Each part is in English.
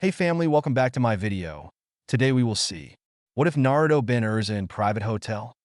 Hey family, welcome back to my video. Today we will see, what if Naruto been Erza in private hotel?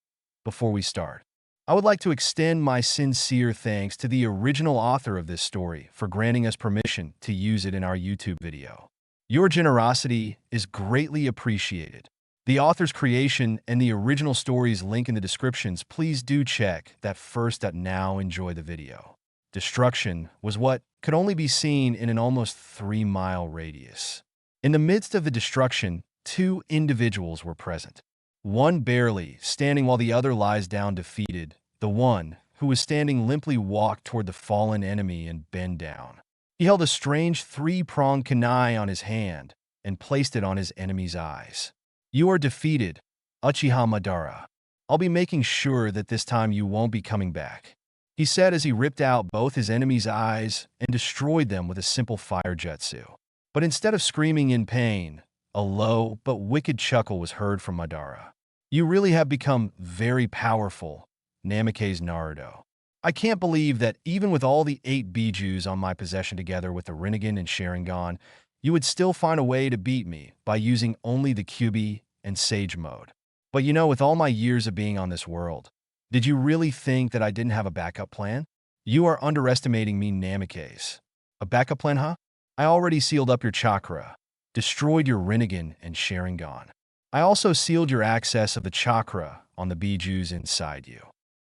Before we start, I would like to extend my sincere thanks to the original author of this story for granting us permission to use it in our YouTube video. Your generosity is greatly appreciated. The author's creation and the original story's link in the descriptions. Please do check that first. Now enjoy the video. Destruction was what could only be seen in an almost 3-mile radius. In the midst of the destruction, two individuals were present. One barely standing while the other lies down defeated. The one who was standing limply walked toward the fallen enemy and bent down. He held a strange three-pronged kunai on his hand and placed it on his enemy's eyes. You are defeated, Uchiha Madara. I'll be making sure that this time you won't be coming back, he said as he ripped out both his enemy's eyes and destroyed them with a simple fire jutsu. But instead of screaming in pain, a low but wicked chuckle was heard from Madara. You really have become very powerful, Namikaze Naruto. I can't believe that even with all the 8 bijus on my possession together with the Rinnegan and Sharingan, you would still find a way to beat me by using only the Kyuubi and Sage mode. But you know, with all my years of being on this world, did you really think that I didn't have a backup plan? You are underestimating me, Namikaze. A backup plan, huh? I already sealed up your chakra, destroyed your Rinnegan and Sharingan. I also sealed your access of the chakra on the bijus inside you.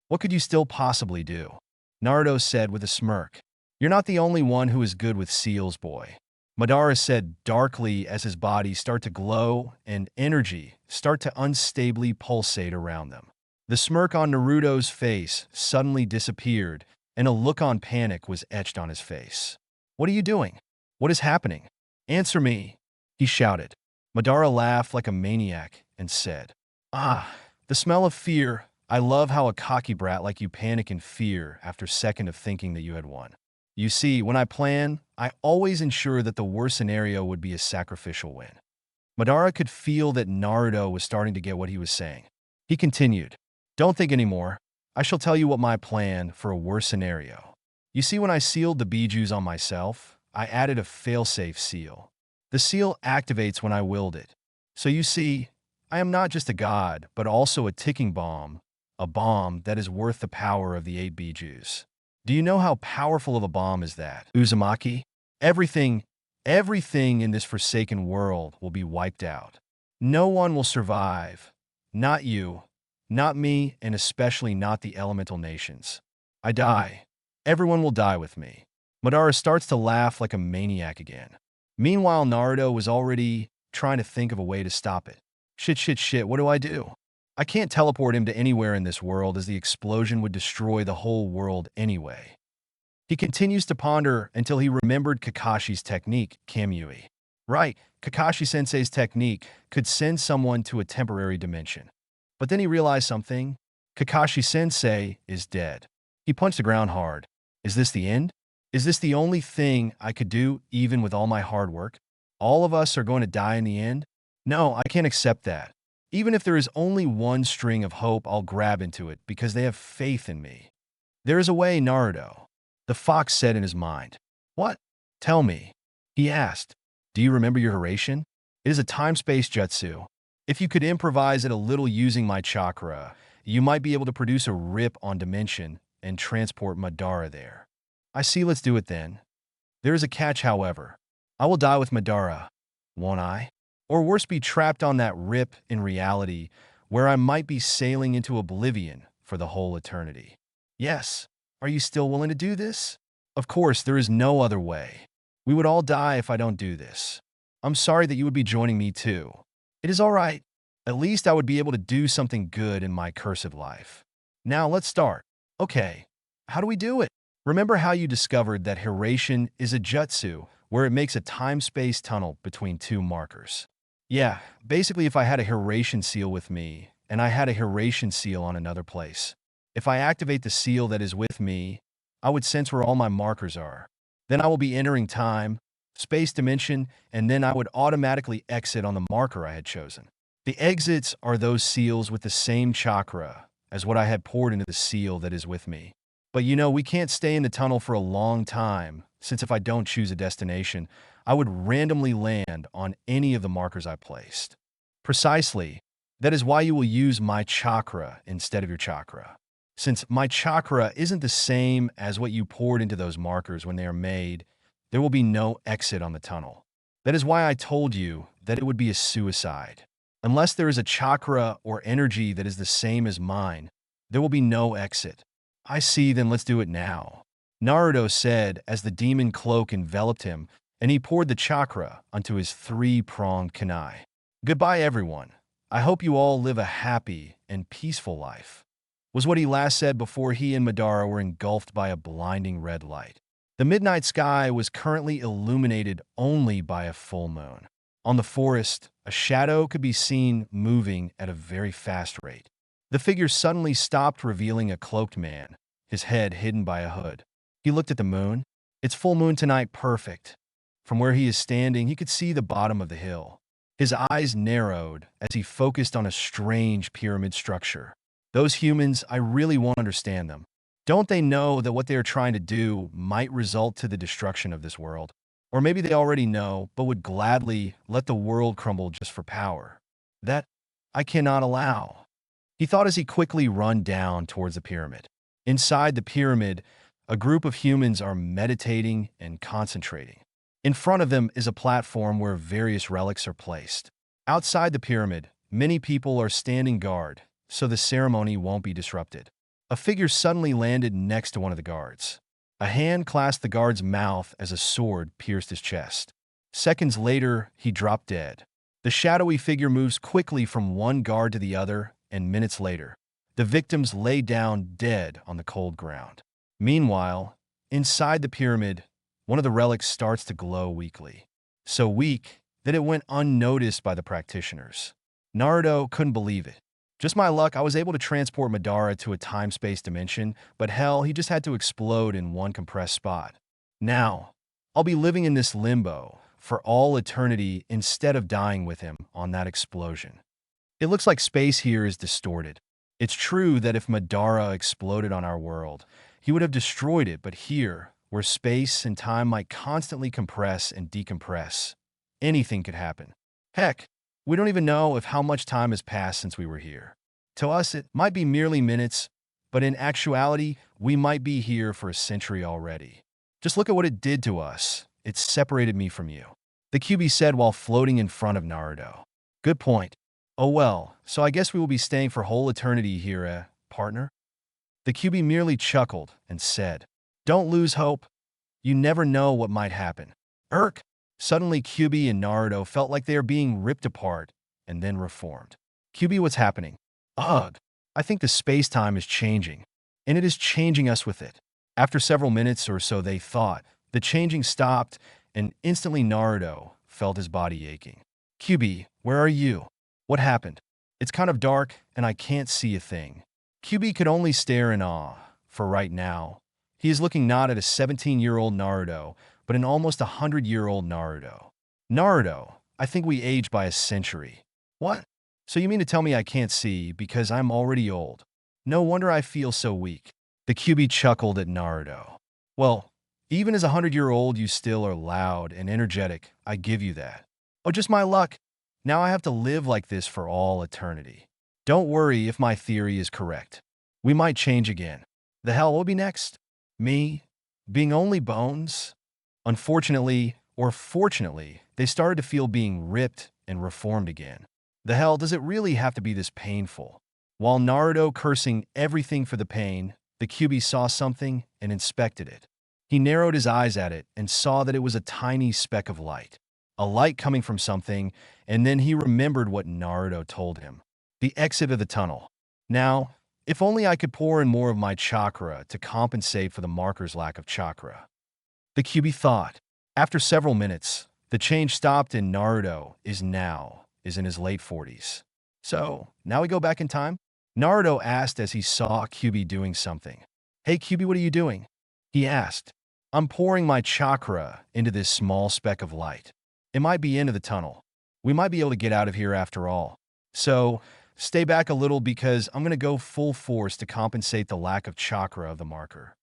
What could you still possibly do? Naruto said with a smirk. You're not the only one who is good with seals, boy. Madara said darkly as his body started to glow and energy started to unstably pulsate around them. The smirk on Naruto's face suddenly disappeared, and a look on panic was etched on his face. What are you doing? What is happening? Answer me, he shouted. Madara laughed like a maniac and said, the smell of fear. I love how a cocky brat like you panic in fear after a second of thinking that you had won. You see, when I plan, I always ensure that the worst scenario would be a sacrificial win. Madara could feel that Naruto was starting to get what he was saying. He continued, don't think anymore. I shall tell you what my plan for a worse scenario. You see, when I sealed the bijus on myself, I added a failsafe seal. The seal activates when I willed it. So you see, I am not just a god, but also a ticking bomb, a bomb that is worth the power of the 8 bijus. Do you know how powerful of a bomb is that, Uzumaki? Everything in this forsaken world will be wiped out. No one will survive. Not you, not me, and especially not the elemental nations. I die. Everyone will die with me. Madara starts to laugh like a maniac again. Meanwhile, Naruto was already trying to think of a way to stop it. Shit, what do I do? I can't teleport him to anywhere in this world as the explosion would destroy the whole world anyway. He continues to ponder until he remembered Kakashi's technique, Kamui. Right, Kakashi-sensei's technique could send someone to a temporary dimension. But then he realized something. Kakashi-sensei is dead. He punched the ground hard. Is this the end? Is this the only thing I could do even with all my hard work? All of us are going to die in the end? No, I can't accept that. Even if there is only one string of hope, I'll grab into it because they have faith in me. There is a way, Naruto, the fox said in his mind. What? Tell me, he asked. Do you remember your Hiraishin? It is a time-space jutsu. If you could improvise it a little using my chakra, you might be able to produce a rip on dimension and transport Madara there. I see, let's do it then. There is a catch, however. I will die with Madara, won't I? Or worse, be trapped on that rip in reality, where I might be sailing into oblivion for the whole eternity. Yes, are you still willing to do this? Of course, there is no other way. We would all die if I don't do this. I'm sorry that you would be joining me too. It is all right. At least I would be able to do something good in my cursed life. Now let's start. Okay, how do we do it? Remember how you discovered that Hiraishin is a jutsu where it makes a time-space tunnel between 2 markers? Yeah, basically if I had a Hiraishin seal with me, and I had a Hiraishin seal on another place, if I activate the seal that is with me, I would sense where all my markers are. Then I will be entering time, space dimension, and then I would automatically exit on the marker I had chosen. The exits are those seals with the same chakra as what I had poured into the seal that is with me. But you know, we can't stay in the tunnel for a long time, since if I don't choose a destination, I would randomly land on any of the markers I placed. Precisely. That is why you will use my chakra instead of your chakra. Since my chakra isn't the same as what you poured into those markers when they are made, there will be no exit on the tunnel. That is why I told you that it would be a suicide. Unless there is a chakra or energy that is the same as mine, there will be no exit. I see, then let's do it now. Naruto said as the demon cloak enveloped him and he poured the chakra onto his three-pronged kunai. Goodbye, everyone. I hope you all live a happy and peaceful life, was what he last said before he and Madara were engulfed by a blinding red light. The midnight sky was currently illuminated only by a full moon. On the forest, a shadow could be seen moving at a very fast rate. The figure suddenly stopped, revealing a cloaked man, his head hidden by a hood. He looked at the moon. It's full moon tonight, perfect. From where he is standing, he could see the bottom of the hill. His eyes narrowed as he focused on a strange pyramid structure. Those humans, I really won't understand them. Don't they know that what they are trying to do might result to the destruction of this world? Or maybe they already know, but would gladly let the world crumble just for power. That I cannot allow. He thought as he quickly ran down towards the pyramid. Inside the pyramid, a group of humans are meditating and concentrating. In front of them is a platform where various relics are placed. Outside the pyramid, many people are standing guard, so the ceremony won't be disrupted. A figure suddenly landed next to one of the guards. A hand clasped the guard's mouth as a sword pierced his chest. Seconds later, he dropped dead. The shadowy figure moves quickly from one guard to the other, and minutes later, the victims lay down dead on the cold ground. Meanwhile, inside the pyramid, one of the relics starts to glow weakly. So weak that it went unnoticed by the practitioners. Naruto couldn't believe it. Just my luck, I was able to transport Madara to a time-space dimension, but hell, he just had to explode in one compressed spot. Now, I'll be living in this limbo for all eternity instead of dying with him on that explosion. It looks like space here is distorted. It's true that if Madara exploded on our world, he would have destroyed it, but here, where space and time might constantly compress and decompress, anything could happen. Heck, we don't even know if how much time has passed since we were here. To us, it might be merely minutes, but in actuality, we might be here for a century already. Just look at what it did to us. It separated me from you, the QB said while floating in front of Naruto. Good point. Oh well, so I guess we will be staying for whole eternity here, partner? The QB merely chuckled and said, Don't lose hope. You never know what might happen. Suddenly, QB and Naruto felt like they are being ripped apart and then reformed. QB, what's happening? Ugh. I think the space-time is changing, and it is changing us with it. After several minutes or so, they thought, the changing stopped, and instantly Naruto felt his body aching. QB, where are you? What happened? It's kind of dark, and I can't see a thing. QB could only stare in awe, for right now, he is looking not at a 17-year-old Naruto, but an almost 100-year-old Naruto. Naruto, I think we aged by a century. What? So you mean to tell me I can't see because I'm already old? No wonder I feel so weak. The QB chuckled at Naruto. Well, even as a 100-year-old, you still are loud and energetic. I give you that. Oh, just my luck. Now I have to live like this for all eternity. Don't worry if my theory is correct. We might change again. The hell will be next? Me? Being only bones? Unfortunately, or fortunately, they started to feel being ripped and reformed again. The hell does it really have to be this painful? While Naruto cursing everything for the pain, the QB saw something and inspected it. He narrowed his eyes at it and saw that it was a tiny speck of light. A light coming from something, and then he remembered what Naruto told him. The exit of the tunnel. Now, if only I could pour in more of my chakra to compensate for the marker's lack of chakra. The QB thought. After several minutes, the change stopped and Naruto is in his late 40s. So, now we go back in time? Naruto asked as he saw QB doing something. Hey QB, what are you doing? He asked. I'm pouring my chakra into this small speck of light. It might be into the tunnel. We might be able to get out of here after all. So, stay back a little because I'm going to go full force to compensate the lack of chakra of the marker.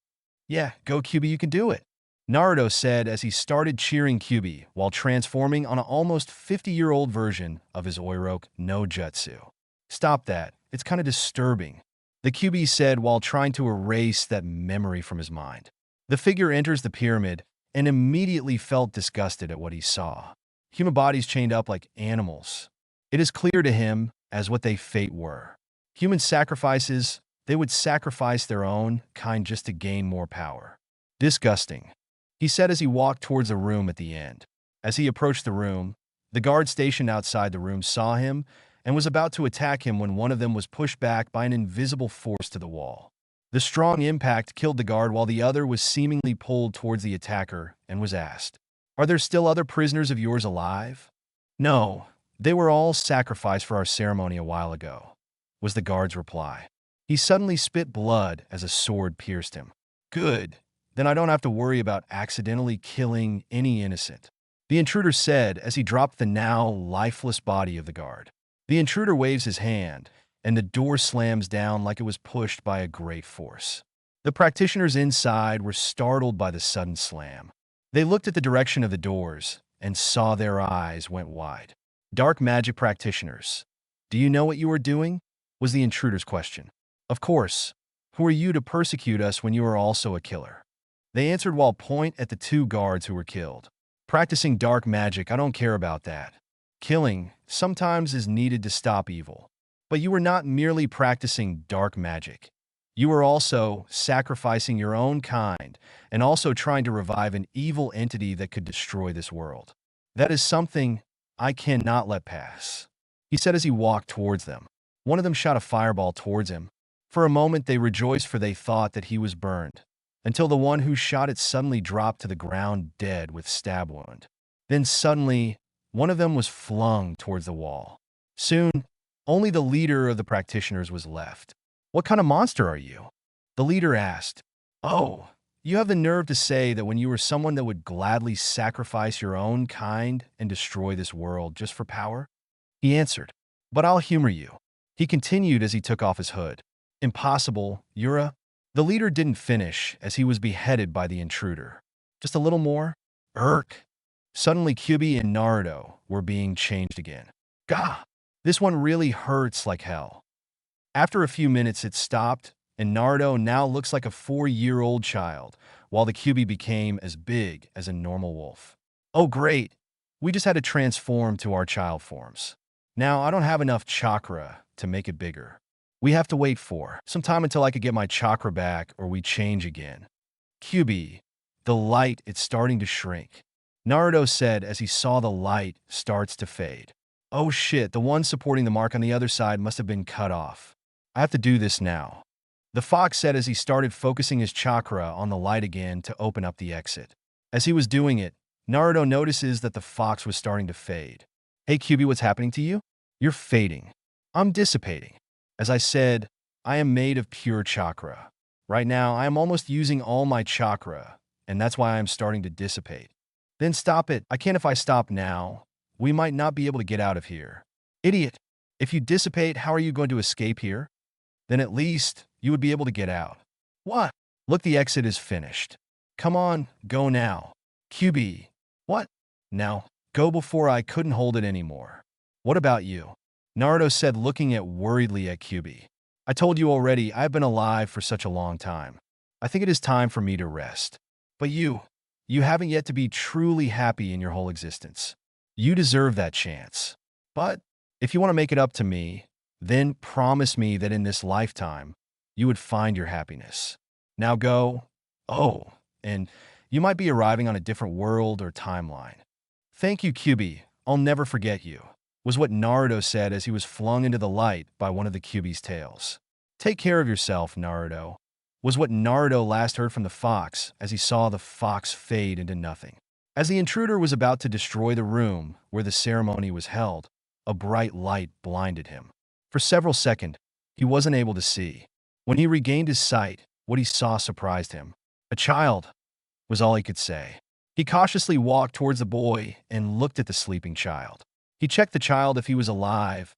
Yeah, go QB, you can do it. Naruto said as he started cheering Kyuubi while transforming on an almost 50-year-old version of his Oiroke no Jutsu. Stop that. It's kind of disturbing, the Kyuubi said while trying to erase that memory from his mind. The figure enters the pyramid and immediately felt disgusted at what he saw. Human bodies chained up like animals. It is clear to him as what they fate were. Human sacrifices, they would sacrifice their own kind just to gain more power. Disgusting, he said as he walked towards the room at the end. As he approached the room, the guard stationed outside the room saw him and was about to attack him when one of them was pushed back by an invisible force to the wall. The strong impact killed the guard while the other was seemingly pulled towards the attacker and was asked, "Are there still other prisoners of yours alive?" "No, they were all sacrificed for our ceremony a while ago," was the guard's reply. He suddenly spit blood as a sword pierced him. "Good. Then I don't have to worry about accidentally killing any innocent," the intruder said as he dropped the now lifeless body of the guard. The intruder waves his hand, and the door slams down like it was pushed by a great force. The practitioners inside were startled by the sudden slam. They looked at the direction of the doors and saw their eyes went wide. "Dark magic practitioners, do you know what you are doing?" was the intruder's question. "Of course. Who are you to persecute us when you are also a killer?" They answered while pointing at the two guards who were killed. "Practicing dark magic, I don't care about that. Killing sometimes is needed to stop evil. But you were not merely practicing dark magic. You were also sacrificing your own kind and also trying to revive an evil entity that could destroy this world. That is something I cannot let pass," he said as he walked towards them. One of them shot a fireball towards him. For a moment they rejoiced, for they thought that he was burned, until the one who shot it suddenly dropped to the ground dead with stab wound. Then suddenly, one of them was flung towards the wall. Soon, only the leader of the practitioners was left. "What kind of monster are you?" the leader asked. "Oh, you have the nerve to say that when you were someone that would gladly sacrifice your own kind and destroy this world just for power?" he answered. "But I'll humor you," he continued as he took off his hood. "Impossible, Yura." The leader didn't finish as he was beheaded by the intruder. "Just a little more?" "Irk." Suddenly Kyuubi and Naruto were being changed again. "Gah! This one really hurts like hell." After a few minutes it stopped, and Naruto now looks like a 4-year-old child, while the Kyuubi became as big as a normal wolf. "Oh great, we just had to transform to our child forms. Now I don't have enough chakra to make it bigger. We have to wait for some time until I could get my chakra back or we change again." "Kyuubi, the light, it's starting to shrink," Naruto said as he saw the light starts to fade. "Oh shit, the one supporting the mark on the other side must have been cut off. I have to do this now," the fox said as he started focusing his chakra on the light again to open up the exit. As he was doing it, Naruto notices that the fox was starting to fade. "Hey Kyuubi, what's happening to you?" "You're fading." "I'm dissipating. As I said, I am made of pure chakra. Right now, I am almost using all my chakra, and that's why I am starting to dissipate." "Then stop it. I can't. If I stop now, we might not be able to get out of here." "Idiot. If you dissipate, how are you going to escape here?" "Then at least you would be able to get out." "What?" "Look, the exit is finished. Come on, go now." "Kyuubi." "What?" "Now, go before I couldn't hold it anymore." "What about you?" Naruto said, looking worriedly at Kyuubi. "I told you already, I have been alive for such a long time. I think it is time for me to rest. But you haven't yet to be truly happy in your whole existence. You deserve that chance. But if you want to make it up to me, then promise me that in this lifetime, you would find your happiness. Now go. Oh, and you might be arriving on a different world or timeline." "Thank you, Kyuubi. I'll never forget you," was what Naruto said as he was flung into the light by one of the Kyuubi's tails. "Take care of yourself, Naruto," was what Naruto last heard from the fox as he saw the fox fade into nothing. As the intruder was about to destroy the room where the ceremony was held, a bright light blinded him. For several seconds, he wasn't able to see. When he regained his sight, what he saw surprised him. "A child," was all he could say. He cautiously walked towards the boy and looked at the sleeping child. He checked the child if he was alive.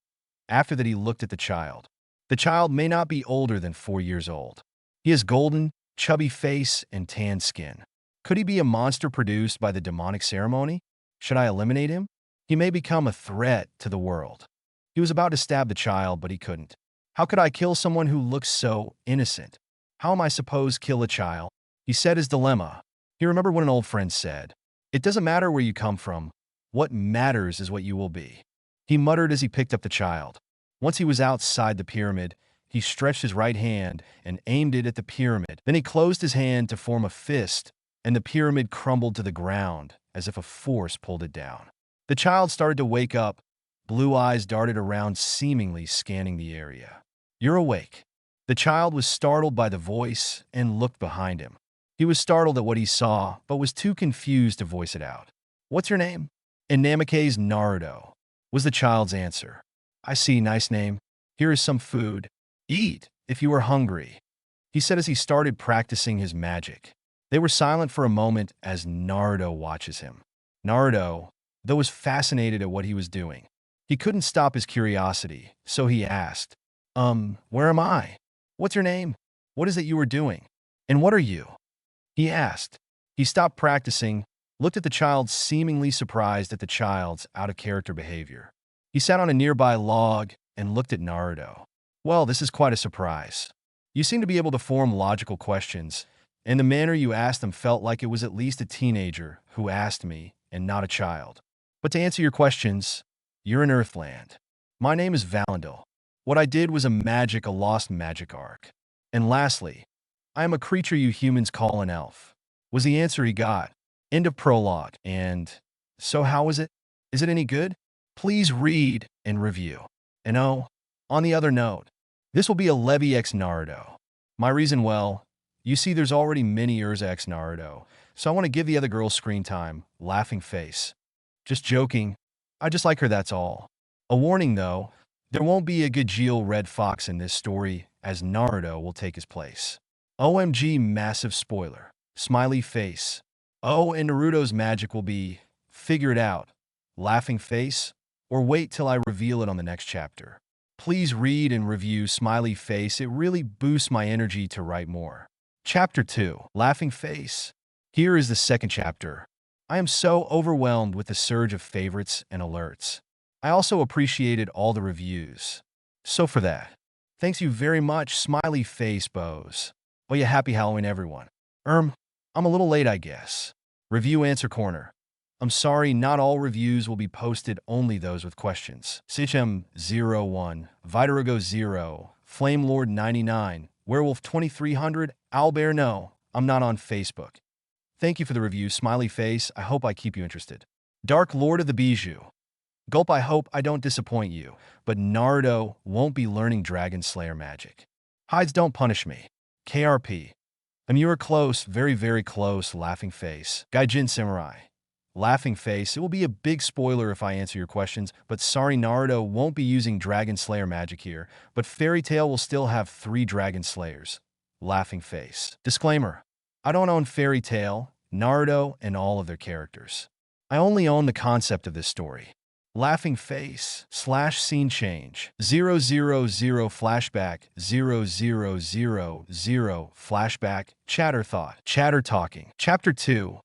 After that, he looked at the child. The child may not be older than 4 years old. He has golden, chubby face and tan skin. Could he be a monster produced by the demonic ceremony? Should I eliminate him? He may become a threat to the world. He was about to stab the child, but he couldn't. How could I kill someone who looks so innocent? How am I supposed to kill a child? He said his dilemma. He remembered what an old friend said. It doesn't matter where you come from. What matters is what you will be. He muttered as he picked up the child. Once he was outside the pyramid, he stretched his right hand and aimed it at the pyramid. Then he closed his hand to form a fist, and the pyramid crumbled to the ground as if a force pulled it down. The child started to wake up. Blue eyes darted around, seemingly scanning the area. "You're awake." The child was startled by the voice and looked behind him. He was startled at what he saw, but was too confused to voice it out. "What's your name?" "In Namikaze's Naruto," was the child's answer. "I see, nice name. Here is some food. Eat, if you are hungry," he said as he started practicing his magic. They were silent for a moment as Naruto watches him. Naruto, though, was fascinated at what he was doing. He couldn't stop his curiosity, so he asked, where am I? What's your name? What is it you were doing? And what are you?" he asked. He stopped practicing, looked at the child, seemingly surprised at the child's out-of-character behavior. He sat on a nearby log and looked at Naruto. "Well, this is quite a surprise. You seem to be able to form logical questions, and the manner you asked them felt like it was at least a teenager who asked me and not a child. But to answer your questions, you're in Earthland. My name is Valendil. What I did was a lost magic arc. And lastly, I am a creature you humans call an elf," was the answer he got. End of prologue. And so how is it? Is it any good? Please read and review. And oh, on the other note, this will be a Levy X Naruto. My reason, well, you see there's already many Erza X Naruto, so I want to give the other girl screen time, laughing face. Just joking. I just like her, that's all. A warning though, there won't be a Gajeel Red Fox in this story, as Naruto will take his place. OMG, massive spoiler. Smiley face. Oh, and Naruto's magic will be, figure it out, laughing face, or wait till I reveal it on the next chapter. Please read and review, smiley face. It really boosts my energy to write more. Chapter 2, laughing face. Here is the second chapter. I am so overwhelmed with the surge of favorites and alerts. I also appreciated all the reviews. So for that, thanks you very much, smiley face bows. Oh yeah, happy Halloween everyone. I'm a little late, I guess. Review answer corner. I'm sorry, not all reviews will be posted, only those with questions. Sichem01, Vitarago 0, Flamelord 99, Werewolf 2300, Owlbear no, I'm not on Facebook. Thank you for the review, smiley face. I hope I keep you interested. Dark Lord of the Bijou. Gulp, I hope I don't disappoint you, but Naruto won't be learning Dragon Slayer magic. Hides don't punish me. KRP. You are close, very, very close, laughing face. Gaijin Samurai. Laughing face. It will be a big spoiler if I answer your questions, but sorry, Naruto won't be using Dragon Slayer magic here, but Fairy Tail will still have 3 Dragon Slayers. Laughing face. Disclaimer. I don't own Fairy Tail, Naruto, and all of their characters. I only own the concept of this story. Laughing face / scene change 000 flashback 0000 flashback chatter thought chatter talking. Chapter 2,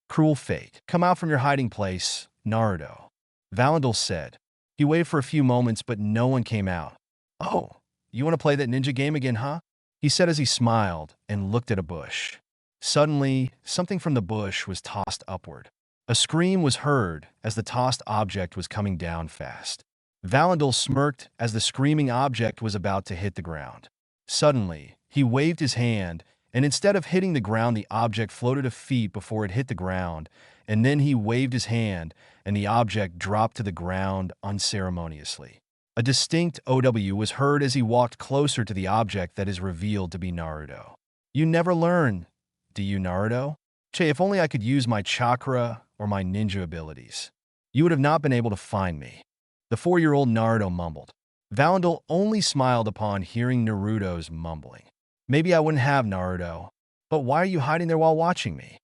Cruel Fate. Come out from your hiding place, Naruto. Valendil said. He waited for a few moments, but no one came out. Oh, you want to play that ninja game again, huh? He said as he smiled and looked at a bush. Suddenly, something from the bush was tossed upward. A scream was heard as the tossed object was coming down fast. Valendil smirked as the screaming object was about to hit the ground. Suddenly, he waved his hand, and instead of hitting the ground, the object floated a feet before it hit the ground, and then he waved his hand, and the object dropped to the ground unceremoniously. A distinct OW was heard as he walked closer to the object that is revealed to be Naruto. You never learn, do you, Naruto? Che, if only I could use my chakra or my ninja abilities. You would have not been able to find me. The 4-year-old Naruto mumbled. Valendil only smiled upon hearing Naruto's mumbling. Maybe I wouldn't have, Naruto. But why are you hiding there while watching me?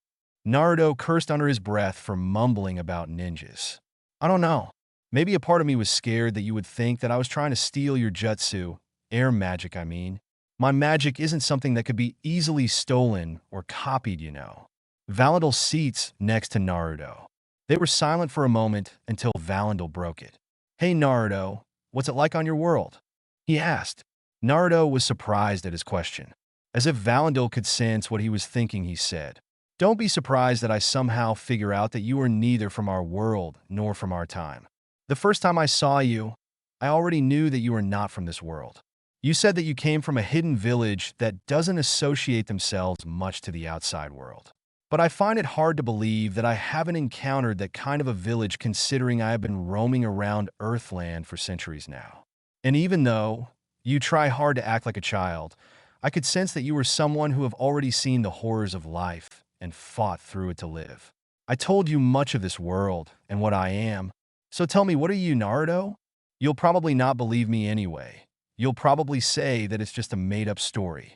Naruto cursed under his breath for mumbling about ninjas. I don't know. Maybe a part of me was scared that you would think that I was trying to steal your jutsu. Air magic, I mean. My magic isn't something that could be easily stolen or copied, you know. Valandil seats next to Naruto. They were silent for a moment until Valandil broke it. "Hey Naruto, what's it like on your world?" he asked. Naruto was surprised at his question. As if Valandil could sense what he was thinking, he said, "Don't be surprised that I somehow figure out that you are neither from our world nor from our time. The first time I saw you, I already knew that you were not from this world. You said that you came from a hidden village that doesn't associate themselves much to the outside world. But I find it hard to believe that I haven't encountered that kind of a village considering I have been roaming around Earthland for centuries now. And even though you try hard to act like a child, I could sense that you were someone who have already seen the horrors of life and fought through it to live. I told you much of this world and what I am. So tell me, what are you, Naruto? You'll probably not believe me anyway. You'll probably say that it's just a made-up story."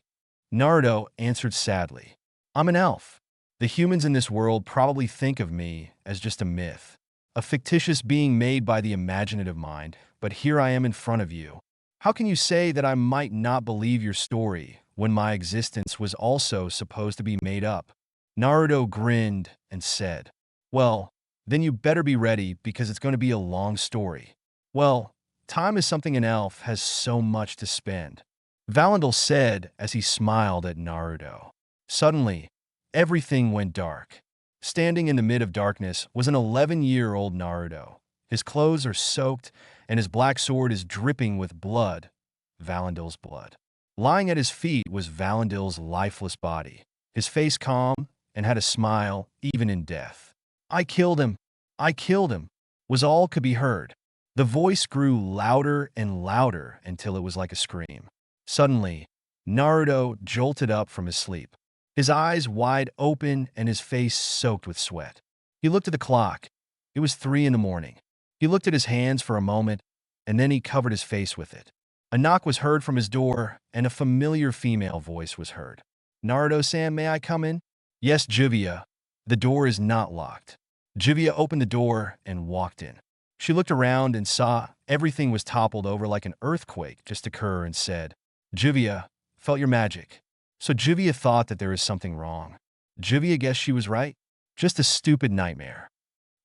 Naruto answered sadly, "I'm an elf. The humans in this world probably think of me as just a myth, a fictitious being made by the imaginative mind, but here I am in front of you. How can you say that I might not believe your story when my existence was also supposed to be made up?" Naruto grinned and said, "Well, then you better be ready because it's going to be a long story. Well, time is something an elf has so much to spend," Valandil said as he smiled at Naruto. Suddenly, everything went dark. Standing in the mid of darkness was an 11-year-old Naruto. His clothes are soaked, and his black sword is dripping with blood, Valandil's blood. Lying at his feet was Valandil's lifeless body, his face calm and had a smile even in death. "I killed him! I killed him!" was all could be heard. The voice grew louder and louder until it was like a scream. Suddenly, Naruto jolted up from his sleep, his eyes wide open and his face soaked with sweat. He looked at the clock. It was 3 in the morning. He looked at his hands for a moment, and then he covered his face with it. A knock was heard from his door, and a familiar female voice was heard. "Naruto-san, may I come in?" "Yes, Juvia. The door is not locked." Juvia opened the door and walked in. She looked around and saw everything was toppled over like an earthquake just occurred and said, "Juvia, felt your magic." So Juvia thought that there is something wrong. Juvia guessed she was right. Just a stupid nightmare.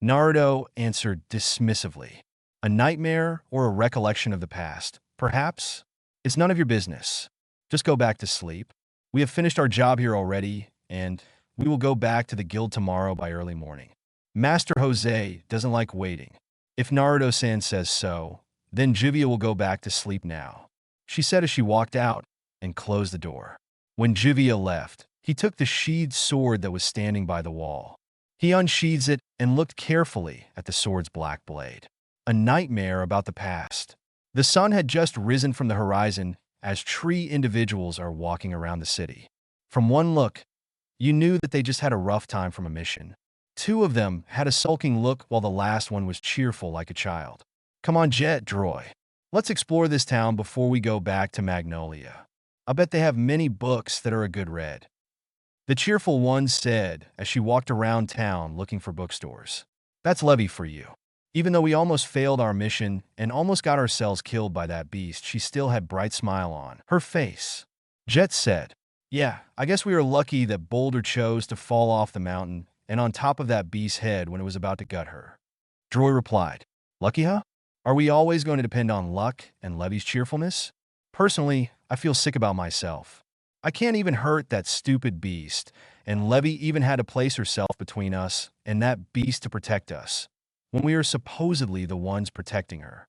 Naruto answered dismissively. "A nightmare or a recollection of the past? Perhaps? It's none of your business. Just go back to sleep. We have finished our job here already, and we will go back to the guild tomorrow by early morning. Master Jose doesn't like waiting. If Naruto-san says so, then Juvia will go back to sleep now," she said as she walked out and closed the door. When Juvia left, he took the sheathed sword that was standing by the wall. He unsheathed it and looked carefully at the sword's black blade. A nightmare about the past. The sun had just risen from the horizon as tree individuals are walking around the city. From one look, you knew that they just had a rough time from a mission. 2 of them had a sulking look while the last one was cheerful like a child. "Come on, Jet, Droy. Let's explore this town before we go back to Magnolia. I bet they have many books that are a good read," the cheerful one said as she walked around town looking for bookstores. "That's Levy for you." Even though we almost failed our mission and almost got ourselves killed by that beast, she still had a bright smile on her face. Jet said, "Yeah, I guess we were lucky that Boulder chose to fall off the mountain and on top of that beast's head when it was about to gut her." Droy replied, "Lucky, huh? Are we always going to depend on luck and Levy's cheerfulness? Personally, I feel sick about myself. I can't even hurt that stupid beast, and Levy even had to place herself between us and that beast to protect us, when we are supposedly the ones protecting her."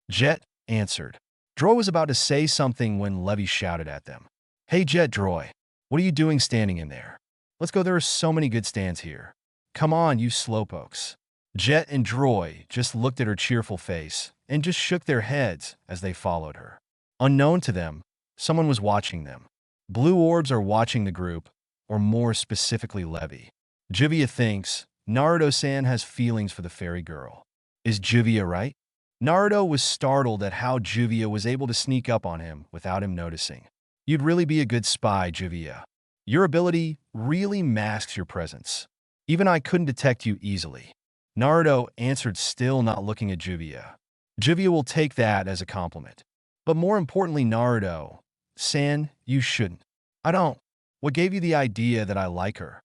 Jet answered. Droy was about to say something when Levy shouted at them. "Hey Jet, Droy, what are you doing standing in there? Let's go, there are so many good stands here. Come on, you slowpokes." Jet and Droy just looked at her cheerful face and just shook their heads as they followed her. Unknown to them, someone was watching them. Blue orbs are watching the group, or more specifically Levy. Juvia thinks Naruto-san has feelings for the fairy girl. Is Juvia right? Naruto was startled at how Juvia was able to sneak up on him without him noticing. "You'd really be a good spy, Juvia. Your ability really masks your presence. Even I couldn't detect you easily." Naruto answered, still not looking at Juvia. Juvia will take that as a compliment. But more importantly, Naruto-san, you shouldn't. "I don't. What gave you the idea that I like her?"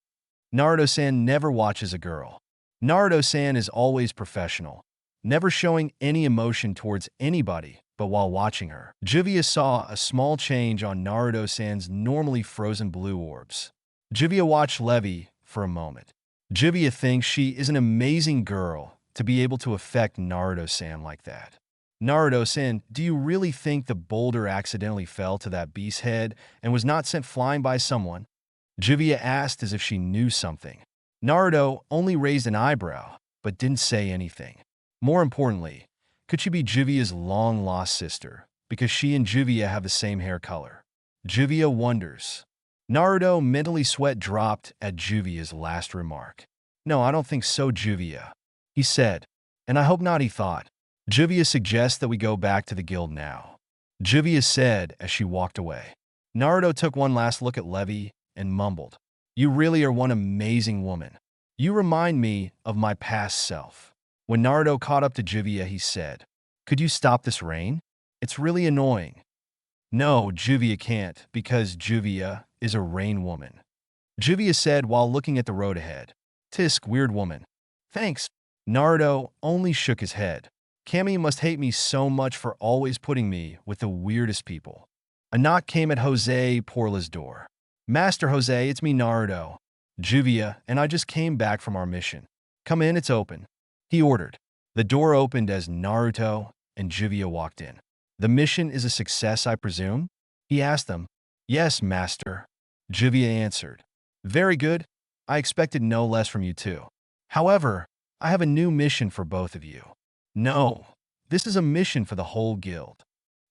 Naruto-san never watches a girl. Naruto-san is always professional, never showing any emotion towards anybody but while watching her. Juvia saw a small change on Naruto-san's normally frozen blue orbs. Juvia watched Levi for a moment. Juvia thinks she is an amazing girl to be able to affect Naruto-san like that. Naruto-san, do you really think the boulder accidentally fell to that beast's head and was not sent flying by someone? Juvia asked as if she knew something. Naruto only raised an eyebrow, but didn't say anything. More importantly, could she be Juvia's long-lost sister, because she and Juvia have the same hair color? Juvia wonders. Naruto mentally sweat dropped at Juvia's last remark. No, I don't think so, Juvia, he said. And I hope not, he thought. Juvia suggests that we go back to the guild now. Juvia said as she walked away. Naruto took one last look at Levi and mumbled, "You really are one amazing woman. You remind me of my past self." When Naruto caught up to Juvia, he said, "Could you stop this rain? It's really annoying." No, Juvia can't, because Juvia is a rain woman. Juvia said while looking at the road ahead. "Tisk, weird woman." "Thanks." Naruto only shook his head. Kami must hate me so much for always putting me with the weirdest people. A knock came at Jose Porla's door. "Master Jose, it's me, Naruto." "Juvia, and I just came back from our mission." "Come in, it's open," he ordered. The door opened as Naruto and Juvia walked in. "The mission is a success, I presume?" he asked them. "Yes, master," Juvia answered. "Very good. I expected no less from you too. However, I have a new mission for both of you." "No, this is a mission for the whole guild,"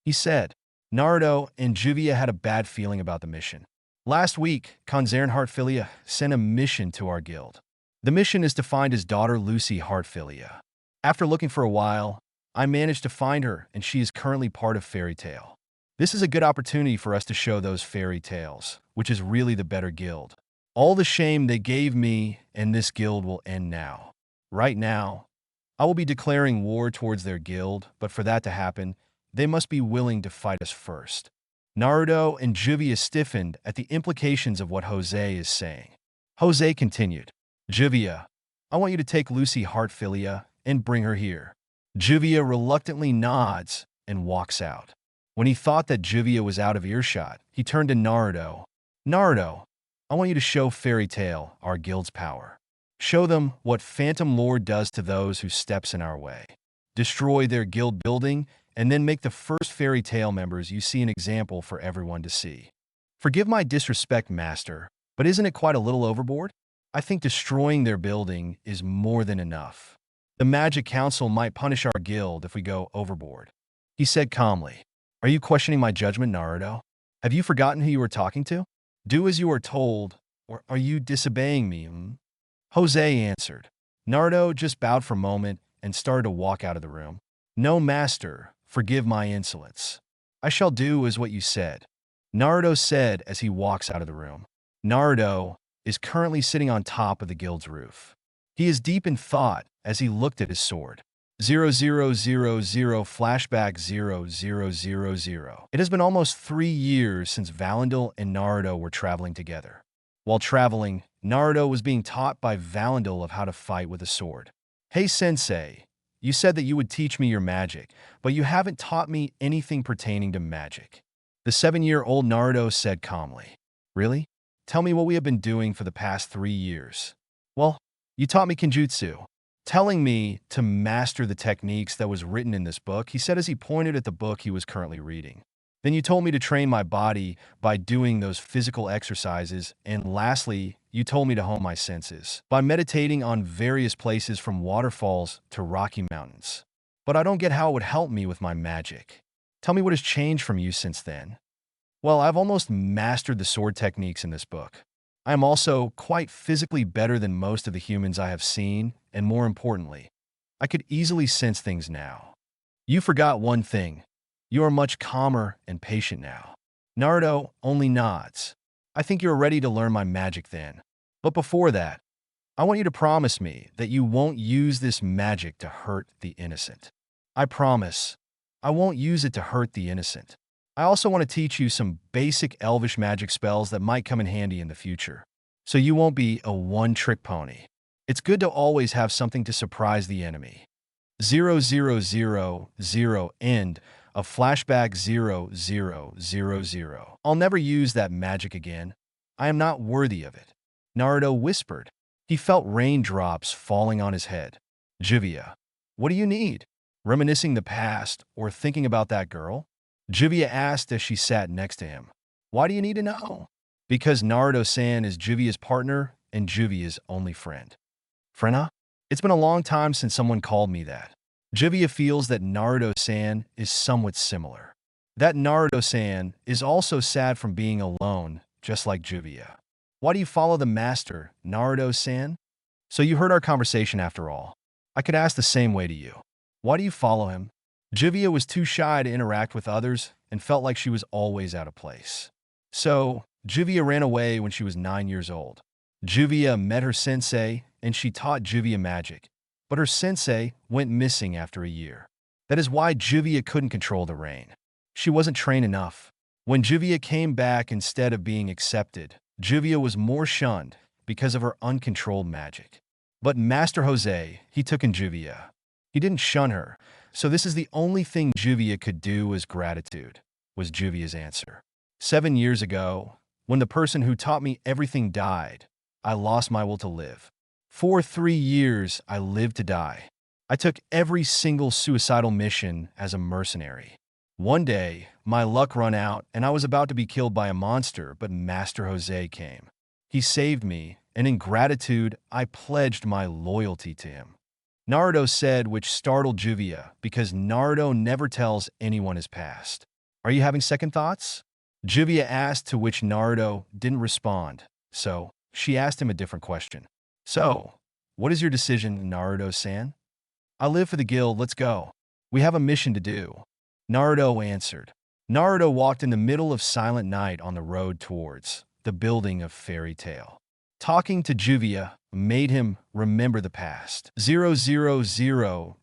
he said. Naruto and Juvia had a bad feeling about the mission. Last week, Konzern Heartfilia sent a mission to our guild. The mission is to find his daughter Lucy Heartfilia. After looking for a while, I managed to find her, and she is currently part of Fairy Tail. This is a good opportunity for us to show those fairy tales, which is really the better guild. All the shame they gave me and this guild will end now. Right now, I will be declaring war towards their guild, but for that to happen, they must be willing to fight us first. Naruto and Juvia stiffened at the implications of what Jose is saying. Jose continued, "Juvia, I want you to take Lucy Heartfilia and bring her here." Juvia reluctantly nods and walks out. When he thought that Juvia was out of earshot, he turned to Naruto. "Naruto, I want you to show Fairy Tail our guild's power. Show them what Phantom Lord does to those who steps in our way. Destroy their guild building, and then make the first Fairy Tail members you see an example for everyone to see." "Forgive my disrespect, master, but isn't it quite a little overboard? I think destroying their building is more than enough. The Magic Council might punish our guild if we go overboard," he said calmly. "Are you questioning my judgment, Naruto? Have you forgotten who you were talking to? Do as you are told, or are you disobeying me?" Jose answered. Naruto just bowed for a moment and started to walk out of the room. "No, master, forgive my insolence. I shall do as what you said," Naruto said as he walks out of the room. Naruto is currently sitting on top of the guild's roof. He is deep in thought as he looked at his sword. 0000 flashback 0000. It has been almost 3 years since Valendil and Naruto were traveling together. While traveling, Naruto was being taught by Valendil of how to fight with a sword. "Hey sensei, you said that you would teach me your magic, but you haven't taught me anything pertaining to magic," the 7-year-old Naruto said calmly. "Really? Tell me what we have been doing for the past 3 years." "Well, you taught me Kenjutsu, telling me to master the techniques that was written in this book," he said as he pointed at the book he was currently reading. "Then you told me to train my body by doing those physical exercises, and lastly, you told me to hone my senses by meditating on various places from waterfalls to rocky mountains. But I don't get how it would help me with my magic. Tell me what has changed from you since then." "Well, I've almost mastered the sword techniques in this book. I am also quite physically better than most of the humans I have seen, and more importantly, I could easily sense things now. You forgot one thing. You are much calmer and patient now." Naruto only nods. "I think you're ready to learn my magic then. But before that, I want you to promise me that you won't use this magic to hurt the innocent." "I promise. I won't use it to hurt the innocent. I also want to teach you some basic elvish magic spells that might come in handy in the future." so you won't be a one-trick pony. It's good to always have something to surprise the enemy. 0000 end of flashback 0000. I'll never use that magic again. I am not worthy of it. Naruto whispered. He felt raindrops falling on his head. Juvia, what do you need? Reminiscing the past or thinking about that girl? Juvia asked as she sat next to him. Why do you need to know? Because Naruto-san is Juvia's partner and Juvia's only friend. Frena? It's been a long time since someone called me that. Juvia feels that Naruto-san is somewhat similar. That Naruto-san is also sad from being alone, just like Juvia. Why do you follow the master, Naruto-san? So you heard our conversation after all. I could ask the same way to you. Why do you follow him? Juvia was too shy to interact with others and felt like she was always out of place. So, Juvia ran away when she was 9 years old. Juvia met her sensei and she taught Juvia magic, but her sensei went missing after a year. That is why Juvia couldn't control the rain. She wasn't trained enough. When Juvia came back instead of being accepted, Juvia was more shunned because of her uncontrolled magic. But Master Jose, he took in Juvia. He didn't shun her, so this is the only thing Juvia could do as gratitude, was Juvia's answer. 7 years ago, when the person who taught me everything died, I lost my will to live. For 3 years, I lived to die. I took every single suicidal mission as a mercenary. One day, my luck ran out and I was about to be killed by a monster, but Master Jose came. He saved me, and in gratitude, I pledged my loyalty to him. Naruto said, which startled Juvia because Naruto never tells anyone his past. Are you having second thoughts? Juvia asked, to which Naruto didn't respond, so she asked him a different question. So, what is your decision, Naruto-san? I live for the guild, let's go. We have a mission to do. Naruto answered. Naruto walked in the middle of silent night on the road towards the building of Fairy Tail. Talking to Juvia made him remember the past. 0000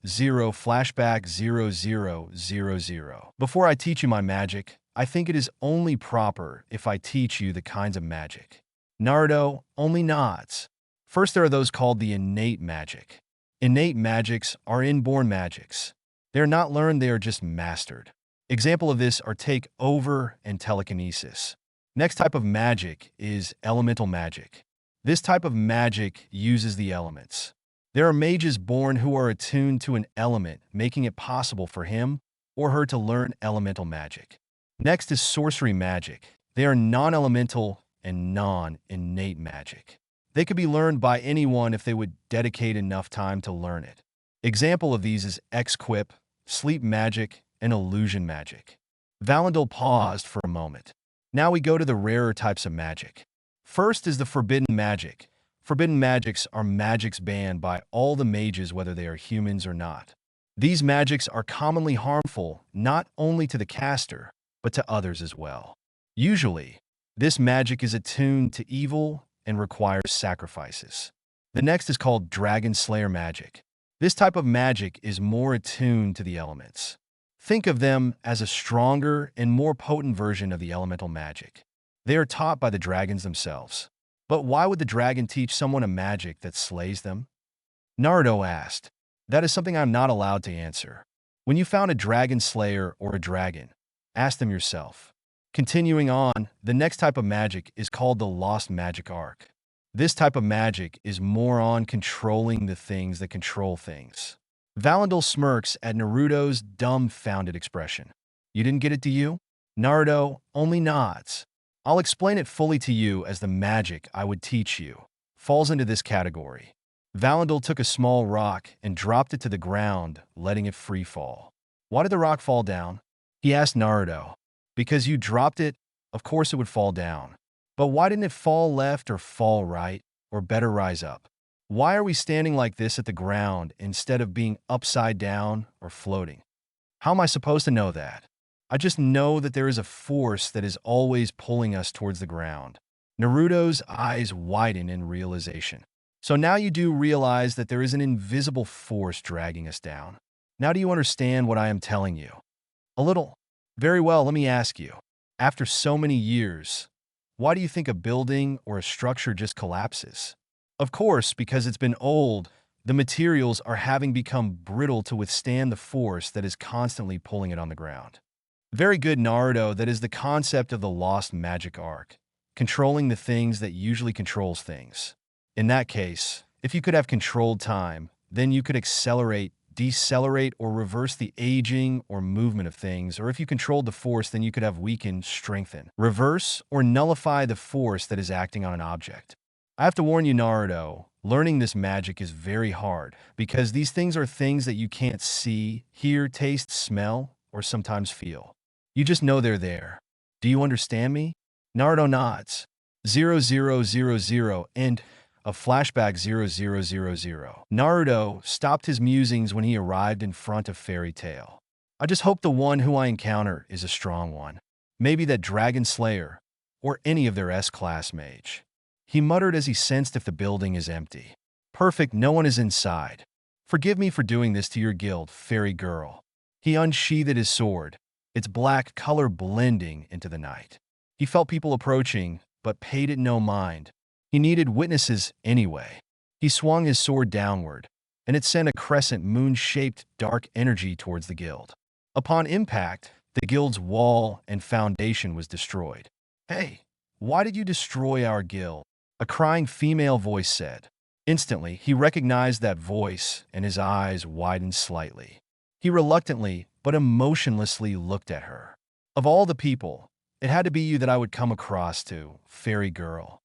flashback 0000. Before I teach you my magic, I think it is only proper if I teach you the kinds of magic. Naruto only nods. First, there are those called the innate magic. Innate magics are inborn magics. They are not learned, they are just mastered. Example of this are take over and telekinesis. Next type of magic is elemental magic. This type of magic uses the elements. There are mages born who are attuned to an element, making it possible for him or her to learn elemental magic. Next is sorcery magic. They are non-elemental and non-innate magic. They could be learned by anyone if they would dedicate enough time to learn it. Example of these is X-Quip, sleep magic, and illusion magic. Valandel paused for a moment. Now we go to the rarer types of magic. First is the forbidden magic. Forbidden magics are magics banned by all the mages, whether they are humans or not. These magics are commonly harmful not only to the caster, but to others as well. Usually, this magic is attuned to evil and requires sacrifices. The next is called Dragon Slayer magic. This type of magic is more attuned to the elements. Think of them as a stronger and more potent version of the elemental magic. They are taught by the dragons themselves. But why would the dragon teach someone a magic that slays them? Naruto asked. That is something I'm not allowed to answer. When you found a dragon slayer or a dragon, ask them yourself. Continuing on, the next type of magic is called the Lost Magic Arc. This type of magic is more on controlling the things that control things. Valandel smirks at Naruto's dumbfounded expression. You didn't get it, do you? Naruto only nods. I'll explain it fully to you as the magic I would teach you falls into this category. Valandel took a small rock and dropped it to the ground, letting it free fall. Why did the rock fall down? He asked Naruto. Because you dropped it, of course it would fall down. But why didn't it fall left or fall right, or better rise up? Why are we standing like this at the ground instead of being upside down or floating? How am I supposed to know that? I just know that there is a force that is always pulling us towards the ground. Naruto's eyes widen in realization. So now you do realize that there is an invisible force dragging us down. Now do you understand what I am telling you? A little. Very well, let me ask you. After so many years, Why do you think a building or a structure just collapses? Of course, because it's been old, the materials are having become brittle to withstand the force that is constantly pulling it on the ground. Very good, Naruto. That is the concept of the lost magic arc, controlling the things that usually controls things. In that case, if you could have controlled time, then you could accelerate, decelerate, or reverse the aging or movement of things. Or if you controlled the force, then you could have weakened, strengthen, reverse, or nullify the force that is acting on an object. I have to warn you, Naruto, learning this magic is very hard because these things are things that you can't see, hear, taste, smell, or sometimes feel. You just know they're there. Do you understand me? Naruto nods. 0000 and a flashback 0000. Naruto stopped his musings when he arrived in front of Fairy Tail. I just hope the one who I encounter is a strong one. Maybe that Dragon Slayer, or any of their S-class mage. He muttered as he sensed if the building is empty. Perfect, no one is inside. Forgive me for doing this to your guild, fairy girl. He unsheathed his sword, its black color blending into the night. He felt people approaching, but paid it no mind. He needed witnesses anyway. He swung his sword downward, and it sent a crescent moon-shaped dark energy towards the guild. Upon impact, the guild's wall and foundation was destroyed. Hey, why did you destroy our guild? A crying female voice said. Instantly, he recognized that voice, and his eyes widened slightly. He reluctantly, but emotionlessly looked at her. Of all the people, it had to be you that I would come across to, fairy girl.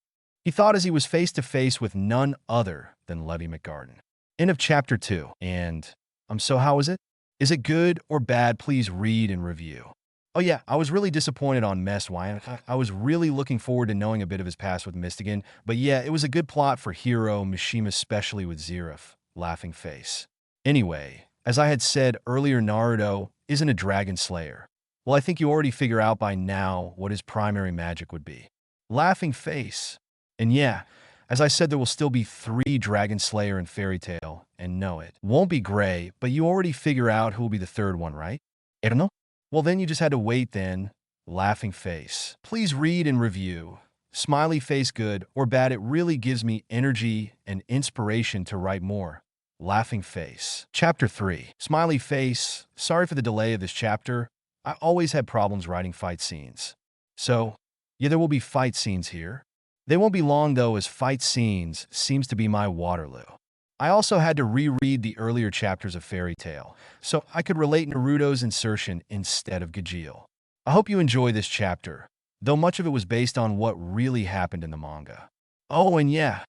He thought as he was face to face with none other than Levy McGarden. End of chapter 2. And, so how is it? Is it good or bad? Please read and review. Oh yeah, I was really disappointed on Mess Wine. I was really looking forward to knowing a bit of his past with Mystigan, but yeah, it was a good plot for Hero, Mishima, especially with Zeref, laughing face. Anyway, as I had said earlier, Naruto isn't a dragon slayer. Well, I think you already figure out by now what his primary magic would be. Laughing face. And yeah, as I said, there will still be 3 Dragon Slayer in Fairy Tail, and no, it won't be Gray, but you already figure out who will be the 3rd one, right? I don't know. Well, then you just had to wait then. Laughing face. Please read and review. Smiley face, good or bad, it really gives me energy and inspiration to write more. Laughing face. Chapter 3. Smiley face. Sorry for the delay of this chapter. I always had problems writing fight scenes. So, yeah, there will be fight scenes here. They won't be long though, as fight scenes seems to be my Waterloo. I also had to reread the earlier chapters of Fairy Tail, so I could relate Naruto's insertion instead of Gajeel. I hope you enjoy this chapter, though much of it was based on what really happened in the manga. Oh, and yeah,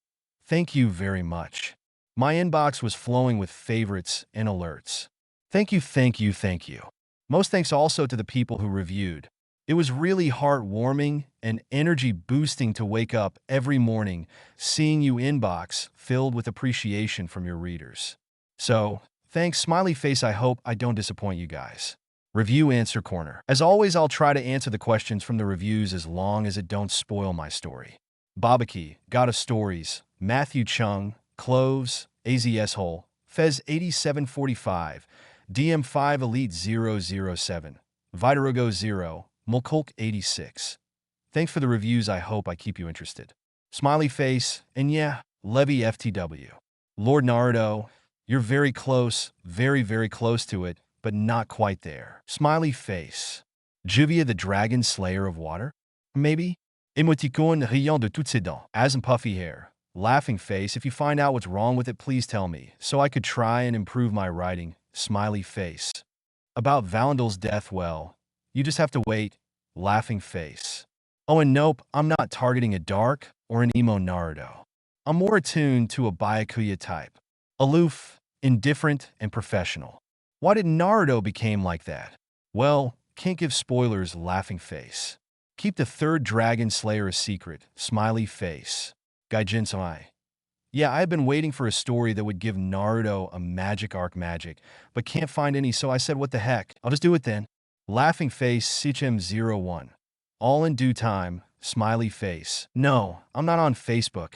thank you very much. My inbox was flowing with favorites and alerts. Thank you, thank you, thank you. Most thanks also to the people who reviewed. It was really heartwarming and energy-boosting to wake up every morning seeing you inbox filled with appreciation from your readers. So, thanks, smiley face. I hope I don't disappoint you guys. Review Answer Corner. As always, I'll try to answer the questions from the reviews as long as it don't spoil my story. Babaki, God of Stories, Matthew Chung, Cloves, AZS Hole, Fez 8745, DM5 Elite 007, Vitarugo 0, Mulkulk 86. Thanks for the reviews, I hope I keep you interested. Smiley face, and yeah, Levy FTW. Lord Naruto, you're very close, very, very close to it, but not quite there. Smiley face. Juvia the Dragon Slayer of Water? Maybe? Emoticon riant de toutes ses dents. As and puffy hair. Laughing face, if you find out what's wrong with it, please tell me, so I could try and improve my writing. Smiley face. About Valendel's death, well, you just have to wait. Laughing face. Oh, and nope, I'm not targeting a dark or an emo Naruto. I'm more attuned to a Byakuya type. Aloof, indifferent, and professional. Why did Naruto become like that? Well, can't give spoilers. Laughing face. Keep the 3rd Dragon Slayer a secret. Smiley face. Gaijin's. Yeah, I've been waiting for a story that would give Naruto a magic arc magic, but can't find any, so I said what the heck, I'll just do it then. Laughing face. Sichem01. All in due time. Smiley face. No, I'm not on Facebook.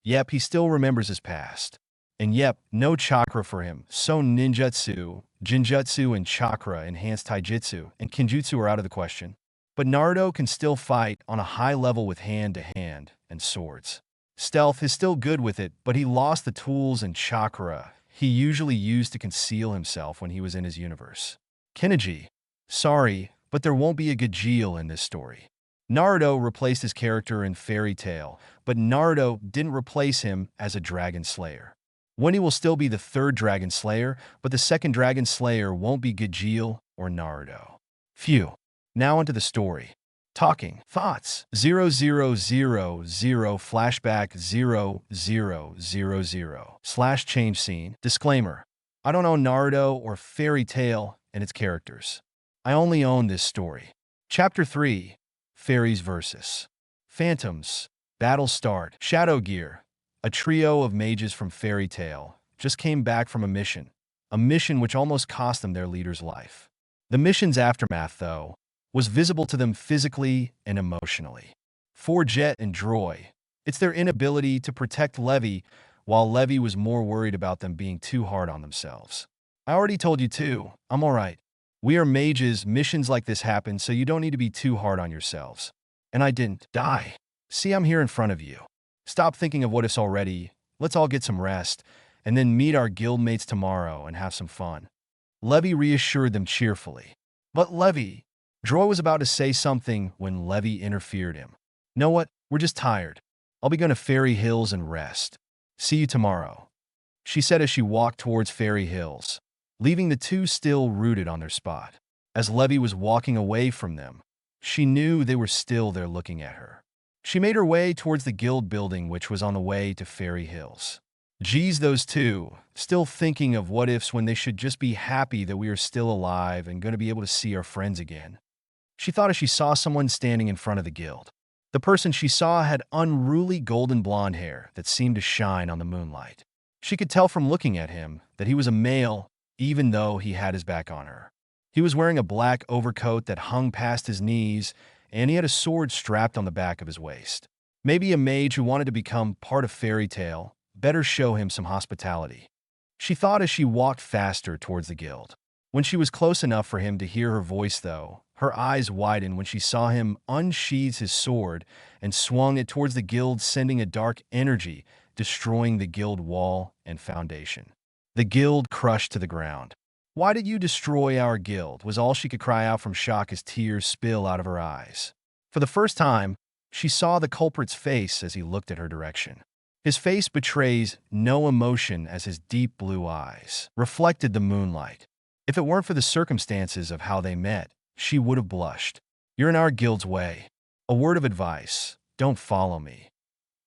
Yep, he still remembers his past. And yep, no chakra for him, so ninjutsu, jinjutsu, and chakra enhanced taijutsu and kinjutsu are out of the question. But Naruto can still fight on a high level with hand-to-hand and swords. Stealth is still good with it, but he lost the tools and chakra he usually used to conceal himself when he was in his universe. Kenichi, sorry, but there won't be a Gajeel in this story. Naruto replaced his character in Fairy Tail, but Naruto didn't replace him as a Dragon Slayer. Winnie will still be the third Dragon Slayer, but the second Dragon Slayer won't be Gajeel or Naruto. Phew. Now onto the story. Talking. Thoughts. 0000 flashback 0000 slash change scene. Disclaimer. I don't own Naruto or Fairy Tail and its characters. I only own this story. Chapter 3. Fairies vs. Phantoms. Battle start. Shadow Gear, a trio of mages from Fairy Tail, just came back from a mission which almost cost them their leader's life. The mission's aftermath, though, was visible to them physically and emotionally. For Jet and Droy, it's their inability to protect Levi, while Levi was more worried about them being too hard on themselves. I already told you too, I'm alright. We are mages, missions like this happen, so you don't need to be too hard on yourselves. And I didn't die. See, I'm here in front of you. Stop thinking of what ifs already, let's all get some rest, and then meet our guildmates tomorrow and have some fun. Levi reassured them cheerfully. But Levi, Droy was about to say something when Levi interfered him. Know what? We're just tired. I'll be going to Fairy Hills and rest. See you tomorrow, she said as she walked towards Fairy Hills, leaving the two still rooted on their spot. As Levi was walking away from them, she knew they were still there looking at her. She made her way towards the guild building, which was on the way to Fairy Hills. Geez, those two, still thinking of what ifs when they should just be happy that we are still alive and going to be able to see our friends again. She thought as she saw someone standing in front of the guild. The person she saw had unruly golden blonde hair that seemed to shine on the moonlight. She could tell from looking at him that he was a male, even though he had his back on her. He was wearing a black overcoat that hung past his knees, and he had a sword strapped on the back of his waist. Maybe a mage who wanted to become part of Fairy Tail better show him some hospitality, she thought as she walked faster towards the guild. When she was close enough for him to hear her voice, though, her eyes widened when she saw him unsheath his sword and swung it towards the guild, sending a dark energy, destroying the guild wall and foundation. The guild crushed to the ground. Why did you destroy our guild? Was all she could cry out from shock as tears spill out of her eyes. For the first time, she saw the culprit's face as he looked at her direction. His face betrays no emotion as his deep blue eyes reflected the moonlight. If it weren't for the circumstances of how they met, she would have blushed. You're in our guild's way. A word of advice, don't follow me,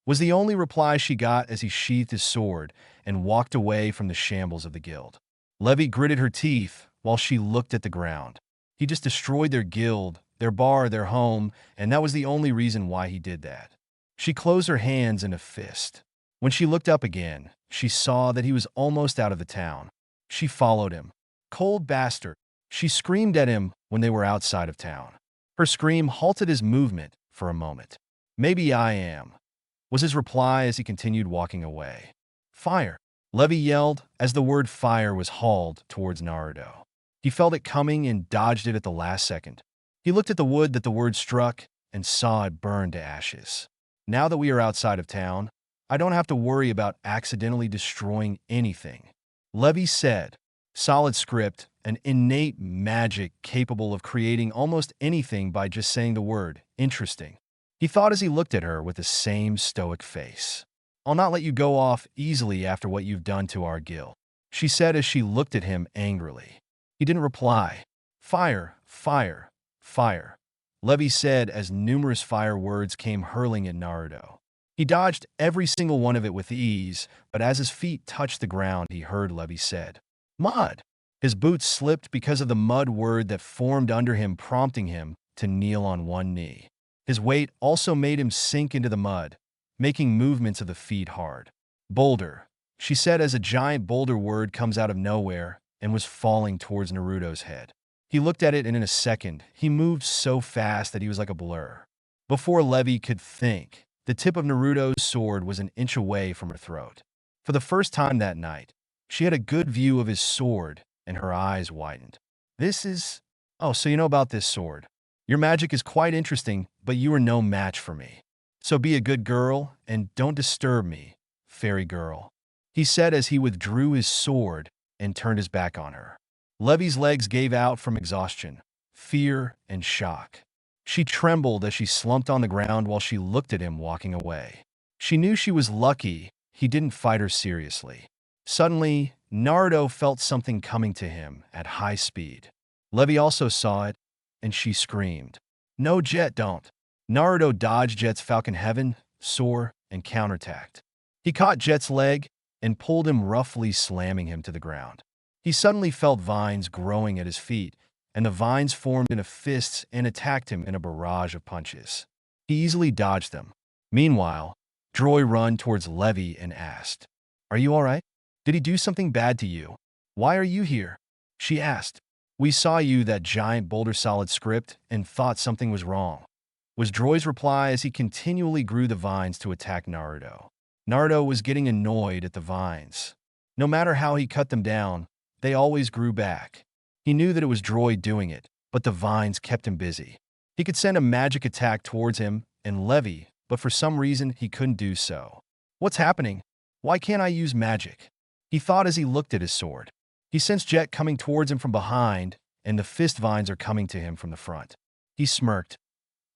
was the only reply she got as he sheathed his sword and walked away from the shambles of the guild. Levi gritted her teeth while she looked at the ground. He just destroyed their guild, their bar, their home, and that was the only reason why he did that. She closed her hands in a fist. When she looked up again, she saw that he was almost out of the town. She followed him. Cold bastard, she screamed at him when they were outside of town. Her scream halted his movement for a moment. Maybe I am, was his reply as he continued walking away. Fire, Levi yelled as the word fire was hauled towards Naruto. He felt it coming and dodged it at the last second. He looked at the wood that the word struck and saw it burn to ashes. Now that we are outside of town, I don't have to worry about accidentally destroying anything, Levi said. Solid script, an innate magic capable of creating almost anything by just saying the word. Interesting, he thought as he looked at her with the same stoic face. I'll not let you go off easily after what you've done to our guild, she said as she looked at him angrily. He didn't reply. Fire, fire, fire, Levi said as numerous fire words came hurling at Naruto. He dodged every single one of it with ease, but as his feet touched the ground, he heard Levi said, Mud. His boots slipped because of the mud word that formed under him, prompting him to kneel on one knee. His weight also made him sink into the mud, making movements of the feet hard. Boulder, she said as a giant boulder word comes out of nowhere and was falling towards Naruto's head. He looked at it and in a second, he moved so fast that he was like a blur. Before Levi could think, the tip of Naruto's sword was an inch away from her throat. For the first time that night, she had a good view of his sword and her eyes widened. This is... Oh, so you know about this sword. Your magic is quite interesting, but you are no match for me. So be a good girl and don't disturb me, fairy girl," he said as he withdrew his sword and turned his back on her. Levy's legs gave out from exhaustion, fear, and shock. She trembled as she slumped on the ground while she looked at him walking away. She knew she was lucky he didn't fight her seriously. Suddenly, Naruto felt something coming to him at high speed. Levy also saw it, and she screamed, "No, Jet, don't." Naruto dodged Jet's Falcon Heaven, soar, and counterattacked. He caught Jet's leg and pulled him roughly, slamming him to the ground. He suddenly felt vines growing at his feet, and the vines formed into fists and attacked him in a barrage of punches. He easily dodged them. Meanwhile, Droy ran towards Levy and asked, "Are you all right? Did he do something bad to you? Why are you here?" She asked. "We saw you that giant boulder solid script and thought something was wrong," was Droy's reply as he continually grew the vines to attack Naruto. Naruto was getting annoyed at the vines. No matter how he cut them down, they always grew back. He knew that it was Droy doing it, but the vines kept him busy. He could send a magic attack towards him and Levy, but for some reason he couldn't do so. "What's happening? Why can't I use magic?" he thought as he looked at his sword. He sensed Jet coming towards him from behind, and the fist vines are coming to him from the front. He smirked.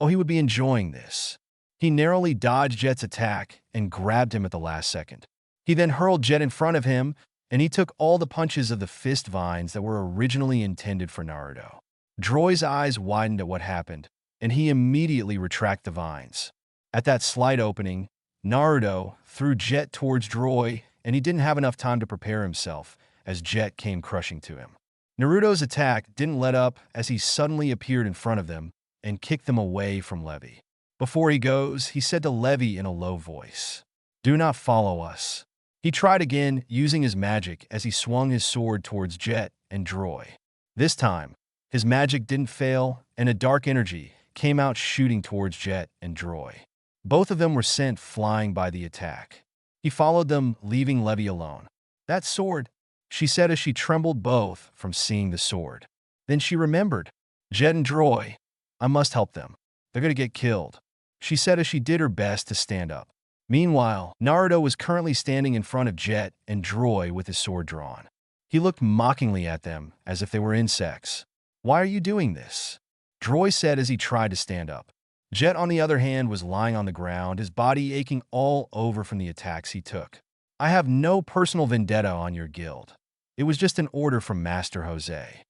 Oh, he would be enjoying this. He narrowly dodged Jet's attack and grabbed him at the last second. He then hurled Jet in front of him, and he took all the punches of the fist vines that were originally intended for Naruto. Droy's eyes widened at what happened, and he immediately retracted the vines. At that slight opening, Naruto threw Jet towards Droy, and he didn't have enough time to prepare himself as Jet came crushing to him. Naruto's attack didn't let up as he suddenly appeared in front of them and kicked them away from Levy. Before he goes, he said to Levy in a low voice, "Do not follow us." He tried again, using his magic as he swung his sword towards Jet and Droy. This time, his magic didn't fail, and a dark energy came out shooting towards Jet and Droy. Both of them were sent flying by the attack. He followed them, leaving Levy alone. "That sword," she said as she trembled both from seeing the sword. Then she remembered. "Jet and Droy. I must help them. They're going to get killed," she said as she did her best to stand up. Meanwhile, Naruto was currently standing in front of Jet and Droy with his sword drawn. He looked mockingly at them as if they were insects. "Why are you doing this?" Droy said as he tried to stand up. Jet, on the other hand, was lying on the ground, his body aching all over from the attacks he took. "I have no personal vendetta on your guild. It was just an order from Master Jose,"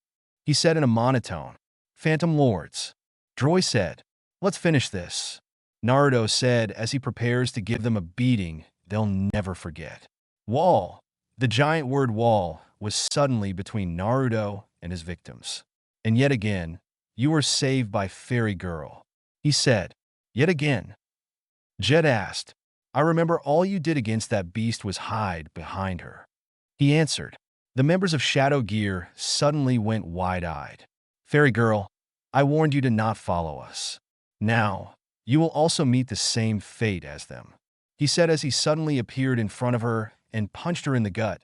he said in a monotone. "Phantom Lords," Droy said. "Let's finish this," Naruto said as he prepares to give them a beating they'll never forget. Wall. The giant word wall was suddenly between Naruto and his victims. "And yet again, you were saved by Fairy Girl," he said. "Yet again?" Jet asked. "I remember all you did against that beast was hide behind her," he answered. The members of Shadow Gear suddenly went wide-eyed. "Fairy Girl, I warned you to not follow us. Now, you will also meet the same fate as them," he said as he suddenly appeared in front of her and punched her in the gut,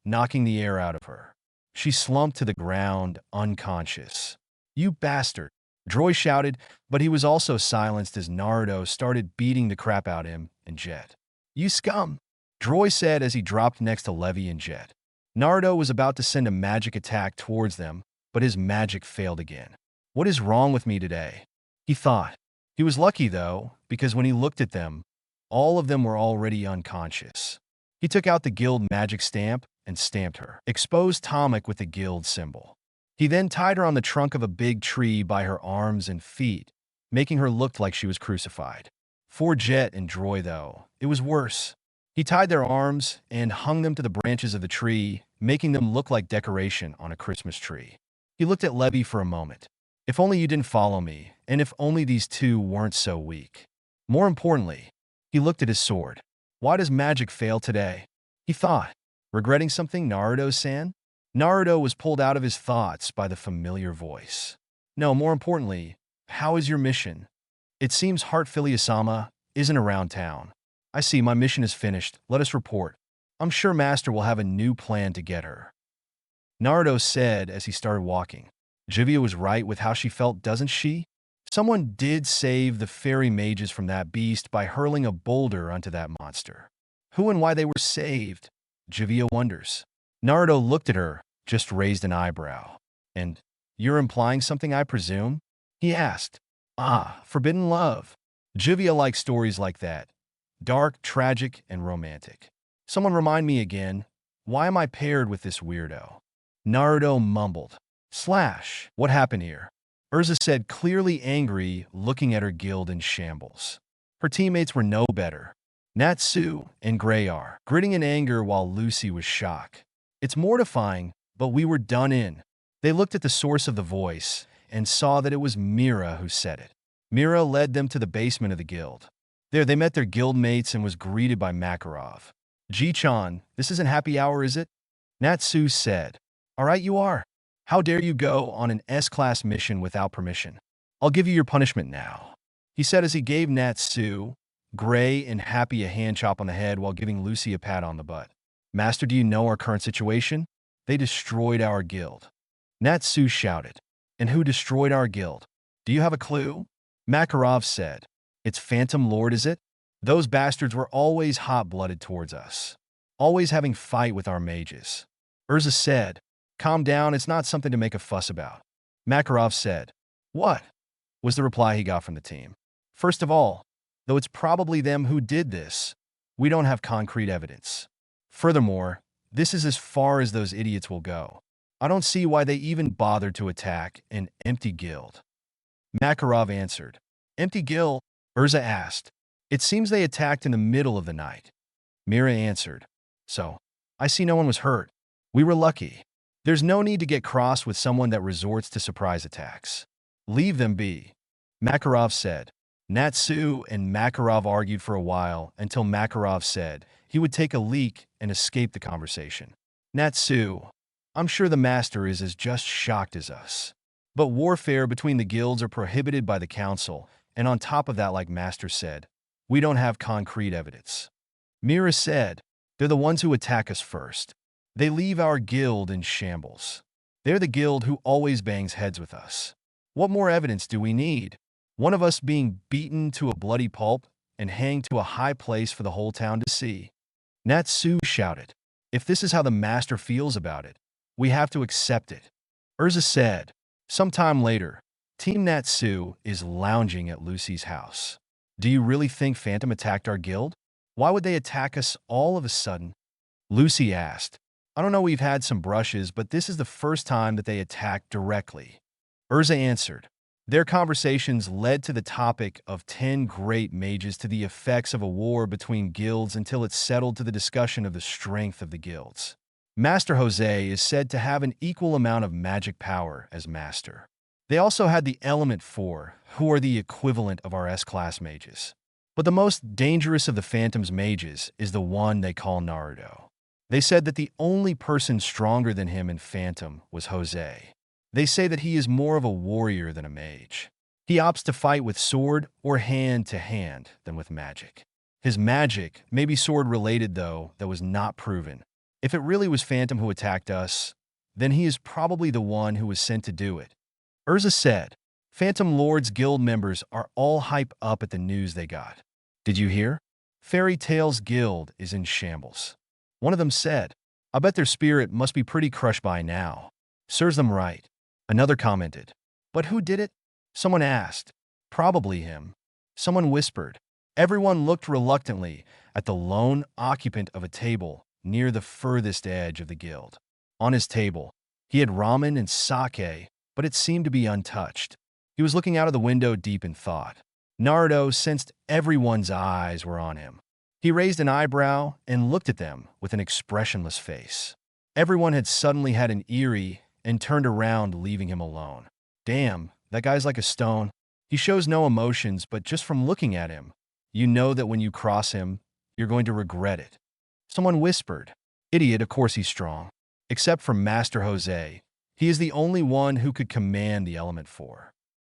knocking the air out of her. She slumped to the ground, unconscious. "You bastard," Droy shouted, but he was also silenced as Naruto started beating the crap out of him and Jet. "You scum," Droy said as he dropped next to Levy and Jet. Naruto was about to send a magic attack towards them, but his magic failed again. "What is wrong with me today?" he thought. He was lucky, though, because when he looked at them, all of them were already unconscious. He took out the guild magic stamp and stamped her, exposed Tomic with the guild symbol. He then tied her on the trunk of a big tree by her arms and feet, making her look like she was crucified. For Jet and Droy, though, it was worse. He tied their arms and hung them to the branches of the tree, making them look like decoration on a Christmas tree. He looked at Levy for a moment. "If only you didn't follow me, and if only these two weren't so weak." More importantly, he looked at his sword. "Why does magic fail today?" he thought. Regretting something, Naruto-san? Naruto was pulled out of his thoughts by the familiar voice. "No, more importantly, how is your mission? It seems Heartfilia-sama isn't around town." "I see, my mission is finished. Let us report. I'm sure Master will have a new plan to get her," Naruto said as he started walking. Juvia was right with how she felt, doesn't she? Someone did save the fairy mages from that beast by hurling a boulder onto that monster. Who and why they were saved? Juvia wonders. Naruto looked at her, just raised an eyebrow. And, you're implying something, I presume? He asked. Ah, forbidden love. Juvia likes stories like that. Dark, tragic, and romantic. Someone remind me again, why am I paired with this weirdo? Naruto mumbled. Slash, what happened here? Erza said, clearly angry, looking at her guild in shambles. Her teammates were no better. Natsu and Gray are gritting in anger while Lucy was shocked. It's mortifying, but we were done in. They looked at the source of the voice and saw that it was Mira who said it. Mira led them to the basement of the guild. There they met their guild mates and was greeted by Makarov. Ji-chan, this isn't happy hour, is it? Natsu said. All right, you are. How dare you go on an S-class mission without permission? I'll give you your punishment now, he said as he gave Natsu, Gray, and Happy a hand chop on the head while giving Lucy a pat on the butt. Master, do you know our current situation? They destroyed our guild. Natsu shouted. And who destroyed our guild? Do you have a clue? Makarov said. It's Phantom Lord, is it? Those bastards were always hot-blooded towards us. Always having fight with our mages. Erza said. Calm down, it's not something to make a fuss about. Makarov said. What? Was the reply he got from the team. First of all, though it's probably them who did this, we don't have concrete evidence. Furthermore, this is as far as those idiots will go. I don't see why they even bothered to attack an empty guild. Makarov answered. Empty guild? Erza asked. It seems they attacked in the middle of the night. Mira answered. So, I see no one was hurt. We were lucky. There's no need to get cross with someone that resorts to surprise attacks. Leave them be. Makarov said. Natsu and Makarov argued for a while until Makarov said he would take a leak and escape the conversation. Natsu, I'm sure the master is as just shocked as us. But warfare between the guilds are prohibited by the council, and on top of that, like Master said, we don't have concrete evidence. Mira said, they're the ones who attack us first. They leave our guild in shambles. They're the guild who always bangs heads with us. What more evidence do we need? One of us being beaten to a bloody pulp and hanged to a high place for the whole town to see. Natsu shouted, if this is how the master feels about it, we have to accept it. Erza said, sometime later, Team Natsu is lounging at Lucy's house. Do you really think Phantom attacked our guild? Why would they attack us all of a sudden? Lucy asked. I don't know, we've had some brushes, but this is the first time that they attacked directly. Erza answered. Their conversations led to the topic of 10 great mages to the effects of a war between guilds until it settled to the discussion of the strength of the guilds. Master Jose is said to have an equal amount of magic power as Master. They also had the Element 4, who are the equivalent of our S-class mages. But the most dangerous of the Phantom's mages is the one they call Naruto. They said that the only person stronger than him in Phantom was Jose. They say that he is more of a warrior than a mage. He opts to fight with sword or hand-to-hand than with magic. His magic may be sword-related, though, that was not proven. If it really was Phantom who attacked us, then he is probably the one who was sent to do it. Erza said, Phantom Lord's guild members are all hype up at the news they got. Did you hear? Fairy Tail's guild is in shambles. One of them said, I bet their spirit must be pretty crushed by now. Serves them right. Another commented, but who did it? Someone asked. Probably him. Someone whispered. Everyone looked reluctantly at the lone occupant of a table near the furthest edge of the guild. On his table, he had ramen and sake, but it seemed to be untouched. He was looking out of the window deep in thought. Naruto sensed everyone's eyes were on him. He raised an eyebrow and looked at them with an expressionless face. Everyone had suddenly had an eerie and turned around, leaving him alone. Damn, that guy's like a stone. He shows no emotions, but just from looking at him, you know that when you cross him, you're going to regret it. Someone whispered, Idiot, of course he's strong. Except for Master Jose, he is the only one who could command the Element 4.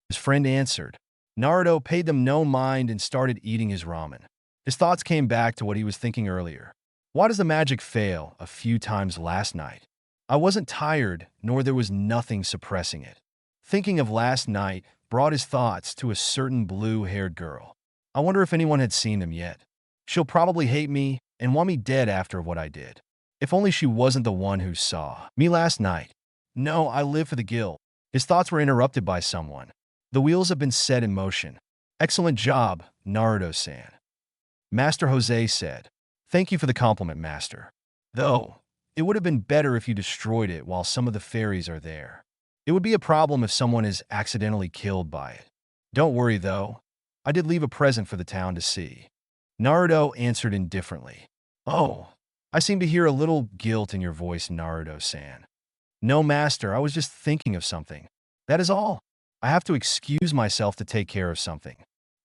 His friend answered. Naruto paid them no mind and started eating his ramen. His thoughts came back to what he was thinking earlier. Why does the magic fail a few times last night? I wasn't tired, nor there was nothing suppressing it. Thinking of last night brought his thoughts to a certain blue-haired girl. I wonder if anyone had seen them yet. She'll probably hate me and want me dead after what I did. If only she wasn't the one who saw me last night. No, I live for the guild. His thoughts were interrupted by someone. The wheels have been set in motion. Excellent job, Naruto-san. Master Jose said. Thank you for the compliment, Master. Though, it would have been better if you destroyed it while some of the fairies are there. It would be a problem if someone is accidentally killed by it. Don't worry, though. I did leave a present for the town to see. Naruto answered indifferently. Oh, I seem to hear a little guilt in your voice, Naruto-san. No, Master, I was just thinking of something. That is all. I have to excuse myself to take care of something,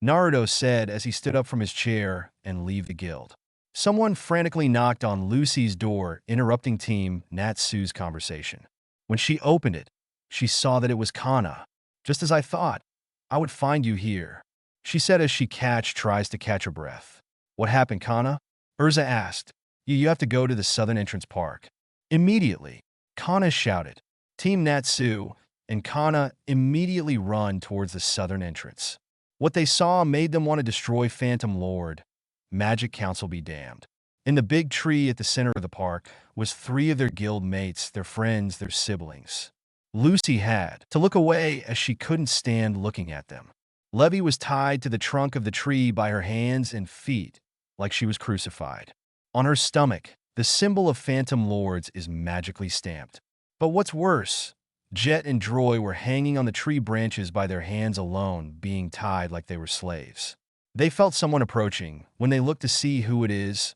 Naruto said as he stood up from his chair and leave the guild. Someone frantically knocked on Lucy's door, interrupting Team Natsu's conversation. When she opened it, she saw that it was Kana. Just as I thought, I would find you here, she said as she tries to catch her breath. What happened, Kana? Erza asked. You have to go to the southern entrance park. Immediately, Kana shouted. Team Natsu and Kana immediately run towards the southern entrance. What they saw made them want to destroy Phantom Lord. Magic Council be damned. In the big tree at the center of the park was 3 of their guild mates, their friends, their siblings. Lucy had to look away as she couldn't stand looking at them. Levy was tied to the trunk of the tree by her hands and feet, like she was crucified. On her stomach, the symbol of Phantom Lords is magically stamped. But what's worse, Jet and Droy were hanging on the tree branches by their hands alone, being tied like they were slaves. They felt someone approaching. When they looked to see who it is,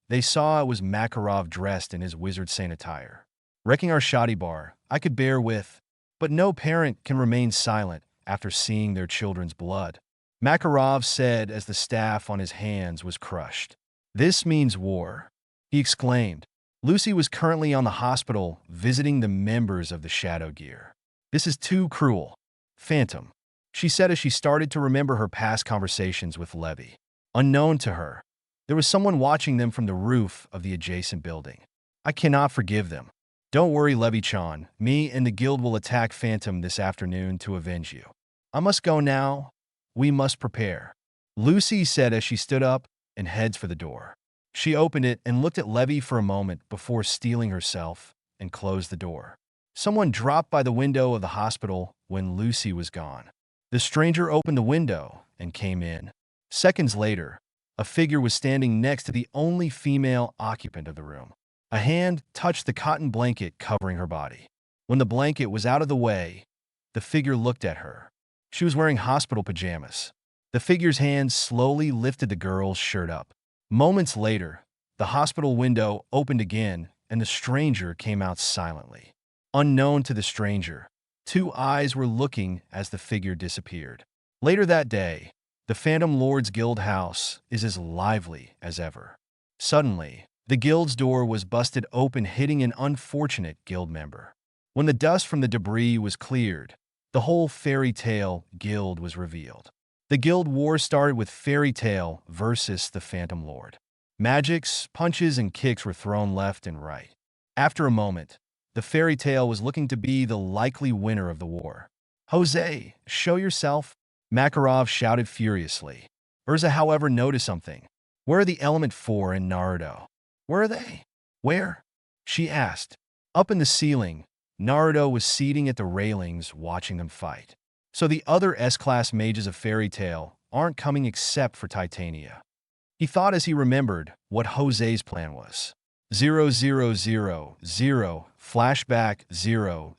they saw it was Makarov dressed in his wizard saint attire. Wrecking our shoddy bar, I could bear with, but no parent can remain silent after seeing their children's blood, Makarov said as the staff on his hands was crushed. This means war, he exclaimed. Lucy was currently on the hospital visiting the members of the Shadow Gear. This is too cruel. Phantom, she said as she started to remember her past conversations with Levy. Unknown to her, there was someone watching them from the roof of the adjacent building. I cannot forgive them. Don't worry, Levy-chan. Me and the guild will attack Phantom this afternoon to avenge you. I must go now. We must prepare, Lucy said as she stood up and heads for the door. She opened it and looked at Levy for a moment before steeling herself and closed the door. Someone dropped by the window of the hospital when Lucy was gone. The stranger opened the window and came in. Seconds later, a figure was standing next to the only female occupant of the room. A hand touched the cotton blanket covering her body. When the blanket was out of the way, the figure looked at her. She was wearing hospital pajamas. The figure's hand slowly lifted the girl's shirt up. Moments later, the hospital window opened again and the stranger came out silently. Unknown to the stranger, 2 eyes were looking as the figure disappeared. Later that day, the Phantom Lord's guild house is as lively as ever. Suddenly, the guild's door was busted open, hitting an unfortunate guild member. When the dust from the debris was cleared, the whole Fairy Tail guild was revealed. The guild war started with Fairy Tail versus the Phantom Lord. Magics, punches, and kicks were thrown left and right. After a moment, the Fairy Tail was looking to be the likely winner of the war. Jose, show yourself, Makarov shouted furiously. Erza, however, noticed something. Where are the Element 4 and Naruto? Where are they? Where? She asked. Up in the ceiling, Naruto was seating at the railings watching them fight. So the other S-class mages of Fairy Tail aren't coming except for Titania. He thought as he remembered what Jose's plan was. 000, flashback 0000.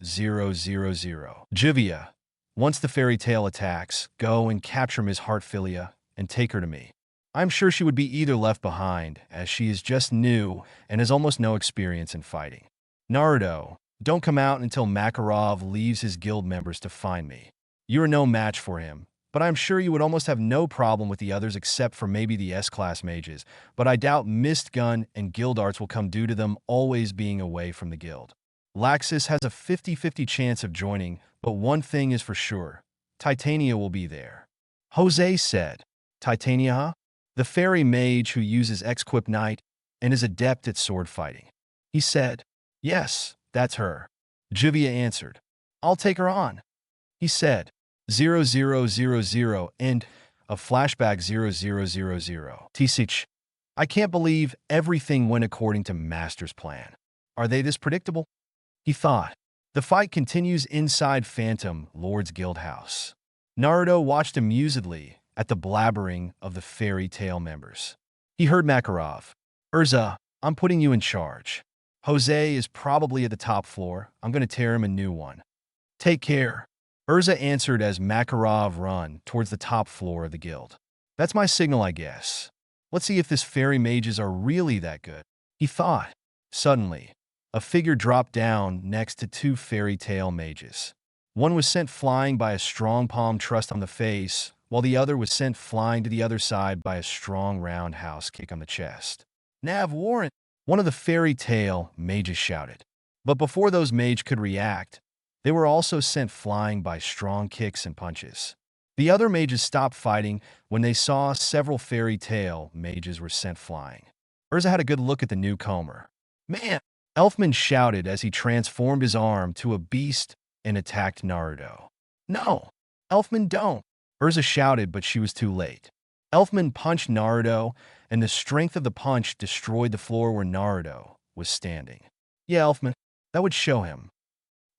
Juvia, once the Fairy Tail attacks, go and capture Ms. Heartfilia and take her to me. I'm sure she would be either left behind, as she is just new and has almost no experience in fighting. Naruto, don't come out until Makarov leaves his guild members to find me. You are no match for him, but I'm sure you would almost have no problem with the others except for maybe the S-class mages, but I doubt Mist Gun and Guild Arts will come due to them always being away from the guild. Laxus has a 50-50 chance of joining, but one thing is for sure, Titania will be there. Jose said. Titania, huh? The fairy mage who uses X-Quip Knight and is adept at sword fighting. He said. Yes, that's her. Juvia answered. I'll take her on. He said. 0000 and a flashback 0000. TCH, I can't believe everything went according to Master's plan. Are they this predictable? He thought. The fight continues inside Phantom Lord's Guildhouse. Naruto watched amusedly at the blabbering of the fairy tale members. He heard Makarov. Erza, I'm putting you in charge. Jose is probably at the top floor. I'm going to tear him a new one. Take care. Erza answered as Makarov run towards the top floor of the guild. That's my signal, I guess. Let's see if this fairy mages are really that good. He thought. Suddenly, a figure dropped down next to two fairy tale mages. One was sent flying by a strong palm thrust on the face, while the other was sent flying to the other side by a strong roundhouse kick on the chest. Nav Warren, one of the fairy tale mages shouted. But before those mages could react, they were also sent flying by strong kicks and punches. The other mages stopped fighting when they saw several fairy tale mages were sent flying. Erza had a good look at the newcomer. Man! Elfman shouted as he transformed his arm to a beast and attacked Naruto. No! Elfman, don't! Erza shouted, but she was too late. Elfman punched Naruto, and the strength of the punch destroyed the floor where Naruto was standing. Yeah, Elfman, that would show him.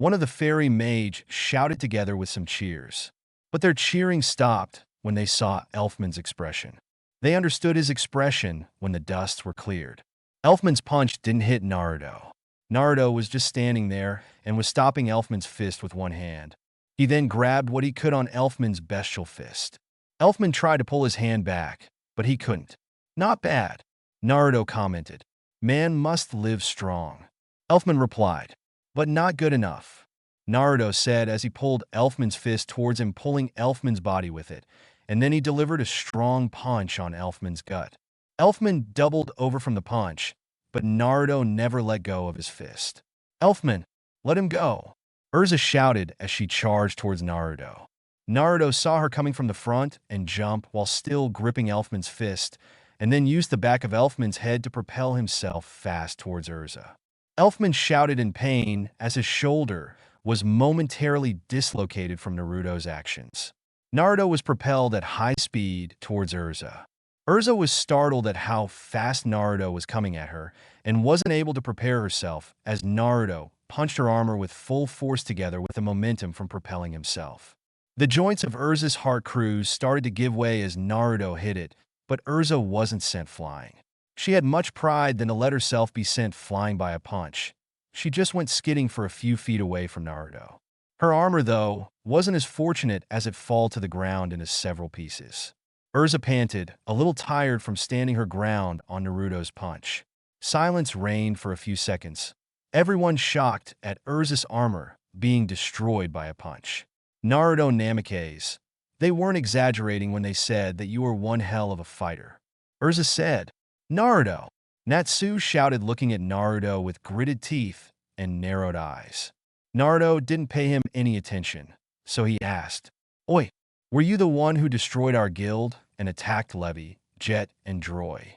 One of the fairy mage shouted together with some cheers. But their cheering stopped when they saw Elfman's expression. They understood his expression when the dusts were cleared. Elfman's punch didn't hit Naruto. Naruto was just standing there and was stopping Elfman's fist with one hand. He then grabbed what he could on Elfman's bestial fist. Elfman tried to pull his hand back, but he couldn't. Not bad, Naruto commented. Man must live strong. Elfman replied, but not good enough, Naruto said as he pulled Elfman's fist towards him, pulling Elfman's body with it, and then he delivered a strong punch on Elfman's gut. Elfman doubled over from the punch, but Naruto never let go of his fist. Elfman, let him go, Erza shouted as she charged towards Naruto. Naruto saw her coming from the front and jumped while still gripping Elfman's fist, and then used the back of Elfman's head to propel himself fast towards Erza. Elfman shouted in pain as his shoulder was momentarily dislocated from Naruto's actions. Naruto was propelled at high speed towards Erza. Erza was startled at how fast Naruto was coming at her and wasn't able to prepare herself as Naruto punched her armor with full force together with the momentum from propelling himself. The joints of Erza's heart crews started to give way as Naruto hit it, but Erza wasn't sent flying. She had much pride than to let herself be sent flying by a punch. She just went skidding for a few feet away from Naruto. Her armor, though, wasn't as fortunate as it fall to the ground into several pieces. Erza panted, a little tired from standing her ground on Naruto's punch. Silence reigned for a few seconds. Everyone shocked at Erza's armor being destroyed by a punch. Naruto Namikaze. They weren't exaggerating when they said that you were one hell of a fighter. Erza said, Naruto! Natsu shouted, looking at Naruto with gritted teeth and narrowed eyes. Naruto didn't pay him any attention, so he asked, Oi, were you the one who destroyed our guild and attacked Levi, Jet, and Droy?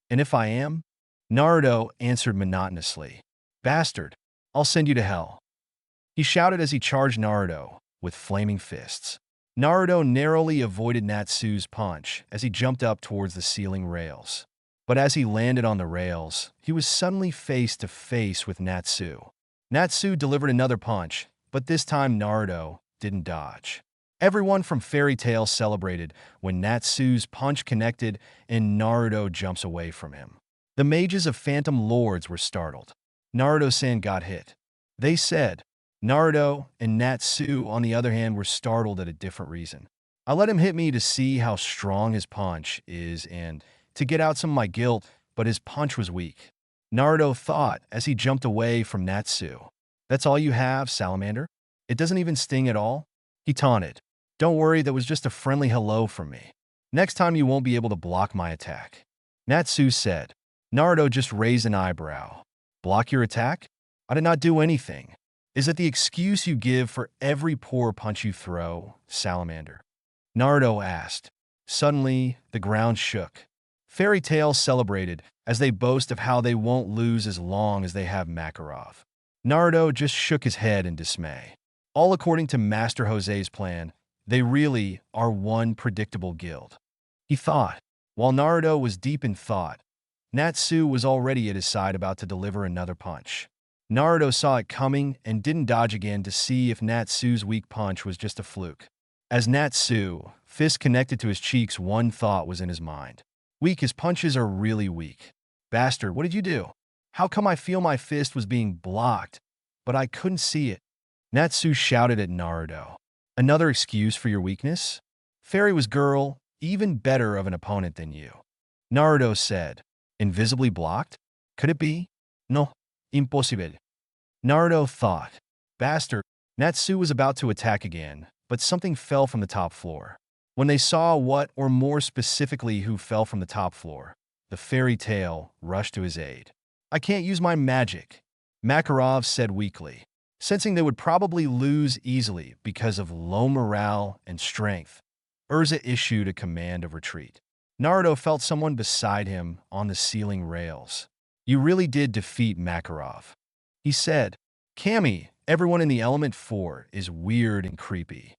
And if I am? Naruto answered monotonously, Bastard, I'll send you to hell. He shouted as he charged Naruto with flaming fists. Naruto narrowly avoided Natsu's punch as he jumped up towards the ceiling rails. But as he landed on the rails, he was suddenly face to face with Natsu. Natsu delivered another punch, but this time Naruto didn't dodge. Everyone from Fairy Tail celebrated when Natsu's punch connected and Naruto jumps away from him. The mages of Phantom Lords were startled. Naruto-san got hit. They said. Naruto and Natsu, on the other hand, were startled at a different reason. I let him hit me to see how strong his punch is and to get out some of my guilt, but his punch was weak. Naruto thought as he jumped away from Natsu. That's all you have, Salamander? It doesn't even sting at all? He taunted. Don't worry, that was just a friendly hello from me. Next time you won't be able to block my attack. Natsu said. Naruto just raised an eyebrow. Block your attack? I did not do anything. Is it the excuse you give for every poor punch you throw, Salamander? Naruto asked. Suddenly, the ground shook. Fairy Tail celebrated as they boast of how they won't lose as long as they have Makarov. Naruto just shook his head in dismay. All according to Master Jose's plan, They really are one predictable guild. He thought. While Naruto was deep in thought, Natsu was already at his side about to deliver another punch. Naruto saw it coming and didn't dodge again to see if Natsu's weak punch was just a fluke. As Natsu, fist connected to his cheeks, one thought was in his mind. Weak, his punches are really weak. Bastard, what did you do? How come I feel my fist was being blocked, but I couldn't see it? Natsu shouted at Naruto. Another excuse for your weakness? Fairy was girl, even better of an opponent than you. Naruto said. Invisibly blocked? Could it be? No, impossible. Naruto thought. Bastard. Natsu was about to attack again, but something fell from the top floor. When they saw what, or more specifically who fell from the top floor, the fairy tale rushed to his aid. I can't use my magic, Makarov said weakly. Sensing they would probably lose easily because of low morale and strength, Erza issued a command of retreat. Naruto felt someone beside him on the ceiling rails. You really did defeat Makarov, he said. Kami, everyone in the Element 4 is weird and creepy.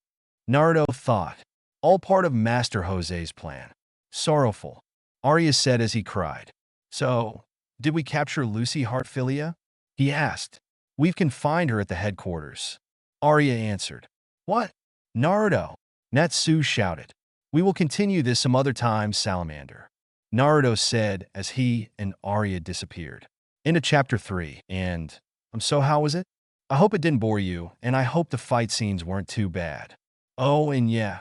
Naruto thought. All part of Master Jose's plan. Sorrowful, Arya said as he cried. So, did we capture Lucy Heartfilia? He asked. We've confined her at the headquarters. Arya answered. What? Naruto, Natsu shouted. We will continue this some other time, Salamander, Naruto said as he and Arya disappeared. Into Chapter 3, and, so how was it? I hope it didn't bore you, and I hope the fight scenes weren't too bad. Oh, and yeah.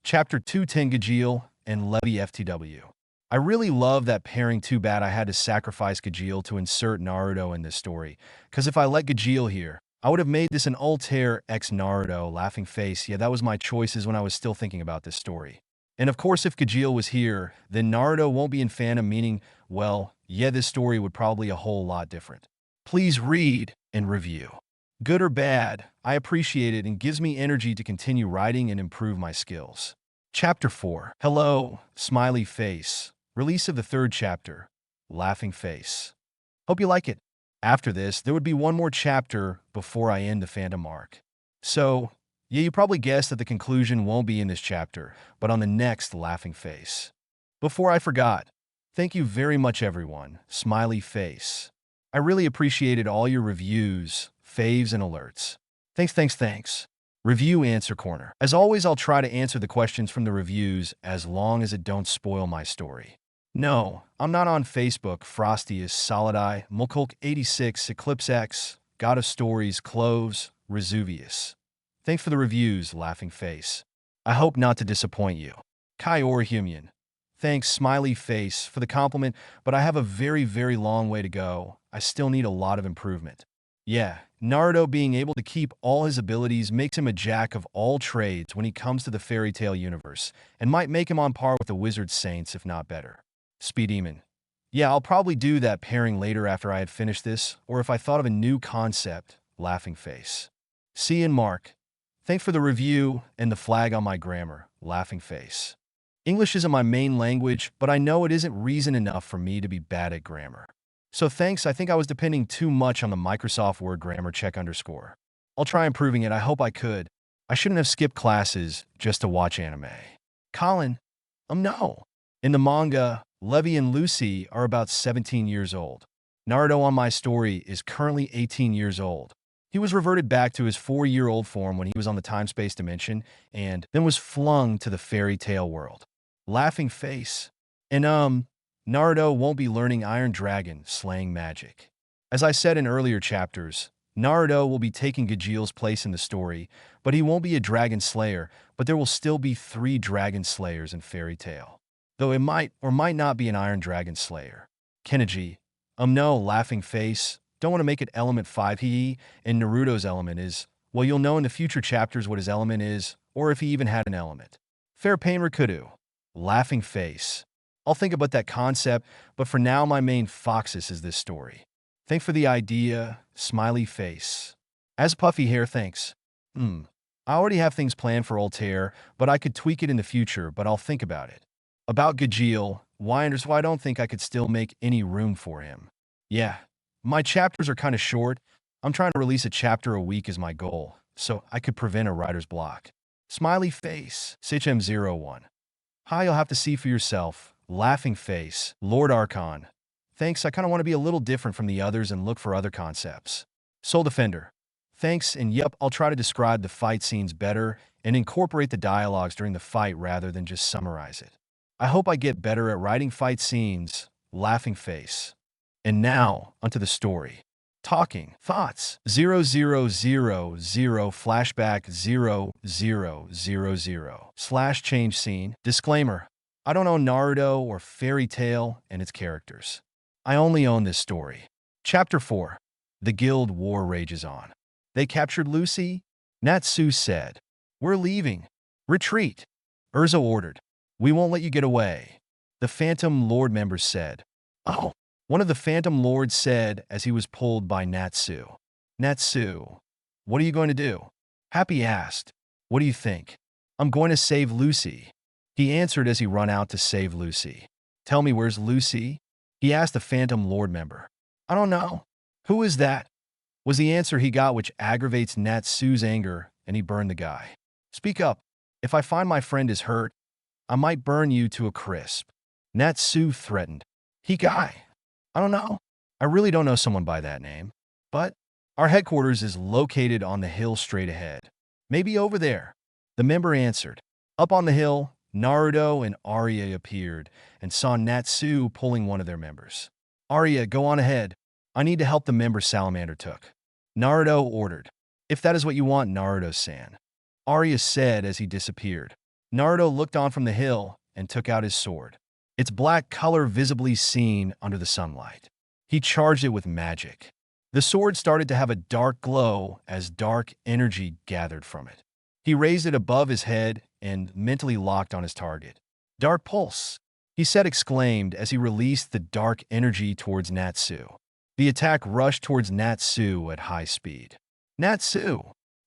Chapter 2 Gajeel and Levy FTW. I really love that pairing. Too bad I had to sacrifice Gajeel to insert Naruto in this story, because if I let Gajeel here, I would have made this an Altair x Naruto laughing face. Yeah, that was my choices when I was still thinking about this story. And of course, if Gajeel was here, then Naruto won't be in Phantom, meaning, well, yeah, this story would probably a whole lot different. Please read and review. Good or bad, I appreciate it and gives me energy to continue writing and improve my skills. Chapter 4. Hello, smiley face. Release of the 3rd chapter. Laughing face. Hope you like it. After this, there would be one more chapter before I end the Phantom arc. So, yeah, you probably guessed that the conclusion won't be in this chapter, but on the next laughing face. Before I forgot, thank you very much everyone, smiley face. I really appreciated all your reviews, faves, and alerts. Thanks. Review Answer Corner. As always, I'll try to answer the questions from the reviews as long as it don't spoil my story. No, I'm not on Facebook. Frosty is Solid Eye, Mulkulk86, Eclipse X, God of Stories, Cloves, Resuvius. Thanks for the reviews, laughing face. I hope not to disappoint you. Kai Orhumian. Thanks, smiley face, for the compliment, but I have a very, very long way to go. I still need a lot of improvement. Yeah, Naruto being able to keep all his abilities makes him a jack of all trades when he comes to the fairy tale universe, and might make him on par with the wizard saints, if not better. Speedemon. Yeah, I'll probably do that pairing later after I had finished this, or if I thought of a new concept, laughing face. C and Mark. Thanks for the review and the flag on my grammar, laughing face. English isn't my main language, but I know it isn't reason enough for me to be bad at grammar. So thanks, I think I was depending too much on the Microsoft Word grammar check underscore. I'll try improving it, I hope I could. I shouldn't have skipped classes just to watch anime. Colin. No. In the manga, Levi and Lucy are about 17 years old. Naruto on my story is currently 18 years old. He was reverted back to his 4-year-old form when he was on the time-space dimension, and then was flung to the fairy tale world. Laughing face. And Naruto won't be learning Iron Dragon slaying magic. As I said in earlier chapters, Naruto will be taking Gajeel's place in the story, but he won't be a dragon slayer, but there will still be 3 dragon slayers in Fairy Tail. Though it might or might not be an Iron Dragon Slayer. Kenichi. No, laughing face. Don't want to make it Element 5 and Naruto's element is, well, you'll know in the future chapters what his element is, or if he even had an element. Fair Pain Rikudu. Laughing face. I'll think about that concept, but for now my main foxus is this story. Thanks for the idea, smiley face. As puffy hair, thanks. I already have things planned for Altair, but I could tweak it in the future, but I'll think about it. About Gajeel, why I don't think I could still make any room for him. Yeah, my chapters are kind of short. I'm trying to release a chapter a week as my goal, so I could prevent a writer's block. Smiley face. Sichem01. Hi, you'll have to see for yourself. Laughing face. Lord Archon. Thanks, I kinda want to be a little different from the others and look for other concepts. Soul Defender. Thanks, and yep, I'll try to describe the fight scenes better and incorporate the dialogues during the fight rather than just summarize it. I hope I get better at writing fight scenes. Laughing face. And now, onto the story. Talking. Thoughts. 0000 flashback 0000 slash change scene. Disclaimer. I don't own Naruto or Fairy Tail and its characters. I only own this story. Chapter 4. The guild war rages on. They captured Lucy? Natsu said. We're leaving. Retreat. Erza ordered. We won't let you get away. The Phantom Lord members said. Oh. One of the Phantom Lords said as he was pulled by Natsu. Natsu, what are you going to do? Happy asked. What do you think? I'm going to save Lucy. He answered as he ran out to save Lucy. Tell me, where's Lucy? He asked the Phantom Lord member. I don't know. Who is that? Was the answer he got, which aggravates Natsu's anger, and he burned the guy. Speak up. If I find my friend is hurt, I might burn you to a crisp. Natsu threatened. He guy. I don't know. I really don't know someone by that name. But our headquarters is located on the hill straight ahead. Maybe over there. The member answered. Up on the hill, Naruto and Arya appeared and saw Natsu pulling one of their members. Arya, go on ahead. I need to help the member Salamander took. Naruto ordered. If that is what you want, Naruto-san. Arya said as he disappeared. Naruto looked on from the hill and took out his sword. Its black color visibly seen under the sunlight. He charged it with magic. The sword started to have a dark glow as dark energy gathered from it. He raised it above his head and mentally locked on his target. Dark pulse, he said, exclaimed as he released the dark energy towards Natsu. The attack rushed towards Natsu at high speed. Natsu,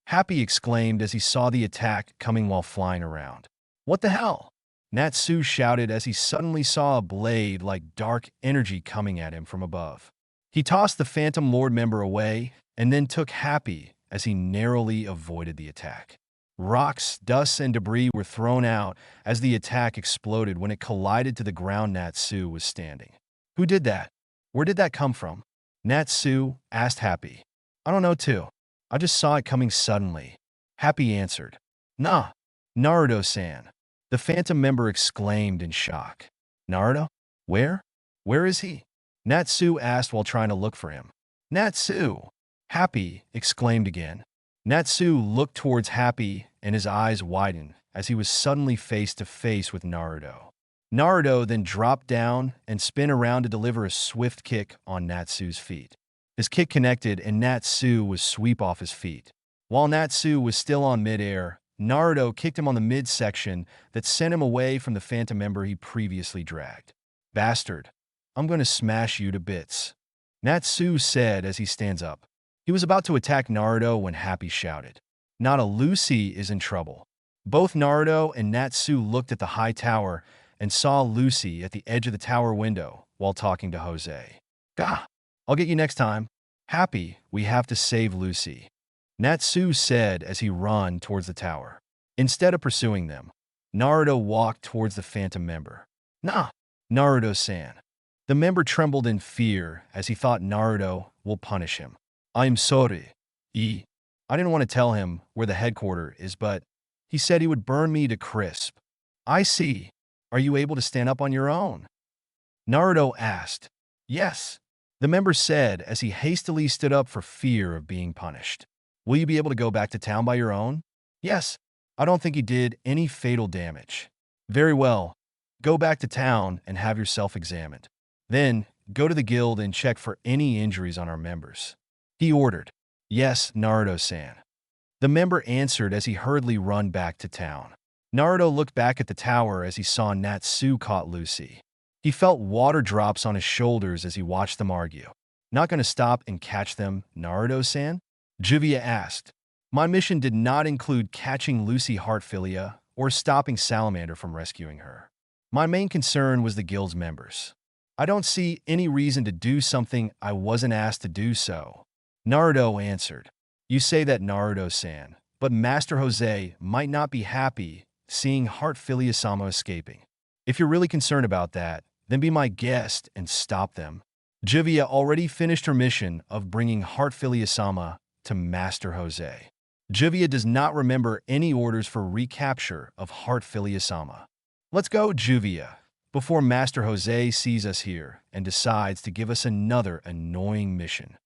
Happy exclaimed as he saw the attack coming while flying around. What the hell? Natsu shouted as he suddenly saw a blade like dark energy coming at him from above. He tossed the Phantom Lord member away and then took Happy as he narrowly avoided the attack. Rocks, dust, and debris were thrown out as the attack exploded when it collided to the ground Natsu was standing. Who did that? Where did that come from? Natsu asked Happy. I don't know too. I just saw it coming suddenly. Happy answered. Nah, Naruto-san. The Phantom member exclaimed in shock. Naruto? Where? Where is he? Natsu asked while trying to look for him. Natsu! Happy exclaimed again. Natsu looked towards Happy and his eyes widened as he was suddenly face to face with Naruto. Naruto then dropped down and spun around to deliver a swift kick on Natsu's feet. His kick connected and Natsu was swept off his feet. While Natsu was still on midair, Naruto kicked him on the midsection that sent him away from the Phantom member he previously dragged. Bastard, I'm going to smash you to bits, Natsu said as he stands up. He was about to attack Naruto when Happy shouted. Nata, Lucy is in trouble. Both Naruto and Natsu looked at the high tower and saw Lucy at the edge of the tower window while talking to Jose. Gah, I'll get you next time. Happy, we have to save Lucy, Natsu said as he ran towards the tower. Instead of pursuing them, Naruto walked towards the Phantom member. Nah, Naruto-san. The member trembled in fear as he thought Naruto will punish him. I'm sorry. I didn't want to tell him where the headquarters is, but he said he would burn me to crisp. I see. Are you able to stand up on your own? Naruto asked. Yes, the member said as he hastily stood up for fear of being punished. Will you be able to go back to town by your own? Yes, I don't think he did any fatal damage. Very well. Go back to town and have yourself examined. Then, go to the guild and check for any injuries on our members. He ordered. Yes, Naruto-san. The member answered as he hurriedly ran back to town. Naruto looked back at the tower as he saw Natsu caught Lucy. He felt water drops on his shoulders as he watched them argue. Not going to stop and catch them, Naruto-san? Juvia asked. My mission did not include catching Lucy Heartfilia or stopping Salamander from rescuing her. My main concern was the guild's members. I don't see any reason to do something I wasn't asked to do so. Naruto answered. You say that, Naruto-san, but Master Jose might not be happy seeing Heartfilia-sama escaping. If you're really concerned about that, then be my guest and stop them. Juvia already finished her mission of bringing Heartfilia-sama to Master Jose. Juvia does not remember any orders for recapture of Heartfilia-sama. Let's go, Juvia, before Master Jose sees us here and decides to give us another annoying mission.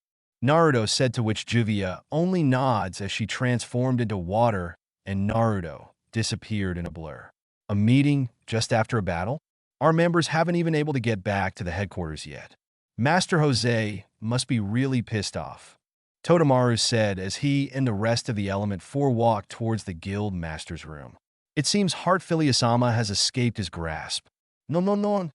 Naruto said, to which Juvia only nods as she transformed into water and Naruto disappeared in a blur. A meeting just after a battle? Our members haven't even able to get back to the headquarters yet. Master Jose must be really pissed off, Totemaru said as he and the rest of the Element 4 walked towards the guild master's room. It seems Heartfilia-sama has escaped his grasp. No.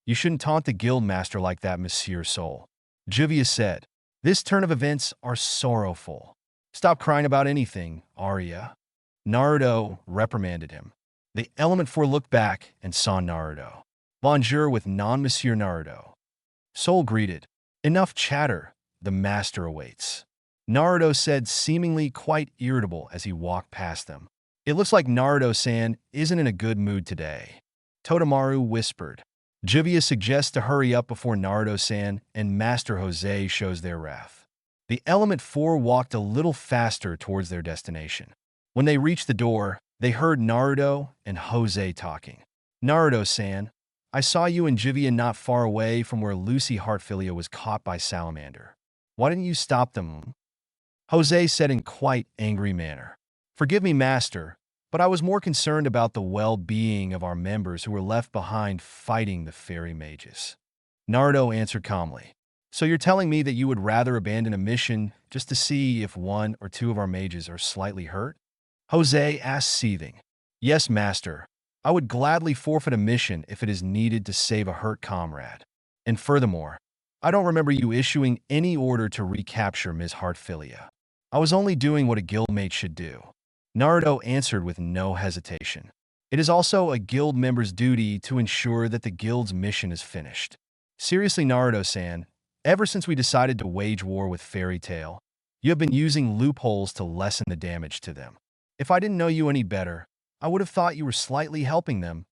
You shouldn't taunt the guild master like that, Monsieur Soul, Juvia said. This turn of events are sorrowful. Stop crying about anything, Arya. Naruto reprimanded him. The Element 4 looked back and saw Naruto. Bonjour with non-Monsieur Naruto. Soul greeted. Enough chatter, the master awaits, Naruto said, seemingly quite irritable as he walked past them. It looks like Naruto-san isn't in a good mood today, Totemaru whispered. Juvia suggests to hurry up before Naruto-san and Master Jose shows their wrath. The Element 4 walked a little faster towards their destination. When they reached the door, they heard Naruto and Jose talking. Naruto-san, I saw you and Juvia not far away from where Lucy Heartfilia was caught by Salamander. Why didn't you stop them? Jose said in quite angry manner. Forgive me, Master, but I was more concerned about the well-being of our members who were left behind fighting the fairy mages. Naruto answered calmly. So you're telling me that you would rather abandon a mission just to see if one or two of our mages are slightly hurt? Jose asked, seething. Yes, Master. I would gladly forfeit a mission if it is needed to save a hurt comrade. And furthermore, I don't remember you issuing any order to recapture Ms. Heartfilia. I was only doing what a guildmate should do. Naruto answered with no hesitation. It is also a guild member's duty to ensure that the guild's mission is finished. Seriously, Naruto-san, ever since we decided to wage war with Fairy Tail, you have been using loopholes to lessen the damage to them. If I didn't know you any better, I would have thought you were slightly helping them.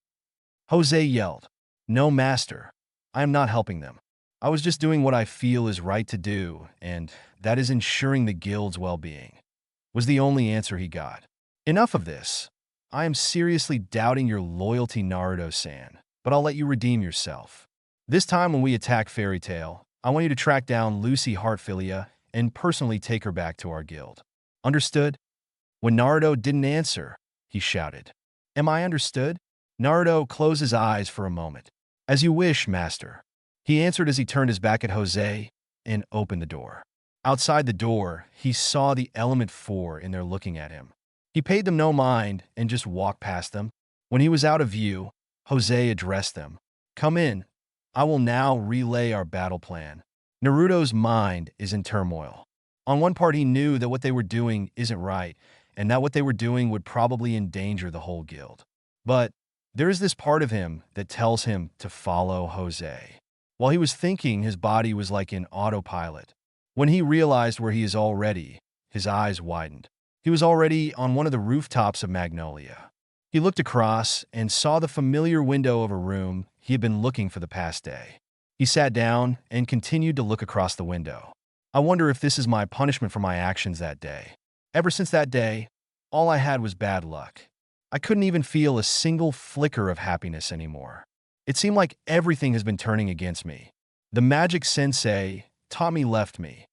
Jose yelled. No, Master. I am not helping them. I was just doing what I feel is right to do, and that is ensuring the guild's well-being, was the only answer he got. Enough of this. I am seriously doubting your loyalty, Naruto-san, but I'll let you redeem yourself. This time when we attack Fairy Tail, I want you to track down Lucy Heartfilia and personally take her back to our guild. Understood? When Naruto didn't answer, he shouted. Am I understood? Naruto closed his eyes for a moment. As you wish, Master, he answered as he turned his back at Jose and opened the door. Outside the door, he saw the Element 4 in there looking at him. He paid them no mind and just walked past them. When he was out of view, Jose addressed them. Come in. I will now relay our battle plan. Naruto's mind is in turmoil. On one part, he knew that what they were doing isn't right, and that what they were doing would probably endanger the whole guild. But there is this part of him that tells him to follow Jose. While he was thinking, his body was like in autopilot. When he realized where he is already, his eyes widened. He was already on one of the rooftops of Magnolia. He looked across and saw the familiar window of a room he had been looking for the past day. He sat down and continued to look across the window. I wonder if this is my punishment for my actions that day. Ever since that day, all I had was bad luck. I couldn't even feel a single flicker of happiness anymore. It seemed like everything has been turning against me. The magic sensei taught me left me.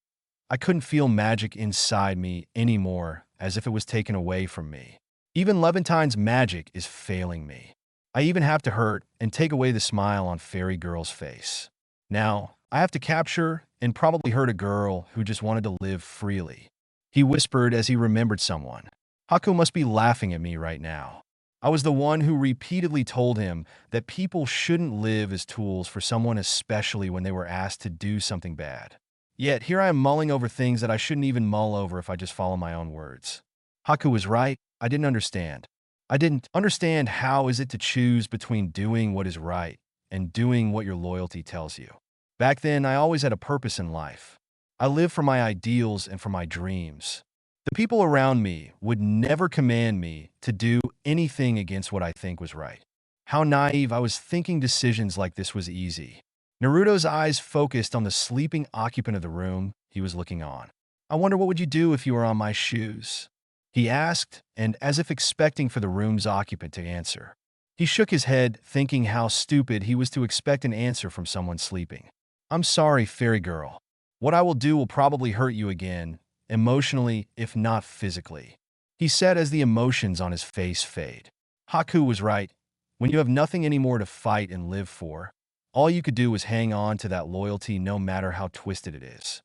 I couldn't feel magic inside me anymore, as if it was taken away from me. Even Levantine's magic is failing me. I even have to hurt and take away the smile on Fairy Girl's face. Now, I have to capture and probably hurt a girl who just wanted to live freely. He whispered as he remembered someone. Haku must be laughing at me right now. I was the one who repeatedly told him that people shouldn't live as tools for someone, especially when they were asked to do something bad. Yet here I am mulling over things that I shouldn't even mull over if I just follow my own words. Haku was right. I didn't understand. I didn't understand how is it to choose between doing what is right and doing what your loyalty tells you. Back then, I always had a purpose in life. I lived for my ideals and for my dreams. The people around me would never command me to do anything against what I think was right. How naive I was thinking decisions like this was easy. Naruto's eyes focused on the sleeping occupant of the room he was looking on. I wonder what would you do if you were on my shoes? He asked, and as if expecting for the room's occupant to answer. He shook his head, thinking how stupid he was to expect an answer from someone sleeping. I'm sorry, fairy girl. What I will do will probably hurt you again, emotionally, if not physically, he said as the emotions on his face fade. Haku was right. When you have nothing anymore to fight and live for, all you could do was hang on to that loyalty no matter how twisted it is.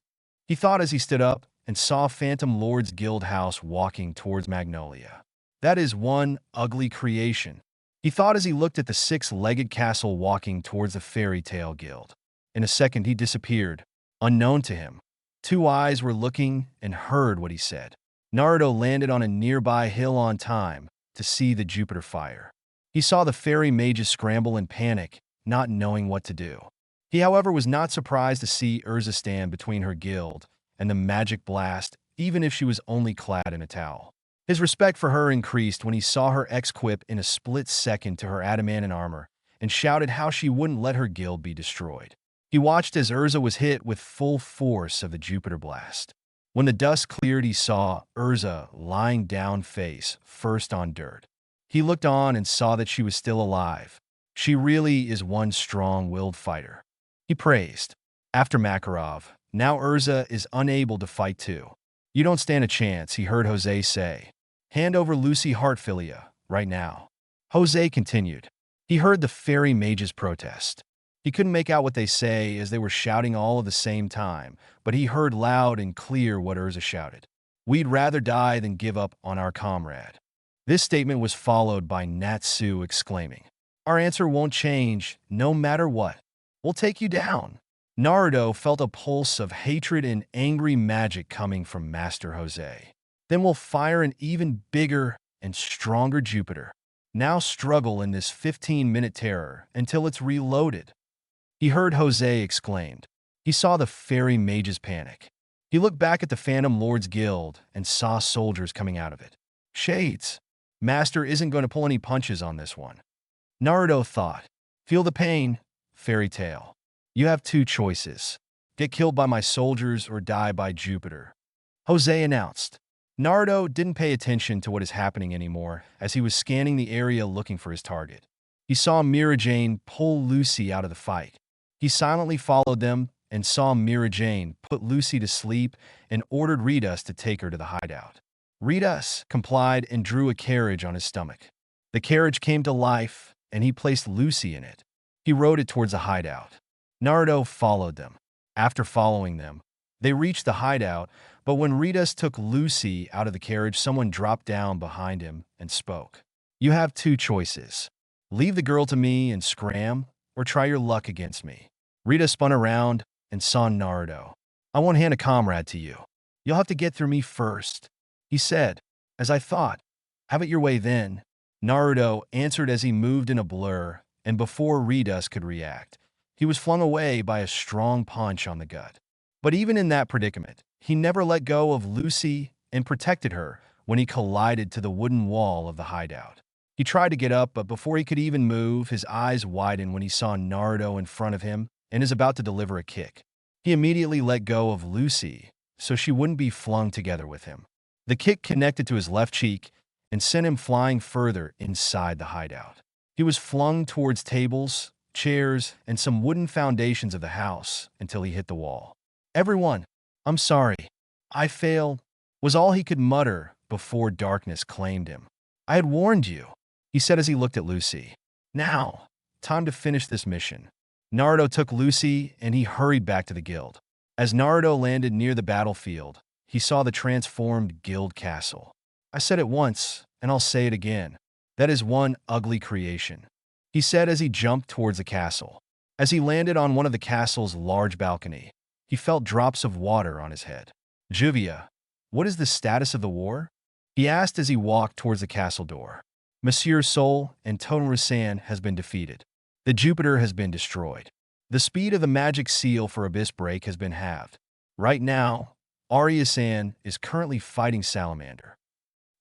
He thought as he stood up and saw Phantom Lord's guild house walking towards Magnolia. That is one ugly creation, he thought as he looked at the six-legged castle walking towards the fairy tale guild. In a second he disappeared, unknown to him. Two eyes were looking and heard what he said. Naruto landed on a nearby hill on time to see the Jupiter fire. He saw the fairy mages scramble in panic, not knowing what to do. He, however, was not surprised to see Erza stand between her guild and the magic blast, even if she was only clad in a towel. His respect for her increased when he saw her equip in a split second to her adamantine armor and shouted how she wouldn't let her guild be destroyed. He watched as Erza was hit with full force of the Jupiter blast. When the dust cleared, he saw Erza lying down face first on dirt. He looked on and saw that she was still alive. She really is one strong-willed fighter, he praised. After Makarov, now Erza is unable to fight too. You don't stand a chance, he heard Jose say. Hand over Lucy Heartfilia, right now. Jose continued. He heard the fairy mages protest. He couldn't make out what they say as they were shouting all at the same time, but he heard loud and clear what Erza shouted. We'd rather die than give up on our comrade. This statement was followed by Natsu exclaiming, Our answer won't change, no matter what. We'll take you down. Naruto felt a pulse of hatred and angry magic coming from Master Jose. Then we'll fire an even bigger and stronger Jupiter. Now struggle in this 15-minute terror until it's reloaded. He heard Jose exclaimed. He saw the fairy mages panic. He looked back at the Phantom Lord's Guild and saw soldiers coming out of it. Shades. Master isn't going to pull any punches on this one. Naruto thought. Feel the pain, fairy tale. You have two choices. Get killed by my soldiers or die by Jupiter. Jose announced. Naruto didn't pay attention to what is happening anymore as he was scanning the area looking for his target. He saw Mira Jane pull Lucy out of the fight. He silently followed them and saw Mira Jane put Lucy to sleep and ordered Ritas to take her to the hideout. Ritas complied and drew a carriage on his stomach. The carriage came to life and he placed Lucy in it. He rode it towards the hideout. Naruto followed them. After following them, they reached the hideout, but when Ritas took Lucy out of the carriage, someone dropped down behind him and spoke. You have two choices. Leave the girl to me and scram, or try your luck against me. Rita spun around and saw Naruto. I won't hand a comrade to you. You'll have to get through me first, he said. As I thought. Have it your way then. Naruto answered as he moved in a blur, and before Ritas could react, he was flung away by a strong punch on the gut. But even in that predicament, he never let go of Lucy and protected her when he collided to the wooden wall of the hideout. He tried to get up, but before he could even move, his eyes widened when he saw Naruto in front of him and is about to deliver a kick. He immediately let go of Lucy so she wouldn't be flung together with him. The kick connected to his left cheek and sent him flying further inside the hideout. He was flung towards tables, chairs, and some wooden foundations of the house until he hit the wall. Everyone, I'm sorry. I failed, was all he could mutter before darkness claimed him. I had warned you, he said as he looked at Lucy. Now, time to finish this mission. Naruto took Lucy and he hurried back to the guild. As Naruto landed near the battlefield, he saw the transformed guild castle. I said it once, and I'll say it again. That is one ugly creation, he said as he jumped towards the castle. As he landed on one of the castle's large balcony, he felt drops of water on his head. Juvia, what is the status of the war? He asked as he walked towards the castle door. Monsieur Sol and Tonru-san has been defeated. The Jupiter has been destroyed. The speed of the magic seal for Abyss Break has been halved. Right now, Arya-san is currently fighting Salamander.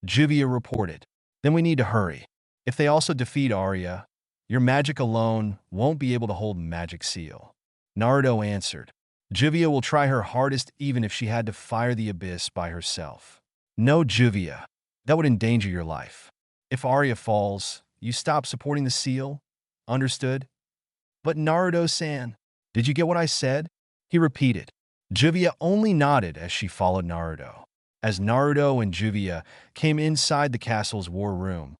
Juvia reported. Then we need to hurry. If they also defeat Arya, your magic alone won't be able to hold Magic Seal. Naruto answered. Juvia will try her hardest even if she had to fire the abyss by herself. No, Juvia. That would endanger your life. If Arya falls, you stop supporting the seal. Understood? But Naruto-san, did you get what I said? He repeated. Juvia only nodded as she followed Naruto. As Naruto and Juvia came inside the castle's war room,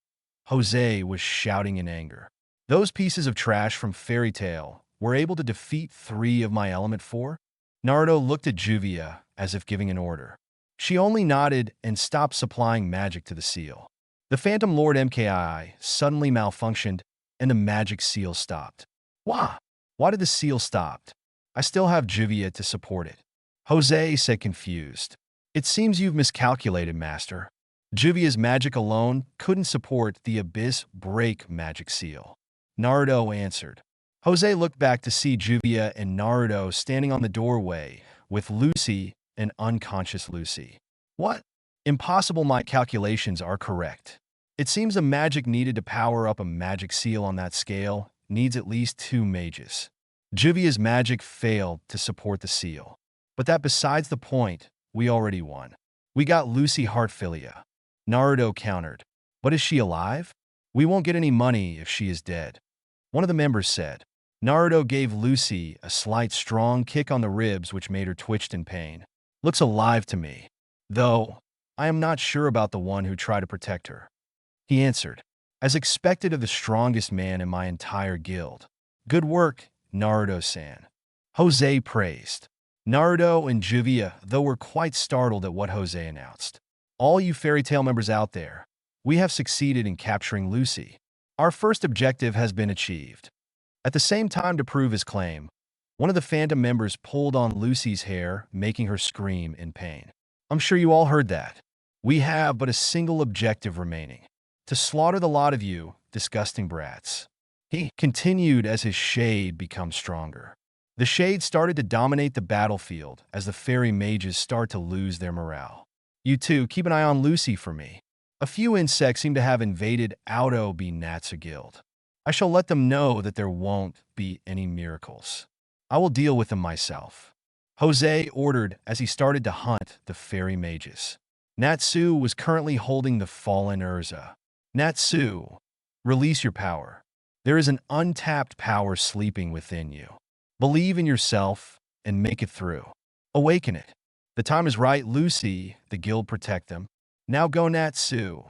Jose was shouting in anger. Those pieces of trash from Fairy Tail were able to defeat 3 of my Element 4? Naruto looked at Juvia as if giving an order. She only nodded and stopped supplying magic to the seal. The Phantom Lord MKI suddenly malfunctioned and the magic seal stopped. Why? Why did the seal stop? I still have Juvia to support it. Jose said confused. It seems you've miscalculated, Master. Juvia's magic alone couldn't support the Abyss Break magic seal. Naruto answered. Jose looked back to see Juvia and Naruto standing on the doorway with Lucy and unconscious Lucy. What? Impossible, my calculations are correct. It seems a magic needed to power up a magic seal on that scale needs at least 2 mages. Juvia's magic failed to support the seal. But that besides the point, we already won. We got Lucy Heartfilia. Naruto countered. But is she alive? We won't get any money if she is dead. One of the members said. Naruto gave Lucy a slight strong kick on the ribs which made her twitched in pain. Looks alive to me. Though, I am not sure about the one who tried to protect her. He answered. As expected of the strongest man in my entire guild. Good work, Naruto-san. Jose praised. Naruto and Juvia, though, were quite startled at what Jose announced. All you Fairy Tail members out there, we have succeeded in capturing Lucy. Our first objective has been achieved. At the same time, to prove his claim, one of the Phantom members pulled on Lucy's hair, making her scream in pain. I'm sure you all heard that. We have but a single objective remaining. To slaughter the lot of you, disgusting brats. He continued as his shade becomes stronger. The shade started to dominate the battlefield as the fairy mages start to lose their morale. You two, keep an eye on Lucy for me. A few insects seem to have invaded Auto B Natsu Guild. I shall let them know that there won't be any miracles. I will deal with them myself. Jose ordered as he started to hunt the fairy mages. Natsu was currently holding the fallen Erza. Natsu, release your power. There is an untapped power sleeping within you. Believe in yourself and make it through. Awaken it. The time is right, Lucy, the guild protect them. Now go, Natsu.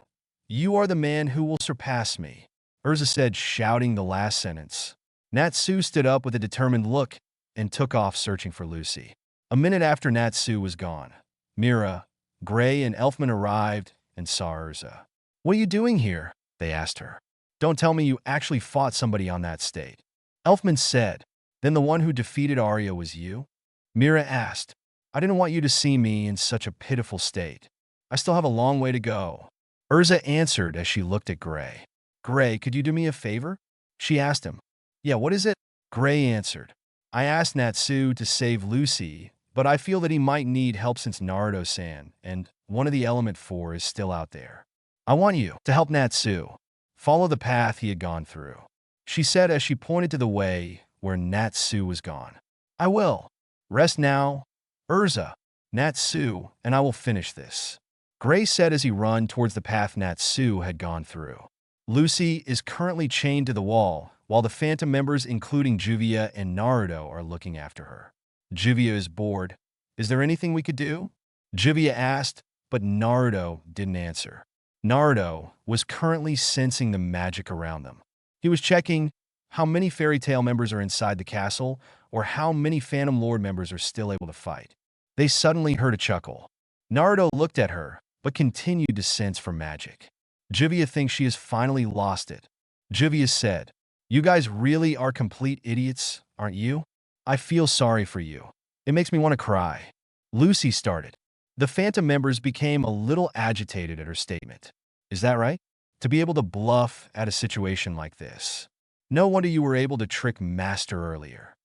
You are the man who will surpass me. Erza said, shouting the last sentence. Natsu stood up with a determined look and took off searching for Lucy. A minute after Natsu was gone, Mira, Gray, and Elfman arrived and saw Erza. What are you doing here? They asked her. Don't tell me you actually fought somebody on that state. Elfman said. Then the one who defeated Arya was you? Mira asked. I didn't want you to see me in such a pitiful state. I still have a long way to go. Erza answered as she looked at Gray. Gray, could you do me a favor? She asked him. Yeah, what is it? Gray answered. I asked Natsu to save Lucy, but I feel that he might need help since Naruto-san and one of the Element 4 is still out there. I want you to help Natsu. Follow the path he had gone through. She said as she pointed to the way where Natsu was gone. I will. Rest now, Erza, Natsu, and I will finish this. Gray said as he ran towards the path Natsu had gone through. Lucy is currently chained to the wall, while the Phantom members, including Juvia and Naruto, are looking after her. Juvia is bored. Is there anything we could do? Juvia asked, but Naruto didn't answer. Naruto was currently sensing the magic around them. He was checking how many Fairy Tail members are inside the castle, or how many Phantom Lord members are still able to fight. They suddenly heard a chuckle. Naruto looked at her, but continued to sense for magic. Juvia thinks she has finally lost it. Juvia said, You guys really are complete idiots, aren't you? I feel sorry for you. It makes me want to cry. Lucy started. The Phantom members became a little agitated at her statement. Is that right? To be able to bluff at a situation like this. No wonder you were able to trick Master earlier.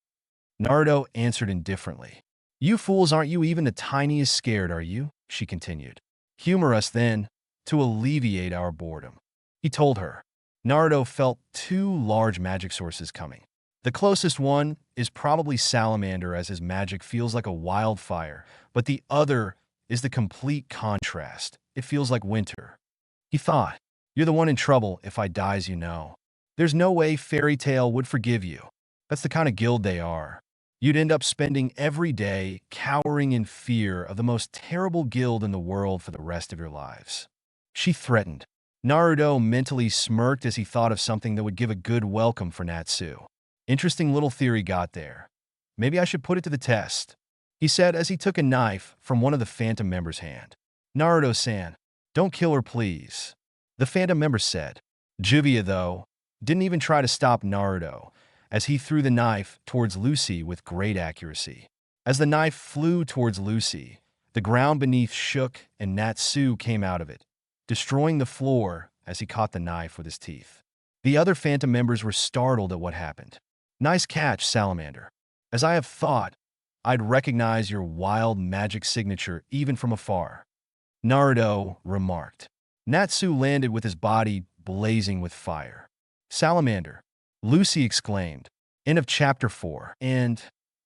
Naruto answered indifferently. You fools, aren't you even the tiniest scared, are you? She continued. Humor us then, to alleviate our boredom. He told her. Naruto felt two large magic sources coming. The closest one is probably Salamander, as his magic feels like a wildfire, but the other is the complete contrast. It feels like winter. He thought, you're the one in trouble if I dies, you know. There's no way Fairy Tail would forgive you. That's the kind of guild they are. You'd end up spending every day cowering in fear of the most terrible guild in the world for the rest of your lives. She threatened. Naruto mentally smirked as he thought of something that would give a good welcome for Natsu. Interesting little theory got there. Maybe I should put it to the test, he said as he took a knife from one of the Phantom members' hand. Naruto-san, don't kill her, please, the Phantom member said. Juvia, though, didn't even try to stop Naruto, as he threw the knife towards Lucy with great accuracy. As the knife flew towards Lucy, the ground beneath shook and Natsu came out of it, destroying the floor as he caught the knife with his teeth. The other Phantom members were startled at what happened. Nice catch, Salamander. As I have thought, I'd recognize your wild magic signature even from afar, Naruto remarked. Natsu landed with his body blazing with fire. Salamander, Lucy exclaimed. End of chapter 4. And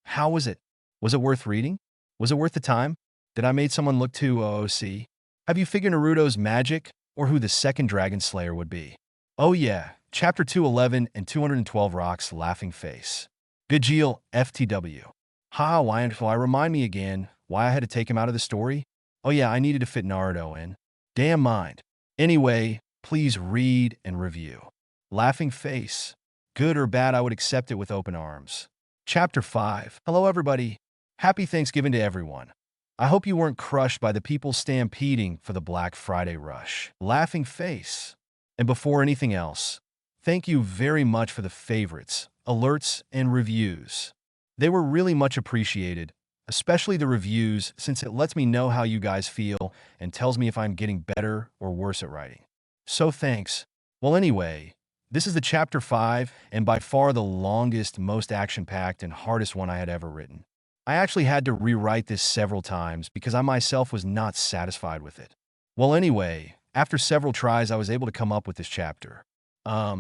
how was it? Was it worth reading? Was it worth the time? Did I make someone look too OOC? Have you figured Naruto's magic or who the second Dragon Slayer would be? Oh yeah, chapter 211 and 212 rocks laughing face. Gajeel, FTW. Ha, why remind me again why I had to take him out of the story? Oh yeah, I needed to fit Naruto in. Damn mind. Anyway, please read and review. Laughing face. Good or bad, I would accept it with open arms. Chapter 5. Hello everybody. Happy Thanksgiving to everyone. I hope you weren't crushed by the people stampeding for the Black Friday rush. Laughing face. And before anything else, thank you very much for the favorites, alerts, and reviews. They were really much appreciated, especially the reviews, since it lets me know how you guys feel and tells me if I'm getting better or worse at writing. So thanks. Well, anyway, this is the chapter 5 and by far the longest, most action-packed, and hardest one I had ever written. I actually had to rewrite this several times because I myself was not satisfied with it. Well, anyway, after several tries, I was able to come up with this chapter. I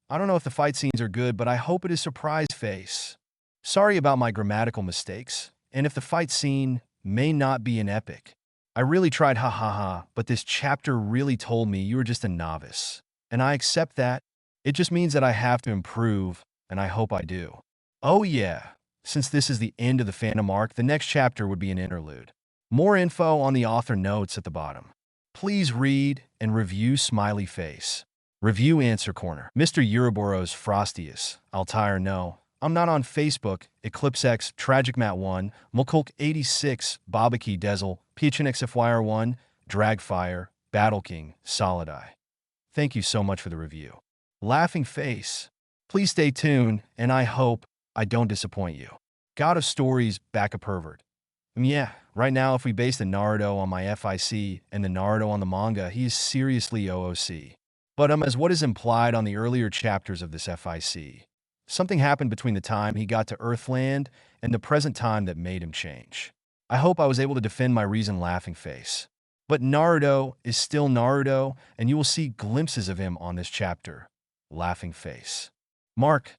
don't know if the fight scenes are good, but I hope it is surprise face. Sorry about my grammatical mistakes, and if the fight scene may not be an epic. I really tried, ha ha ha, but this chapter really told me you were just a novice. And I accept that. It just means that I have to improve, and I hope I do. Oh yeah, since this is the end of the Phantom arc, the next chapter would be an interlude. More info on the author notes at the bottom. Please read and review smiley face. Review answer corner. Mr. Uroboros Frostius, Altair no. I'm not on Facebook, EclipseX, TragicMat1, Mulkulk86, Babaki Dezel, PHNXFYR1, Dragfire, Battle King, Solid Eye. Thank you so much for the review. Laughing face. Please stay tuned, and I hope I don't disappoint you. God of Stories, back a pervert. Yeah, right now if we base the Naruto on my FIC and the Naruto on the manga, he is seriously OOC. But as what is implied on the earlier chapters of this FIC, something happened between the time he got to Earthland and the present time that made him change. I hope I was able to defend my reason, laughing face. But Naruto is still Naruto, and you will see glimpses of him on this chapter, laughing face. Mark,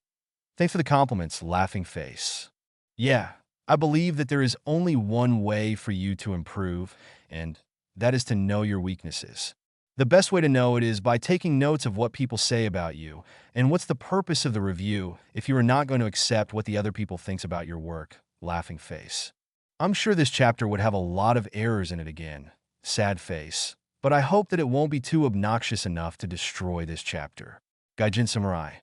thanks for the compliments, laughing face. Yeah, I believe that there is only one way for you to improve, and that is to know your weaknesses. The best way to know it is by taking notes of what people say about you, and what's the purpose of the review if you are not going to accept what the other people thinks about your work, laughing face. I'm sure this chapter would have a lot of errors in it again, sad face, but I hope that it won't be too obnoxious enough to destroy this chapter. Gaijin Samurai.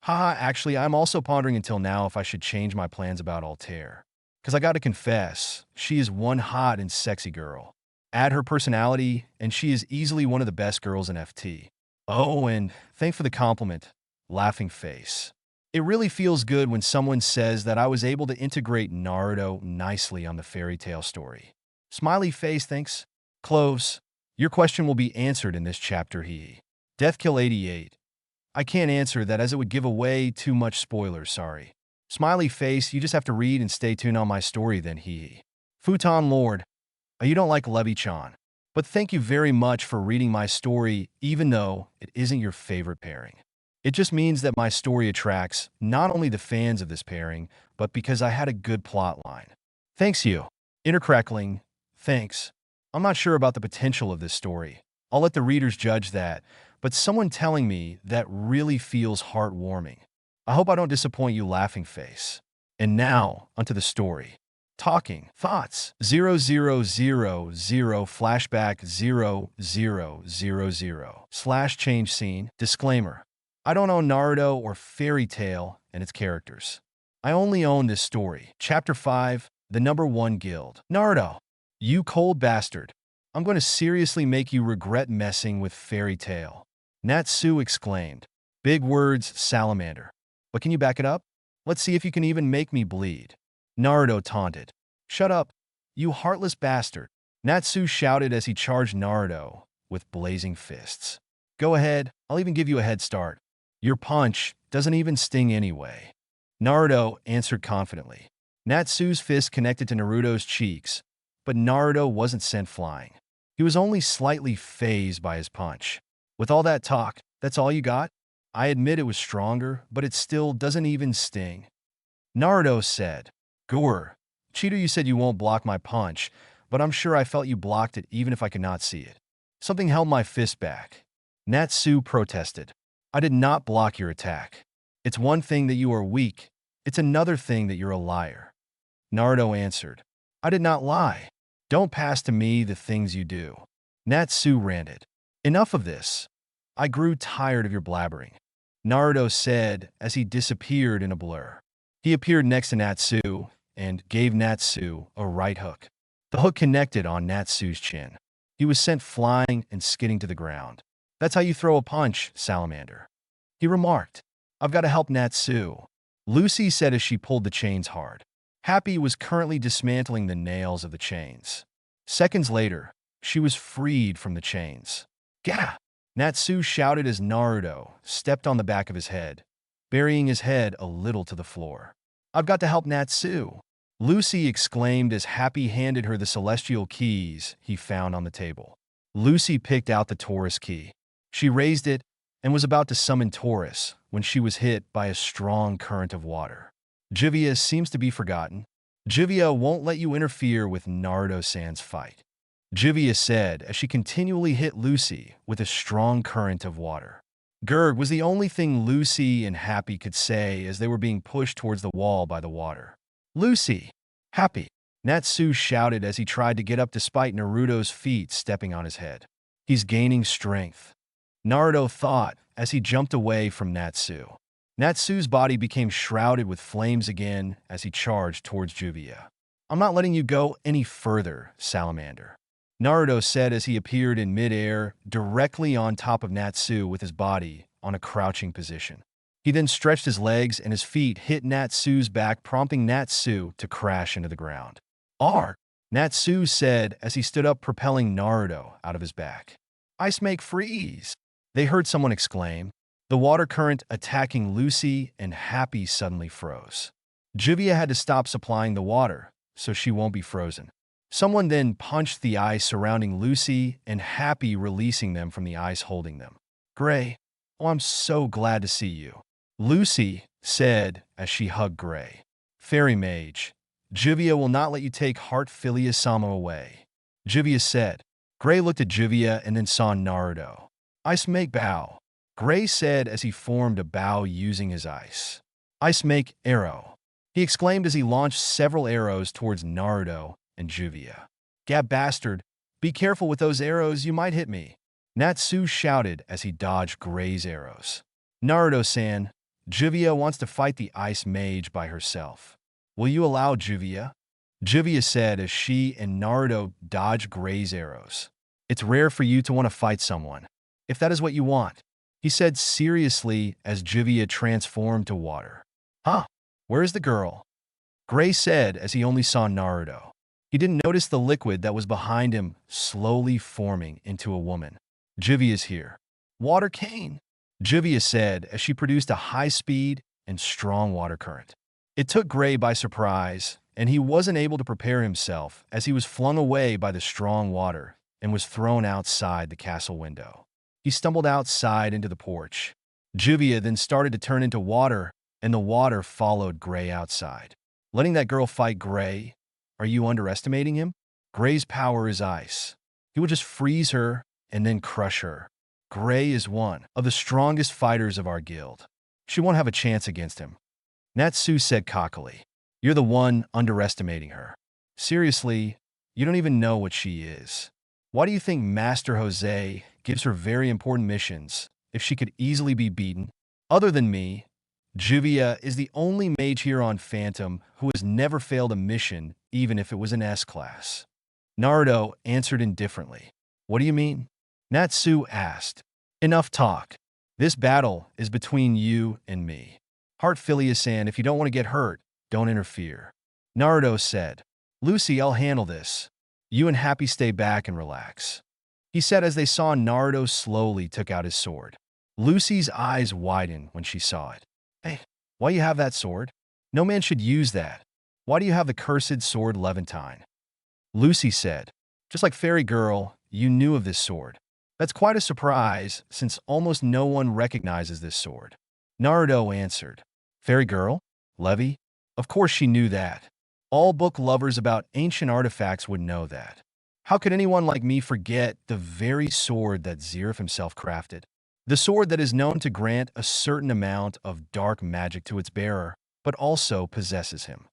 Haha, actually, I'm also pondering until now if I should change my plans about Altair. Because I gotta confess, she is one hot and sexy girl. Add her personality, and she is easily one of the best girls in FT. Oh, and thanks for the compliment, laughing face. It really feels good when someone says that I was able to integrate Naruto nicely on the fairy tale story. Smiley face, thanks. Cloves, your question will be answered in this chapter, Deathkill 88. I can't answer that as it would give away too much spoilers, sorry. Smiley face, you just have to read and stay tuned on my story then, hee. Futon Lord, you don't like Levy-chan. But thank you very much for reading my story, even though it isn't your favorite pairing. It just means that my story attracts not only the fans of this pairing, but because I had a good plot line. Thanks you. Inner crackling, thanks. I'm not sure about the potential of this story. I'll let the readers judge that, but someone telling me that really feels heartwarming. I hope I don't disappoint you, laughing face. And now, onto the story. Talking. Thoughts. 0000 flashback 0000 slash change scene. Disclaimer. I don't own Naruto or Fairy Tail and its characters. I only own this story. Chapter 5. The Number 1 Guild. Naruto, you cold bastard. I'm going to seriously make you regret messing with Fairy Tail. Natsu exclaimed. Big words, salamander. But can you back it up? Let's see if you can even make me bleed. Naruto taunted. Shut up, you heartless bastard. Natsu shouted as he charged Naruto with blazing fists. Go ahead, I'll even give you a head start. Your punch doesn't even sting anyway. Naruto answered confidently. Natsu's fist connected to Naruto's cheeks, but Naruto wasn't sent flying. He was only slightly fazed by his punch. With all that talk, that's all you got? I admit it was stronger, but it still doesn't even sting. Naruto said, Gore, Cheater, you said you won't block my punch, but I'm sure I felt you blocked it even if I could not see it. Something held my fist back. Natsu protested. I did not block your attack. It's one thing that you are weak. It's another thing that you're a liar. Naruto answered. I did not lie. Don't pass to me the things you do. Natsu ranted. Enough of this. I grew tired of your blabbering. Naruto said as he disappeared in a blur. He appeared next to Natsu and gave Natsu a right hook. The hook connected on Natsu's chin. He was sent flying and skidding to the ground. That's how you throw a punch, salamander. He remarked. I've got to help Natsu. Lucy said as she pulled the chains hard. Happy was currently dismantling the nails of the chains. Seconds later, she was freed from the chains. Gah! Natsu shouted as Naruto stepped on the back of his head, burying his head a little to the floor. I've got to help Natsu. Lucy exclaimed as Happy handed her the celestial keys he found on the table. Lucy picked out the Taurus key. She raised it and was about to summon Taurus when she was hit by a strong current of water. Juvia seems to be forgotten. Juvia won't let you interfere with Naruto-san's fight. Juvia said as she continually hit Lucy with a strong current of water. Gurg was the only thing Lucy and Happy could say as they were being pushed towards the wall by the water. Lucy! Happy! Natsu shouted as he tried to get up despite Naruto's feet stepping on his head. He's gaining strength. Naruto thought as he jumped away from Natsu. Natsu's body became shrouded with flames again as he charged towards Juvia. I'm not letting you go any further, salamander. Naruto said as he appeared in mid-air, directly on top of Natsu with his body on a crouching position. He then stretched his legs and his feet hit Natsu's back, prompting Natsu to crash into the ground. Arr! Natsu said as he stood up, propelling Naruto out of his back. Ice make freeze! They heard someone exclaim. The water current attacking Lucy and Happy suddenly froze. Juvia had to stop supplying the water, so she won't be frozen. Someone then punched the ice surrounding Lucy and Happy, releasing them from the ice holding them. Gray, oh, I'm so glad to see you. Lucy said as she hugged Gray. Fairy Mage, Juvia will not let you take Heart Philia-sama away. Juvia said. Gray looked at Juvia and then saw Naruto. Ice make bow. Gray said as he formed a bow using his ice. Ice make arrow. He exclaimed as he launched several arrows towards Naruto and Juvia. Gab bastard, be careful with those arrows, you might hit me. Natsu shouted as he dodged Gray's arrows. Naruto-san, Juvia wants to fight the ice mage by herself. Will you allow Juvia? Juvia said as she and Naruto dodged Gray's arrows. It's rare for you to want to fight someone, if that is what you want, he said seriously as Juvia transformed to water. Huh? Where is the girl? Gray said as he only saw Naruto. He didn't notice the liquid that was behind him slowly forming into a woman. Juvia's here. Water cane, Juvia said as she produced a high-speed and strong water current. It took Gray by surprise, and he wasn't able to prepare himself as he was flung away by the strong water and was thrown outside the castle window. He stumbled outside into the porch. Juvia then started to turn into water, and the water followed Gray outside. Letting that girl fight Gray? Are you underestimating him? Gray's power is ice. He will just freeze her and then crush her. Gray is one of the strongest fighters of our guild. She won't have a chance against him. Natsu said cockily. You're the one underestimating her. Seriously, you don't even know what she is. Why do you think Master Jose gives her very important missions if she could easily be beaten? Other than me, Juvia is the only mage here on Phantom who has never failed a mission, even if it was an S-class. Naruto answered indifferently. What do you mean? Natsu asked. Enough talk. This battle is between you and me. Heartfilia-san, if you don't want to get hurt, don't interfere. Naruto said. Lucy, I'll handle this. You and Happy stay back and relax. He said as they saw Naruto slowly took out his sword. Lucy's eyes widened when she saw it. Hey, why you have that sword? No man should use that. Why do you have the cursed sword Levantine? Lucy said. Just like Fairy Girl, you knew of this sword. That's quite a surprise, since almost no one recognizes this sword. Naruto answered. Fairy Girl? Levi? Of course she knew that. All book lovers about ancient artifacts would know that. How could anyone like me forget the very sword that Zeref himself crafted? The sword that is known to grant a certain amount of dark magic to its bearer, but also possesses him.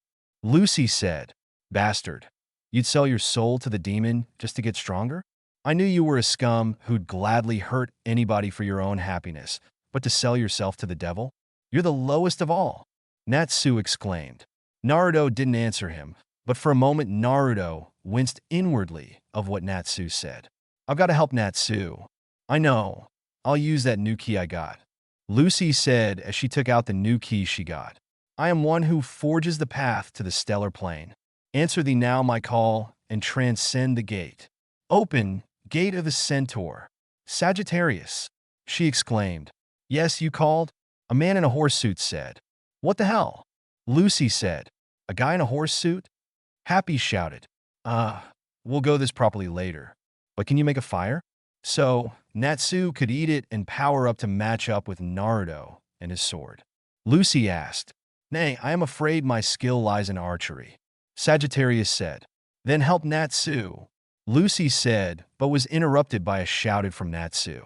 Lucy said, Bastard, you'd sell your soul to the demon just to get stronger? I knew you were a scum who'd gladly hurt anybody for your own happiness, but to sell yourself to the devil? You're the lowest of all. Natsu exclaimed. Naruto didn't answer him, but for a moment Naruto winced inwardly of what Natsu said. I've got to help Natsu. I know. I'll use that new key I got. Lucy said as she took out the new key she got. I am one who forges the path to the stellar plane. Answer thee now my call and transcend the gate. Open, gate of the centaur. Sagittarius, she exclaimed. Yes, you called? A man in a horse suit said. What the hell? Lucy said. A guy in a horse suit? Happy shouted. We'll go this properly later. But can you make a fire? So, Natsu could eat it and power up to match up with Naruto and his sword. Lucy asked. Nay, I am afraid my skill lies in archery. Sagittarius said. Then help Natsu. Lucy said, but was interrupted by a shouted from Natsu.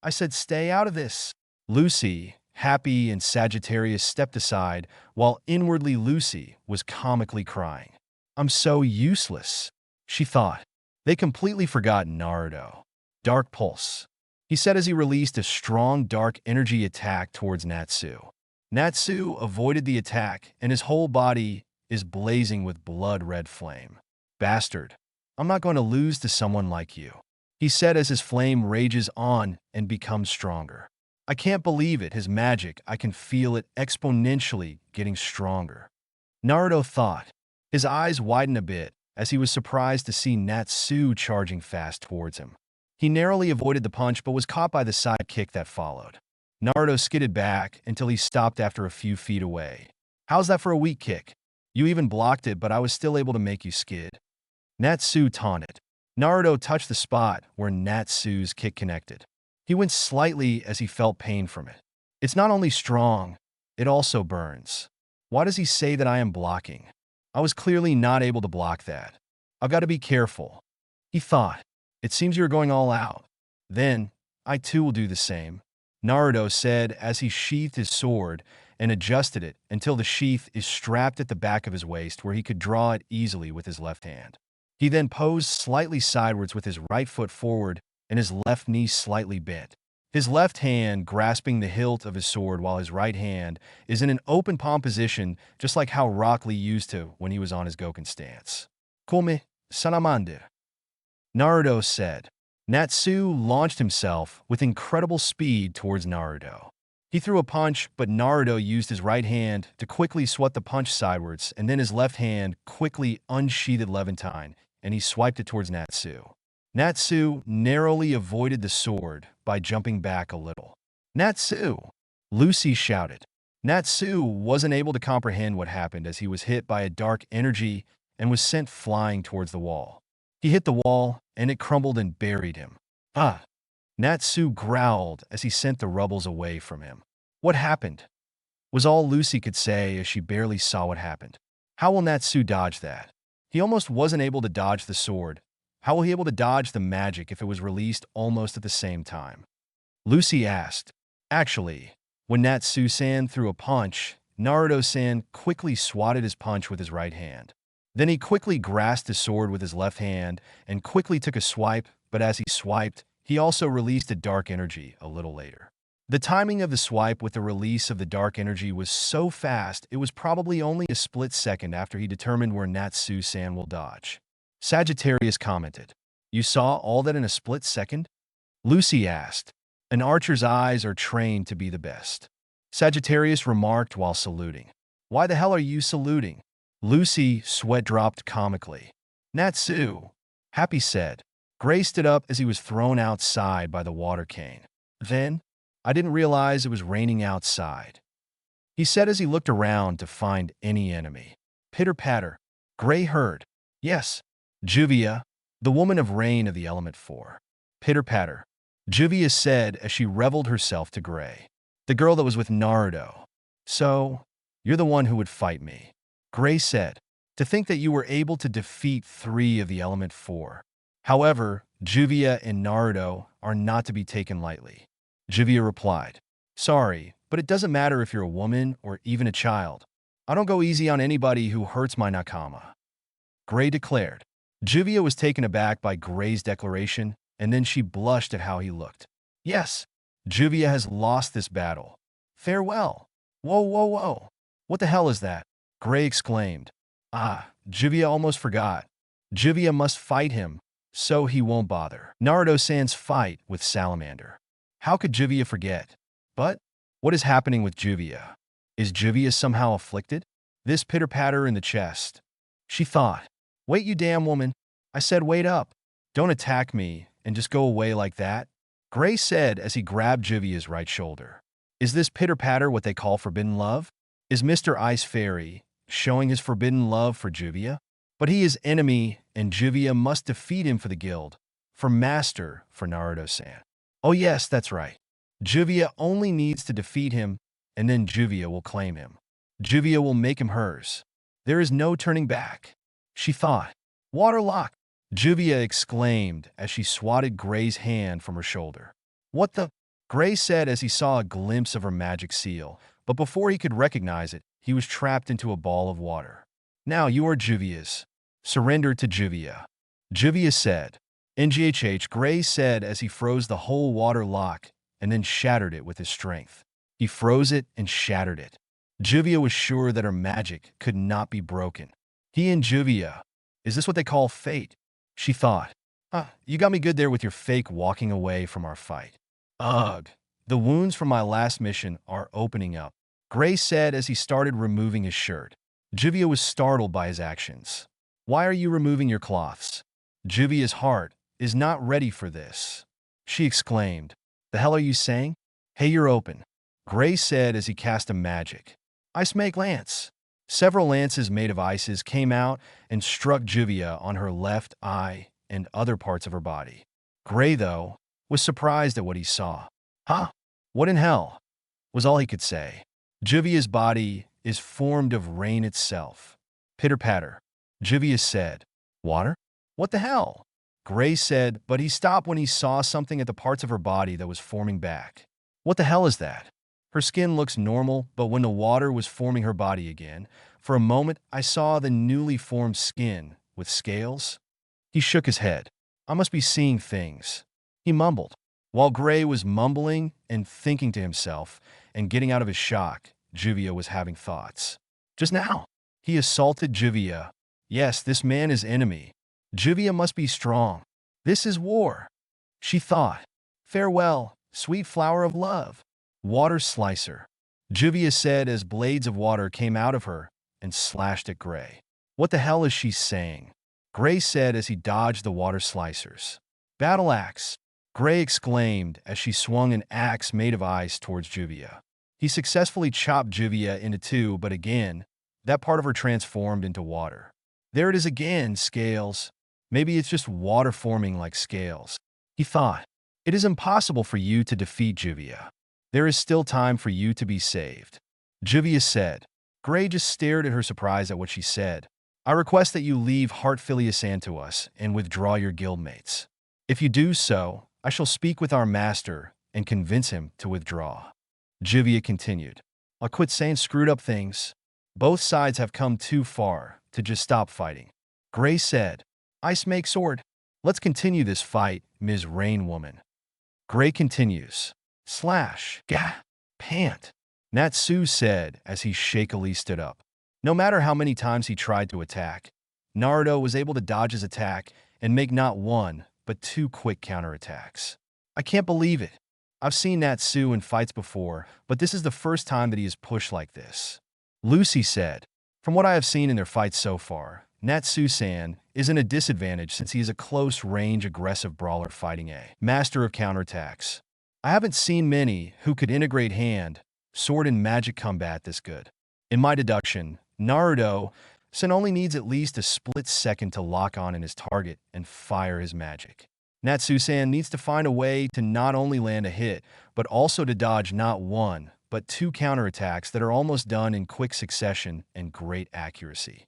I said stay out of this. Lucy, Happy, and Sagittarius stepped aside, while inwardly Lucy was comically crying. I'm so useless, she thought. They completely forgot Naruto. Dark Pulse, he said as he released a strong dark energy attack towards Natsu. Natsu avoided the attack, and his whole body is blazing with blood-red flame. Bastard, I'm not going to lose to someone like you, he said as his flame rages on and becomes stronger. I can't believe it, his magic, I can feel it exponentially getting stronger. Naruto thought. His eyes widened a bit as he was surprised to see Natsu charging fast towards him. He narrowly avoided the punch but was caught by the side kick that followed. Naruto skidded back until he stopped after a few feet away. How's that for a weak kick? You even blocked it, but I was still able to make you skid. Natsu taunted. Naruto touched the spot where Natsu's kick connected. He winced slightly as he felt pain from it. It's not only strong, it also burns. Why does he say that I am blocking? I was clearly not able to block that. I've got to be careful, he thought. It seems you're going all out. Then, I too will do the same, Naruto said as he sheathed his sword and adjusted it until the sheath is strapped at the back of his waist where he could draw it easily with his left hand. He then posed slightly sideways with his right foot forward and his left knee slightly bent. His left hand grasping the hilt of his sword while his right hand is in an open palm position just like how Rock Lee used to when he was on his Goken stance. Come, Sanamander, Naruto said. Natsu launched himself with incredible speed towards Naruto. He threw a punch, but Naruto used his right hand to quickly swat the punch sidewards, and then his left hand quickly unsheathed Levantine, and he swiped it towards Natsu. Natsu narrowly avoided the sword by jumping back a little. Natsu! Lucy shouted. Natsu wasn't able to comprehend what happened as he was hit by a dark energy and was sent flying towards the wall. He hit the wall, and it crumbled and buried him. Ah! Natsu growled as he sent the rubbles away from him. What happened? Was all Lucy could say as she barely saw what happened. How will Natsu dodge that? He almost wasn't able to dodge the sword. How will he be able to dodge the magic if it was released almost at the same time? Lucy asked. Actually, when Natsu-san threw a punch, Naruto-san quickly swatted his punch with his right hand. Then he quickly grasped his sword with his left hand and quickly took a swipe, but as he swiped, he also released a dark energy a little later. The timing of the swipe with the release of the dark energy was so fast, it was probably only a split second after he determined where Natsu-san will dodge. Sagittarius commented, "You saw all that in a split second?" Lucy asked. An archer's eyes are trained to be the best. Sagittarius remarked while saluting. Why the hell are you saluting? Lucy sweat dropped comically. Natsu, Happy said. Gray stood up as he was thrown outside by the water cane. Then, I didn't realize it was raining outside, he said as he looked around to find any enemy. Pitter-patter. Gray heard. Yes. Juvia, the woman of rain of the element 4. Pitter-patter. Juvia said as she reveled herself to Gray. The girl that was with Naruto. So, you're the one who would fight me. Gray said. To think that you were able to defeat 3 of the element 4. However, Juvia and Naruto are not to be taken lightly. Juvia replied. Sorry, but it doesn't matter if you're a woman or even a child. I don't go easy on anybody who hurts my nakama. Gray declared. Juvia was taken aback by Gray's declaration, and then she blushed at how he looked. Yes, Juvia has lost this battle. Farewell. Whoa, whoa, whoa. What the hell is that? Gray exclaimed. Ah, Juvia almost forgot. Juvia must fight him, so he won't bother. Naruto-san's fight with Salamander. How could Juvia forget? But, what is happening with Juvia? Is Juvia somehow afflicted? This pitter-patter in the chest. She thought. Wait, you damn woman. I said wait up. Don't attack me and just go away like that. Gray said as he grabbed Juvia's right shoulder. Is this pitter-patter what they call forbidden love? Is Mr. Ice Fairy showing his forbidden love for Juvia? But he is enemy, and Juvia must defeat him for the guild. For master, for Naruto-san. Oh yes, that's right. Juvia only needs to defeat him, and then Juvia will claim him. Juvia will make him hers. There is no turning back. She thought. Waterlock! Juvia exclaimed as she swatted Gray's hand from her shoulder. What the? Gray said as he saw a glimpse of her magic seal, but before he could recognize it, he was trapped into a ball of water. Now you are Juvia's. Surrender to Juvia. Juvia said. NGHH, Gray said as he froze the whole water lock and then shattered it with his strength. He froze it and shattered it. Juvia was sure that her magic could not be broken. He and Juvia. Is this what they call fate? She thought. You got me good there with your fake walking away from our fight. Ugh. The wounds from my last mission are opening up. Gray said as he started removing his shirt. Juvia was startled by his actions. Why are you removing your cloths? Juvia's heart is not ready for this. She exclaimed. The hell are you saying? Hey, you're open. Gray said as he cast a magic. Ice make lance. Several lances made of ices came out and struck Juvia on her left eye and other parts of her body. Gray, though, was surprised at what he saw. Huh? What in hell? Was all he could say. Juvia's body is formed of rain itself. Pitter-patter. Juvia said. Water? What the hell? Gray said, but he stopped when he saw something at the parts of her body that was forming back. What the hell is that? Her skin looks normal, but when the water was forming her body again, for a moment I saw the newly formed skin with scales. He shook his head. I must be seeing things. He mumbled. While Gray was mumbling and thinking to himself and getting out of his shock, Juvia was having thoughts. Just now, he assaulted Juvia. Yes, this man is enemy. Juvia must be strong. This is war. She thought. Farewell, sweet flower of love. Water slicer. Juvia said as blades of water came out of her and slashed at Gray. What the hell is she saying? Gray said as he dodged the water slicers. Battle axe. Gray exclaimed as she swung an axe made of ice towards Juvia. He successfully chopped Juvia into two, but again, that part of her transformed into water. There it is again, scales. Maybe it's just water forming like scales. He thought, it is impossible for you to defeat Juvia. There is still time for you to be saved. Juvia said. Gray just stared at her, surprised at what she said. I request that you leave Retaliation to us and withdraw your guildmates. If you do so, I shall speak with our master and convince him to withdraw. Juvia continued. I'll quit saying screwed up things. Both sides have come too far to just stop fighting. Gray said, Ice make sword. Let's continue this fight, Ms. Rain Woman. Gray continues. Slash. Gah. Pant. Natsu said as he shakily stood up. No matter how many times he tried to attack, Naruto was able to dodge his attack and make not one, but two quick counterattacks. I can't believe it. I've seen Natsu in fights before, but this is the first time that he is pushed like this. Lucy said, from what I have seen in their fights so far, Natsu-san is in a disadvantage since he is a close-range aggressive brawler fighting a master of counterattacks. I haven't seen many who could integrate hand, sword, and magic combat this good. In my deduction, Naruto-san only needs at least a split second to lock on in his target and fire his magic. Natsu-san needs to find a way to not only land a hit, but also to dodge not one, but two counterattacks that are almost done in quick succession and great accuracy.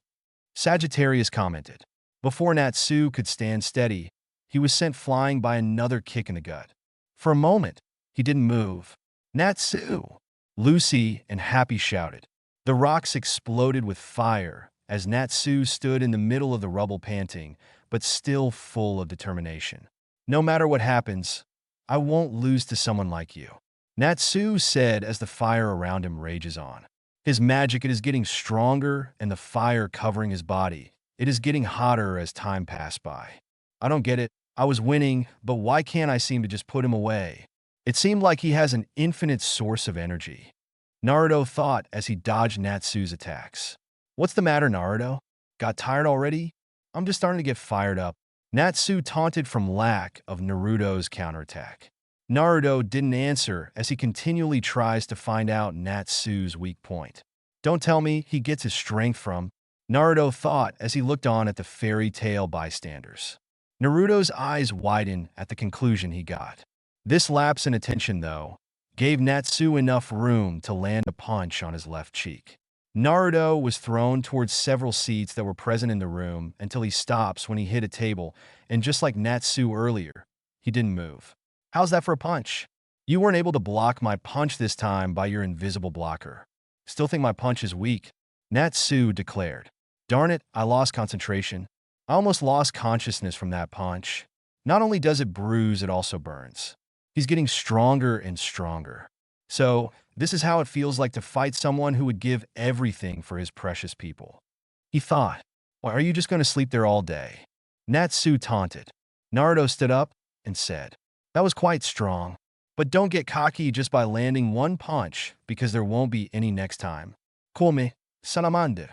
Sagittarius commented. Before Natsu could stand steady, he was sent flying by another kick in the gut. For a moment, he didn't move. Natsu! Lucy and Happy shouted. The rocks exploded with fire as Natsu stood in the middle of the rubble panting, but still full of determination. No matter what happens, I won't lose to someone like you. Natsu said as the fire around him rages on. His magic, it is getting stronger, and the fire covering his body, it is getting hotter as time passed by. I don't get it. I was winning, but why can't I seem to just put him away? It seemed like he has an infinite source of energy. Naruto thought as he dodged Natsu's attacks. What's the matter, Naruto? Got tired already? I'm just starting to get fired up. Natsu taunted from lack of Naruto's counterattack. Naruto didn't answer as he continually tries to find out Natsu's weak point. Don't tell me he gets his strength from, Naruto thought as he looked on at the fairy tale bystanders. Naruto's eyes widened at the conclusion he got. This lapse in attention, though, gave Natsu enough room to land a punch on his left cheek. Naruto was thrown towards several seats that were present in the room until he stops when he hit a table, and just like Natsu earlier, he didn't move. How's that for a punch? You weren't able to block my punch this time by your invisible blocker. Still think my punch is weak, Natsu declared. Darn it, I lost concentration. I almost lost consciousness from that punch. Not only does it bruise, it also burns. He's getting stronger and stronger. So, this is how it feels like to fight someone who would give everything for his precious people. He thought, well, are you just going to sleep there all day? Natsu taunted. Naruto stood up and said, that was quite strong. But don't get cocky just by landing one punch, because there won't be any next time. Come, Salamande.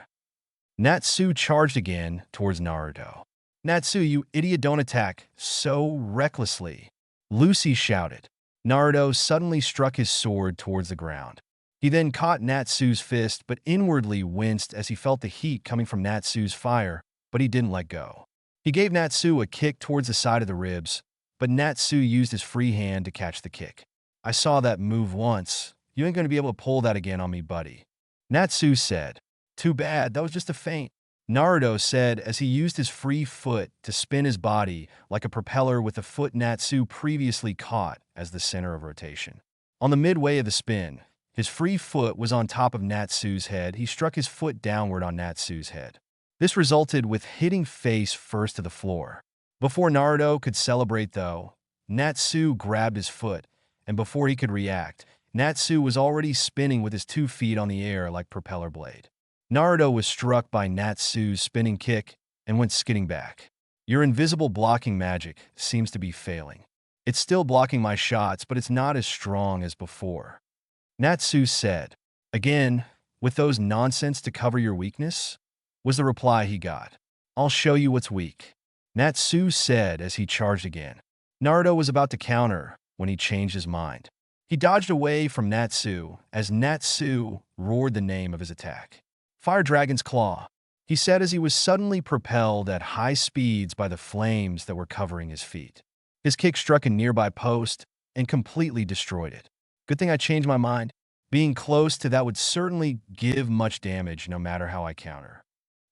Natsu charged again towards Naruto. Natsu, you idiot, don't attack so recklessly. Lucy shouted. Naruto suddenly struck his sword towards the ground. He then caught Natsu's fist, but inwardly winced as he felt the heat coming from Natsu's fire, but he didn't let go. He gave Natsu a kick towards the side of the ribs, but Natsu used his free hand to catch the kick. I saw that move once. You ain't going to be able to pull that again on me, buddy. Natsu said. Too bad, that was just a feint. Naruto said as he used his free foot to spin his body like a propeller with the foot Natsu previously caught as the center of rotation. On the midway of the spin, his free foot was on top of Natsu's head. He struck his foot downward on Natsu's head. This resulted with hitting face first to the floor. Before Naruto could celebrate, though, Natsu grabbed his foot, and before he could react, Natsu was already spinning with his 2 feet on the air like propeller blade. Naruto was struck by Natsu's spinning kick and went skidding back. Your invisible blocking magic seems to be failing. It's still blocking my shots, but it's not as strong as before. Natsu said. Again, with those nonsense to cover your weakness? Was the reply he got. I'll show you what's weak. Natsu said as he charged again. Naruto was about to counter when he changed his mind. He dodged away from Natsu as Natsu roared the name of his attack. Fire Dragon's Claw, he said as he was suddenly propelled at high speeds by the flames that were covering his feet. His kick struck a nearby post and completely destroyed it. Good thing I changed my mind. Being close to that would certainly give much damage no matter how I counter.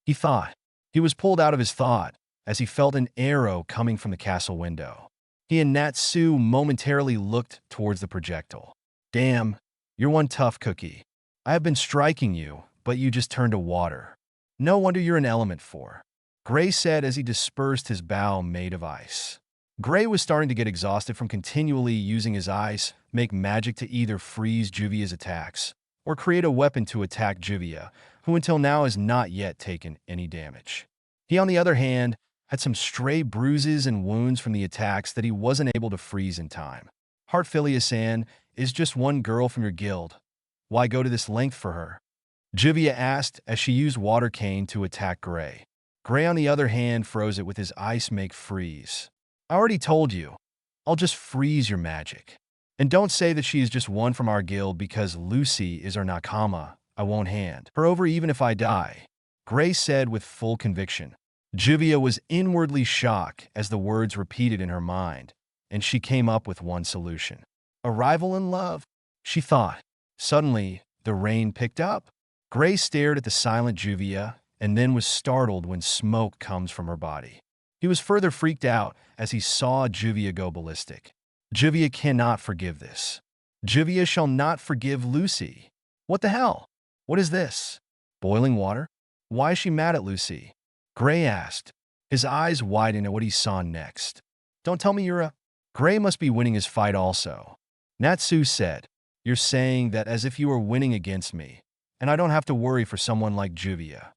He thought. He was pulled out of his thought as he felt an arrow coming from the castle window. He and Natsu momentarily looked towards the projectile. Damn, you're one tough cookie. I have been striking you, but you just turned to water. No wonder you're an element 4. Gray said as he dispersed his bow made of ice. Gray was starting to get exhausted from continually using his ice, make magic to either freeze Juvia's attacks, or create a weapon to attack Juvia, who until now has not yet taken any damage. He, on the other hand, had some stray bruises and wounds from the attacks that he wasn't able to freeze in time. Heartfilia-san is just one girl from your guild. Why go to this length for her? Juvia asked as she used Water Cane to attack Gray. Gray, on the other hand, froze it with his ice make freeze. I already told you. I'll just freeze your magic. And don't say that she is just one from our guild because Lucy is our nakama. I won't hand her over even if I die. Gray said with full conviction. Juvia was inwardly shocked as the words repeated in her mind, and she came up with one solution. A rival in love, she thought. Suddenly, the rain picked up. Gray stared at the silent Juvia and then was startled when smoke comes from her body. He was further freaked out as he saw Juvia go ballistic. Juvia cannot forgive this. Juvia shall not forgive Lucy. What the hell? What is this? Boiling water? Why is she mad at Lucy? Gray asked, his eyes widened at what he saw next. Don't tell me you're a... Gray must be winning his fight also. Natsu said, you're saying that as if you were winning against me, and I don't have to worry for someone like Juvia.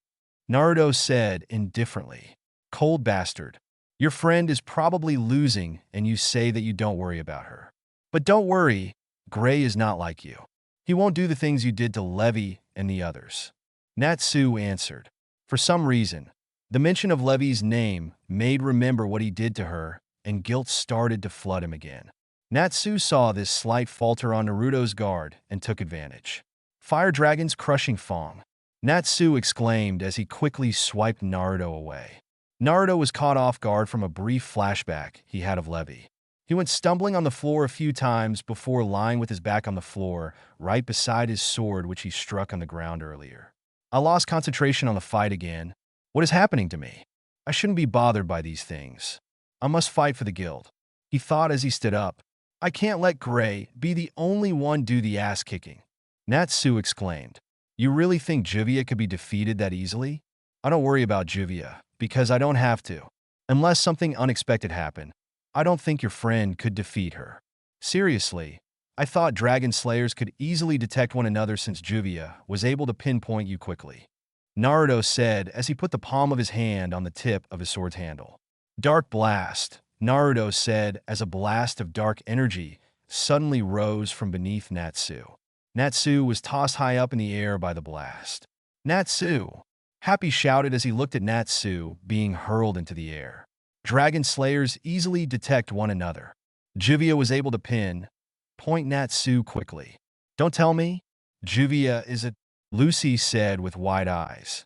Naruto said indifferently, cold bastard. Your friend is probably losing and you say that you don't worry about her. But don't worry, Gray is not like you. He won't do the things you did to Levi and the others. Natsu answered. For some reason, the mention of Levi's name made remember what he did to her, and guilt started to flood him again. Natsu saw this slight falter on Naruto's guard and took advantage. Fire Dragon's Crushing Fong, Natsu exclaimed as he quickly swiped Naruto away. Naruto was caught off guard from a brief flashback he had of Levi. He went stumbling on the floor a few times before lying with his back on the floor, right beside his sword which he struck on the ground earlier. I lost concentration on the fight again. What is happening to me? I shouldn't be bothered by these things. I must fight for the guild. He thought as he stood up. I can't let Gray be the only one do the ass-kicking. Natsu exclaimed. You really think Juvia could be defeated that easily? I don't worry about Juvia, because I don't have to. Unless something unexpected happened, I don't think your friend could defeat her. Seriously, I thought Dragon Slayers could easily detect one another since Juvia was able to pinpoint you quickly. Naruto said as he put the palm of his hand on the tip of his sword's handle. Dark Blast, Naruto said as a blast of dark energy suddenly rose from beneath Natsu. Natsu was tossed high up in the air by the blast. Natsu! Happy shouted as he looked at Natsu being hurled into the air. Dragon Slayers easily detect one another. Juvia was able to point Natsu quickly. Don't tell me? Juvia is a... Lucy said with wide eyes.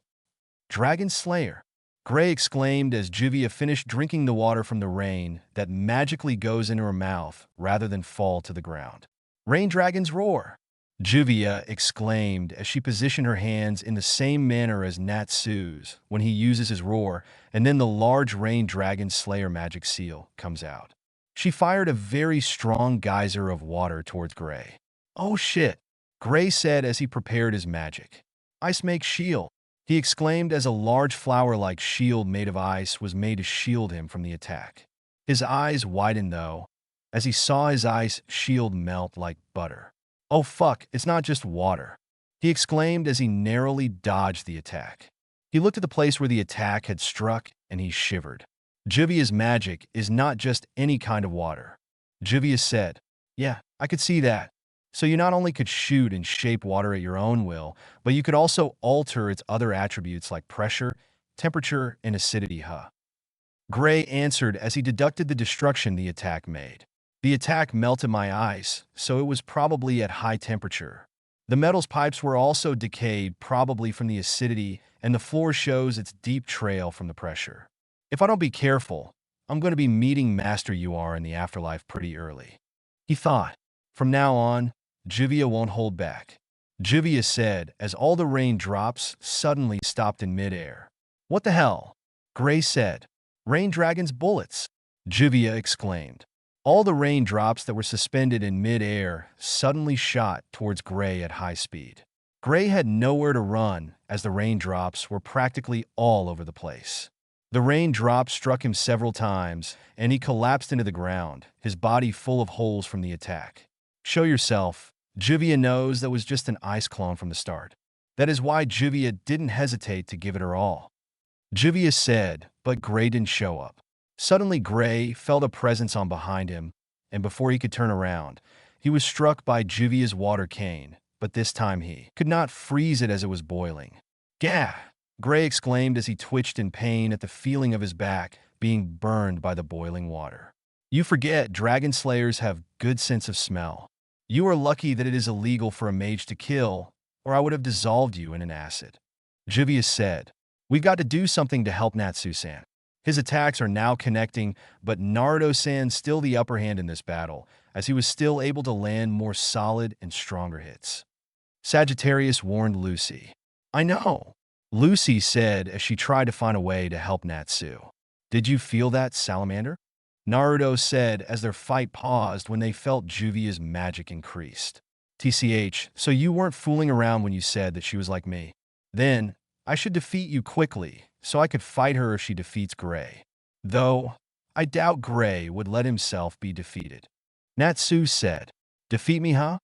Dragon Slayer, Gray exclaimed as Juvia finished drinking the water from the rain that magically goes into her mouth rather than fall to the ground. Rain Dragon's Roar, Juvia exclaimed as she positioned her hands in the same manner as Natsu's when he uses his roar, and then the large Rain Dragon Slayer magic seal comes out. She fired a very strong geyser of water towards Gray. Oh shit, Gray said as he prepared his magic. Ice make shield, he exclaimed as a large flower-like shield made of ice was made to shield him from the attack. His eyes widened though, as he saw his ice shield melt like butter. Oh fuck, it's not just water, he exclaimed as he narrowly dodged the attack. He looked at the place where the attack had struck and he shivered. Juvia's magic is not just any kind of water. Juvia said, yeah, I could see that. So you not only could shoot and shape water at your own will, but you could also alter its other attributes like pressure, temperature, and acidity, huh? Gray answered as he deducted the destruction the attack made. The attack melted my ice, so it was probably at high temperature. The metal's pipes were also decayed, probably from the acidity, and the floor shows its deep trail from the pressure. If I don't be careful, I'm going to be meeting Master UR in the afterlife pretty early. He thought. From now on, Juvia won't hold back. Juvia said as all the raindrops suddenly stopped in midair. What the hell? Gray said. Rain Dragon's bullets, Juvia exclaimed. All the raindrops that were suspended in mid-air suddenly shot towards Gray at high speed. Gray had nowhere to run as the raindrops were practically all over the place. The raindrops struck him several times, and he collapsed into the ground, his body full of holes from the attack. Show yourself. Juvia knows that was just an ice clone from the start. That is why Juvia didn't hesitate to give it her all. Juvia said, but Gray didn't show up. Suddenly Gray felt a presence on behind him, and before he could turn around, he was struck by Juvia's water cane, but this time he could not freeze it as it was boiling. Gah! Gray exclaimed as he twitched in pain at the feeling of his back being burned by the boiling water. You forget dragon slayers have good sense of smell. You are lucky that it is illegal for a mage to kill, or I would have dissolved you in an acid. Juvia said, We've got to do something to help Natsu-san. His attacks are now connecting, but Naruto-san still the upper hand in this battle, as he was still able to land more solid and stronger hits. Sagittarius warned Lucy. I know, Lucy said as she tried to find a way to help Natsu. Did you feel that, Salamander? Naruto said as their fight paused when they felt Juvia's magic increased. TCH, so you weren't fooling around when you said that she was like me. Then, I should defeat you quickly, so I could fight her if she defeats Gray. Though, I doubt Gray would let himself be defeated. Natsu said, Defeat me, huh?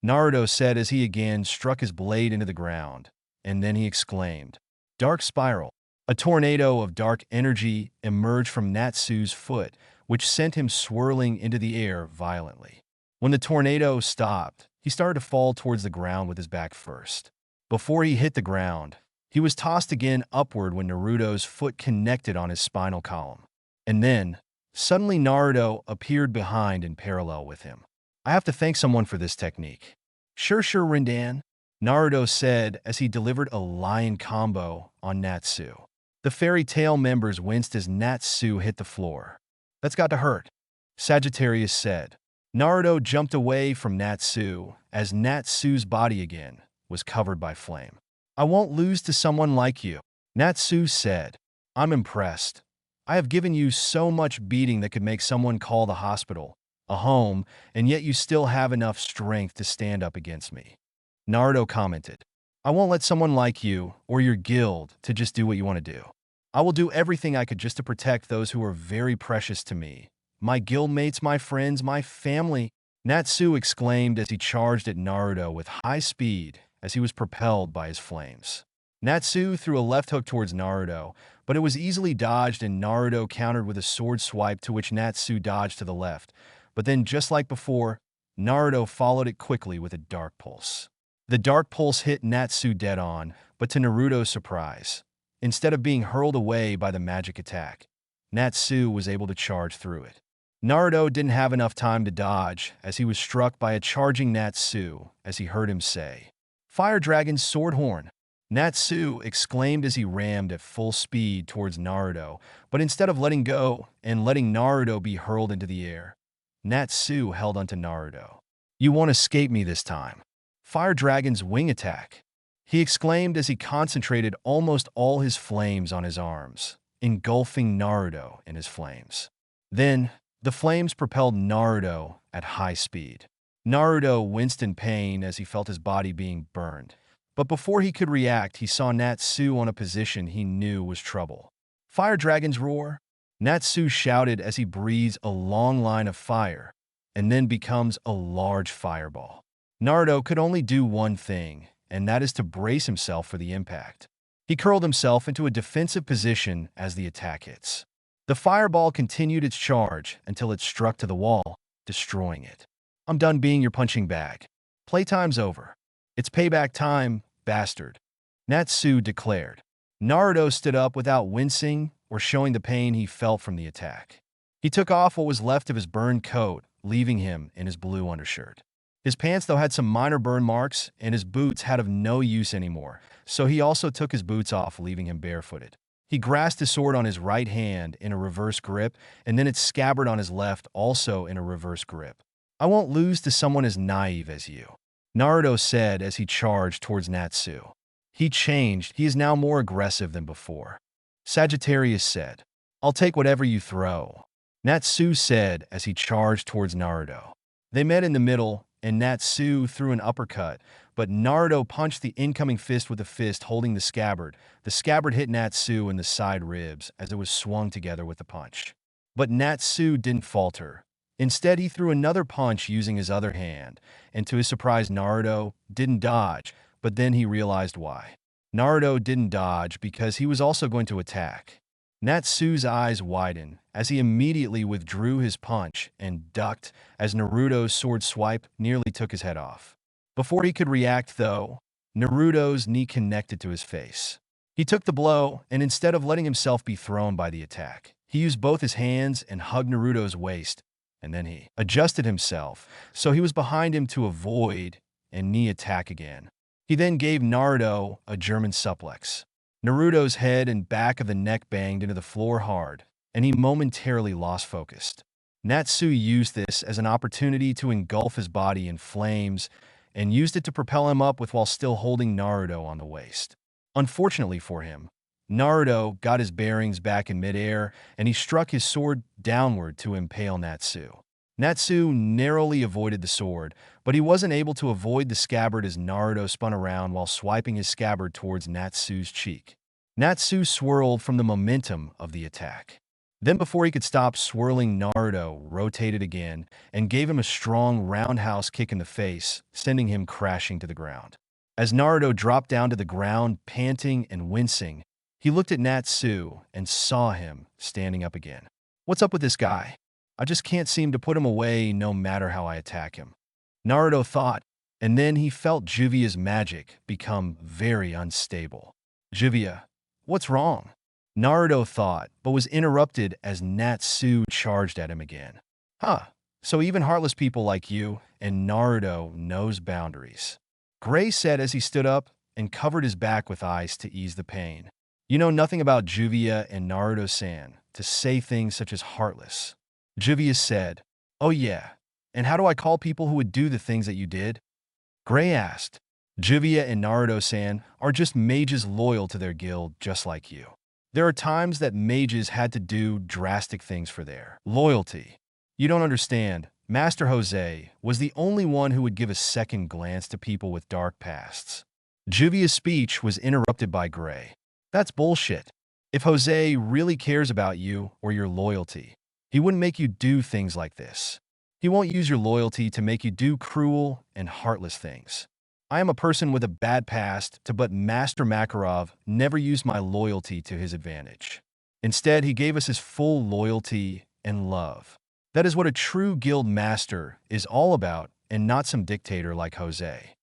Naruto said as he again struck his blade into the ground, and then he exclaimed, Dark Spiral. A tornado of dark energy emerged from Natsu's foot, which sent him swirling into the air violently. When the tornado stopped, he started to fall towards the ground with his back first. Before he hit the ground, he was tossed again upward when Naruto's foot connected on his spinal column. And then, suddenly Naruto appeared behind in parallel with him. I have to thank someone for this technique. Sure, Rindan, Naruto said as he delivered a lion combo on Natsu. The fairy tail members winced as Natsu hit the floor. That's got to hurt, Sagittarius said. Naruto jumped away from Natsu as Natsu's body again was covered by flame. I won't lose to someone like you, Natsu said. I'm impressed. I have given you so much beating that could make someone call the hospital a home, and yet you still have enough strength to stand up against me. Naruto commented, I won't let someone like you or your guild to just do what you want to do. I will do everything I could just to protect those who are very precious to me. My guildmates, my friends, my family, Natsu exclaimed as he charged at Naruto with high speed as he was propelled by his flames. Natsu threw a left hook towards Naruto, but it was easily dodged and Naruto countered with a sword swipe to which Natsu dodged to the left. But then, just like before, Naruto followed it quickly with a dark pulse. The dark pulse hit Natsu dead on, but to Naruto's surprise, instead of being hurled away by the magic attack, Natsu was able to charge through it. Naruto didn't have enough time to dodge as he was struck by a charging Natsu as he heard him say, Fire Dragon's sword horn. Natsu exclaimed as he rammed at full speed towards Naruto, but instead of letting go and letting Naruto be hurled into the air, Natsu held onto Naruto. You won't escape me this time. Fire Dragon's wing attack. He exclaimed as he concentrated almost all his flames on his arms, engulfing Naruto in his flames. Then, the flames propelled Naruto at high speed. Naruto winced in pain as he felt his body being burned. But before he could react, he saw Natsu on a position he knew was trouble. Fire Dragon's roar. Natsu shouted as he breathes a long line of fire, and then becomes a large fireball. Naruto could only do one thing, and that is to brace himself for the impact. He curled himself into a defensive position as the attack hits. The fireball continued its charge until it struck to the wall, destroying it. I'm done being your punching bag. Playtime's over. It's payback time, bastard, Natsu declared. Naruto stood up without wincing or showing the pain he felt from the attack. He took off what was left of his burned coat, leaving him in his blue undershirt. His pants, though, had some minor burn marks, and his boots had of no use anymore, so he also took his boots off, leaving him barefooted. He grasped his sword on his right hand in a reverse grip, and then its scabbard on his left also in a reverse grip. "I won't lose to someone as naive as you," Naruto said as he charged towards Natsu. "He changed. He is now more aggressive than before." Sagittarius said, "I'll take whatever you throw," Natsu said as he charged towards Naruto. They met in the middle, and Natsu threw an uppercut, but Naruto punched the incoming fist with a fist holding the scabbard. The scabbard hit Natsu in the side ribs as it was swung together with the punch. But Natsu didn't falter. Instead, he threw another punch using his other hand, and to his surprise, Naruto didn't dodge, but then he realized why. Naruto didn't dodge because he was also going to attack. Natsu's eyes widened as he immediately withdrew his punch and ducked as Naruto's sword swipe nearly took his head off. Before he could react, though, Naruto's knee connected to his face. He took the blow, and instead of letting himself be thrown by the attack, he used both his hands and hugged Naruto's waist, and then he adjusted himself so he was behind him to avoid a knee attack again. He then gave Naruto a German suplex. Naruto's head and back of the neck banged into the floor hard, and he momentarily lost focus. Natsu used this as an opportunity to engulf his body in flames and used it to propel him upward while still holding Naruto on the waist. Unfortunately for him, Naruto got his bearings back in midair, and he struck his sword downward to impale Natsu. Natsu narrowly avoided the sword, but he wasn't able to avoid the scabbard as Naruto spun around while swiping his scabbard towards Natsu's cheek. Natsu swirled from the momentum of the attack. Then before he could stop swirling, Naruto rotated again and gave him a strong roundhouse kick in the face, sending him crashing to the ground. As Naruto dropped down to the ground, panting and wincing, he looked at Natsu and saw him standing up again. "What's up with this guy? I just can't seem to put him away no matter how I attack him," Naruto thought, and then he felt Juvia's magic become very unstable. "Juvia, what's wrong?" Naruto thought, but was interrupted as Natsu charged at him again. "Huh, so even heartless people like you and Naruto knows boundaries," Gray said as he stood up and covered his back with ice to ease the pain. "You know nothing about Juvia and Naruto-san to say things such as heartless." Juvia said, "Oh yeah, and how do I call people who would do the things that you did?" Gray asked. "Juvia and Naruto-san are just mages loyal to their guild just like you. There are times that mages had to do drastic things for their loyalty. You don't understand. Master Jose was the only one who would give a second glance to people with dark pasts." Juvia's speech was interrupted by Gray. "That's bullshit. If Jose really cares about you or your loyalty, he wouldn't make you do things like this. He won't use your loyalty to make you do cruel and heartless things. I am a person with a bad past, but Master Makarov never used my loyalty to his advantage. Instead, he gave us his full loyalty and love. That is what a true guild master is all about, and not some dictator like Jose."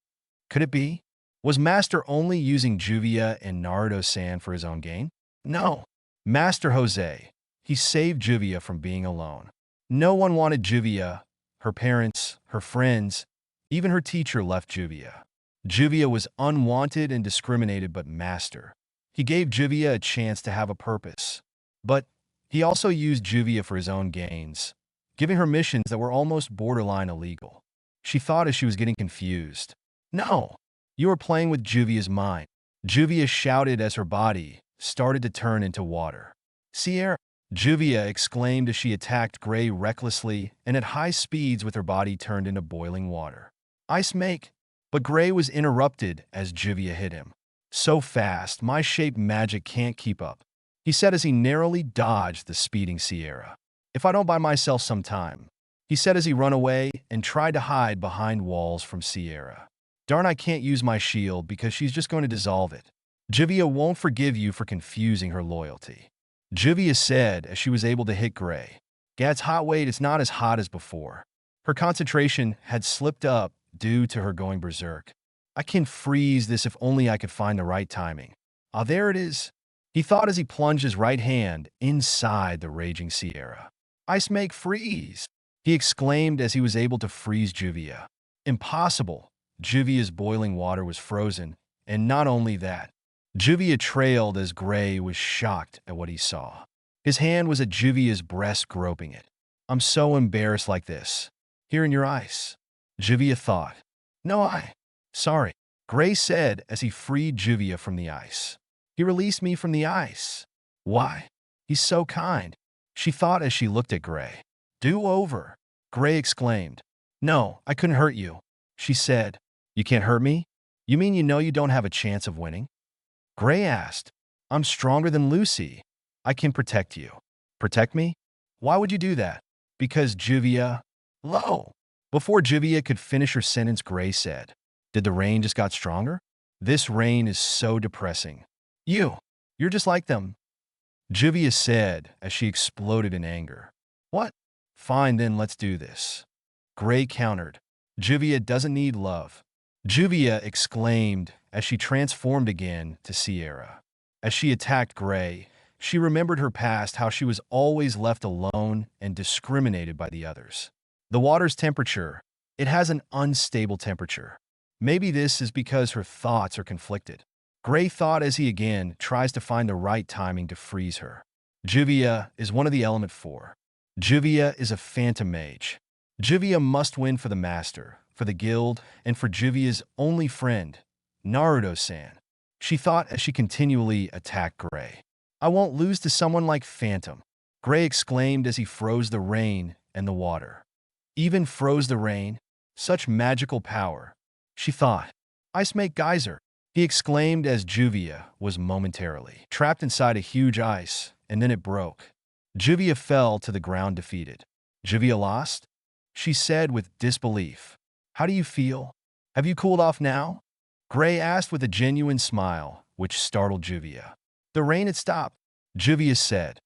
Could it be? Was Master only using Juvia and Naruto-san for his own gain? No. Master Jose. He saved Juvia from being alone. No one wanted Juvia. Her parents, her friends, even her teacher left Juvia. Juvia was unwanted and discriminated, but Master. He gave Juvia a chance to have a purpose. But he also used Juvia for his own gains, giving her missions that were almost borderline illegal. She thought as she was getting confused. "No, you are playing with Juvia's mind." Juvia shouted as her body started to turn into water. "Sierra!" Juvia exclaimed as she attacked Gray recklessly and at high speeds with her body turned into boiling water. "Ice make!" But Gray was interrupted as Juvia hit him. "So fast, my shape magic can't keep up," he said as he narrowly dodged the speeding Sierra. "If I don't buy myself some time," he said as he ran away and tried to hide behind walls from Sierra. "Darn, I can't use my shield because she's just going to dissolve it. Juvia won't forgive you for confusing her loyalty," Juvia said as she was able to hit Gray. "Gad's hot weight is not as hot as before." Her concentration had slipped up due to her going berserk. "I can freeze this if only I could find the right timing. Ah, there it is," he thought as he plunged his right hand inside the raging Sierra. "Ice make freeze!" he exclaimed as he was able to freeze Juvia. Impossible! Juvia's boiling water was frozen, and not only that, Juvia trailed as Gray was shocked at what he saw. His hand was at Juvia's breast, groping it. I'm so embarrassed like this. Here in your ice. Juvia thought. No, sorry, Gray said as he freed Juvia from the ice. He released me from the ice. Why? He's so kind, she thought as she looked at Gray. Do over, Gray exclaimed. No, I couldn't hurt you, she said. You can't hurt me? You mean you know you don't have a chance of winning? Gray asked. I'm stronger than Lucy. I can protect you. Protect me? Why would you do that? Because Juvia... Low. Before Juvia could finish her sentence, Gray said, Did the rain just got stronger? This rain is so depressing. You're just like them, Juvia said as she exploded in anger. What? Fine then, let's do this. Gray countered. Juvia doesn't need love. Juvia exclaimed as she transformed again to Sierra. As she attacked Gray, she remembered her past, how she was always left alone and discriminated by the others. The water's temperature, it has an unstable temperature. Maybe this is because her thoughts are conflicted. Gray thought as he again tries to find the right timing to freeze her. Juvia is one of the element 4. Juvia is a phantom mage. Juvia must win for the master, for the guild, and for Juvia's only friend, Naruto-san. She thought as she continually attacked Gray. I won't lose to someone like Phantom, Gray exclaimed as he froze the rain and the water. Even froze the rain? Such magical power, she thought. Ice make geyser, he exclaimed as Juvia was momentarily trapped inside a huge ice, and then it broke. Juvia fell to the ground defeated. Juvia lost? She said with disbelief. How do you feel? Have you cooled off now? Gray asked with a genuine smile, which startled Juvia. The rain had stopped, Juvia said.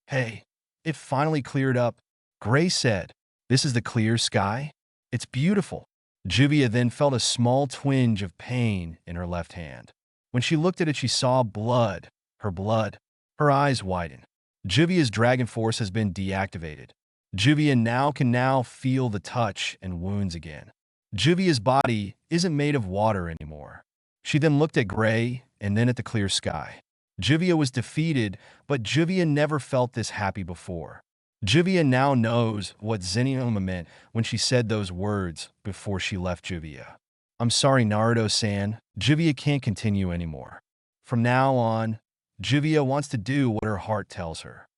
Hey, it finally cleared up, Gray said. This is the clear sky? It's beautiful. Juvia then felt a small twinge of pain in her left hand. When she looked at it, she saw blood. Her eyes widened. Juvia's dragon force has been deactivated. Juvia can feel the touch and wounds again. Juvia's body isn't made of water anymore. She then looked at Gray and then at the clear sky. Juvia was defeated, but Juvia never felt this happy before. Juvia now knows what Zenoma meant when she said those words before she left Juvia. I'm sorry, Naruto-san. Juvia can't continue anymore. From now on, Juvia wants to do what her heart tells her.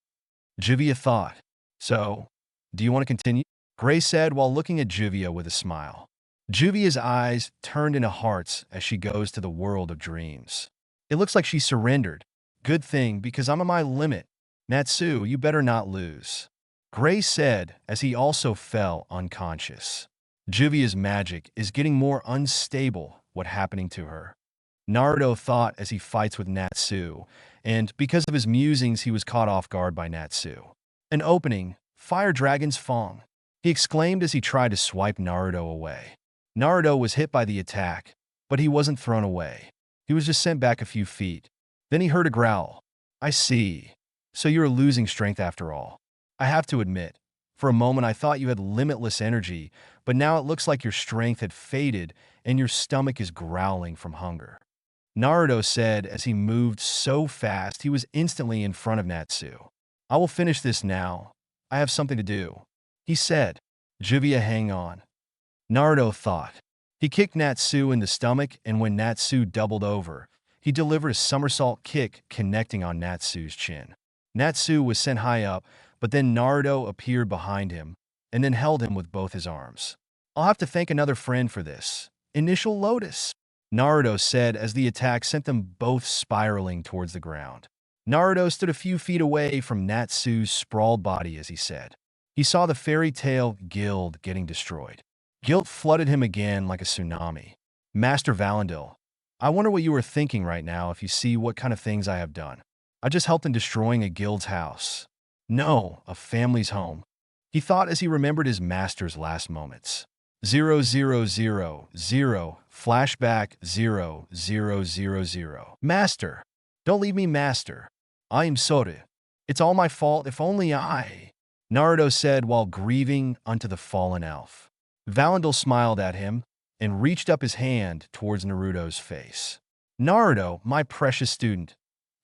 Juvia thought. So, do you want to continue? Gray said while looking at Juvia with a smile. Juvia's eyes turned into hearts as she goes to the world of dreams. It looks like she surrendered. Good thing, because I'm at my limit. Natsu, you better not lose, Gray said as he also fell unconscious. Juvia's magic is getting more unstable. What happening to her? Naruto thought as he fights with Natsu, and because of his musings he was caught off guard by Natsu. An opening, Fire Dragon's Fong, he exclaimed as he tried to swipe Naruto away. Naruto was hit by the attack, but he wasn't thrown away. He was just sent back a few feet. Then he heard a growl. I see. So you're losing strength after all. I have to admit, for a moment I thought you had limitless energy, but now it looks like your strength had faded and your stomach is growling from hunger. Naruto said as he moved so fast he was instantly in front of Natsu. I will finish this now. I have something to do, he said. Juvia, hang on, Naruto thought. He kicked Natsu in the stomach, and when Natsu doubled over, he delivered a somersault kick connecting on Natsu's chin. Natsu was sent high up, but then Naruto appeared behind him and then held him with both his arms. I'll have to thank another friend for this. Initial Lotus, Naruto said as the attack sent them both spiraling towards the ground. Naruto stood a few feet away from Natsu's sprawled body as he said. He saw the fairy tale guild getting destroyed. Guilt flooded him again like a tsunami. Master Valendil, I wonder what you are thinking right now if you see what kind of things I have done. I just helped in destroying a guild's house. No, a family's home, he thought as he remembered his master's last moments. 0000, flashback 0000. Master, don't leave me, master. I am sorry. It's all my fault. If only I... Naruto said while grieving unto the fallen elf. Valandel smiled at him and reached up his hand towards Naruto's face. Naruto, my precious student,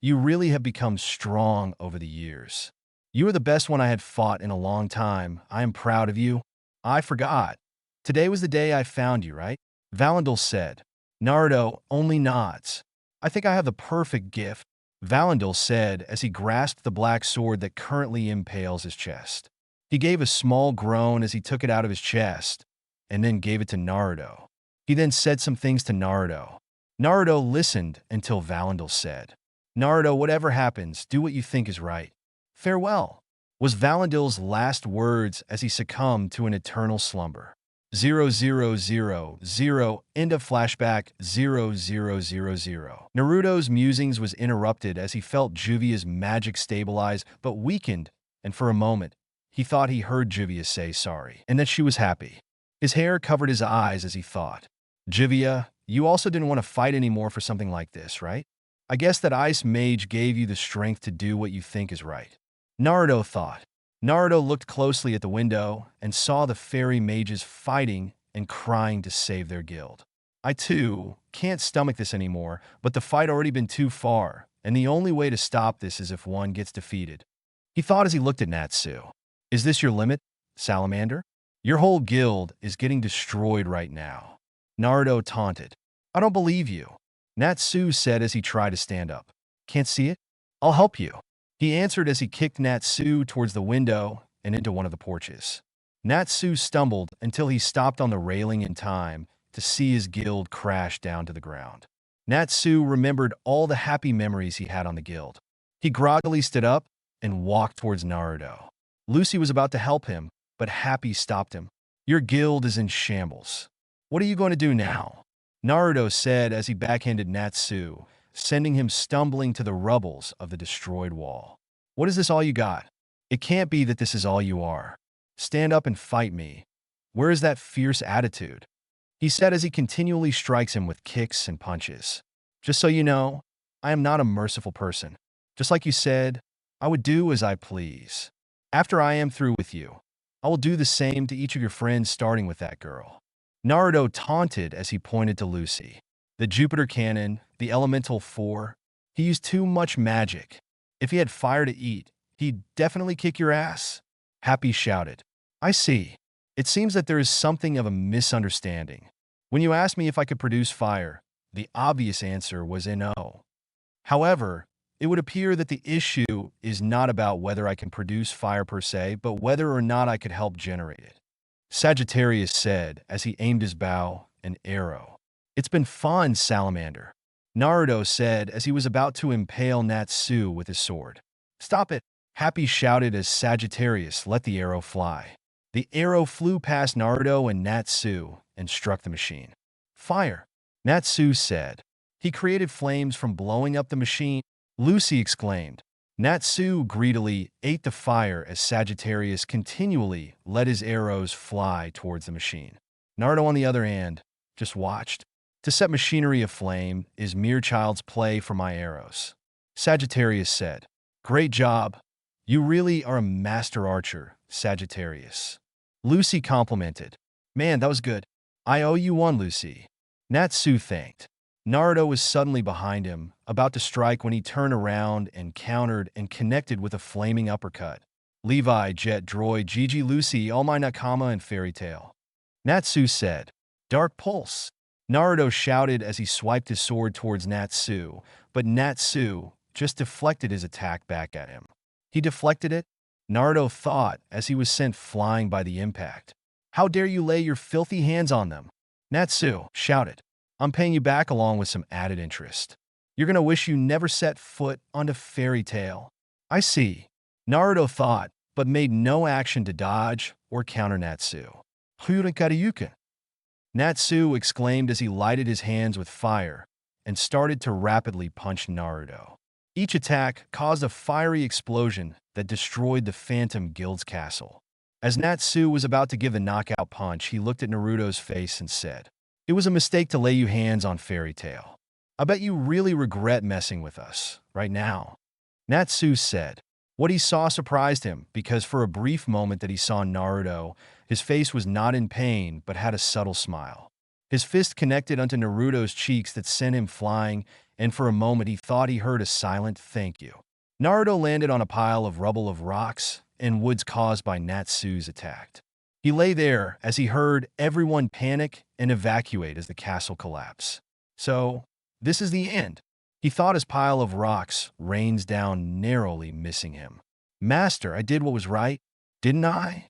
you really have become strong over the years. You are the best one I had fought in a long time. I am proud of you. I forgot. Today was the day I found you, right? Valandel said. Naruto only nods. I think I have the perfect gift, Valandel said as he grasped the black sword that currently impales his chest. He gave a small groan as he took it out of his chest, and then gave it to Naruto. He then said some things to Naruto. Naruto listened until Valandel said, Naruto, whatever happens, do what you think is right. Farewell, was Valandel's last words as he succumbed to an eternal slumber. 0000 End of flashback 0000. Naruto's musings was interrupted as he felt Juvia's magic stabilize but weakened, and for a moment, he thought he heard Juvia say sorry, and that she was happy. His hair covered his eyes as he thought. Juvia, you also didn't want to fight anymore for something like this, right? I guess that Ice Mage gave you the strength to do what you think is right. Naruto thought. Naruto looked closely at the window and saw the fairy mages fighting and crying to save their guild. I, too, can't stomach this anymore, but the fight already been too far, and the only way to stop this is if one gets defeated. He thought as he looked at Natsu. Is this your limit, Salamander? Your whole guild is getting destroyed right now. Naruto taunted. I don't believe you, Natsu said as he tried to stand up. Can't see it? I'll help you, he answered as he kicked Natsu towards the window and into one of the porches. Natsu stumbled until he stopped on the railing in time to see his guild crash down to the ground. Natsu remembered all the happy memories he had on the guild. He groggily stood up and walked towards Naruto. Lucy was about to help him, but Happy stopped him. Your guild is in shambles. What are you going to do now? Naruto said as he backhanded Natsu, sending him stumbling to the rubbles of the destroyed wall. What is this all you got? It can't be that this is all you are. Stand up and fight me. Where is that fierce attitude? He said as he continually strikes him with kicks and punches. Just so you know, I am not a merciful person. Just like you said, I would do as I please. After I am through with you, I will do the same to each of your friends, starting with that girl. Naruto taunted as he pointed to Lucy. The Jupiter Cannon, the Elemental 4, he used too much magic. If he had fire to eat, he'd definitely kick your ass. Happy shouted. I see. It seems that there is something of a misunderstanding. When you asked me if I could produce fire, the obvious answer was a no. However, it would appear that the issue is not about whether I can produce fire per se, but whether or not I could help generate it. Sagittarius said as he aimed his bow and arrow. It's been fun, Salamander, Naruto said as he was about to impale Natsu with his sword. Stop it, Happy shouted as Sagittarius let the arrow fly. The arrow flew past Naruto and Natsu and struck the machine. Fire, Natsu said. He created flames from blowing up the machine, Lucy exclaimed. Natsu greedily ate the fire as Sagittarius continually let his arrows fly towards the machine. Naruto, on the other hand, just watched. To set machinery aflame is mere child's play for my arrows, Sagittarius said. Great job. You really are a master archer, Sagittarius. Lucy complimented. Man, that was good. I owe you one, Lucy. Natsu thanked. Naruto was suddenly behind him, about to strike when he turned around and countered and connected with a flaming uppercut. Levi, Jet, Droid, Gigi, Lucy, all my Nakama and Fairy Tail. Natsu said. Dark Pulse. Naruto shouted as he swiped his sword towards Natsu, but Natsu just deflected his attack back at him. He deflected it? Naruto thought as he was sent flying by the impact. How dare you lay your filthy hands on them? Natsu shouted. I'm paying you back along with some added interest. You're gonna wish you never set foot onto Fairy Tail. I see, Naruto thought, but made no action to dodge or counter Natsu. Hyurin. Natsu exclaimed as he lighted his hands with fire and started to rapidly punch Naruto. Each attack caused a fiery explosion that destroyed the Phantom Guild's castle. As Natsu was about to give the knockout punch, he looked at Naruto's face and said, It was a mistake to lay you hands on Fairy Tail. I bet you really regret messing with us, right now. Natsu said, What he saw surprised him, because for a brief moment that he saw Naruto, his face was not in pain but had a subtle smile. His fist connected onto Naruto's cheeks that sent him flying, and for a moment he thought he heard a silent "thank you." Naruto landed on a pile of rubble of rocks and woods caused by Natsu's attack. He lay there as he heard everyone panic and evacuate as the castle collapsed. So, this is the end. He thought his pile of rocks rains down, narrowly missing him. "Master, I did what was right, didn't I?"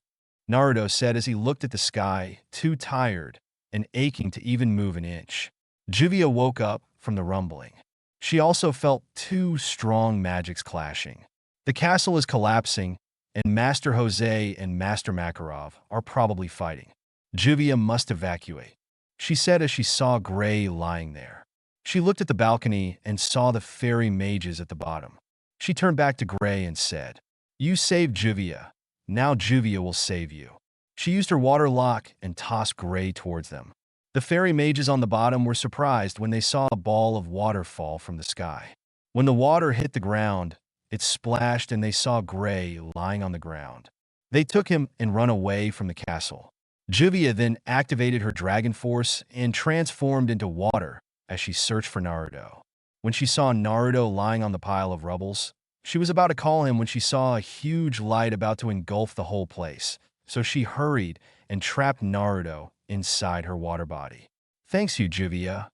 Naruto said as he looked at the sky, too tired and aching to even move an inch. Juvia woke up from the rumbling. She also felt two strong magics clashing. The castle is collapsing, and Master Jose and Master Makarov are probably fighting. Juvia must evacuate, she said as she saw Gray lying there. She looked at the balcony and saw the fairy mages at the bottom. She turned back to Gray and said, "You saved Juvia. Now Juvia will save you." She used her water lock and tossed Gray towards them. The fairy mages on the bottom were surprised when they saw a ball of water fall from the sky. When the water hit the ground, it splashed and they saw Gray lying on the ground. They took him and run away from the castle. Juvia then activated her dragon force and transformed into water as she searched for Naruto. When she saw Naruto lying on the pile of rubbles, she was about to call him when she saw a huge light about to engulf the whole place. So she hurried and trapped Naruto inside her water body. "Thanks you, Juvia,"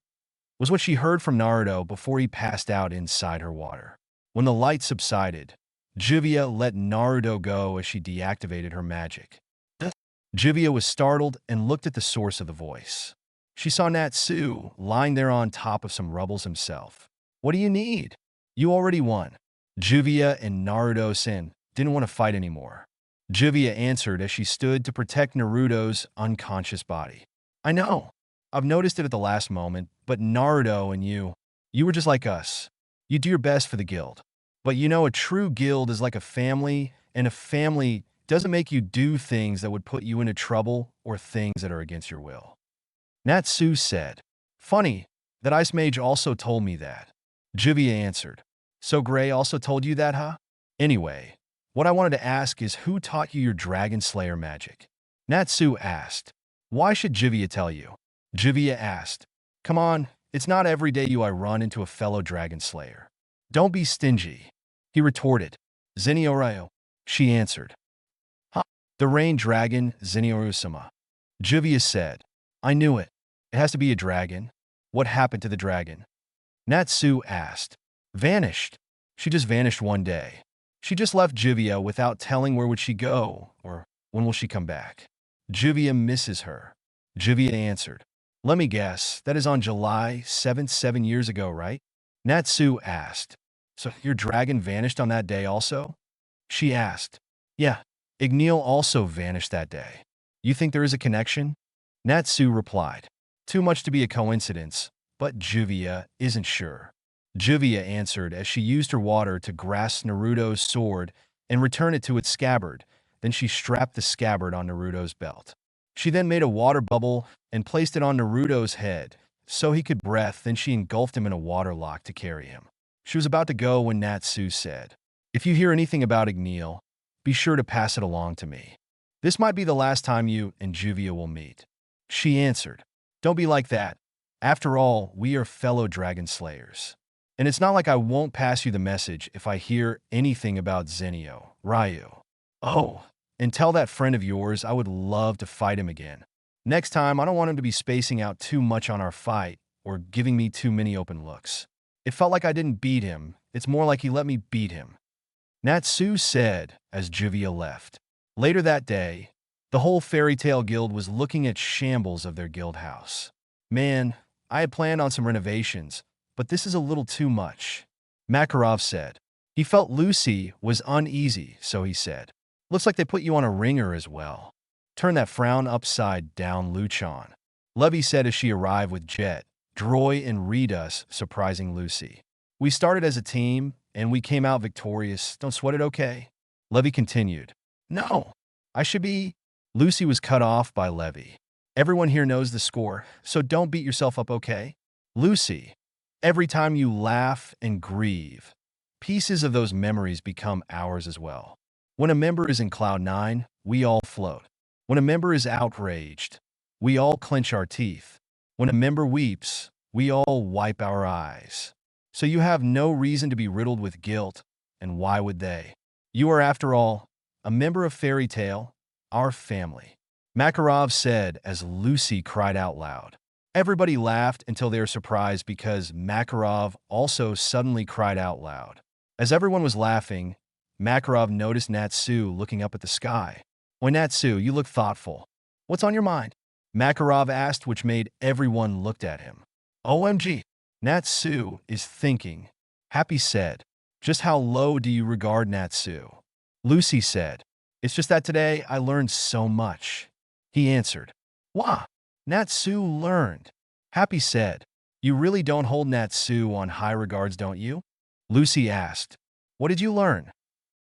was what she heard from Naruto before he passed out inside her water. When the light subsided, Juvia let Naruto go as she deactivated her magic. Juvia was startled and looked at the source of the voice. She saw Natsu lying there on top of some rubbles himself. "What do you need? You already won." Juvia and Naruto-san didn't want to fight anymore. Juvia answered as she stood to protect Naruto's unconscious body. "I know. I've noticed it at the last moment, but Naruto and you were just like us. You do your best for the guild. But you know, a true guild is like a family, and a family doesn't make you do things that would put you into trouble or things that are against your will." Natsu said, "Funny, that Ice Mage also told me that." Juvia answered, "So Gray also told you that, huh? Anyway, what I wanted to ask is who taught you your Dragon Slayer magic?" Natsu asked. "Why should Juvia tell you?" Juvia asked. "Come on, it's not every day I run into a fellow Dragon Slayer. Don't be stingy," he retorted. "Zeniorayo," she answered. "Huh? The Rain Dragon, Zenioru-sama," Juvia said. "I knew it. It has to be a dragon. What happened to the dragon?" Natsu asked. "Vanished. She just vanished one day. She just left Juvia without telling where would she go, or when will she come back. Juvia misses her." Juvia answered. "Let me guess, that is on July 7th, 7 years ago, right?" Natsu asked. "So your dragon vanished on that day also?" She asked. "Yeah, Igneel also vanished that day. You think there is a connection?" Natsu replied. "Too much to be a coincidence, but Juvia isn't sure." Juvia answered as she used her water to grasp Naruto's sword and return it to its scabbard. Then she strapped the scabbard on Naruto's belt. She then made a water bubble and placed it on Naruto's head so he could breathe. Then she engulfed him in a water lock to carry him. She was about to go when Natsu said, "If you hear anything about Igneel, be sure to pass it along to me. This might be the last time you and Juvia will meet." She answered, "Don't be like that. After all, we are fellow Dragon Slayers. And it's not like I won't pass you the message if I hear anything about Zenio, Ryu. Oh, and tell that friend of yours I would love to fight him again. Next time, I don't want him to be spacing out too much on our fight or giving me too many open looks. It felt like I didn't beat him. It's more like he let me beat him." Natsu said as Juvia left. Later that day, the whole Fairy Tail Guild was looking at shambles of their guild house. "Man, I had planned on some renovations, but this is a little too much," Makarov said. He felt Lucy was uneasy, so he said, "Looks like they put you on a ringer as well. Turn that frown upside down, Luchan," Levy said as she arrived with Jet, Droy, and Redus, surprising Lucy. "We started as a team, and we came out victorious. Don't sweat it, okay?" Levy continued. "No, I should be—" Lucy was cut off by Levy. "Everyone here knows the score, so don't beat yourself up, okay? Lucy, every time you laugh and grieve, pieces of those memories become ours as well. When a member is in cloud nine, we all float. When a member is outraged, we all clench our teeth. When a member weeps, we all wipe our eyes. So you have no reason to be riddled with guilt, and why would they? You are, after all, a member of Fairy Tale, our family. Makarov said as Lucy cried out loud. Everybody laughed until they were surprised because Makarov also suddenly cried out loud. As everyone was laughing, Makarov noticed Natsu looking up at the sky. "Why, Natsu, you look thoughtful. What's on your mind?" Makarov asked, which made everyone look at him. "OMG, Natsu is thinking," Happy said. "Just how low do you regard Natsu?" Lucy said, "It's just that today I learned so much." He answered, "Wah, Natsu learned." Happy said, "You really don't hold Natsu on high regards, don't you?" Lucy asked, "What did you learn?"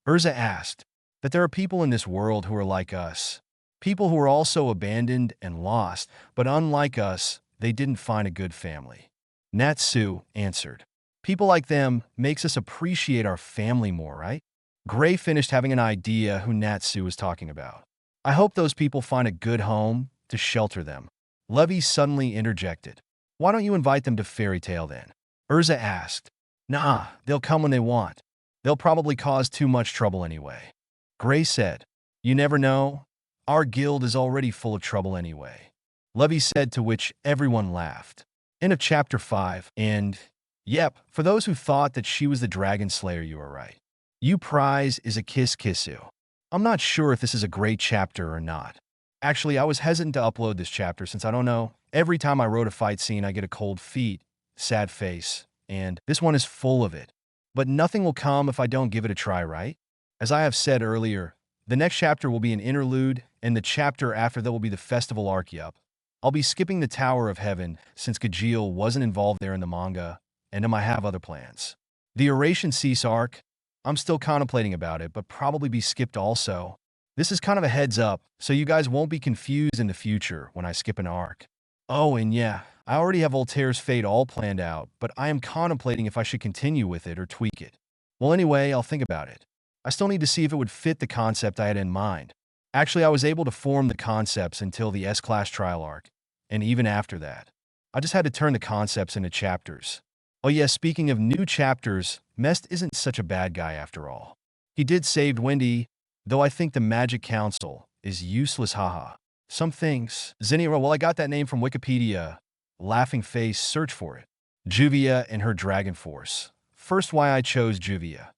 Erza asked, "That there are people in this world who are like us. People who are also abandoned and lost, but unlike us, they didn't find a good family." Natsu answered, "People like them makes us appreciate our family more, right?" Gray finished having an idea who Natsu was talking about. "I hope those people find a good home to shelter them." Levy suddenly interjected, "Why don't you invite them to Fairy Tale then?" Erza asked, "Nah, they'll come when they want. They'll probably cause too much trouble anyway." Gray said, "You never know. Our guild is already full of trouble anyway." Levy said, to which everyone laughed. End of chapter 5, and yep, for those who thought that she was the Dragon Slayer, you were right. You prize is a Kiss Kissu. I'm not sure if this is a great chapter or not. Actually, I was hesitant to upload this chapter since I don't know. Every time I wrote a fight scene, I get a cold feet, sad face, and this one is full of it. But nothing will come if I don't give it a try, right? As I have said earlier, the next chapter will be an interlude, and the chapter after that will be the festival arc. Yup. I'll be skipping the Tower of Heaven since Gajeel wasn't involved there in the manga, and I have other plans. The Eurasian Cease arc, I'm still contemplating about it, but probably be skipped also. This is kind of a heads up, so you guys won't be confused in the future when I skip an arc. Oh, and yeah, I already have Voltaire's fate all planned out, but I am contemplating if I should continue with it or tweak it. Well, anyway, I'll think about it. I still need to see if it would fit the concept I had in mind. Actually, I was able to form the concepts until the S-Class trial arc, and even after that. I just had to turn the concepts into chapters. Oh yeah, speaking of new chapters, Mest isn't such a bad guy after all. He did save Wendy, though I think the Magic Council is useless, haha. Some things. Zenira, well, I got that name from Wikipedia. Laughing face, search for it. Juvia and her Dragon Force. First, why I chose Juvia.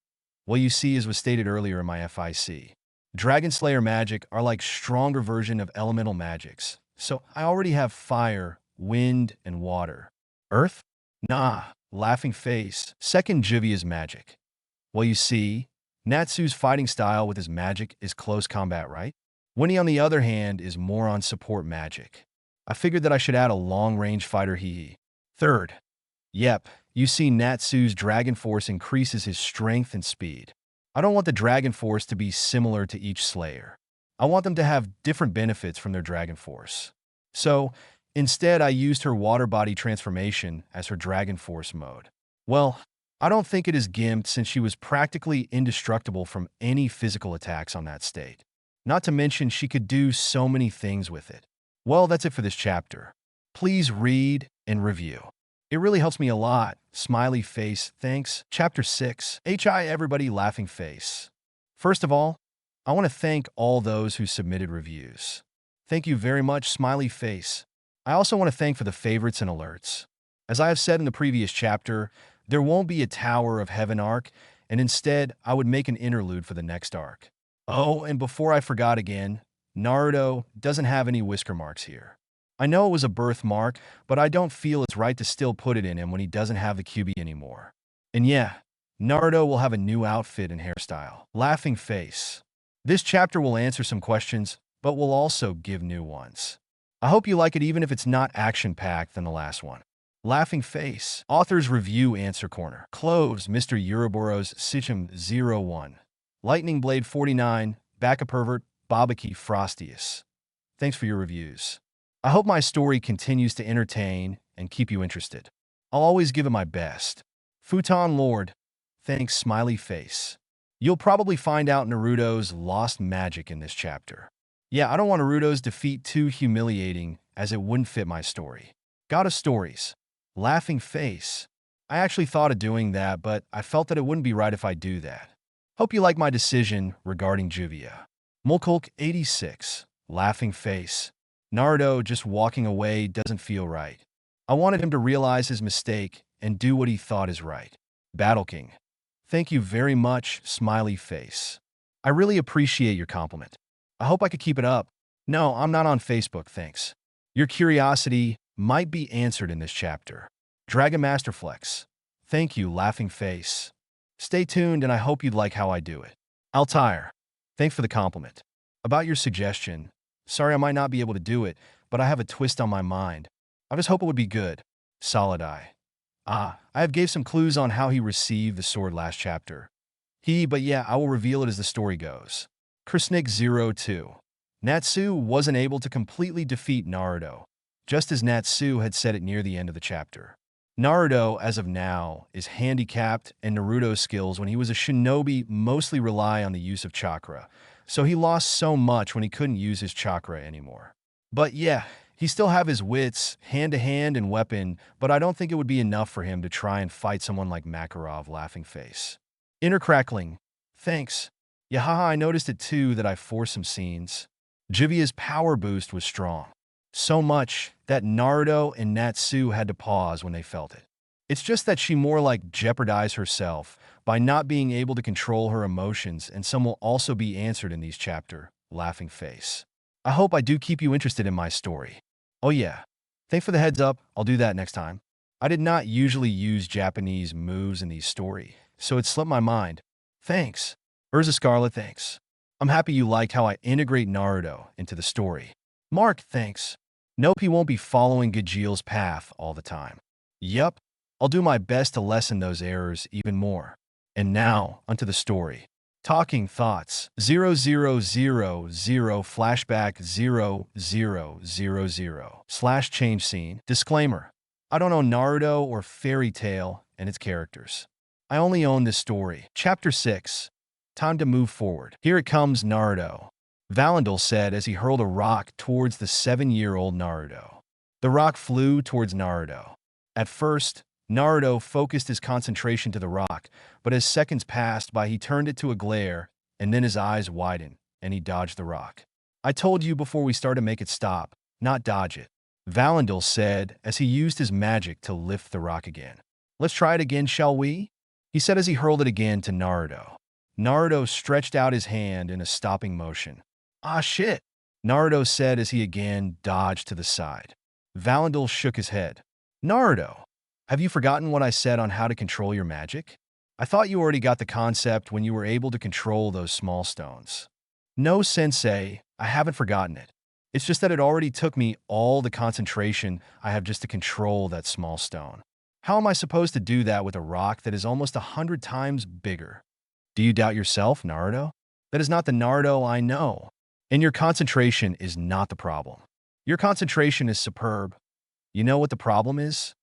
Well, you see, as was stated earlier in my FIC, Dragon Slayer magic are like stronger version of elemental magics. So I already have fire, wind, and water. Earth? Nah, laughing face. Second, Juvia's magic. Well, you see, Natsu's fighting style with his magic is close combat, right? Winnie, on the other hand, is more on support magic. I figured that I should add a long-range fighter, hee. Third, yep, you see Natsu's Dragon Force increases his strength and speed. I don't want the Dragon Force to be similar to each Slayer. I want them to have different benefits from their Dragon Force. So, instead I used her Water Body transformation as her Dragon Force mode. Well, I don't think it is gimped since she was practically indestructible from any physical attacks on that state. Not to mention she could do so many things with it. Well, that's it for this chapter. Please read and review. It really helps me a lot. Smiley face, thanks. Chapter 6. Hi everybody, laughing face. First of all, I want to thank all those who submitted reviews. Thank you very much, smiley face. I also want to thank for the favorites and alerts. As I have said in the previous chapter, there won't be a Tower of Heaven arc, and instead, I would make an interlude for the next arc. Oh, and before I forgot again, Naruto doesn't have any whisker marks here. I know it was a birthmark, but I don't feel it's right to still put it in him when he doesn't have the QB anymore. And yeah, Naruto will have a new outfit and hairstyle. Laughing face. This chapter will answer some questions, but will also give new ones. I hope you like it even if it's not action-packed than the last one. Laughing face. Author's Review Answer Corner. Cloves, Mr. Uroboros Sichum 01. Lightning Blade 49, Backa Pervert, Babaki Frostius. Thanks for your reviews. I hope my story continues to entertain and keep you interested. I'll always give it my best. Futon Lord, Thanks, smiley face. You'll probably find out Naruto's lost magic in this chapter. Yeah, I don't want Naruto's defeat too humiliating, as it wouldn't fit my story. God of stories. Laughing face. I actually thought of doing that, but I felt that it wouldn't be right if I do that. Hope you like my decision regarding Juvia. Mulkulk 86. Laughing face. Naruto just walking away doesn't feel right. I wanted him to realize his mistake and do what he thought is right. Battle King. Thank you very much, smiley face. I really appreciate your compliment. I hope I could keep it up. No, I'm not on Facebook, thanks. Your curiosity might be answered in this chapter. Dragon Master Flex. Thank you, laughing face. Stay tuned and I hope you'd like how I do it. Altair. Thanks for the compliment. About your suggestion, sorry I might not be able to do it, but I have a twist on my mind. I just hope it would be good. Solid Eye. I have gave some clues on how he received the sword last chapter. But yeah, I will reveal it as the story goes. Krisnik 02. Natsu wasn't able to completely defeat Naruto, just as Natsu had said it near the end of the chapter. Naruto, as of now, is handicapped, and Naruto's skills when he was a shinobi mostly rely on the use of chakra, so he lost so much when he couldn't use his chakra anymore. But yeah, he still have his wits, hand-to-hand and weapon, but I don't think it would be enough for him to try and fight someone like Makarov, laughing face. Inner crackling. Thanks. Yahaha, I noticed it too that I forced some scenes. Juvia's power boost was strong. So much that Naruto and Natsu had to pause when they felt it. It's just that she more like jeopardized herself by not being able to control her emotions, and some will also be answered in these chapter, laughing face. I hope I do keep you interested in my story. Oh yeah. Thanks for the heads up, I'll do that next time. I did not usually use Japanese moves in these story, so it slipped my mind. Thanks. Erza Scarlet, thanks. I'm happy you liked how I integrate Naruto into the story. Mark, thanks. Nope, he won't be following Gajil's path all the time. Yup, I'll do my best to lessen those errors even more. And now, onto the story. Talking Thoughts 0000 flashback 0000 slash change scene. Disclaimer. I don't own Naruto or Fairy Tail and its characters. I only own this story. Chapter 6. Time to move forward. Here it comes, Naruto. Valandel said as he hurled a rock towards the 7-year-old Naruto. The rock flew towards Naruto. At first, Naruto focused his concentration to the rock, but as seconds passed by he turned it to a glare, and then his eyes widened, and he dodged the rock. I told you before we started to make it stop, not dodge it. Valandel said as he used his magic to lift the rock again. Let's try it again, shall we? He said as he hurled it again to Naruto. Naruto stretched out his hand in a stopping motion. Ah shit, Naruto said as he again dodged to the side. Valandel shook his head. Naruto, have you forgotten what I said on how to control your magic? I thought you already got the concept when you were able to control those small stones. No, sensei, I haven't forgotten it. It's just that it already took me all the concentration I have just to control that small stone. How am I supposed to do that with a rock that is almost 100 times bigger? Do you doubt yourself, Naruto? That is not the Naruto I know. And your concentration is not the problem. Your concentration is superb. You know what the problem is?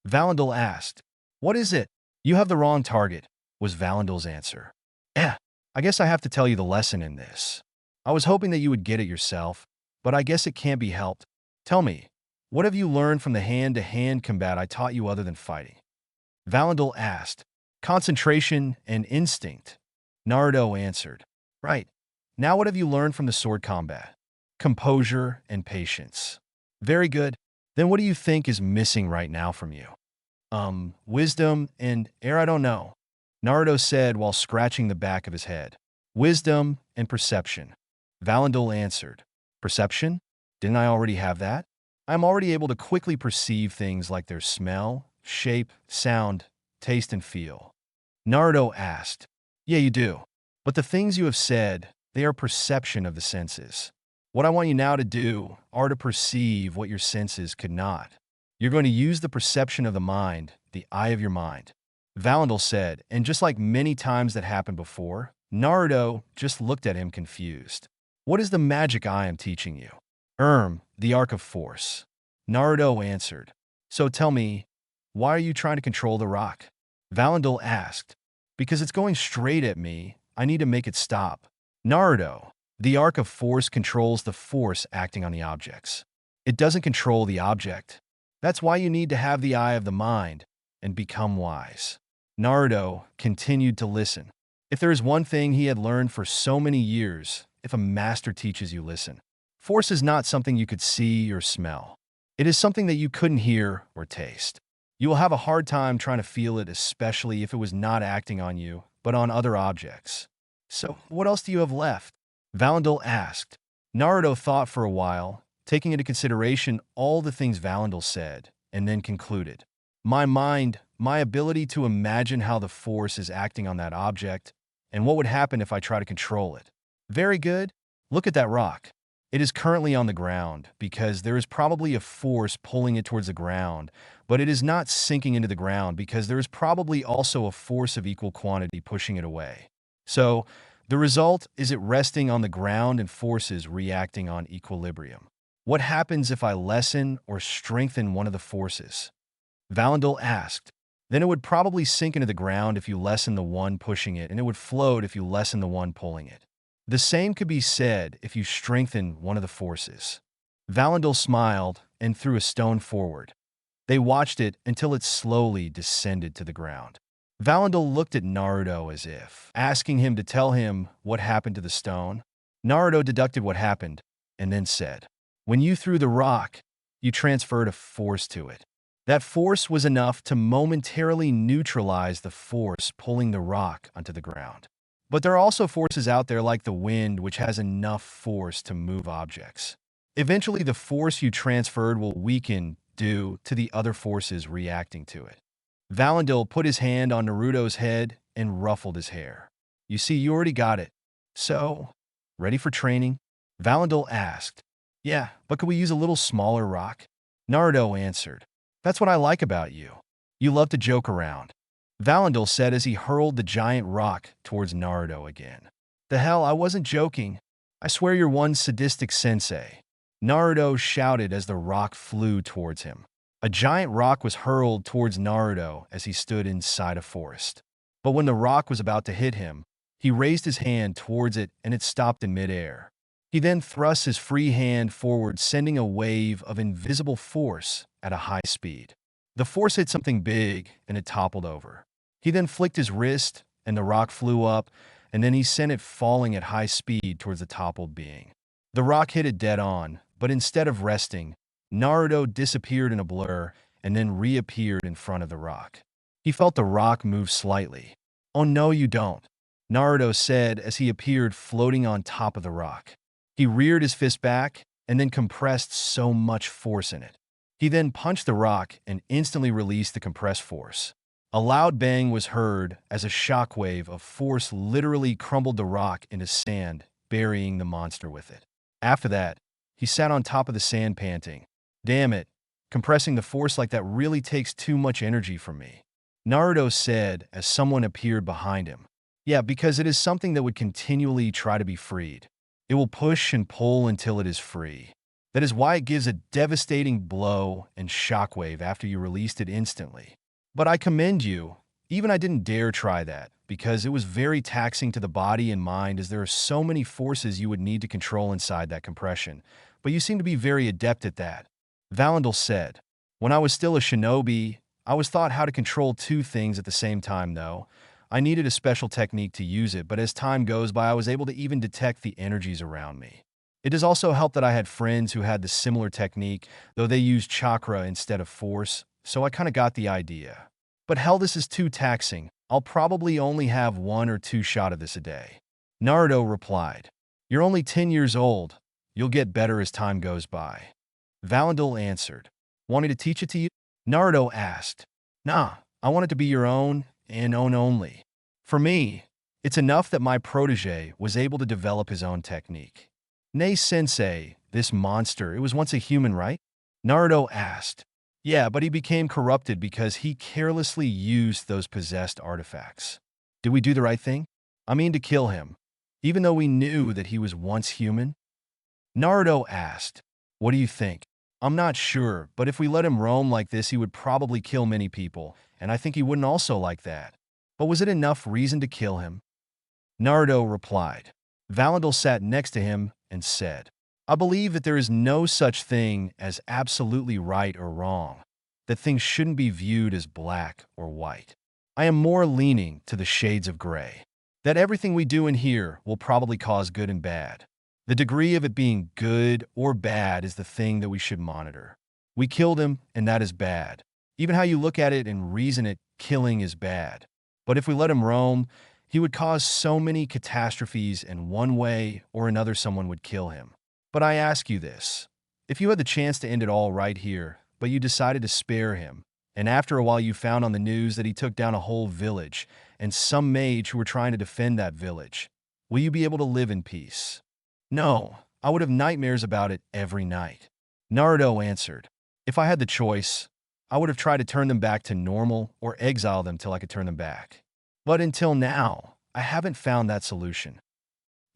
Valandel asked. What is it? You have the wrong target, was Valandel's answer. I guess I have to tell you the lesson in this. I was hoping that you would get it yourself, but I guess it can't be helped. Tell me, what have you learned from the hand-to-hand combat I taught you other than fighting? Valandel asked. Concentration and instinct. Naruto answered. Right. Now what have you learned from the sword combat? Composure and patience. Very good. Then what do you think is missing right now from you? Wisdom and I don't know. Naruto said while scratching the back of his head. Wisdom and perception. Valandel answered. Perception? Didn't I already have that? I'm already able to quickly perceive things like their smell, shape, sound, taste, and feel. Naruto asked. Yeah, you do. But the things you have said, they are perception of the senses. What I want you now to do are to perceive what your senses could not. You're going to use the perception of the mind, the eye of your mind. Valandel said, and just like many times that happened before, Naruto just looked at him confused. What is the magic I am teaching you? The Arc of Force. Naruto answered. So tell me, why are you trying to control the rock? Valandel asked. Because it's going straight at me. I need to make it stop. Naruto. The arc of force controls the force acting on the objects. It doesn't control the object. That's why you need to have the eye of the mind and become wise. Naruto continued to listen. If there is one thing he had learned for so many years, if a master teaches you, listen. Force is not something you could see or smell. It is something that you couldn't hear or taste. You will have a hard time trying to feel it, especially if it was not acting on you, but on other objects. So, what else do you have left? Valandil asked. Naruto thought for a while, taking into consideration all the things Valandil said, and then concluded. My mind, my ability to imagine how the force is acting on that object, and what would happen if I try to control it. Very good. Look at that rock. It is currently on the ground because there is probably a force pulling it towards the ground, but it is not sinking into the ground because there is probably also a force of equal quantity pushing it away. So, the result is it resting on the ground and forces reacting on equilibrium. What happens if I lessen or strengthen one of the forces? Valandil asked. Then it would probably sink into the ground if you lessen the one pushing it, and it would float if you lessen the one pulling it. The same could be said if you strengthen one of the forces. Valandil smiled and threw a stone forward. They watched it until it slowly descended to the ground. Valandil looked at Naruto as if asking him to tell him what happened to the stone. Naruto deducted what happened and then said, when you threw the rock, you transferred a force to it. That force was enough to momentarily neutralize the force pulling the rock onto the ground. But there are also forces out there like the wind which has enough force to move objects. Eventually, the force you transferred will weaken due to the other forces reacting to it. Valandil put his hand on Naruto's head and ruffled his hair. You see, you already got it. So, ready for training? Valandil asked. Yeah, but could we use a little smaller rock? Naruto answered. That's what I like about you. You love to joke around. Valandil said as he hurled the giant rock towards Naruto again. The hell, I wasn't joking. I swear you're one sadistic sensei. Naruto shouted as the rock flew towards him. A giant rock was hurled towards Naruto as he stood inside a forest. But when the rock was about to hit him, he raised his hand towards it and it stopped in midair. He then thrust his free hand forward, sending a wave of invisible force at a high speed. The force hit something big and it toppled over. He then flicked his wrist and the rock flew up, and then he sent it falling at high speed towards the toppled being. The rock hit it dead on, but instead of resting, Naruto disappeared in a blur and then reappeared in front of the rock. He felt the rock move slightly. Oh no, you don't, Naruto said as he appeared floating on top of the rock. He reared his fist back and then compressed so much force in it. He then punched the rock and instantly released the compressed force. A loud bang was heard as a shockwave of force literally crumbled the rock into sand, burying the monster with it. After that, he sat on top of the sand panting. Damn it, compressing the force like that really takes too much energy from me, Naruto said as someone appeared behind him. Yeah, because it is something that would continually try to be freed. It will push and pull until it is free. That is why it gives a devastating blow and shockwave after you released it instantly. But I commend you. Even I didn't dare try that, because it was very taxing to the body and mind as there are so many forces you would need to control inside that compression. But you seem to be very adept at that, Valandil said. When I was still a shinobi, I was taught how to control two things at the same time though. I needed a special technique to use it, but as time goes by I was able to even detect the energies around me. It does also help that I had friends who had the similar technique, though they used chakra instead of force, so I kinda got the idea. But hell, this is too taxing. I'll probably only have 1 or 2 shots of this a day. Naruto replied. You're only 10 years old. You'll get better as time goes by. Valandil answered. Want me to teach it to you? Naruto asked. Nah, I want it to be your own and own only. For me, it's enough that my protege was able to develop his own technique. Nay, sensei, this monster, it was once a human, right? Naruto asked. Yeah, but he became corrupted because he carelessly used those possessed artifacts. Did we do the right thing? I mean to kill him, even though we knew that he was once human? Naruto asked. What do you think? I'm not sure, but if we let him roam like this, he would probably kill many people, and I think he wouldn't also like that. But was it enough reason to kill him? Naruto replied. Valandel sat next to him and said, I believe that there is no such thing as absolutely right or wrong, that things shouldn't be viewed as black or white. I am more leaning to the shades of gray, that everything we do in here will probably cause good and bad. The degree of it being good or bad is the thing that we should monitor. We killed him, and that is bad. Even how you look at it and reason it, killing is bad. But if we let him roam, he would cause so many catastrophes, and one way or another someone would kill him. But I ask you this. If you had the chance to end it all right here, but you decided to spare him, and after a while you found on the news that he took down a whole village, and some mage who were trying to defend that village, will you be able to live in peace? No, I would have nightmares about it every night. Naruto answered, if I had the choice, I would have tried to turn them back to normal or exile them till I could turn them back. But until now, I haven't found that solution.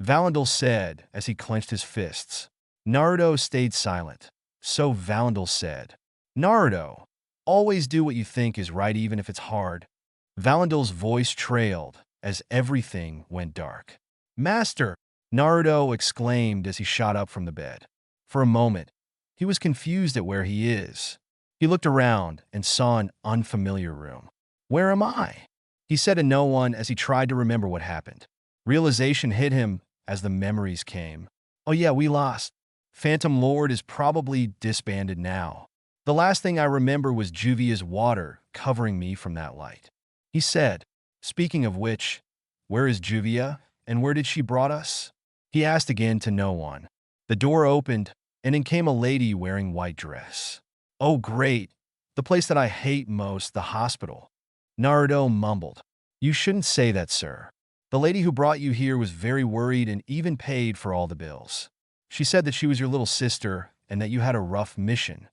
Valandel said as he clenched his fists. Naruto stayed silent. So Valandel said, Naruto, always do what you think is right even if it's hard. Valandel's voice trailed as everything went dark. Master, Naruto exclaimed as he shot up from the bed. For a moment, he was confused at where he is. He looked around and saw an unfamiliar room. Where am I? He said to no one as he tried to remember what happened. Realization hit him as the memories came. Oh yeah, we lost. Phantom Lord is probably disbanded now. The last thing I remember was Juvia's water covering me from that light. He said, speaking of which, where is Juvia and where did she brought us? He asked again to no one. The door opened and in came a lady wearing white dress. Oh great, the place that I hate most, the hospital. Naruto mumbled. You shouldn't say that, sir. The lady who brought you here was very worried and even paid for all the bills. She said that she was your little sister and that you had a rough mission.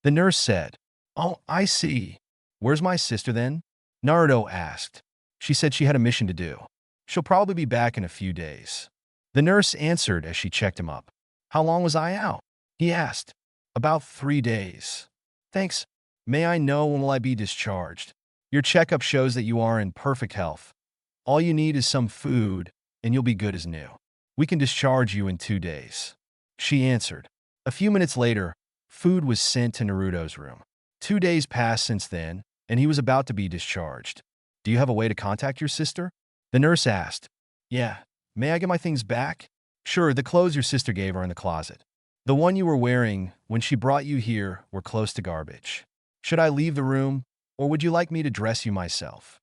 The nurse said, Oh, I see. Where's my sister then? Naruto asked. She said she had a mission to do. She'll probably be back in a few days. The nurse answered as she checked him up. How long was I out? He asked. About 3 days. Thanks. May I know when will I be discharged? Your checkup shows that you are in perfect health. All you need is some food, and you'll be good as new. We can discharge you in 2 days. She answered. A few minutes later, food was sent to Naruto's room. 2 days passed since then, and he was about to be discharged. Do you have a way to contact your sister? The nurse asked. Yeah. May I get my things back? Sure, the clothes your sister gave are in the closet. The one you were wearing when she brought you here were close to garbage. Should I leave the room, or would you like me to dress you myself?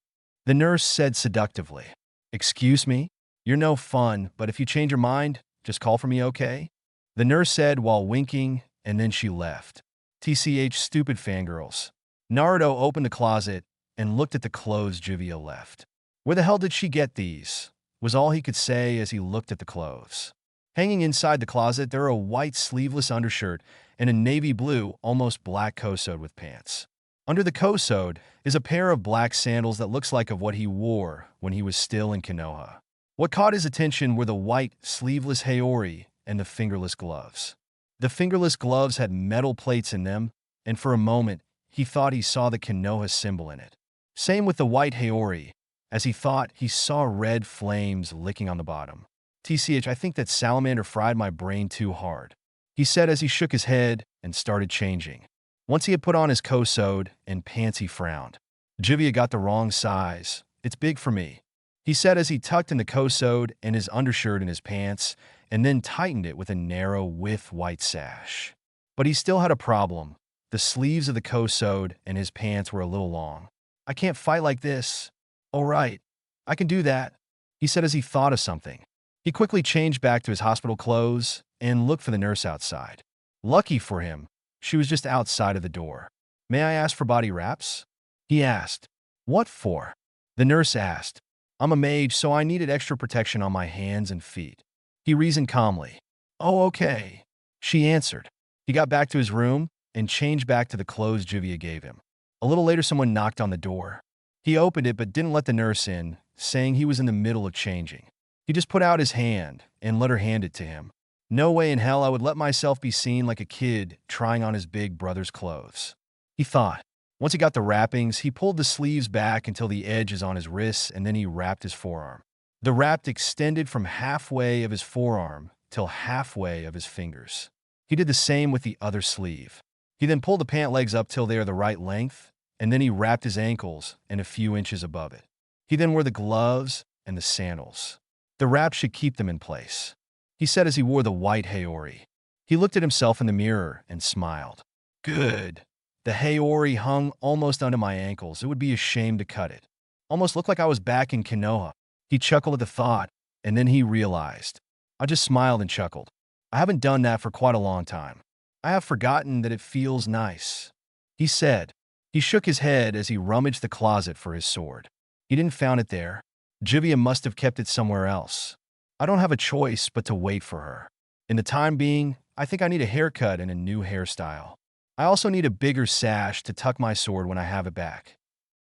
The nurse said seductively. Excuse me? You're no fun, but if you change your mind, just call for me, okay? The nurse said while winking, and then she left. TCH stupid fangirls. Naruto opened the closet and looked at the clothes Juvia left. Where the hell did she get these? Was all he could say as he looked at the clothes. Hanging inside the closet, there are a white sleeveless undershirt and a navy blue, almost black kosode with pants. Under the kosode is a pair of black sandals that looks like of what he wore when he was still in Konoha. What caught his attention were the white, sleeveless haori and the fingerless gloves. The fingerless gloves had metal plates in them, and for a moment, he thought he saw the Konoha symbol in it. Same with the white haori, as he thought he saw red flames licking on the bottom. TCH, I think that salamander fried my brain too hard, he said as he shook his head and started changing. Once he had put on his kosode and pants, he frowned. Juvia got the wrong size. It's big for me, he said as he tucked in the kosode and his undershirt in his pants and then tightened it with a narrow width white sash. But he still had a problem. The sleeves of the kosode and his pants were a little long. I can't fight like this. Oh, right. I can do that, he said as he thought of something. He quickly changed back to his hospital clothes and looked for the nurse outside. Lucky for him, she was just outside of the door. May I ask for body wraps? He asked. What for? The nurse asked. I'm a mage, so I needed extra protection on my hands and feet. He reasoned calmly. Oh, okay, she answered. He got back to his room and changed back to the clothes Juvia gave him. A little later, someone knocked on the door. He opened it but didn't let the nurse in, saying he was in the middle of changing. He just put out his hand and let her hand it to him. No way in hell I would let myself be seen like a kid trying on his big brother's clothes, he thought. Once he got the wrappings, he pulled the sleeves back until the edge is on his wrists, and then he wrapped his forearm. The wrap extended from halfway of his forearm till halfway of his fingers. He did the same with the other sleeve. He then pulled the pant legs up till they are the right length, and then he wrapped his ankles and a few inches above it. He then wore the gloves and the sandals. The wrap should keep them in place, he said as he wore the white haori. He looked at himself in the mirror and smiled. Good. The haori hung almost under my ankles. It would be a shame to cut it. Almost looked like I was back in Konoha. He chuckled at the thought, and then he realized. I just smiled and chuckled. I haven't done that for quite a long time. I have forgotten that it feels nice, he said. He shook his head as he rummaged the closet for his sword. He didn't find it there. Juvia must have kept it somewhere else. I don't have a choice but to wait for her. In the time being, I think I need a haircut and a new hairstyle. I also need a bigger sash to tuck my sword when I have it back,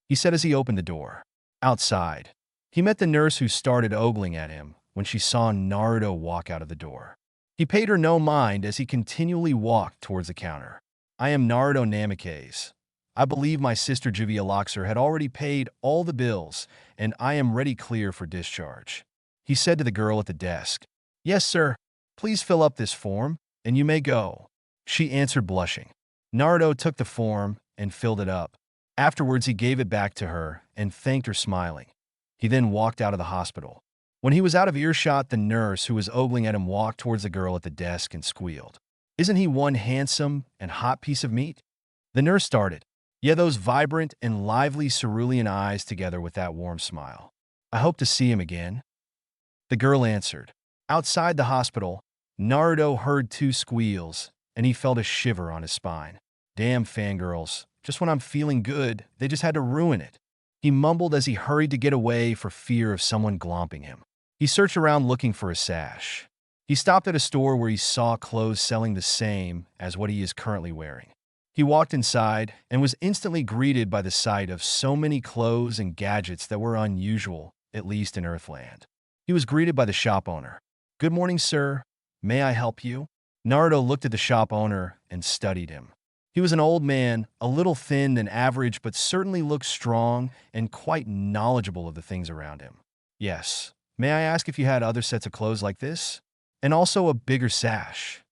he said as he opened the door. Outside, he met the nurse who started ogling at him when she saw Naruto walk out of the door. He paid her no mind as he continually walked towards the counter. I am Naruto Namikaze. I believe my sister Juvia Loxer had already paid all the bills, and I am ready clear for discharge, he said to the girl at the desk. Yes, sir. Please fill up this form, and you may go, she answered, blushing. Naruto took the form and filled it up. Afterwards, he gave it back to her and thanked her, smiling. He then walked out of the hospital. When he was out of earshot, the nurse who was ogling at him walked towards the girl at the desk and squealed. Isn't he one handsome and hot piece of meat? The nurse started. Yeah, those vibrant and lively cerulean eyes together with that warm smile. I hope to see him again, the girl answered. Outside the hospital, Naruto heard two squeals, and he felt a shiver on his spine. Damn fangirls, just when I'm feeling good, they just had to ruin it, he mumbled as he hurried to get away for fear of someone glomping him. He searched around looking for a sash. He stopped at a store where he saw clothes selling the same as what he is currently wearing. He walked inside and was instantly greeted by the sight of so many clothes and gadgets that were unusual, at least in Earthland. He was greeted by the shop owner. Good morning, sir. May I help you? Naruto looked at the shop owner and studied him. He was an old man, a little thin than average, but certainly looked strong and quite knowledgeable of the things around him. Yes. May I ask if you had other sets of clothes like this? And also a bigger sash?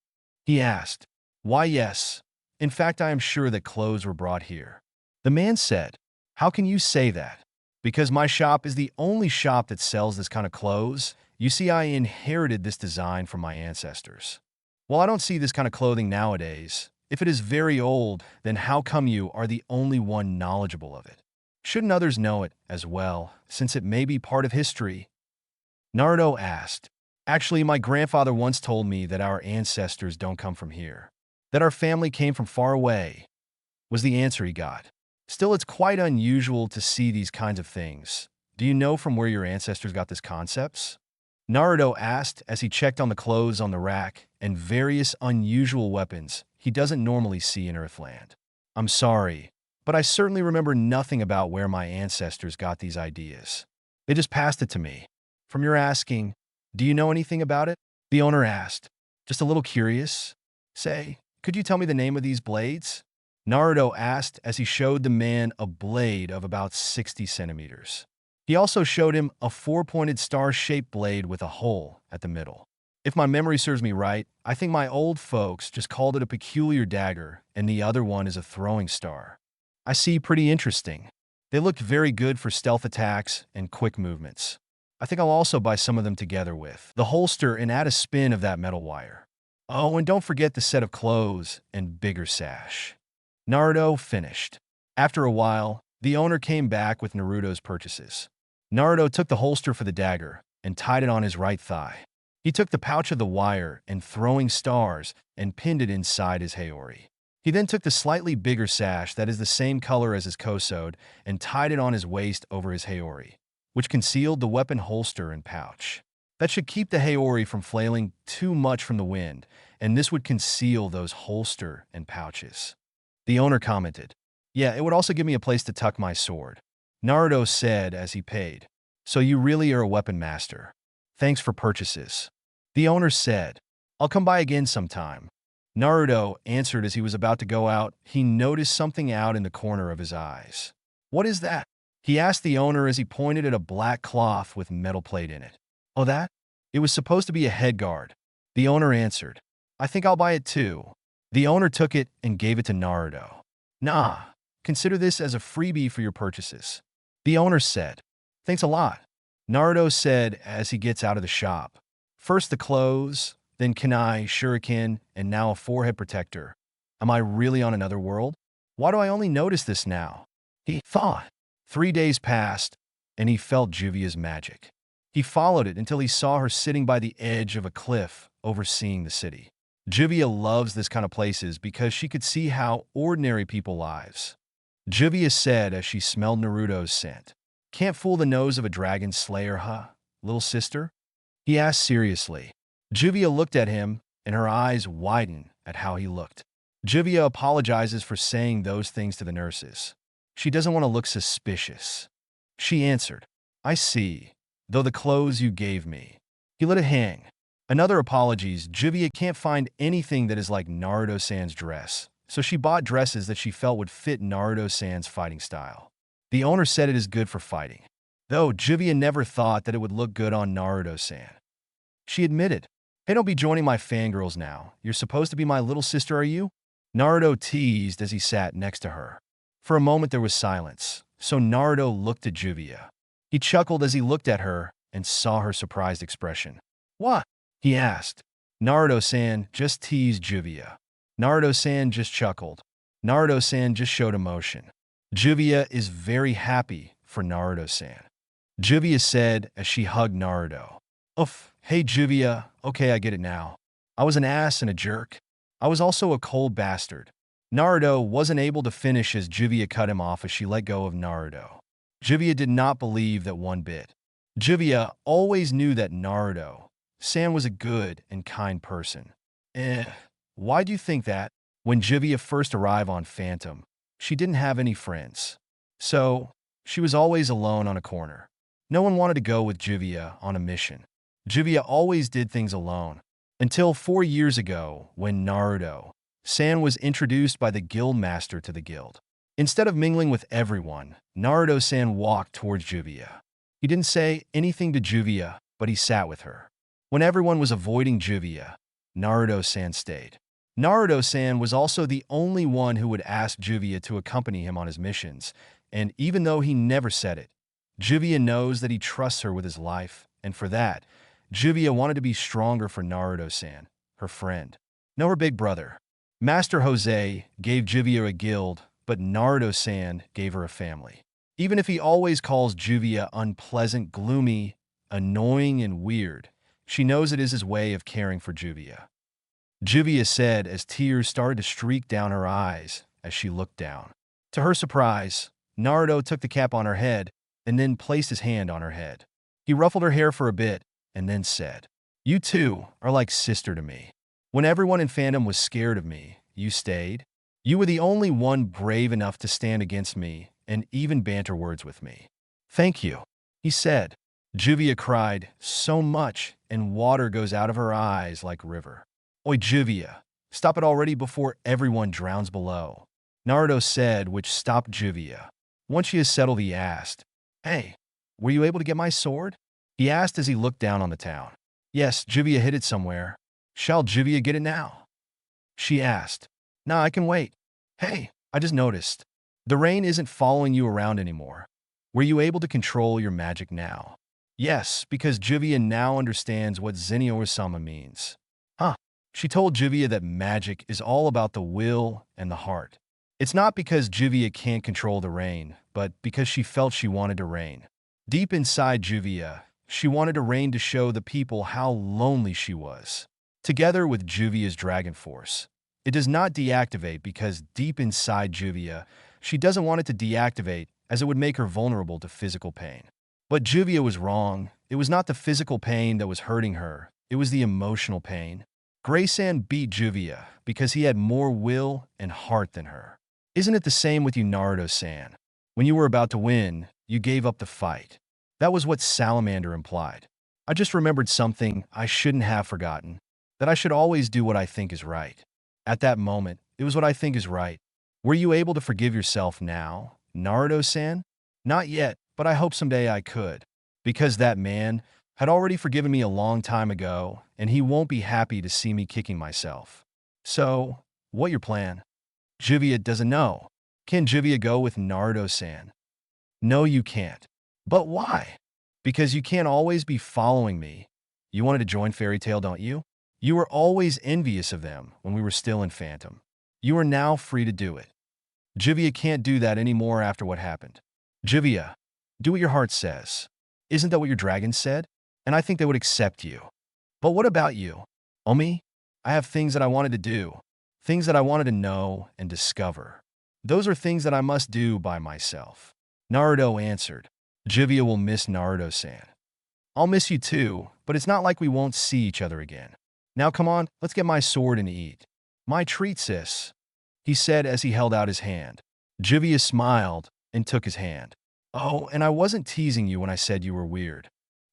He asked. Why, yes. In fact, I am sure that clothes were brought here. The man said. How can you say that? Because my shop is the only shop that sells this kind of clothes. You see, I inherited this design from my ancestors. Well, I don't see this kind of clothing nowadays. If it is very old, then how come you are the only one knowledgeable of it? Shouldn't others know it as well, since it may be part of history? Naruto asked. Actually, my grandfather once told me that our ancestors don't come from here, that our family came from far away, was the answer he got. Still, it's quite unusual to see these kinds of things. Do you know from where your ancestors got these concepts? Naruto asked as he checked on the clothes on the rack and various unusual weapons he doesn't normally see in Earthland. I'm sorry, but I certainly remember nothing about where my ancestors got these ideas. They just passed it to me. From your asking, do you know anything about it? The owner asked. Just a little curious. Say, could you tell me the name of these blades? Naruto asked as he showed the man a blade of about 60 centimeters. He also showed him a four-pointed star-shaped blade with a hole at the middle. If my memory serves me right, I think my old folks just called it a peculiar dagger, and the other one is a throwing star. I see, pretty interesting. They looked very good for stealth attacks and quick movements. I think I'll also buy some of them together with the holster and add a spin of that metal wire. Oh, and don't forget the set of clothes and bigger sash. Naruto finished. After a while, the owner came back with Naruto's purchases. Naruto took the holster for the dagger and tied it on his right thigh. He took the pouch of the wire and throwing stars and pinned it inside his haori. He then took the slightly bigger sash that is the same color as his kosode and tied it on his waist over his haori, which concealed the weapon holster and pouch. That should keep the haori from flailing too much from the wind, and this would conceal those holster and pouches. The owner commented, Yeah, it would also give me a place to tuck my sword. Naruto said as he paid. So you really are a weapon master. Thanks for purchases. The owner said, I'll come by again sometime. Naruto answered as he was about to go out. He noticed something out in the corner of his eyes. What is that? He asked the owner as he pointed at a black cloth with metal plate in it. Oh, that? It was supposed to be a head guard. The owner answered. I think I'll buy it too. The owner took it and gave it to Naruto. Nah, consider this as a freebie for your purchases. The owner said. Thanks a lot. Naruto said as he gets out of the shop. First the clothes, then kunai, shuriken, and now a forehead protector. Am I really on another world? Why do I only notice this now? He thought. 3 days passed, and he felt Juvia's magic. He followed it until he saw her sitting by the edge of a cliff overseeing the city. Juvia loves this kind of places because she could see how ordinary people lives. Juvia said as she smelled Naruto's scent. Can't fool the nose of a dragon slayer, huh, little sister? He asked seriously. Juvia looked at him, and her eyes widened at how he looked. Juvia apologizes for saying those things to the nurses. She doesn't want to look suspicious. She answered, I see, though the clothes you gave me. He let it hang. Another apologies, Juvia can't find anything that is like Naruto-san's dress, so she bought dresses that she felt would fit Naruto-san's fighting style. The owner said it is good for fighting, though Juvia never thought that it would look good on Naruto-san. She admitted, Hey, don't be joining my fangirls now. You're supposed to be my little sister, are you? Naruto teased as he sat next to her. For a moment there was silence, so Naruto looked at Juvia. He chuckled as he looked at her and saw her surprised expression. What? He asked. Naruto-san just teased Juvia. Naruto-san just chuckled. Naruto-san just showed emotion. Juvia is very happy for Naruto-san. Juvia said as she hugged Naruto. Oof, hey Juvia, okay I get it now. I was an ass and a jerk. I was also a cold bastard. Naruto wasn't able to finish as Juvia cut him off as she let go of Naruto. Juvia did not believe that one bit. Juvia always knew that Naruto-san was a good and kind person. Why do you think that? When Juvia first arrived on Phantom, she didn't have any friends. So, she was always alone on a corner. No one wanted to go with Juvia on a mission. Juvia always did things alone. Until 4 years ago, when Naruto-san was introduced by the guild master to the guild. Instead of mingling with everyone, Naruto-san walked towards Juvia. He didn't say anything to Juvia, but he sat with her. When everyone was avoiding Juvia, Naruto-san stayed. Naruto-san was also the only one who would ask Juvia to accompany him on his missions, and even though he never said it, Juvia knows that he trusts her with his life, and for that, Juvia wanted to be stronger for Naruto-san, her friend. No, her big brother. Master Jose gave Juvia a guild, but Naruto-san gave her a family. Even if he always calls Juvia unpleasant, gloomy, annoying, and weird, she knows it is his way of caring for Juvia. Juvia said as tears started to streak down her eyes as she looked down. To her surprise, Naruto took the cap on her head and then placed his hand on her head. He ruffled her hair for a bit and then said, You two are like sister to me. When everyone in fandom was scared of me, you stayed. You were the only one brave enough to stand against me and even banter words with me. Thank you, he said. Juvia cried so much and water goes out of her eyes like river. Oi Juvia, stop it already before everyone drowns below. Naruto said, which stopped Juvia. Once she has settled, he asked, Hey, were you able to get my sword? He asked as he looked down on the town. Yes, Juvia hid it somewhere. Shall Juvia get it now? She asked. Nah, I can wait. Hey, I just noticed. The rain isn't following you around anymore. Were you able to control your magic now? Yes, because Juvia now understands what Zenio-sama means. Huh. She told Juvia that magic is all about the will and the heart. It's not because Juvia can't control the rain, but because she felt she wanted to rain. Deep inside Juvia, she wanted to rain to show the people how lonely she was. Together with Juvia's Dragon Force. It does not deactivate because deep inside Juvia, she doesn't want it to deactivate as it would make her vulnerable to physical pain. But Juvia was wrong. It was not the physical pain that was hurting her. It was the emotional pain. Graysan beat Juvia because he had more will and heart than her. Isn't it the same with you, Naruto-san? When you were about to win, you gave up the fight. That was what Salamander implied. I just remembered something I shouldn't have forgotten. That I should always do what I think is right. At that moment, it was what I think is right. Were you able to forgive yourself now, Naruto-san? Not yet, but I hope someday I could. Because that man had already forgiven me a long time ago, and he won't be happy to see me kicking myself. So, what your plan? Juvia doesn't know. Can Juvia go with Naruto-san? No, you can't. But why? Because you can't always be following me. You wanted to join Fairy Tail, don't you? You were always envious of them when we were still in Phantom. You are now free to do it. Juvia can't do that anymore after what happened. Juvia, do what your heart says. Isn't that what your dragon said? And I think they would accept you. But what about you? Omi? I have things that I wanted to do. Things that I wanted to know and discover. Those are things that I must do by myself. Naruto answered. Juvia will miss Naruto-san. I'll miss you too, but it's not like we won't see each other again. Now come on, let's get my sword and eat. My treat, sis, he said as he held out his hand. Juvia smiled and took his hand. Oh, and I wasn't teasing you when I said you were weird.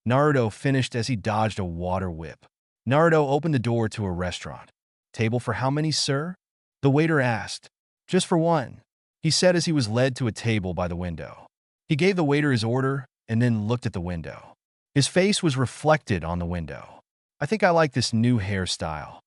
Naruto finished as he dodged a water whip. Naruto opened the door to a restaurant. Table for how many, sir? The waiter asked. Just for one, he said as he was led to a table by the window. He gave the waiter his order and then looked at the window. His face was reflected on the window. I think I like this new hairstyle,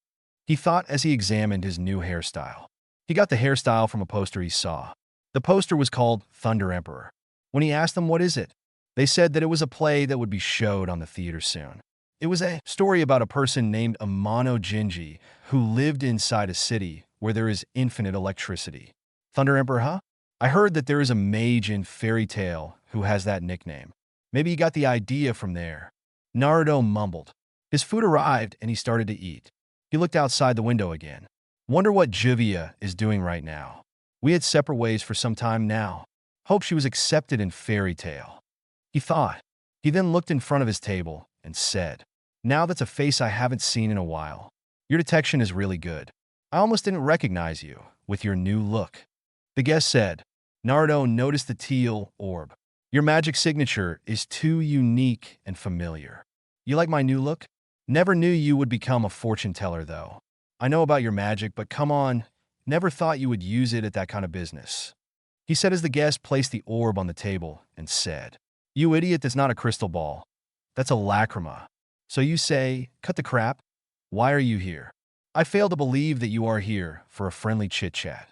he thought as he examined his new hairstyle. He got the hairstyle from a poster he saw. The poster was called Thunder Emperor. When he asked them what is it, they said that it was a play that would be showed on the theater soon. It was a story about a person named Amano Jinji who lived inside a city where there is infinite electricity. Thunder Emperor, huh? I heard that there is a mage in Fairy Tail who has that nickname. Maybe he got the idea from there. Naruto mumbled. His food arrived and he started to eat. He looked outside the window again. Wonder what Juvia is doing right now. We had separate ways for some time now. Hope she was accepted in Fairy Tail, he thought. He then looked in front of his table and said, now that's a face I haven't seen in a while. Your detection is really good. I almost didn't recognize you with your new look. The guest said. Naruto noticed the teal orb. Your magic signature is too unique and familiar. You like my new look? Never knew you would become a fortune teller, though. I know about your magic, but come on, never thought you would use it at that kind of business. He said as the guest placed the orb on the table and said, you idiot, that's not a crystal ball. That's a lacrima. So you say, cut the crap? Why are you here? I fail to believe that you are here for a friendly chit-chat.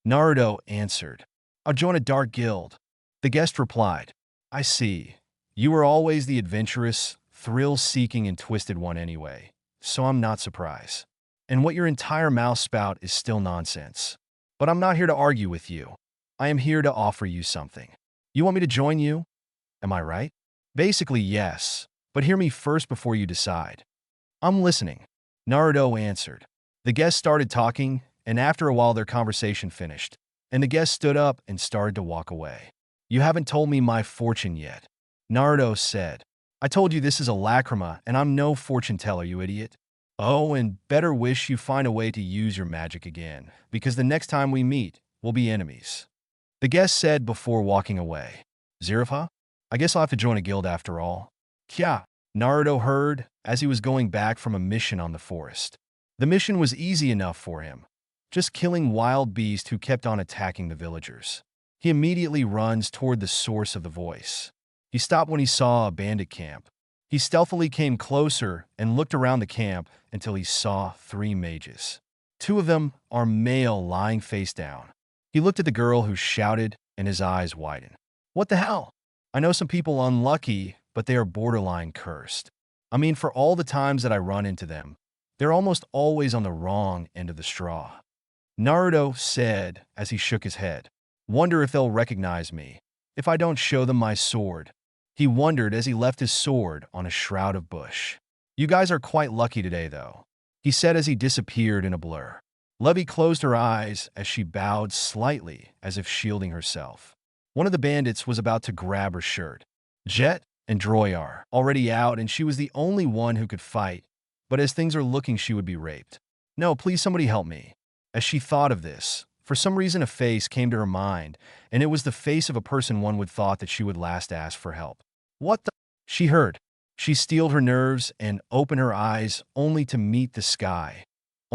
Naruto answered, I'll join a dark guild. The guest replied, I see. You were always the adventurous, thrill-seeking, and twisted one anyway, so I'm not surprised. And what your entire mouth spout is still nonsense. But I'm not here to argue with you. I am here to offer you something. You want me to join you? Am I right? Basically, yes. But hear me first before you decide. I'm listening. Naruto answered. The guest started talking, and after a while their conversation finished, and the guest stood up and started to walk away. You haven't told me my fortune yet. Naruto said. I told you this is a lacrima, and I'm no fortune teller, you idiot. Oh, and better wish you find a way to use your magic again, because the next time we meet, we'll be enemies. The guest said before walking away. Zirifha? I guess I'll have to join a guild after all. Kya, Naruto heard as he was going back from a mission on the forest. The mission was easy enough for him, just killing wild beasts who kept on attacking the villagers. He immediately runs toward the source of the voice. He stopped when he saw a bandit camp. He stealthily came closer and looked around the camp until he saw 3 mages. 2 of them are male lying face down. He looked at the girl who shouted and his eyes widened. What the hell? I know some people unlucky, but they are borderline cursed. I mean, for all the times that I run into them, they're almost always on the wrong end of the straw. Naruto said as he shook his head. Wonder if they'll recognize me, if I don't show them my sword. He wondered as he left his sword on a shroud of bush. You guys are quite lucky today, though, he said as he disappeared in a blur. Levy closed her eyes as she bowed slightly as if shielding herself. One of the bandits was about to grab her shirt. Jet and Droy are already out, and she was the only one who could fight, but as things are looking, she would be raped. No, please somebody help me. As she thought of this, for some reason a face came to her mind, and it was the face of a person one would thought that she would last ask for help. What the? She heard. She steeled her nerves and opened her eyes only to meet the sky.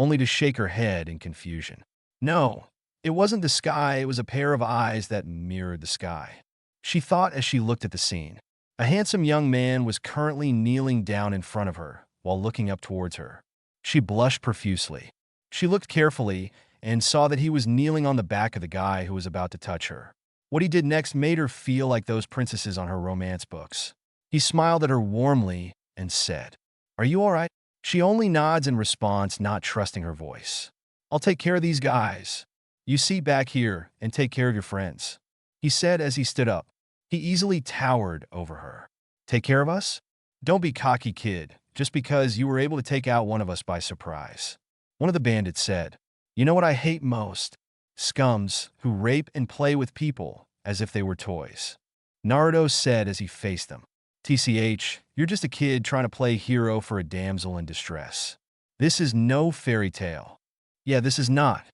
only to shake her head in confusion. No, it wasn't the sky, it was a pair of eyes that mirrored the sky. She thought as she looked at the scene. A handsome young man was currently kneeling down in front of her while looking up towards her. She blushed profusely. She looked carefully and saw that he was kneeling on the back of the guy who was about to touch her. What he did next made her feel like those princesses on her romance books. He smiled at her warmly and said, "Are you all right?" She only nods in response, not trusting her voice. "I'll take care of these guys. You sit back here and take care of your friends," he said as he stood up. He easily towered over her. "Take care of us? Don't be cocky, kid, just because you were able to take out one of us by surprise." One of the bandits said, "You know what I hate most? Scums who rape and play with people as if they were toys." Naruto said as he faced them. "TCH, you're just a kid trying to play hero for a damsel in distress. This is no fairy tale." "Yeah, this is not.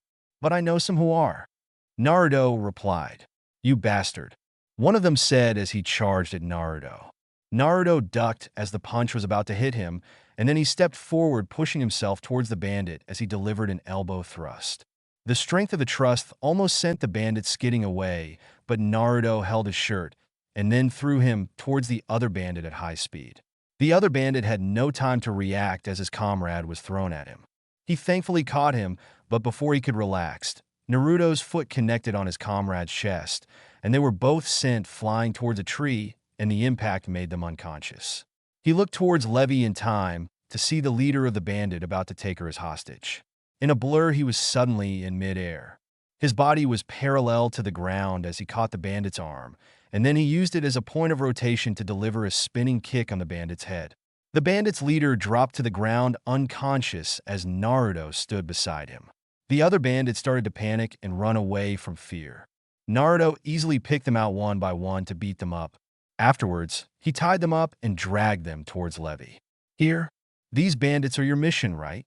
But I know some who are." Naruto replied. "You bastard." One of them said as he charged at Naruto. Naruto ducked as the punch was about to hit him, and then he stepped forward, pushing himself towards the bandit as he delivered an elbow thrust. The strength of the thrust almost sent the bandit skidding away, but Naruto held his shirt and then threw him towards the other bandit at high speed. The other bandit had no time to react as his comrade was thrown at him. He thankfully caught him, but before he could relax, Naruto's foot connected on his comrade's chest, and they were both sent flying towards a tree, and the impact made them unconscious. He looked towards Levi in time to see the leader of the bandit about to take her as hostage. In a blur, he was suddenly in midair. His body was parallel to the ground as he caught the bandit's arm, and then he used it as a point of rotation to deliver a spinning kick on the bandit's head. The bandit's leader dropped to the ground unconscious as Naruto stood beside him. The other bandits started to panic and run away from fear. Naruto easily picked them out one by one to beat them up. Afterwards, he tied them up and dragged them towards Levi. "Here, these bandits are your mission, right?"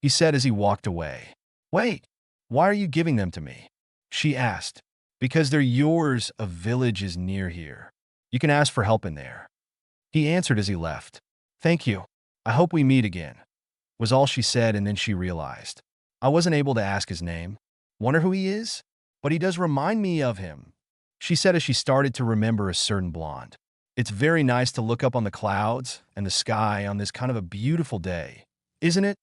he said as he walked away. "Wait, why are you giving them to me?" she asked. "Because they're yours, a village is near here. You can ask for help in there," he answered as he left. "Thank you. I hope we meet again," was all she said, and then she realized. "I wasn't able to ask his name. Wonder who he is? But he does remind me of him," she said as she started to remember a certain blonde. "It's very nice to look up on the clouds and the sky on this kind of a beautiful day, isn't it?"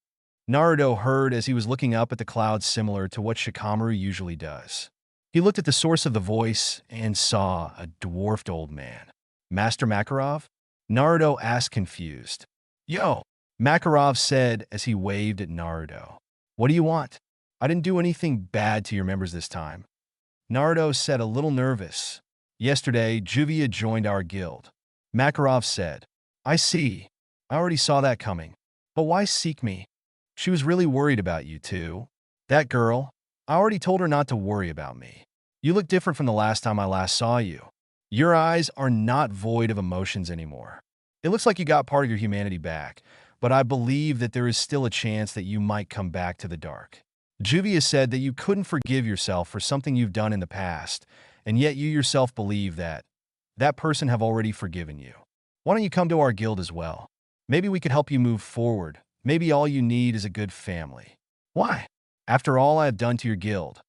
Naruto heard as he was looking up at the clouds, similar to what Shikamaru usually does. He looked at the source of the voice and saw a dwarfed old man. "Master Makarov?" Naruto asked, confused. "Yo," Makarov said as he waved at Naruto. "What do you want? I didn't do anything bad to your members this time." Naruto said, a little nervous. "Yesterday, Juvia joined our guild." Makarov said, "I see. I already saw that coming. But why seek me? She was really worried about you, too. That girl, I already told her not to worry about me. You look different from the last time I last saw you. Your eyes are not void of emotions anymore. It looks like you got part of your humanity back, but I believe that there is still a chance that you might come back to the dark." Juvia said that you couldn't forgive yourself for something you've done in the past, and yet you yourself believe that that person have already forgiven you. Why don't you come to our guild as well? Maybe we could help you move forward. Maybe all you need is a good family. Why? After all I have done to your guild,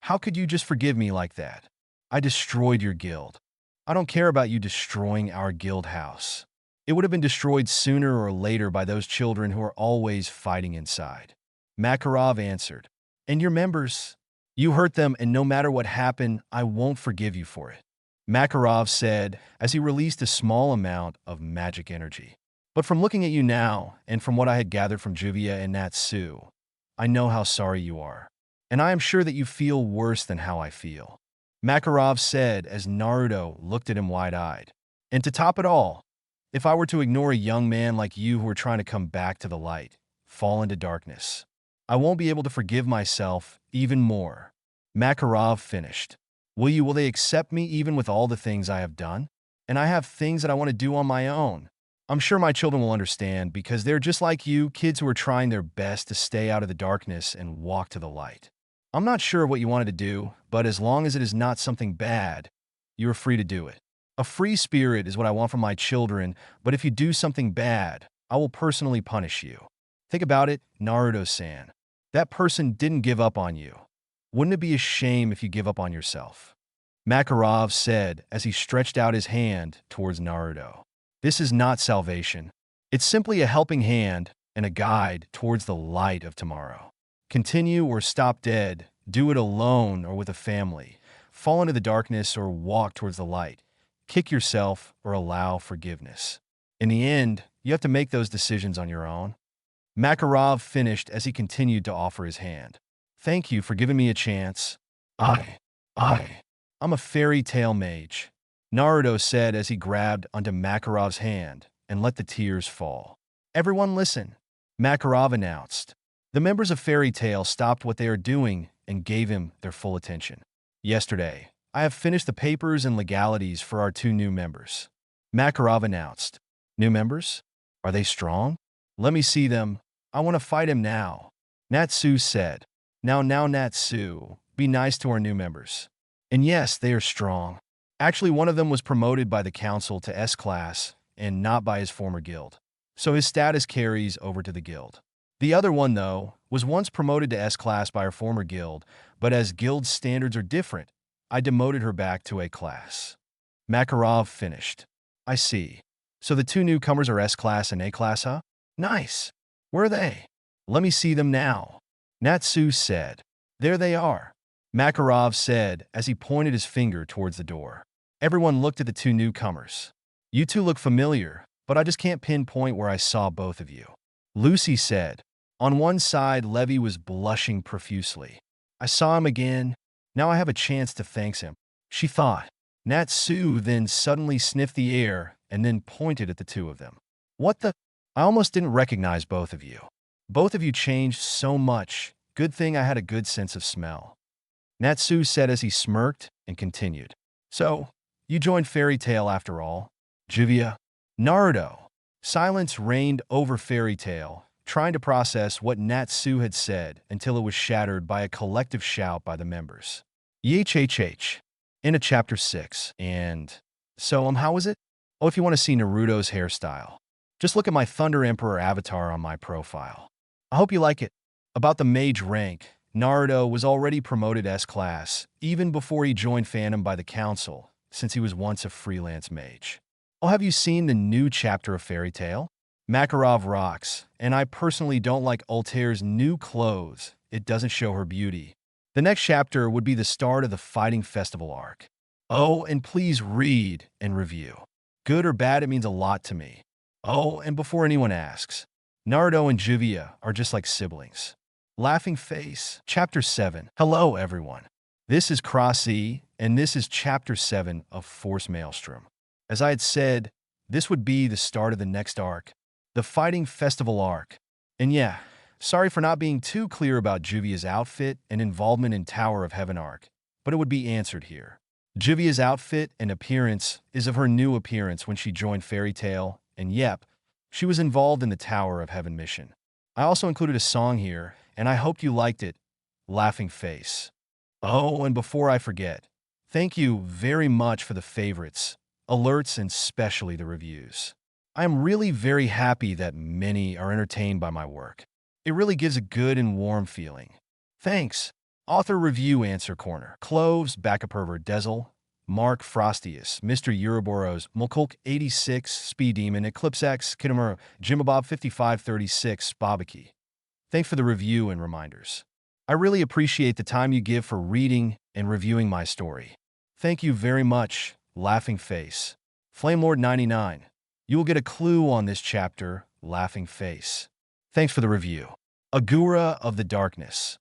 how could you just forgive me like that? I destroyed your guild. I don't care about you destroying our guild house. It would have been destroyed sooner or later by those children who are always fighting inside. Makarov answered. "And your members? You hurt them, and no matter what happened, I won't forgive you for it," Makarov said as he released a small amount of magic energy. "But from looking at you now, and from what I had gathered from Juvia and Natsu, I know how sorry you are. And I am sure that you feel worse than how I feel," Makarov said as Naruto looked at him wide-eyed. "And to top it all, if I were to ignore a young man like you who are trying to come back to the light, fall into darkness, I won't be able to forgive myself even more," Makarov finished. Will they accept me even with all the things I have done? And I have things that I want to do on my own. I'm sure my children will understand because they're just like you, kids who are trying their best to stay out of the darkness and walk to the light. I'm not sure what you wanted to do, but as long as it is not something bad, you are free to do it. A free spirit is what I want from my children, but if you do something bad, I will personally punish you. Think about it, Naruto-san. That person didn't give up on you. Wouldn't it be a shame if you give up on yourself? Makarov said as he stretched out his hand towards Naruto. This is not salvation. It's simply a helping hand and a guide towards the light of tomorrow. Continue or stop dead. Do it alone or with a family. Fall into the darkness or walk towards the light. Kick yourself or allow forgiveness. In the end, you have to make those decisions on your own. Makarov finished as he continued to offer his hand. Thank you for giving me a chance. I'm a fairy tale mage, Naruto said as he grabbed onto Makarov's hand and let the tears fall. Everyone listen, Makarov announced. The members of Fairy Tail stopped what they are doing and gave him their full attention. Yesterday, I have finished the papers and legalities for our 2 new members, Makarov announced. New members? Are they strong? Let me see them. I want to fight him now, Natsu said. Now, Natsu, be nice to our new members. And yes, they are strong. Actually, one of them was promoted by the council to S-class and not by his former guild. So his status carries over to the guild. The other one, though, was once promoted to S-class by her former guild, but as guild standards are different, I demoted her back to A-class. Makarov finished. I see. So the 2 newcomers are S-class and A-class, huh? Nice. Where are they? Let me see them now, Natsu said. There they are, Makarov said as he pointed his finger towards the door. Everyone looked at the 2 newcomers. You 2 look familiar, but I just can't pinpoint where I saw both of you, Lucy said. On one side, Levi was blushing profusely. I saw him again. Now I have a chance to thank him, she thought. Natsu then suddenly sniffed the air and then pointed at the 2 of them. What the? I almost didn't recognize both of you. Both of you changed so much. Good thing I had a good sense of smell, Natsu said as he smirked and continued. So, you joined Fairy Tail after all, Juvia? Naruto. Silence reigned over Fairy Tail, trying to process what Natsu had said until it was shattered by a collective shout by the members. YHHH. In a chapter 6. And so, how was it? Oh, if you want to see Naruto's hairstyle, just look at my Thunder Emperor avatar on my profile. I hope you like it. About the mage rank, Naruto was already promoted S-class, even before he joined Phantom by the council, since he was once a freelance mage. Oh, have you seen the new chapter of Fairy Tail? Makarov rocks, and I personally don't like Altair's new clothes. It doesn't show her beauty. The next chapter would be the start of the Fighting Festival arc. Oh, and please read and review. Good or bad, it means a lot to me. Oh, and before anyone asks, Naruto and Juvia are just like siblings. Laughing Face, Chapter 7. Hello, everyone. This is Crossy, and this is Chapter 7 of Force Maelstrom. As I had said, this would be the start of the next arc, the Fighting Festival arc. And yeah, sorry for not being too clear about Juvia's outfit and involvement in Tower of Heaven arc, but it would be answered here. Juvia's outfit and appearance is of her new appearance when she joined Fairy Tail, and yep, she was involved in the Tower of Heaven mission. I also included a song here, and I hoped you liked it. Laughing Face. Oh, and before I forget, thank you very much for the favorites, alerts, and especially the reviews. I am really very happy that many are entertained by my work. It really gives a good and warm feeling. Thanks. Author Review Answer Corner. Cloves, Backaperver, Dezel, Mark Frostius, Mr. Uroboros, Mulkulk 86, Speed Demon, Eclipsex, Kitamura, Jimabob 5536, Babaki. Thanks for the review and reminders. I really appreciate the time you give for reading and reviewing my story. Thank you very much, Laughing Face. Flamelord 99. You will get a clue on this chapter, Laughing Face. Thanks for the review. Agura of the Darkness.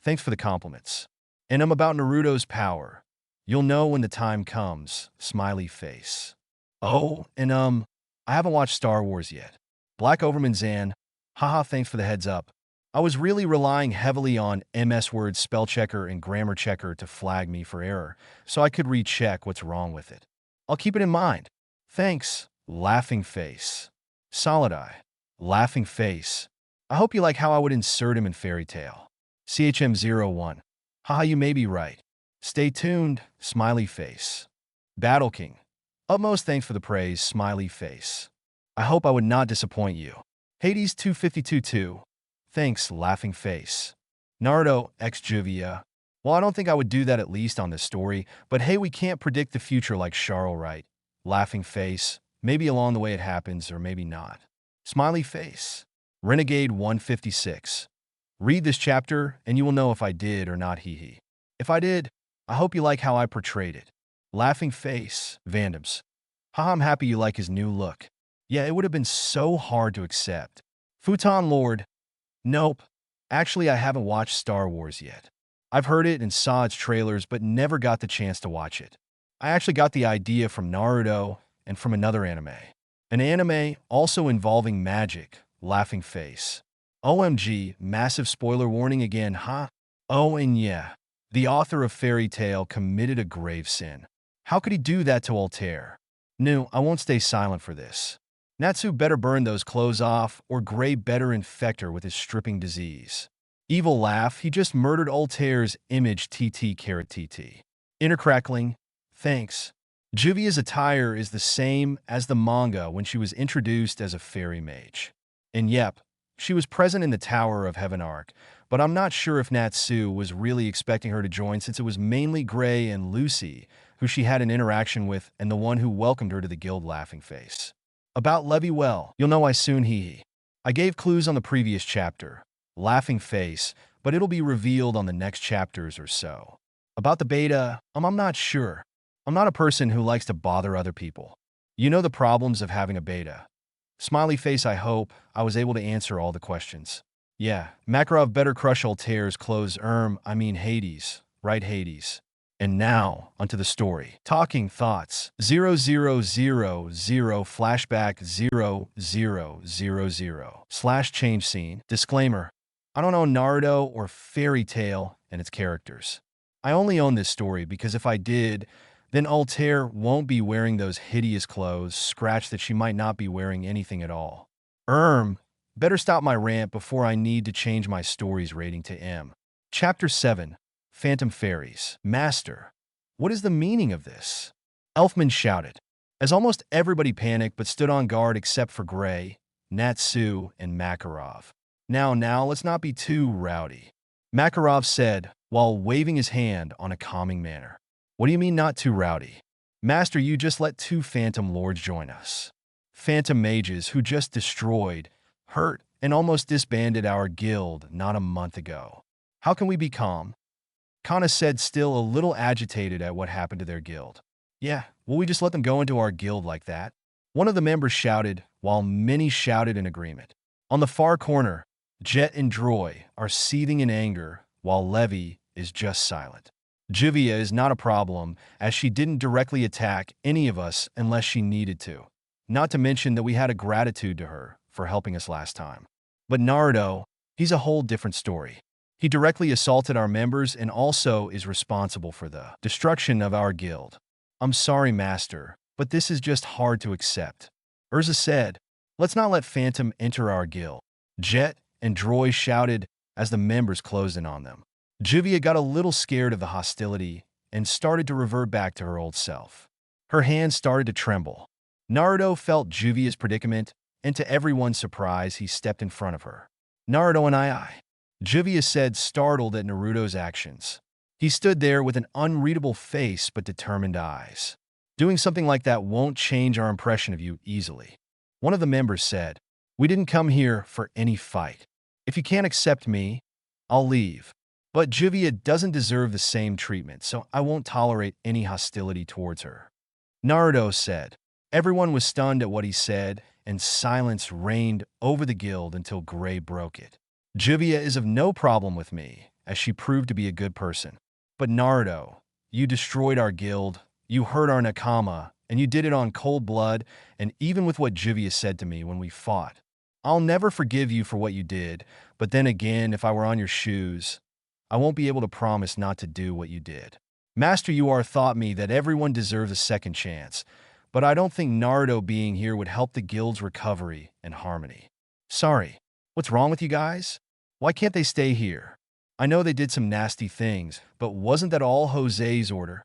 Thanks for the compliments. And I'm about Naruto's power. You'll know when the time comes, Smiley Face. Oh, and I haven't watched Star Wars yet. Black Overman Zan. Haha, thanks for the heads up. I was really relying heavily on MS Word spell checker and grammar checker to flag me for error, so I could recheck what's wrong with it. I'll keep it in mind. Thanks, Laughing Face. Solid Eye. Laughing Face. I hope you like how I would insert him in Fairy Tail. CHM01. Haha, you may be right. Stay tuned, Smiley Face. Battle King. Utmost thanks for the praise, Smiley Face. I hope I would not disappoint you. Hades 2522. Thanks, Laughing Face. Naruto x Juvia. Well, I don't think I would do that at least on this story, but hey, we can't predict the future like Charles, right? Laughing face. Maybe along the way it happens, or maybe not. Smiley face. Renegade 156. Read this chapter, and you will know if I did or not, hee hee. If I did, I hope you like how I portrayed it. Laughing face. Vandoms. Haha, I'm happy you like his new look. Yeah, it would have been so hard to accept. Futon Lord. Nope. Actually, I haven't watched Star Wars yet. I've heard it and saw its trailers, but never got the chance to watch it. I actually got the idea from Naruto and from another anime. An anime also involving magic. Laughing face. OMG, massive spoiler warning again, huh? Oh, and yeah, the author of Fairy Tail committed a grave sin. How could he do that to Altair? No, I won't stay silent for this. Natsu better burn those clothes off, or Gray better infect her with his stripping disease. Evil laugh, he just murdered Altair's image TT. Inner crackling, thanks. Juvia's attire is the same as the manga when she was introduced as a fairy mage. And yep, she was present in the Tower of Heaven arc, but I'm not sure if Natsu was really expecting her to join since it was mainly Gray and Lucy who she had an interaction with and the one who welcomed her to the guild. Laughing face. About Levy, well, you'll know I soon hee hee. I gave clues on the previous chapter. Laughing face, but it'll be revealed on the next chapters or so. About the beta, I'm not sure. I'm not a person who likes to bother other people. You know the problems of having a beta. Smiley face, I hope I was able to answer all the questions. Yeah, Makarov better crush Altair's clothes. I mean Hades, right Hades. And now, onto the story. Talking Thoughts 0000 flashback 0000 slash change scene. Disclaimer. I don't own Naruto or Fairy Tail and its characters. I only own this story because if I did, then Altair won't be wearing those hideous clothes, scratch that she might not be wearing anything at all. Better stop my rant before I need to change my story's rating to M. Chapter 7. Phantom Fairies. Master, what is the meaning of this? Elfman shouted, as almost everybody panicked but stood on guard except for Gray, Natsu, and Makarov. Now, let's not be too rowdy, Makarov said, while waving his hand on a calming manner. What do you mean not too rowdy? Master, you just let 2 Phantom Lords join us. Phantom Mages who just destroyed, hurt, and almost disbanded our guild not a month ago. How can we be calm? Kana said, still a little agitated at what happened to their guild. Yeah, will we just let them go into our guild like that? One of the members shouted, while many shouted in agreement. On the far corner, Jet and Droy are seething in anger, while Levy is just silent. Juvia is not a problem, as she didn't directly attack any of us unless she needed to. Not to mention that we had a gratitude to her for helping us last time. But Naruto, he's a whole different story. He directly assaulted our members and also is responsible for the destruction of our guild. I'm sorry, Master, but this is just hard to accept. Erza said, let's not let Phantom enter our guild. Jet and Droy shouted as the members closed in on them. Juvia got a little scared of the hostility and started to revert back to her old self. Her hands started to tremble. Naruto felt Juvia's predicament, and to everyone's surprise, he stepped in front of her. Naruto and I. Juvia said, startled at Naruto's actions. He stood there with an unreadable face but determined eyes. Doing something like that won't change our impression of you easily. One of the members said, we didn't come here for any fight. If you can't accept me, I'll leave. But Juvia doesn't deserve the same treatment, so I won't tolerate any hostility towards her. Naruto said. Everyone was stunned at what he said, and silence reigned over the guild until Gray broke it. Juvia is of no problem with me, as she proved to be a good person. But Naruto, you destroyed our guild, you hurt our Nakama, and you did it on cold blood, and even with what Juvia said to me when we fought. I'll never forgive you for what you did, but then again, if I were on your shoes, I won't be able to promise not to do what you did. Master Uar taught me that everyone deserves a second chance, but I don't think Naruto being here would help the guild's recovery and harmony. Sorry, what's wrong with you guys? Why can't they stay here? I know they did some nasty things, but wasn't that all Jose's order?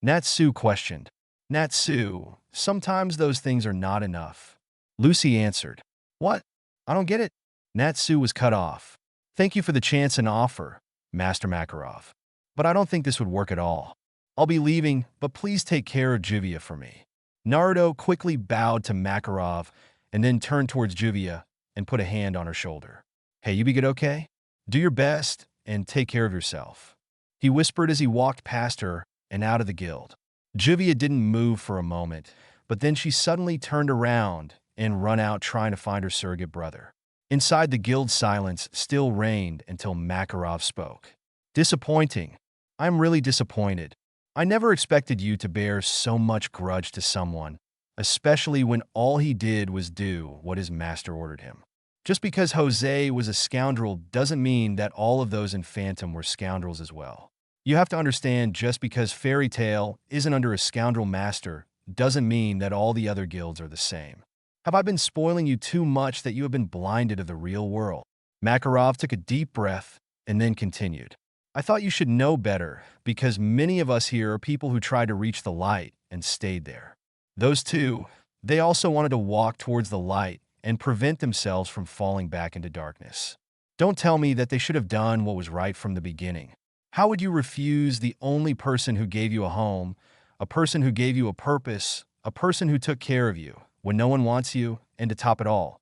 Natsu questioned. Natsu, sometimes those things are not enough. Lucy answered. What? I don't get it. Natsu was cut off. Thank you for the chance and offer, Master Makarov. But I don't think this would work at all. I'll be leaving, but please take care of Juvia for me. Naruto quickly bowed to Makarov and then turned towards Juvia and put a hand on her shoulder. Hey, you be good, okay? Do your best and take care of yourself, he whispered as he walked past her and out of the guild. Juvia didn't move for a moment, but then she suddenly turned around and run out trying to find her surrogate brother. Inside the guild, silence still reigned until Makarov spoke. Disappointing. I'm really disappointed. I never expected you to bear so much grudge to someone, especially when all he did was do what his master ordered him. Just because Jose was a scoundrel doesn't mean that all of those in Phantom were scoundrels as well. You have to understand, just because Fairy Tail isn't under a scoundrel master doesn't mean that all the other guilds are the same. Have I been spoiling you too much that you have been blinded of the real world? Makarov took a deep breath and then continued. I thought you should know better, because many of us here are people who tried to reach the light and stayed there. Those two, they also wanted to walk towards the light and prevent themselves from falling back into darkness. Don't tell me that they should have done what was right from the beginning. How would you refuse the only person who gave you a home, a person who gave you a purpose, a person who took care of you when no one wants you, and to top it all?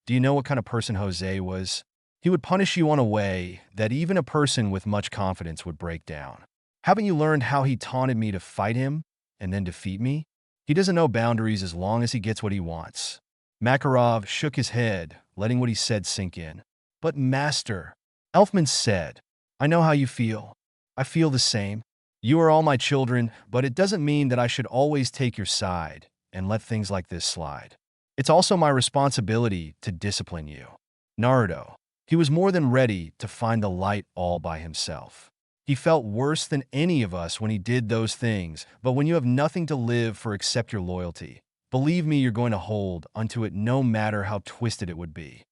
Do you know what kind of person Jose was? He would punish you in a way that even a person with much confidence would break down. Haven't you learned how he taunted me to fight him and then defeat me? He doesn't know boundaries as long as he gets what he wants. Makarov shook his head, letting what he said sink in. But Master, Elfman said, I know how you feel. I feel the same. You are all my children, but it doesn't mean that I should always take your side and let things like this slide. It's also my responsibility to discipline you. Naruto. He was more than ready to find the light all by himself. He felt worse than any of us when he did those things, but when you have nothing to live for except your loyalty, believe me, you're going to hold onto it no matter how twisted it would be.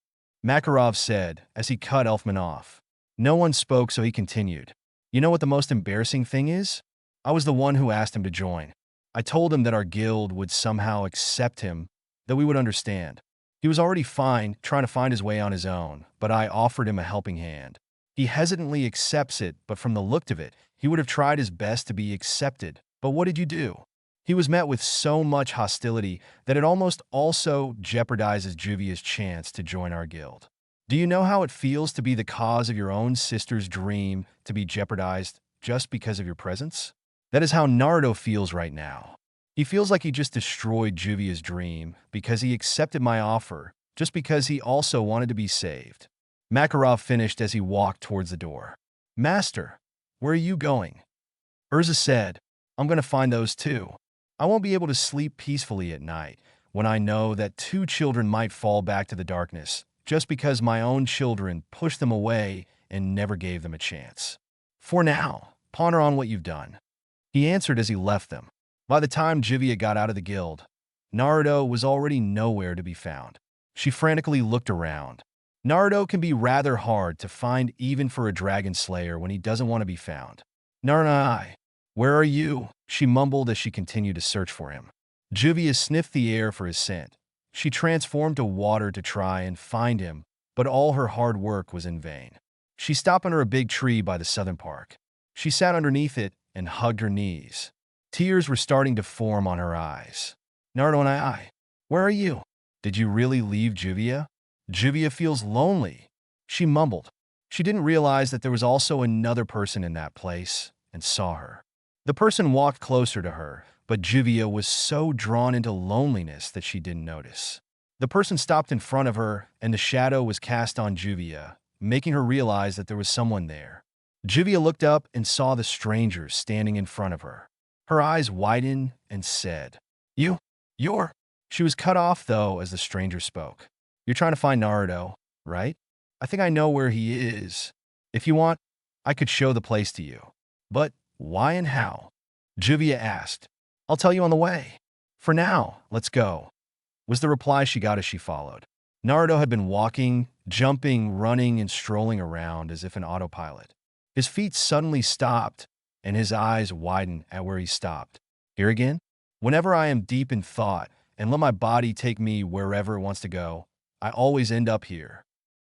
Makarov said as he cut Elfman off. No one spoke, so he continued. You know what the most embarrassing thing is? I was the one who asked him to join. I told him that our guild would somehow accept him, that we would understand. He was already fine, trying to find his way on his own, but I offered him a helping hand. He hesitantly accepts it, but from the look of it, he would have tried his best to be accepted. But what did you do? He was met with so much hostility that it almost also jeopardizes Juvia's chance to join our guild. Do you know how it feels to be the cause of your own sister's dream to be jeopardized just because of your presence? That is how Naruto feels right now. He feels like he just destroyed Juvia's dream because he accepted my offer, just because he also wanted to be saved. Makarov finished as he walked towards the door. Master, where are you going? Erza said, I'm going to find those too. I won't be able to sleep peacefully at night when I know that two children might fall back to the darkness just because my own children pushed them away and never gave them a chance. For now, ponder on what you've done. He answered as he left them. By the time Juvia got out of the guild, Naruto was already nowhere to be found. She frantically looked around. Naruto can be rather hard to find even for a dragon slayer when he doesn't want to be found. Naruto, where are you? She mumbled as she continued to search for him. Juvia sniffed the air for his scent. She transformed to water to try and find him, but all her hard work was in vain. She stopped under a big tree by the southern park. She sat underneath it and hugged her knees. Tears were starting to form on her eyes. Naruto, where are you? Did you really leave Juvia? Juvia feels lonely, she mumbled. She didn't realize that there was also another person in that place and saw her. The person walked closer to her, but Juvia was so drawn into loneliness that she didn't notice. The person stopped in front of her, and the shadow was cast on Juvia, making her realize that there was someone there. Juvia looked up and saw the stranger standing in front of her. Her eyes widened and said, You're... She was cut off, though, as the stranger spoke. You're trying to find Naruto, right? I think I know where he is. If you want, I could show the place to you. But why and how? Juvia asked. I'll tell you on the way. For now, let's go, was the reply she got as she followed. Naruto had been walking, jumping, running, and strolling around as if an autopilot. His feet suddenly stopped, and his eyes widened at where he stopped. Here again? Whenever I am deep in thought and let my body take me wherever it wants to go, I always end up here.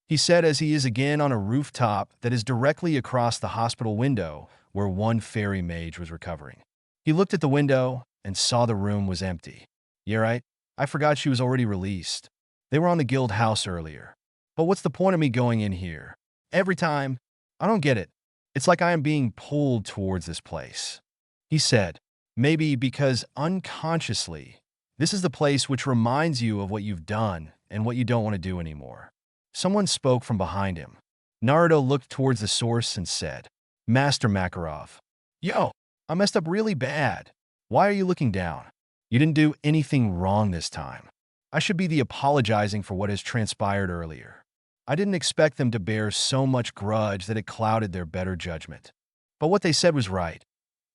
he said as he is again on a rooftop that is directly across the hospital window where one fairy mage was recovering. He looked at the window and saw the room was empty. Yeah, right? I forgot she was already released. They were on the guild house earlier. But what's the point of me going in here? Every time? I don't get it. It's like I am being pulled towards this place. He said, maybe because unconsciously, this is the place which reminds you of what you've done and what you don't want to do anymore. Someone spoke from behind him. Naruto looked towards the source and said, Master Makarov. Yo, I messed up really bad. Why are you looking down? You didn't do anything wrong this time. I should be the apologizing for what has transpired earlier. I didn't expect them to bear so much grudge that it clouded their better judgment. But what they said was right.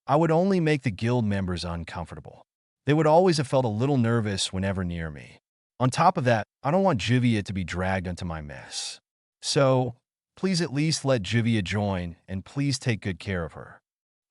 I would only make the guild members uncomfortable. They would always have felt a little nervous whenever near me. On top of that, I don't want Juvia to be dragged into my mess. So, please at least let Juvia join, and please take good care of her.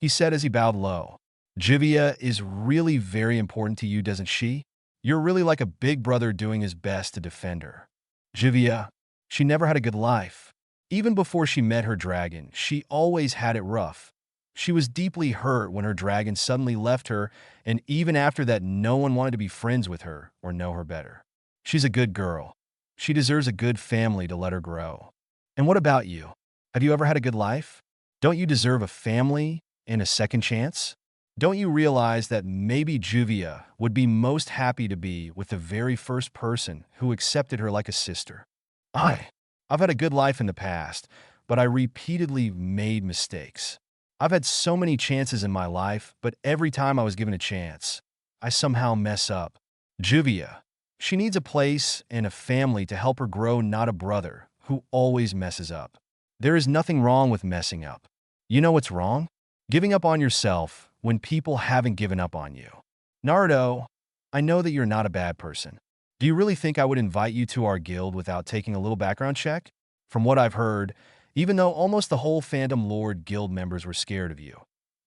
He said as he bowed low. Juvia is really very important to you, doesn't she? You're really like a big brother doing his best to defend her. Juvia, she never had a good life. Even before she met her dragon, she always had it rough. She was deeply hurt when her dragon suddenly left her, and even after that, no one wanted to be friends with her or know her better. She's a good girl. She deserves a good family to let her grow. And what about you? Have you ever had a good life? Don't you deserve a family and a second chance? Don't you realize that maybe Juvia would be most happy to be with the very first person who accepted her like a sister? I've had a good life in the past, but I repeatedly made mistakes. I've had so many chances in my life, but every time I was given a chance, I somehow mess up. Juvia, she needs a place and a family to help her grow, not a brother who always messes up. There is nothing wrong with messing up. You know what's wrong? Giving up on yourself when people haven't given up on you. Naruto, I know that you're not a bad person. Do you really think I would invite you to our guild without taking a little background check? From what I've heard, even though almost the whole Phantom Lord guild members were scared of you.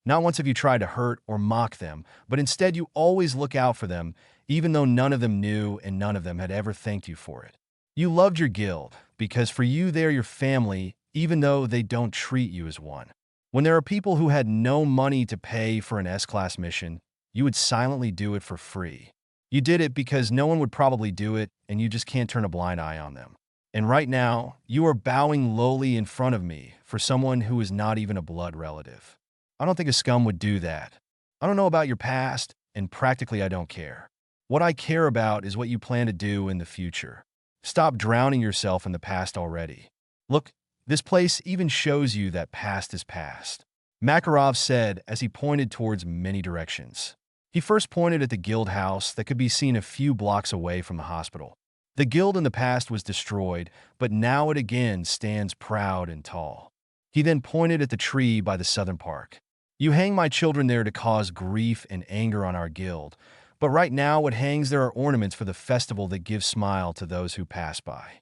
Not once have you tried to hurt or mock them, but instead you always look out for them, even though none of them knew and none of them had ever thanked you for it. You loved your guild, because for you they're your family, even though they don't treat you as one. When there are people who had no money to pay for an S-class mission, you would silently do it for free. You did it because no one would probably do it, and you just can't turn a blind eye on them. And right now, you are bowing lowly in front of me for someone who is not even a blood relative. I don't think a scum would do that. I don't know about your past, and practically I don't care. What I care about is what you plan to do in the future. Stop drowning yourself in the past already. Look, this place even shows you that past is past. Makarov said as he pointed towards many directions. He first pointed at the guild house that could be seen a few blocks away from the hospital. The guild in the past was destroyed, but now it again stands proud and tall. He then pointed at the tree by the southern park. You hang my children there to cause grief and anger on our guild, but right now what hangs there are ornaments for the festival that give smile to those who pass by.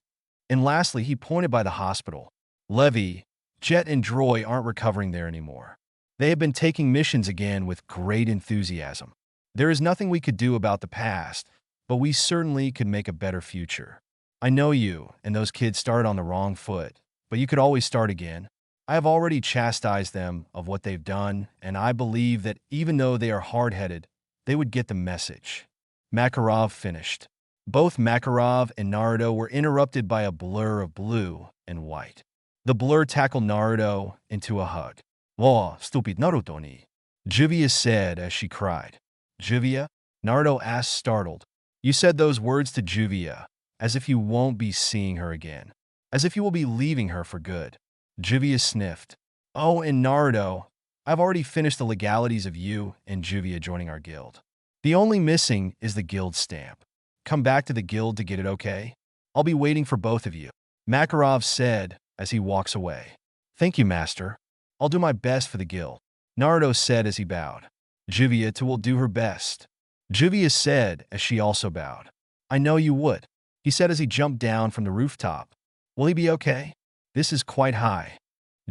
And lastly, he pointed by the hospital. Levi, Jet, and Droy aren't recovering there anymore. They have been taking missions again with great enthusiasm. There is nothing we could do about the past, but we certainly could make a better future. I know you and those kids started on the wrong foot, but you could always start again. I have already chastised them of what they've done, and I believe that even though they are hard-headed, they would get the message. Makarov finished. Both Makarov and Naruto were interrupted by a blur of blue and white. The blur tackled Naruto into a hug. "Whoa, stupid Naruto ni," Juvia said as she cried. Juvia? Naruto asked, startled. You said those words to Juvia, as if you won't be seeing her again. As if you will be leaving her for good. Juvia sniffed. Oh, and Naruto, I've already finished the legalities of you and Juvia joining our guild. The only missing is the guild stamp. Come back to the guild to get it, okay? I'll be waiting for both of you, Makarov said as he walks away. Thank you, Master. I'll do my best for the guild, Naruto said as he bowed. Juvia too will do her best, Juvia said as she also bowed. I know you would, he said as he jumped down from the rooftop. Will he be okay? This is quite high,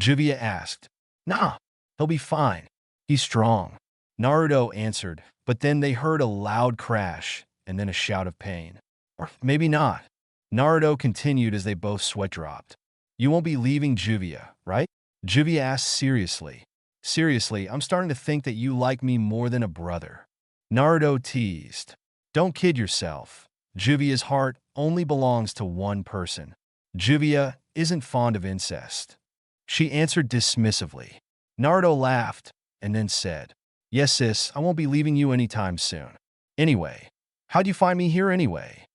Juvia asked. Nah, he'll be fine. He's strong, Naruto answered, but then they heard a loud crash and then a shout of pain. Or maybe not. Naruto continued as they both sweat dropped. You won't be leaving Juvia, right? Juvia asked seriously. Seriously, I'm starting to think that you like me more than a brother. Naruto teased. Don't kid yourself. Juvia's heart only belongs to one person. Juvia isn't fond of incest. She answered dismissively. Naruto laughed and then said, Yes, sis, I won't be leaving you anytime soon. Anyway, how'd you find me here anyway?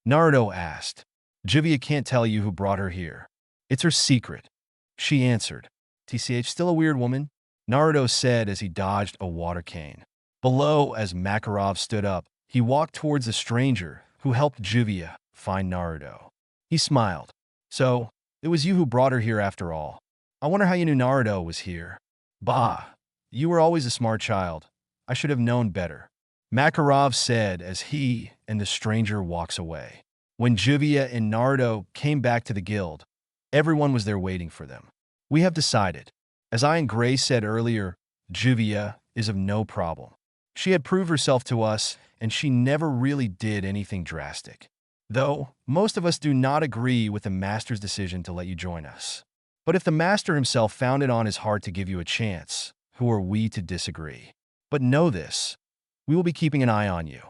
Naruto asked. Juvia can't tell you who brought her here. It's her secret. She answered. TCH still a weird woman? Naruto said as he dodged a water cane. Below, as Makarov stood up, he walked towards the stranger who helped Juvia find Naruto. He smiled. So, it was you who brought her here after all. I wonder how you knew Naruto was here. Bah, you were always a smart child. I should have known better. Makarov said as he and the stranger walks away. When Juvia and Naruto came back to the guild, everyone was there waiting for them. We have decided. As I and Gray said earlier, Juvia is of no problem. She had proved herself to us, and she never really did anything drastic. Though, most of us do not agree with the Master's decision to let you join us. But if the Master himself found it on his heart to give you a chance, who are we to disagree? But know this, we will be keeping an eye on you.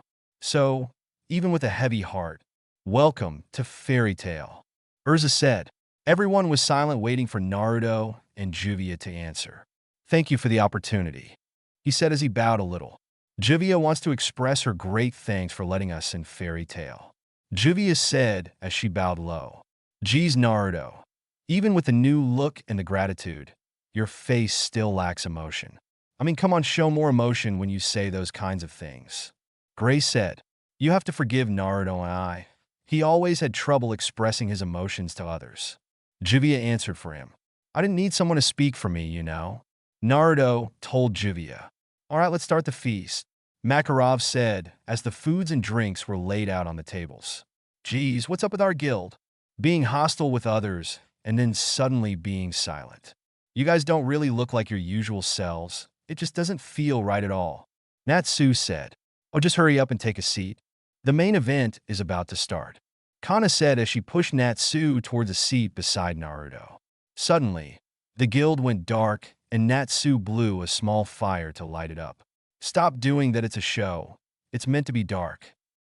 So, even with a heavy heart, welcome to Fairy Tale. Erza said. Everyone was silent waiting for Naruto and Juvia to answer. Thank you for the opportunity, he said as he bowed a little. Juvia wants to express her great thanks for letting us in Fairy Tale. Juvia said as she bowed low. Geez, Naruto, even with the new look and the gratitude, your face still lacks emotion. I mean, come on, show more emotion when you say those kinds of things. Gray said, You have to forgive Naruto and I. He always had trouble expressing his emotions to others. Juvia answered for him. I didn't need someone to speak for me, you know. Naruto told Juvia. All right, let's start the feast, Makarov said as the foods and drinks were laid out on the tables. Geez, what's up with our guild? Being hostile with others and then suddenly being silent. You guys don't really look like your usual selves. It just doesn't feel right at all. Natsu said. Oh, just hurry up and take a seat. The main event is about to start. Kana said as she pushed Natsu towards a seat beside Naruto. Suddenly, the guild went dark and Natsu blew a small fire to light it up. Stop doing that, it's a show. It's meant to be dark.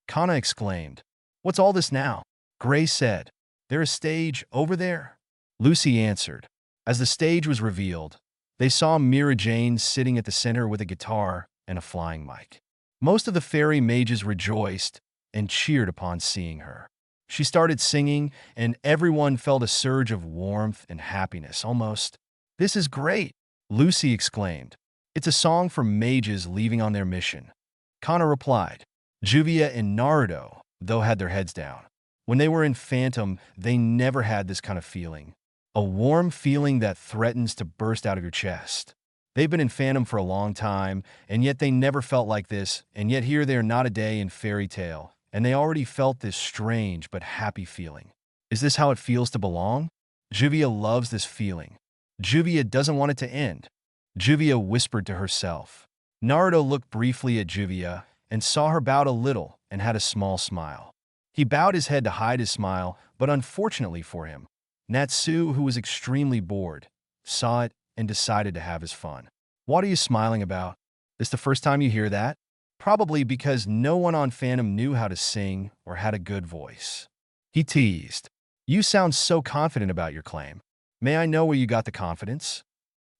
Kana exclaimed. What's all this now? Gray said. There's a stage over there? Lucy answered. As the stage was revealed, they saw Mira Jane sitting at the center with a guitar and a flying mic. Most of the fairy mages rejoiced and cheered upon seeing her. She started singing, and everyone felt a surge of warmth and happiness, almost. This is great, Lucy exclaimed. It's a song for mages leaving on their mission. Kana replied. Juvia and Naruto, though, had their heads down. When they were in Phantom, they never had this kind of feeling. A warm feeling that threatens to burst out of your chest. They've been in Phantom for a long time, and yet they never felt like this, and yet here they are not a day in Fairy Tale, and they already felt this strange but happy feeling. Is this how it feels to belong? Juvia loves this feeling. Juvia doesn't want it to end. Juvia whispered to herself. Naruto looked briefly at Juvia and saw her bowed a little and had a small smile. He bowed his head to hide his smile, but unfortunately for him, Natsu, who was extremely bored, saw it and decided to have his fun. What are you smiling about? This the first time you hear that? Probably because no one on Phantom knew how to sing or had a good voice. He teased. You sound so confident about your claim. May I know where you got the confidence?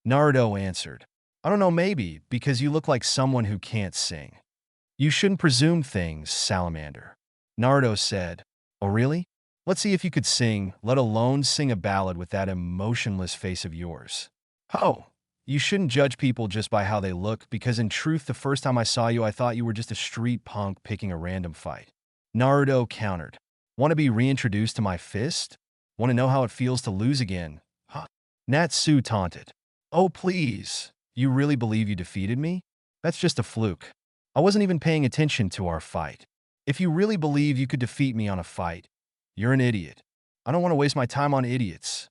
Naruto answered. I don't know, maybe because you look like someone who can't sing. You shouldn't presume things, Salamander. Naruto said. Oh, really? Let's see if you could sing, let alone sing a ballad with that emotionless face of yours. Oh, you shouldn't judge people just by how they look, because in truth, the first time I saw you, I thought you were just a street punk picking a random fight. Naruto countered. Want to be reintroduced to my fist? Want to know how it feels to lose again? Huh? Natsu taunted. Oh, please. You really believe you defeated me? That's just a fluke. I wasn't even paying attention to our fight. If you really believe you could defeat me on a fight, you're an idiot. I don't want to waste my time on idiots.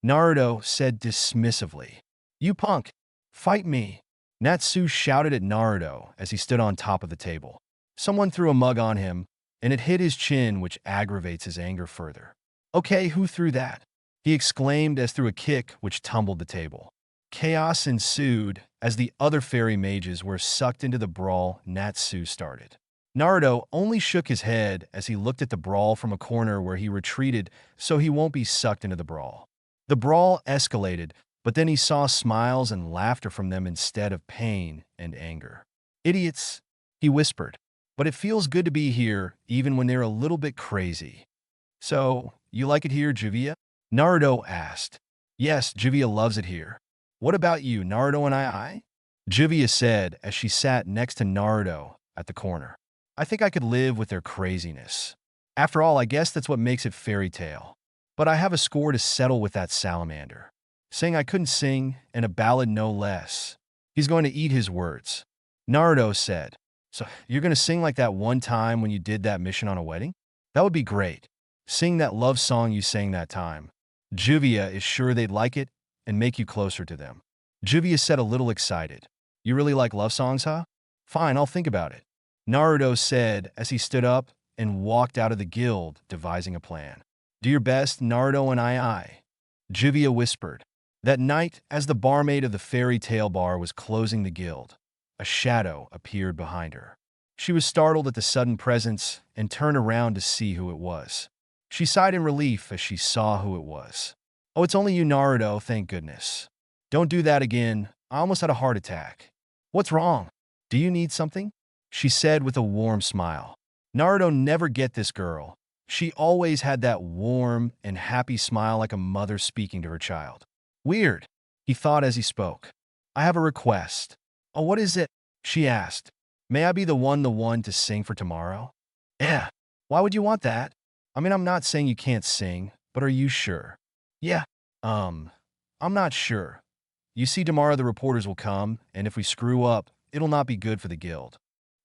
Naruto said dismissively. You punk! Fight me! Natsu shouted at Naruto as he stood on top of the table. Someone threw a mug on him, and it hit his chin, which aggravates his anger further. Okay, who threw that? He exclaimed as through a kick which tumbled the table. Chaos ensued as the other fairy mages were sucked into the brawl Natsu started. Naruto only shook his head as he looked at the brawl from a corner where he retreated so he won't be sucked into the brawl. The brawl escalated, but then he saw smiles and laughter from them instead of pain and anger. Idiots, he whispered, but it feels good to be here even when they're a little bit crazy. So, you like it here, Juvia? Naruto asked. Yes, Juvia loves it here. What about you, Naruto and I? Juvia said as she sat next to Naruto at the corner. I think I could live with their craziness. After all, I guess that's what makes it fairy tale. But I have a score to settle with that salamander. Saying I couldn't sing, and a ballad no less. He's going to eat his words. Naruto said, so you're going to sing like that one time when you did that mission on a wedding? That would be great. Sing that love song you sang that time. Juvia is sure they'd like it and make you closer to them. Juvia said a little excited. You really like love songs, huh? Fine, I'll think about it. Naruto said as he stood up and walked out of the guild, devising a plan. Do your best, Naruto and I. Juvia whispered. That night, as the barmaid of the fairy tale bar was closing the guild, a shadow appeared behind her. She was startled at the sudden presence and turned around to see who it was. She sighed in relief as she saw who it was. Oh, it's only you, Naruto, thank goodness. Don't do that again. I almost had a heart attack. What's wrong? Do you need something? She said with a warm smile. Naruto never get this girl. She always had that warm and happy smile like a mother speaking to her child. Weird, he thought as he spoke. I have a request. Oh, what is it? She asked. May I be the one to sing for tomorrow? Yeah. Why would you want that? I mean, I'm not saying you can't sing, but are you sure? Yeah. I'm not sure. You see, tomorrow the reporters will come, and if we screw up, it'll not be good for the guild.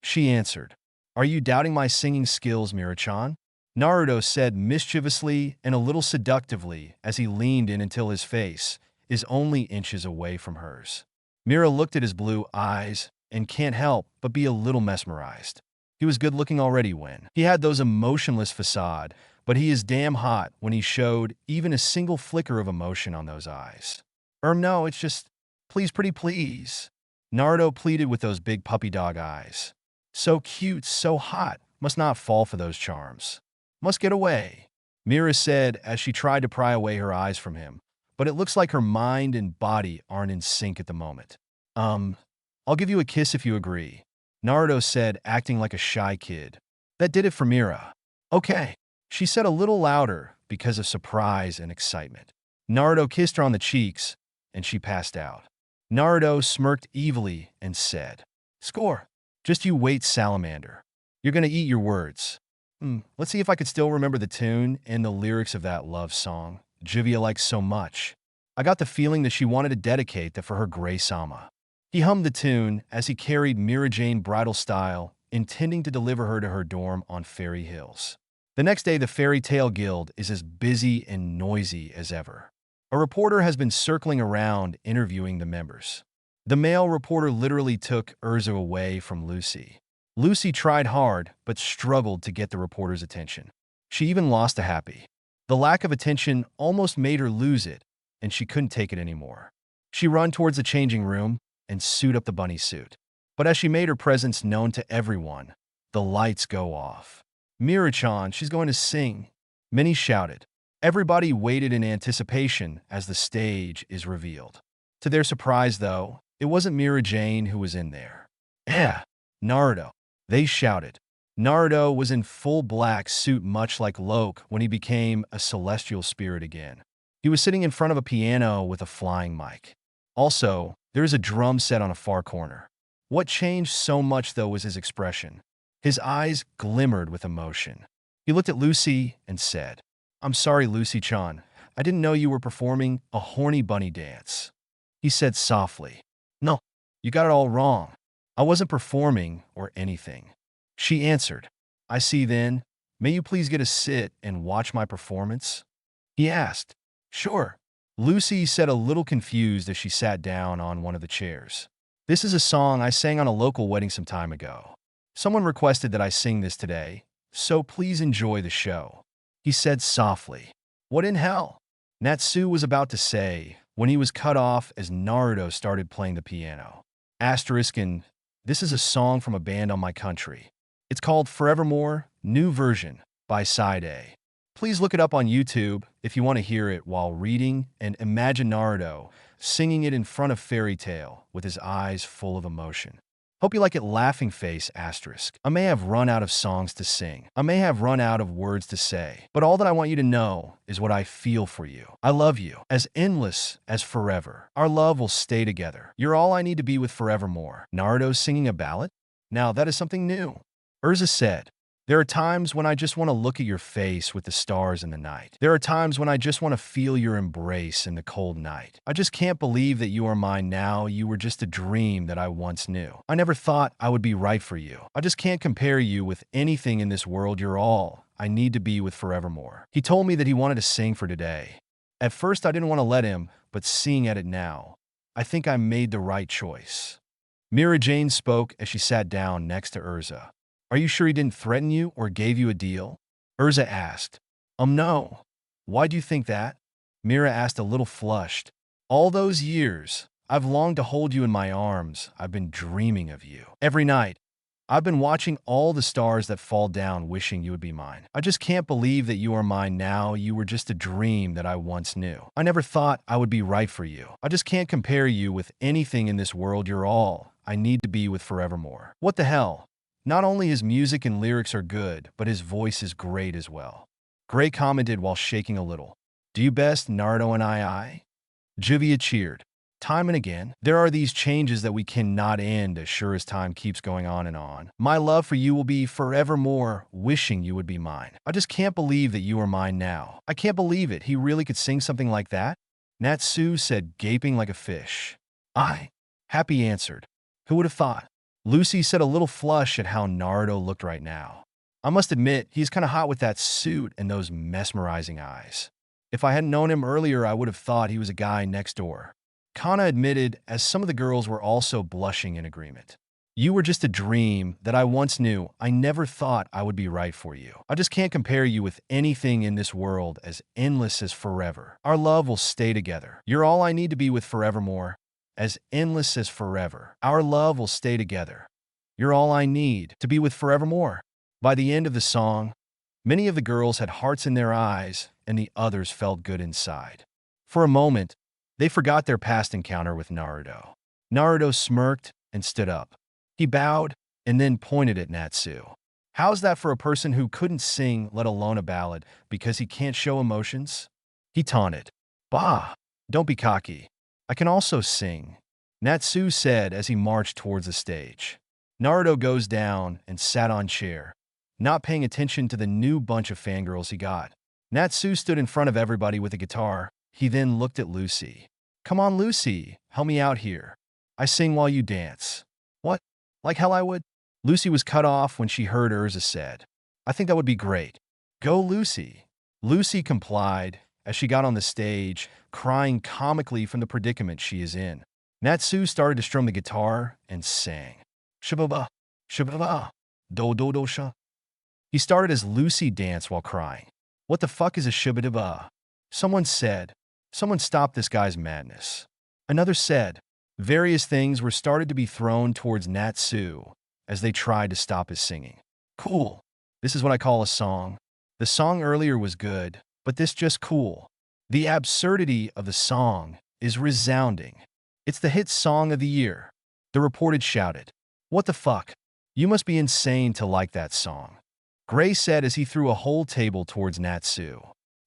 She answered. Are you doubting my singing skills, Mira-chan? Naruto said mischievously and a little seductively as he leaned in until his face is only inches away from hers. Mira looked at his blue eyes and can't help but be a little mesmerized. He was good-looking already when he had those emotionless facade, but he is damn hot when he showed even a single flicker of emotion on those eyes. No, it's just, please, pretty please. Naruto pleaded with those big puppy dog eyes. So cute, so hot, must not fall for those charms. Must get away, Mira said as she tried to pry away her eyes from him, but it looks like her mind and body aren't in sync at the moment. I'll give you a kiss if you agree, Naruto said, acting like a shy kid. That did it for Mira. Okay, she said a little louder because of surprise and excitement. Naruto kissed her on the cheeks, and she passed out. Naruto smirked evilly and said, Score. Just you wait, salamander. You're gonna eat your words. Let's see if I could still remember the tune and the lyrics of that love song Juvia likes so much. I got the feeling that she wanted to dedicate that for her Grey Sama. He hummed the tune as he carried Mira Jane bridal style, intending to deliver her to her dorm on Fairy Hills. The next day, the Fairy Tale Guild is as busy and noisy as ever. A reporter has been circling around interviewing the members. The male reporter literally took Erza away from Lucy. Lucy tried hard, but struggled to get the reporter's attention. She even lost a happy. The lack of attention almost made her lose it, and she couldn't take it anymore. She ran towards the changing room and suit up the bunny suit. But as she made her presence known to everyone, the lights go off. Mira-chan, she's going to sing. Many shouted. Everybody waited in anticipation as the stage is revealed. To their surprise, though, it wasn't Mira Jane who was in there. Yeah, Naruto. They shouted. Naruto was in full black suit, much like Loke when he became a celestial spirit again. He was sitting in front of a piano with a flying mic. Also, there is a drum set on a far corner. What changed so much, though, was his expression. His eyes glimmered with emotion. He looked at Lucy and said, I'm sorry, Lucy-chan. I didn't know you were performing a horny bunny dance. He said softly, No, you got it all wrong. I wasn't performing or anything. She answered, I see then. May you please get a sit and watch my performance? He asked. Sure. Lucy said a little confused as she sat down on one of the chairs. This is a song I sang on a local wedding some time ago. Someone requested that I sing this today, so please enjoy the show," he said softly. "What in hell?" Natsu was about to say when he was cut off as Naruto started playing the piano. Asterisk and this is a song from a band on my country. It's called Forevermore, New Version by Side A. Please look it up on YouTube if you want to hear it while reading and imagine Naruto singing it in front of Fairy Tail with his eyes full of emotion. Hope you like it. Laughing face asterisk. I may have run out of songs to sing. I may have run out of words to say. But all that I want you to know is what I feel for you. I love you. As endless as forever. Our love will stay together. You're all I need to be with forevermore. Naruto's singing a ballad? Now that is something new. Erza said, "There are times when I just want to look at your face with the stars in the night. There are times when I just want to feel your embrace in the cold night. I just can't believe that you are mine now. You were just a dream that I once knew. I never thought I would be right for you. I just can't compare you with anything in this world. You're all I need to be with forevermore." He told me that he wanted to sing for today. At first I didn't want to let him, but seeing at it now, I think I made the right choice. Mira Jane spoke as she sat down next to Erza. "Are you sure he didn't threaten you or gave you a deal?" Erza asked. No. Why do you think that?" Mira asked, a little flushed. "All those years, I've longed to hold you in my arms. I've been dreaming of you. Every night, I've been watching all the stars that fall down wishing you would be mine. I just can't believe that you are mine now. You were just a dream that I once knew. I never thought I would be right for you. I just can't compare you with anything in this world. You're all I need to be with forevermore." What the hell? Not only his music and lyrics are good, but his voice is great as well. Gray commented while shaking a little. "Do you best, Naruto and I?" Juvia cheered. "Time and again, there are these changes that we cannot end as sure as time keeps going on and on. My love for you will be forevermore, wishing you would be mine. I just can't believe that you are mine now. I can't believe it. He really could sing something like that?" Natsu said, gaping like a fish. Happy answered. "Who would have thought?" Lucy said, a little flush at how Naruto looked right now. "I must admit, he's kind of hot with that suit and those mesmerizing eyes. If I hadn't known him earlier, I would have thought he was a guy next door." Kana admitted, as some of the girls were also blushing in agreement. "You were just a dream that I once knew. I never thought I would be right for you. I just can't compare you with anything in this world. As endless as forever. Our love will stay together. You're all I need to be with forevermore. As endless as forever. Our love will stay together. You're all I need to be with forevermore." By the end of the song, many of the girls had hearts in their eyes, and the others felt good inside. For a moment, they forgot their past encounter with Naruto. Naruto smirked and stood up. He bowed and then pointed at Natsu. "How's that for a person who couldn't sing, let alone a ballad, because he can't show emotions?" He taunted. "Bah, don't be cocky. I can also sing," Natsu said as he marched towards the stage. Naruto goes down and sat on chair, not paying attention to the new bunch of fangirls he got. Natsu stood in front of everybody with a guitar. He then looked at Lucy. "Come on, Lucy, help me out here. I sing while you dance." "What? Like hell I would?" Lucy was cut off when she heard Erza said. "I think that would be great. Go, Lucy." Lucy complied as she got on the stage, crying comically from the predicament she is in. Natsu started to strum the guitar and sang. "Shababa, shababa, do-do-do-sha." He started as Lucy danced while crying. "What the fuck is a shabadaba?" Someone said. Someone stopped this guy's madness. Another said. Various things were started to be thrown towards Natsu as they tried to stop his singing. Cool. This is what I call a song. The song earlier was good, but this just cool. The absurdity of the song is resounding. It's the hit song of the year. The reported shouted. "What the fuck? You must be insane to like that song," Gray said as he threw a whole table towards Natsu.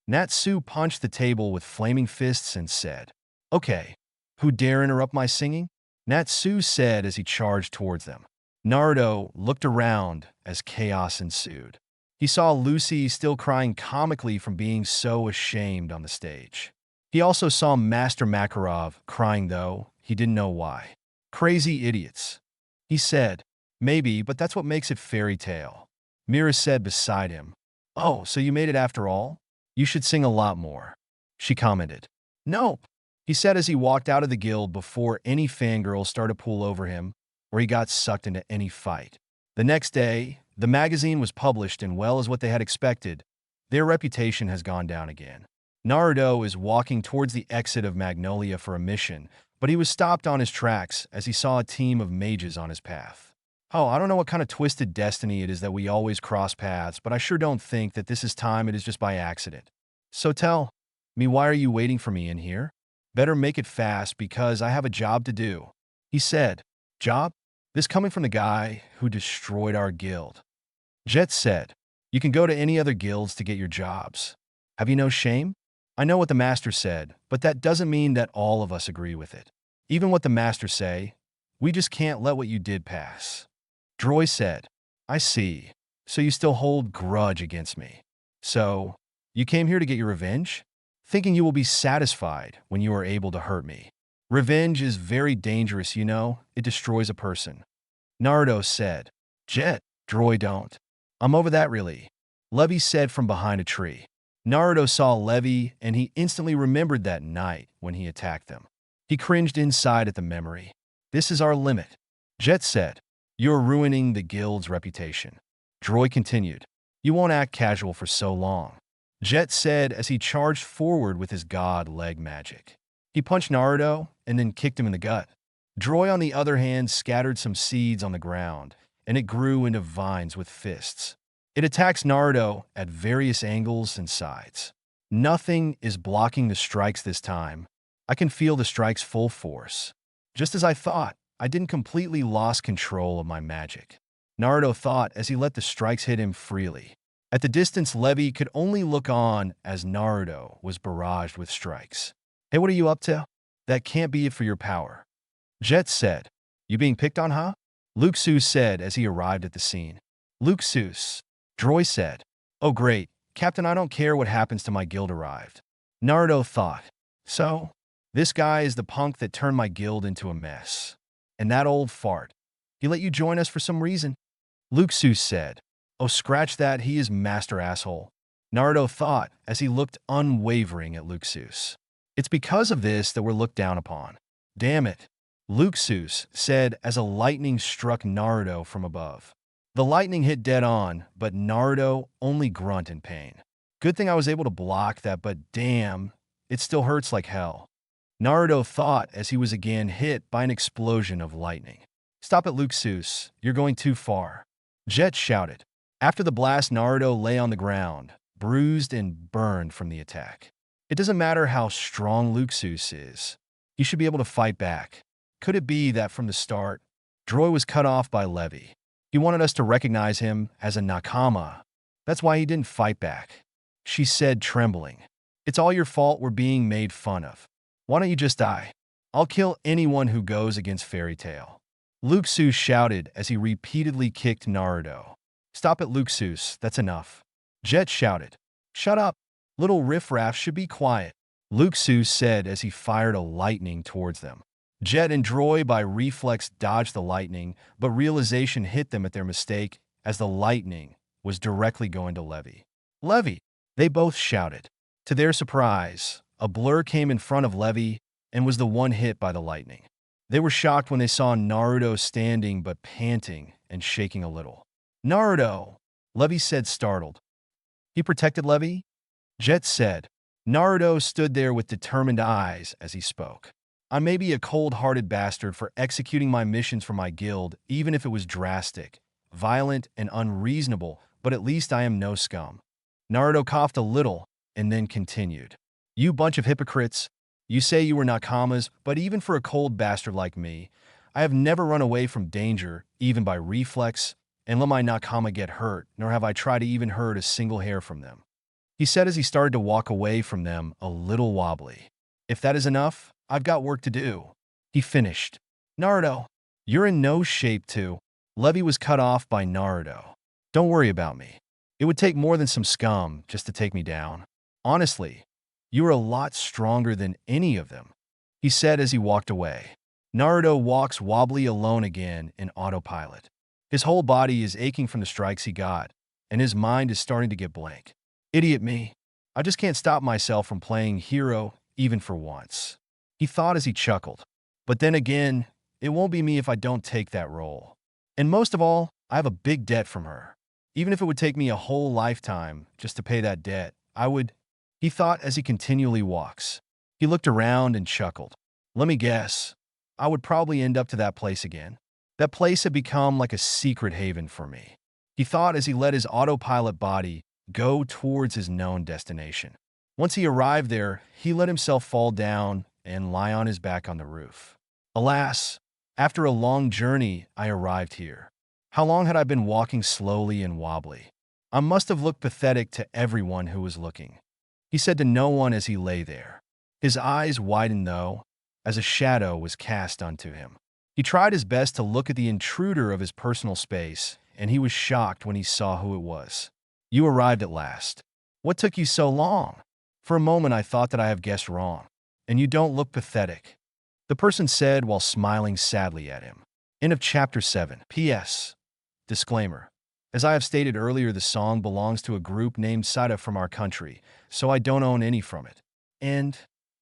Natsu punched the table with flaming fists and said, "Okay, who dare interrupt my singing?" Natsu said as he charged towards them. Naruto looked around as chaos ensued. He saw Lucy still crying comically from being so ashamed on the stage. He also saw Master Makarov crying, though he didn't know why. "Crazy idiots," he said. "Maybe, but that's what makes it fairy tale." Mira said beside him. "Oh, so you made it after all? You should sing a lot more," she commented. "Nope," he said as he walked out of the guild before any fangirls started to pull over him or he got sucked into any fight. The next day, The magazine was published, and well as what they had expected, their reputation has gone down again. Naruto is walking towards the exit of Magnolia for a mission, but he was stopped on his tracks as he saw a team of mages on his path. Oh, I don't know what kind of twisted destiny it is that we always cross paths, but I sure don't think that this is time it is just by accident. So tell me, why are you waiting for me in here? Better make it fast because I have a job to do. He said. Job? This coming from the guy who destroyed our guild. Jet said, you can go to any other guilds to get your jobs. Have you no shame? I know what the master said, but that doesn't mean that all of us agree with it. Even what the master say, we just can't let what you did pass. Droy said, I see. So you still hold grudge against me. So, you came here to get your revenge? Thinking you will be satisfied when you are able to hurt me. Revenge is very dangerous, you know. It destroys a person. Naruto said, Jet, Droy don't. I'm over that really. Levi said from behind a tree. Naruto saw Levi and he instantly remembered that night when he attacked them. He cringed inside at the memory. This is our limit. Jet said, you're ruining the guild's reputation. Droy continued, you won't act casual for so long. Jet said as he charged forward with his god leg magic. He punched Naruto and then kicked him in the gut. Droy, on the other hand, scattered some seeds on the ground, and it grew into vines with fists. It attacks Naruto at various angles and sides. Nothing is blocking the strikes this time. I can feel the strikes full force. Just as I thought, I didn't completely lost control of my magic. Naruto thought as he let the strikes hit him freely. At the distance, Levi could only look on as Naruto was barraged with strikes. Hey, what are you up to? That can't be it for your power. Jet said, you being picked on, huh? Luke Seuss said as he arrived at the scene. Luke Seuss. Droy said, oh great, Captain, I don't care what happens to my guild arrived. Naruto thought, so, this guy is the punk that turned my guild into a mess. And that old fart, he let you join us for some reason? Luke Seuss said, oh scratch that, he is master asshole. Naruto thought as he looked unwavering at Luke Seuss. It's because of this that we're looked down upon. Damn it, Luke Seuss said as a lightning struck Naruto from above. The lightning hit dead on, but Naruto only grunted in pain. Good thing I was able to block that, but damn, it still hurts like hell. Naruto thought as he was again hit by an explosion of lightning. Stop it, Luke Seuss, you're going too far. Jet shouted. After the blast, Naruto lay on the ground, bruised and burned from the attack. It doesn't matter how strong Luke Seuss is. He should be able to fight back. Could it be that from the start, Droy was cut off by Levi? He wanted us to recognize him as a nakama. That's why he didn't fight back. She said, trembling. It's all your fault we're being made fun of. Why don't you just die? I'll kill anyone who goes against Fairy Tail. Luke Seuss shouted as he repeatedly kicked Naruto. Stop it, Luke Seuss, that's enough. Jet shouted. Shut up. Little riffraff should be quiet. Luke Seuss said as he fired a lightning towards them. Jet and Droy by reflex dodged the lightning, but realization hit them at their mistake as the lightning was directly going to Levi. Levi! They both shouted. To their surprise, a blur came in front of Levi and was the one hit by the lightning. They were shocked when they saw Naruto standing but panting and shaking a little. Naruto! Levi said, startled. He protected Levi? Jet said. Naruto stood there with determined eyes as he spoke. I may be a cold-hearted bastard for executing my missions for my guild, even if it was drastic, violent, and unreasonable, but at least I am no scum. Naruto coughed a little and then continued. You bunch of hypocrites. You say you were nakamas, but even for a cold bastard like me, I have never run away from danger, even by reflex, and let my nakama get hurt, nor have I tried to even hurt a single hair from them. He said as he started to walk away from them a little wobbly. If that is enough, I've got work to do. He finished. Naruto, you're in no shape to. Levi was cut off by Naruto. Don't worry about me. It would take more than some scum just to take me down. Honestly, you are a lot stronger than any of them, he said as he walked away. Naruto walks wobbly alone again in autopilot. His whole body is aching from the strikes he got, and his mind is starting to get blank. Idiot me. I just can't stop myself from playing hero even for once. He thought as he chuckled. But then again, it won't be me if I don't take that role. And most of all, I have a big debt from her. Even if it would take me a whole lifetime just to pay that debt, I would, he thought as he continually walks. He looked around and chuckled. Let me guess, I would probably end up to that place again. That place had become like a secret haven for me. He thought as he let his autopilot body go towards his known destination. Once he arrived there, he let himself fall down and lie on his back on the roof. Alas, after a long journey, I arrived here. How long had I been walking slowly and wobbly? I must have looked pathetic to everyone who was looking. He said to no one as he lay there. His eyes widened, though, as a shadow was cast onto him. He tried his best to look at the intruder of his personal space, and he was shocked when he saw who it was. You arrived at last. What took you so long? For a moment I thought that I have guessed wrong. And you don't look pathetic, the person said while smiling sadly at him. End of Chapter 7. P.S. Disclaimer. As I have stated earlier, the song belongs to a group named Saida from our country, so I don't own any from it. And,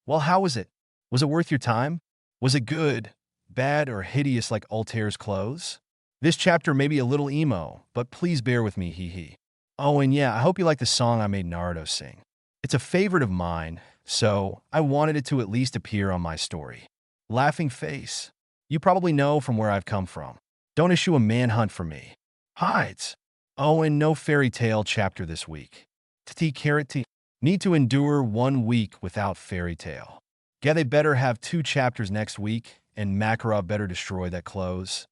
well, how was it? Was it worth your time? Was it good, bad, or hideous like Altair's clothes? This chapter may be a little emo, but please bear with me, hee hee. Oh, and yeah, I hope you like the song I made Naruto sing. It's a favorite of mine, so I wanted it to at least appear on my story. Laughing face. You probably know from where I've come from. Don't issue a manhunt for me. Hides. Oh, and no fairy tale chapter this week. T. Need to endure 1 week without fairy tale. Yeah, they better have 2 chapters next week, and Makarov better destroy that clothes.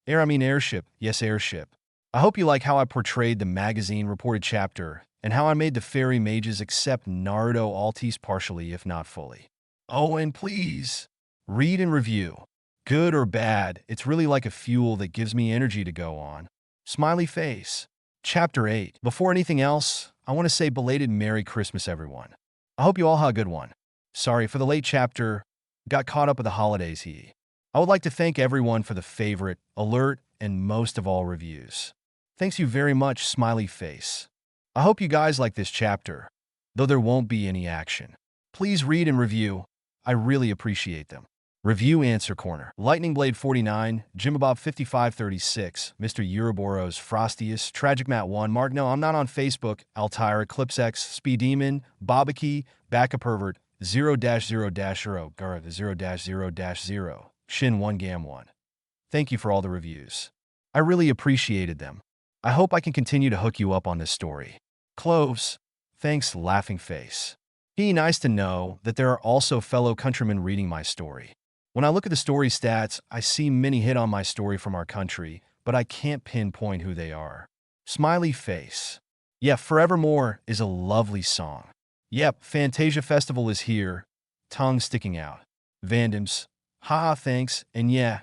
Airship. Yes, airship. I hope you like how I portrayed the magazine reported chapter, and how I made the fairy mages accept Naruto Altis partially, if not fully. Oh, and please, read and review. Good or bad, it's really like a fuel that gives me energy to go on. Smiley face. Chapter 8. Before anything else, I want to say belated Merry Christmas, everyone. I hope you all had a good one. Sorry for the late chapter. Got caught up with the holidays. I would like to thank everyone for the favorite, alert, and most of all reviews. Thanks you very much, smiley face. I hope you guys like this chapter, though there won't be any action. Please read and review. I really appreciate them. Review Answer Corner. Lightning Blade 49, Jimabob 5536, Mr. Uroboros, Frostius, Tragic Matt 1, Mark No, I'm not on Facebook, Altair, Eclipse X, Speed Demon, Babaki, Backa Pervert, 0-0-0, Gara, 0-0-0, Shin 1 Gam 1. Thank you for all the reviews. I really appreciated them. I hope I can continue to hook you up on this story. Cloves. Thanks, laughing face. Nice to know that there are also fellow countrymen reading my story. When I look at the story stats, I see many hit on my story from our country, but I can't pinpoint who they are. Smiley face. Yeah, Forevermore is a lovely song. Yep, Fantasia Festival is here. Tongue sticking out. Vandoms. Haha, thanks. And yeah,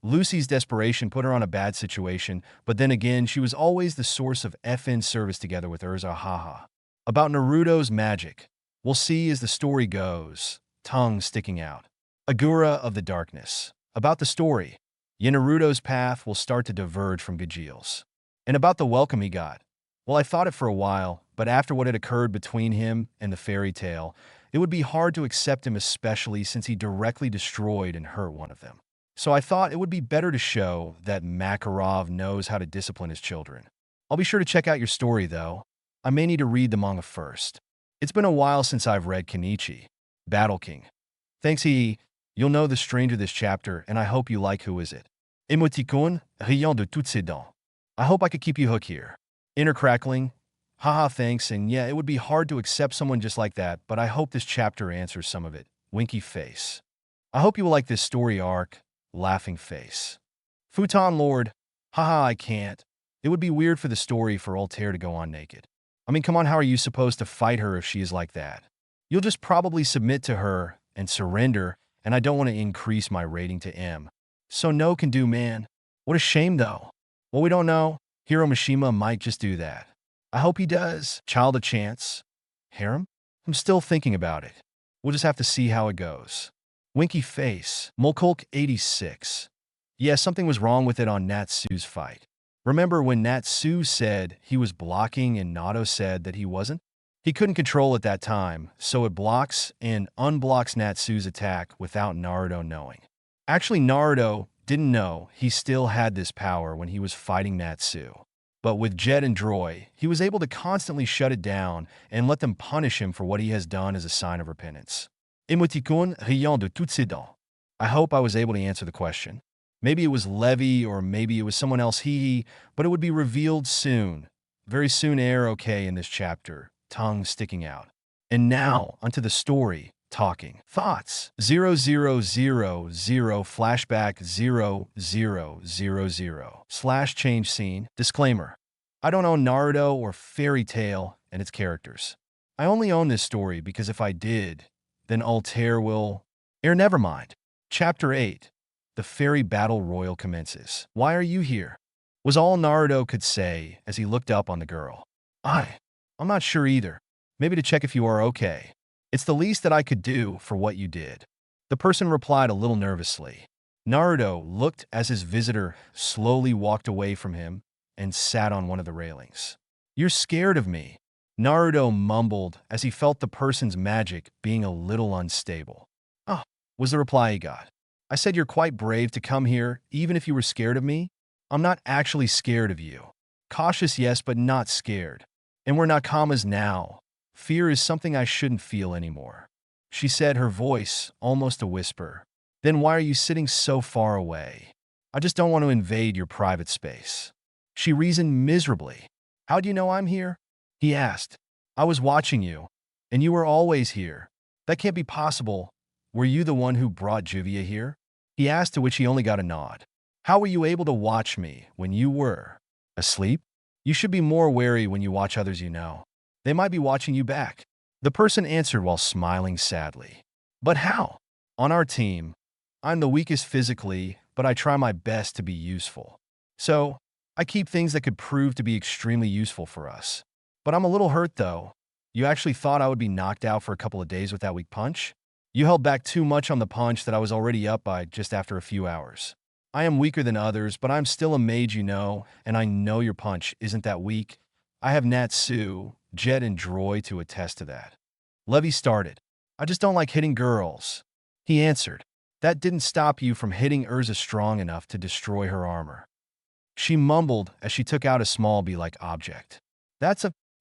Lucy's desperation put her on a bad situation, but then again, she was always the source of FN service together with Erza, haha. About Naruto's magic. We'll see as the story goes. Tongue sticking out. Agura of the Darkness. About the story. Naruto's path will start to diverge from Gajil's. And about the welcome he got. Well, I thought it for a while, but after what had occurred between him and the fairy tale, it would be hard to accept him, especially since he directly destroyed and hurt one of them. So I thought it would be better to show that Makarov knows how to discipline his children. I'll be sure to check out your story, though. I may need to read the manga first. It's been a while since I've read Kenichi. Battle King. Thanks, You'll know the stranger this chapter, and I hope you like Who Is It? Emoticon, riant de toutes ses dents. I hope I could keep you hooked here. Inner crackling. Haha, thanks, and yeah, it would be hard to accept someone just like that, but I hope this chapter answers some of it. Winky face. I hope you will like this story arc. Laughing face. Futon Lord. Haha, I can't. It would be weird for the story for Altair to go on naked. I mean, come on, how are you supposed to fight her if she is like that? You'll just probably submit to her and surrender, and I don't want to increase my rating to M. So no can do, man. What a shame, though. Well, we don't know. Hiro Mishima might just do that. I hope he does. Child a chance. Harem? I'm still thinking about it. We'll just have to see how it goes. Winky face. Molkolk 86. Yeah, something was wrong with it on Natsu's fight. Remember when Natsu said he was blocking and Nato said that he wasn't? He couldn't control at that time, so it blocks and unblocks Natsu's attack without Naruto knowing. Actually, Naruto didn't know he still had this power when he was fighting Natsu. But with Jet and Droy, he was able to constantly shut it down and let them punish him for what he has done as a sign of repentance. Emoticon riant de toutes ses dents. I hope I was able to answer the question. Maybe it was Levy or maybe it was someone else but it would be revealed soon. Very soon okay in this chapter, tongue sticking out. And now, onto the story, talking. Thoughts. 0000 flashback 0000 slash change scene. Disclaimer. I don't own Naruto or Fairy Tail and its characters. I only own this story because if I did, then Altair will... never mind. Chapter 8. The Fairy Battle Royal commences. Why are you here? Was all Naruto could say as he looked up on the girl. I'm not sure either. Maybe to check if you are okay. It's the least that I could do for what you did. The person replied a little nervously. Naruto looked as his visitor slowly walked away from him and sat on one of the railings. You're scared of me, Naruto mumbled as he felt the person's magic being a little unstable. Oh, was the reply he got. I said you're quite brave to come here, even if you were scared of me. I'm not actually scared of you. Cautious, yes, but not scared. And we're not commas now. Fear is something I shouldn't feel anymore. She said, her voice almost a whisper. Then why are you sitting so far away? I just don't want to invade your private space. She reasoned miserably. How do you know I'm here? He asked. I was watching you, and you were always here. That can't be possible. Were you the one who brought Juvia here? He asked, to which he only got a nod. How were you able to watch me when you were asleep? You should be more wary when you watch others you know. They might be watching you back. The person answered while smiling sadly. But how? On our team, I'm the weakest physically, but I try my best to be useful. So, I keep things that could prove to be extremely useful for us. But I'm a little hurt though. You actually thought I would be knocked out for a couple of days with that weak punch? You held back too much on the punch that I was already up by just after a few hours. I am weaker than others, but I'm still a mage, you know, and I know your punch isn't that weak. I have Natsu, Jet, and Droy to attest to that. Levy started. I just don't like hitting girls. He answered. That didn't stop you from hitting Erza strong enough to destroy her armor. She mumbled as she took out a small bee-like object.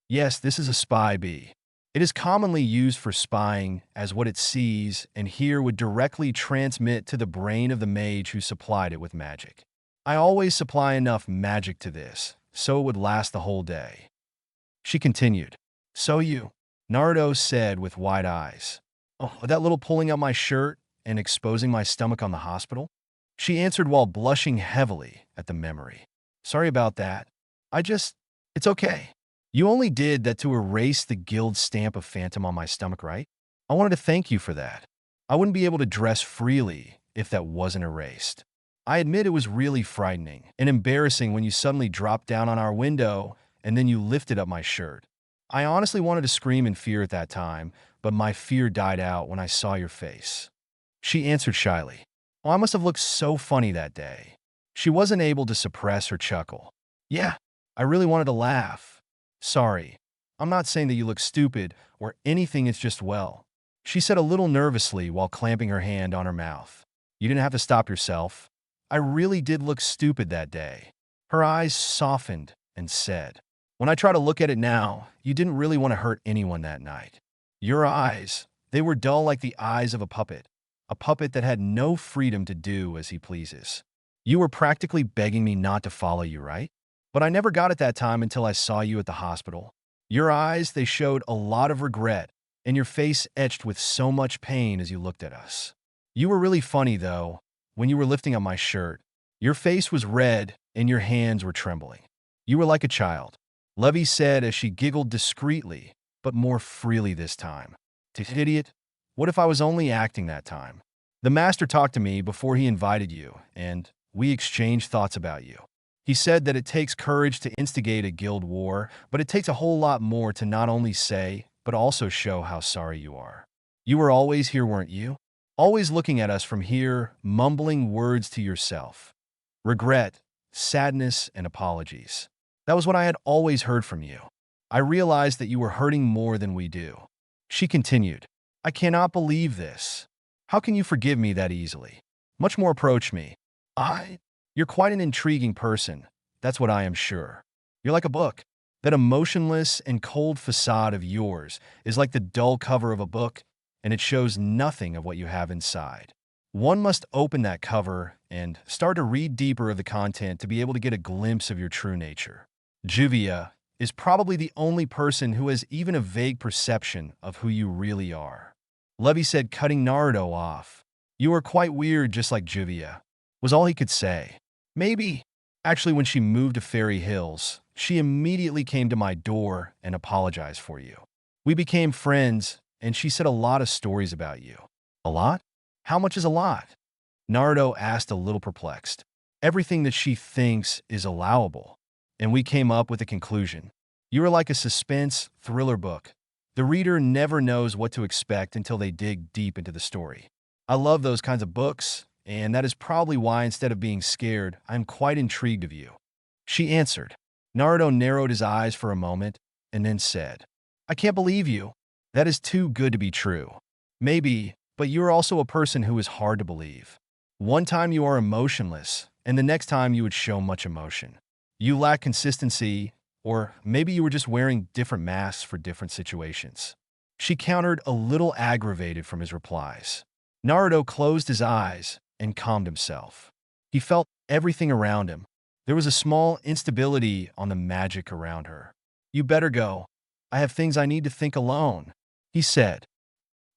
Yes, this is a spy bee. It is commonly used for spying as what it sees and here would directly transmit to the brain of the mage who supplied it with magic. I always supply enough magic to this, so it would last the whole day. She continued. So you, Naruto said with wide eyes. Oh, that little pulling up my shirt and exposing my stomach on the hospital? She answered while blushing heavily at the memory. Sorry about that. It's okay. You only did that to erase the guild stamp of Phantom on my stomach, right? I wanted to thank you for that. I wouldn't be able to dress freely if that wasn't erased. I admit it was really frightening and embarrassing when you suddenly dropped down on our window and then you lifted up my shirt. I honestly wanted to scream in fear at that time, but my fear died out when I saw your face. She answered shyly. Oh, I must have looked so funny that day. She wasn't able to suppress her chuckle. Yeah, I really wanted to laugh. Sorry, I'm not saying that you look stupid or anything, it's just she said a little nervously while clamping her hand on her mouth. You didn't have to stop yourself. I really did look stupid that day. Her eyes softened and said, when I try to look at it now, you didn't really want to hurt anyone that night. Your eyes, they were dull like the eyes of a puppet that had no freedom to do as he pleases. You were practically begging me not to follow you, right? But I never got it that time until I saw you at the hospital. Your eyes, they showed a lot of regret, and your face etched with so much pain as you looked at us. You were really funny, though, when you were lifting up my shirt. Your face was red, and your hands were trembling. You were like a child, Levy said as she giggled discreetly, but more freely this time. Idiot, what if I was only acting that time? The master talked to me before he invited you, and we exchanged thoughts about you. He said that it takes courage to instigate a guild war, but it takes a whole lot more to not only say, but also show how sorry you are. You were always here, weren't you? Always looking at us from here, mumbling words to yourself. Regret, sadness, and apologies. That was what I had always heard from you. I realized that you were hurting more than we do. She continued, I cannot believe this. How can you forgive me that easily? Much more approach me. You're quite an intriguing person, that's what I am sure. You're like a book. That emotionless and cold facade of yours is like the dull cover of a book, and it shows nothing of what you have inside. One must open that cover and start to read deeper of the content to be able to get a glimpse of your true nature. Juvia is probably the only person who has even a vague perception of who you really are. Levy said, cutting Naruto off. You are quite weird, just like Juvia, was all he could say. Maybe. Actually, when she moved to Fairy Hills, she immediately came to my door and apologized for you. We became friends, and she said a lot of stories about you. A lot? How much is a lot? Naruto asked, a little perplexed. Everything that she thinks is allowable. And we came up with a conclusion. You are like a suspense thriller book. The reader never knows what to expect until they dig deep into the story. I love those kinds of books, and that is probably why, instead of being scared, I'm quite intrigued of you. She answered. Naruto narrowed his eyes for a moment and then said, I can't believe you. That is too good to be true. Maybe, but you are also a person who is hard to believe. One time you are emotionless, and the next time you would show much emotion. You lack consistency, or maybe you were just wearing different masks for different situations. She countered, a little aggravated from his replies. Naruto closed his eyes and calmed himself. He felt everything around him. There was a small instability on the magic around her. You better go. I have things I need to think alone, he said.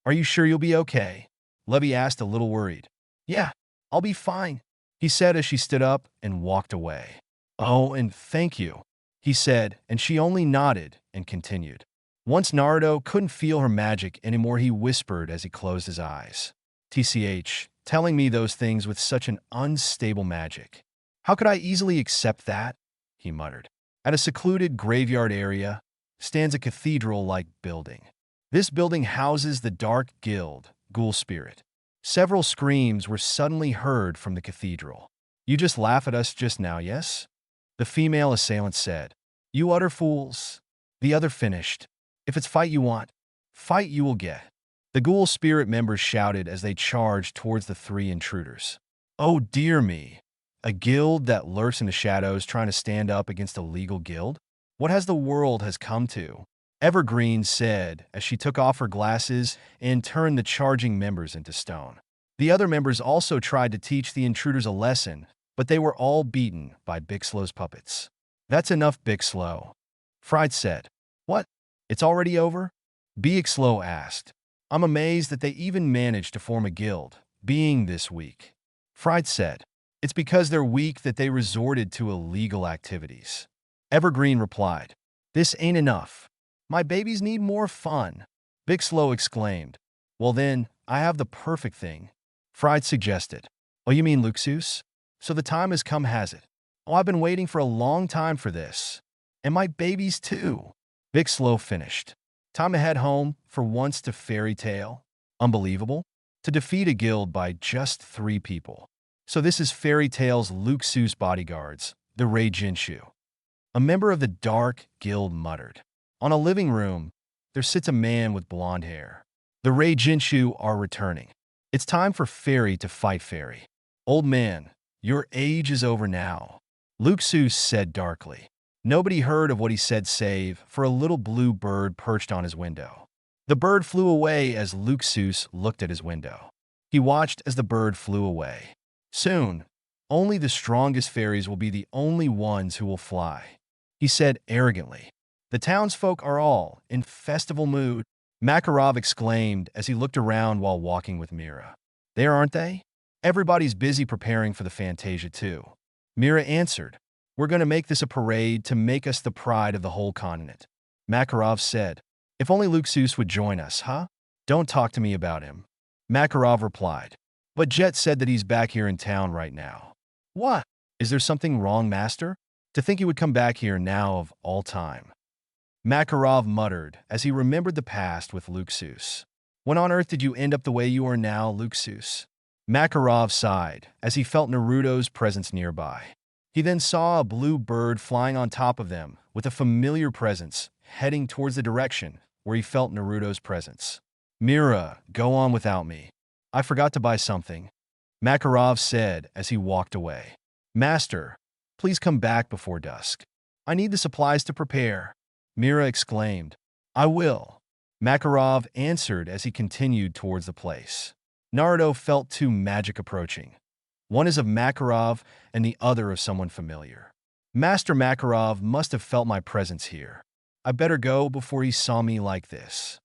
Are you sure you'll be okay? Levy asked, a little worried. Yeah, I'll be fine, he said as she stood up and walked away. Oh, and thank you, he said, and she only nodded and continued. Once Naruto couldn't feel her magic anymore, he whispered as he closed his eyes. TCH, telling me those things with such an unstable magic. How could I easily accept that? He muttered. At a secluded graveyard area stands a cathedral-like building. This building houses the Dark Guild, Ghoul Spirit. Several screams were suddenly heard from the cathedral. You just laugh at us just now, yes? The female assailant said. You utter fools. The other finished. If it's fight you want, fight you will get. The Ghoul Spirit members shouted as they charged towards the three intruders. Oh dear me. A guild that lurks in the shadows trying to stand up against a legal guild? What has the world has come to? Evergreen said as she took off her glasses and turned the charging members into stone. The other members also tried to teach the intruders a lesson, but they were all beaten by Bixlow's puppets. That's enough, Bixlow, Fried said. What? It's already over? Bixlow asked. I'm amazed that they even managed to form a guild, being this weak. Fried said. It's because they're weak that they resorted to illegal activities. Evergreen replied. This ain't enough. My babies need more fun. Bixlow exclaimed. Well then, I have the perfect thing. Fried suggested. Oh, you mean Luxus? So the time has come, has it? Oh, I've been waiting for a long time for this. And my babies too. Bixlow finished. Time to head home, for once, to Fairy Tale. Unbelievable. To defeat a guild by just 3 people. So this is Fairy Tale's Luxus bodyguards, the Rei Jinshu. A member of the Dark Guild muttered. On a living room, there sits a man with blonde hair. The Rei Jinshu are returning. It's time for Fairy to fight Fairy. Old man, your age is over now, Luxus said darkly. Nobody heard of what he said save for a little blue bird perched on his window. The bird flew away as Luxus looked at his window. He watched as the bird flew away. Soon, only the strongest fairies will be the only ones who will fly, he said arrogantly. The townsfolk are all in festival mood, Makarov exclaimed as he looked around while walking with Mira. There, aren't they? Everybody's busy preparing for the Fantasia too. Mira answered. We're going to make this a parade to make us the pride of the whole continent. Makarov said. If only Luxus would join us, huh? Don't talk to me about him. Makarov replied. But Jet said that he's back here in town right now. What? Is there something wrong, Master? To think he would come back here now of all time. Makarov muttered as he remembered the past with Luxus. When on earth did you end up the way you are now, Luxus? Makarov sighed as he felt Naruto's presence nearby. He then saw a blue bird flying on top of them with a familiar presence, heading towards the direction where he felt Naruto's presence. Mira, go on without me. I forgot to buy something, Makarov said as he walked away. Master, please come back before dusk. I need the supplies to prepare. Mira exclaimed. I will. Makarov answered as he continued towards the place. Naruto felt two magic approaching. One is of Makarov and the other of someone familiar. Master Makarov must have felt my presence here. I better go before he saw me like this.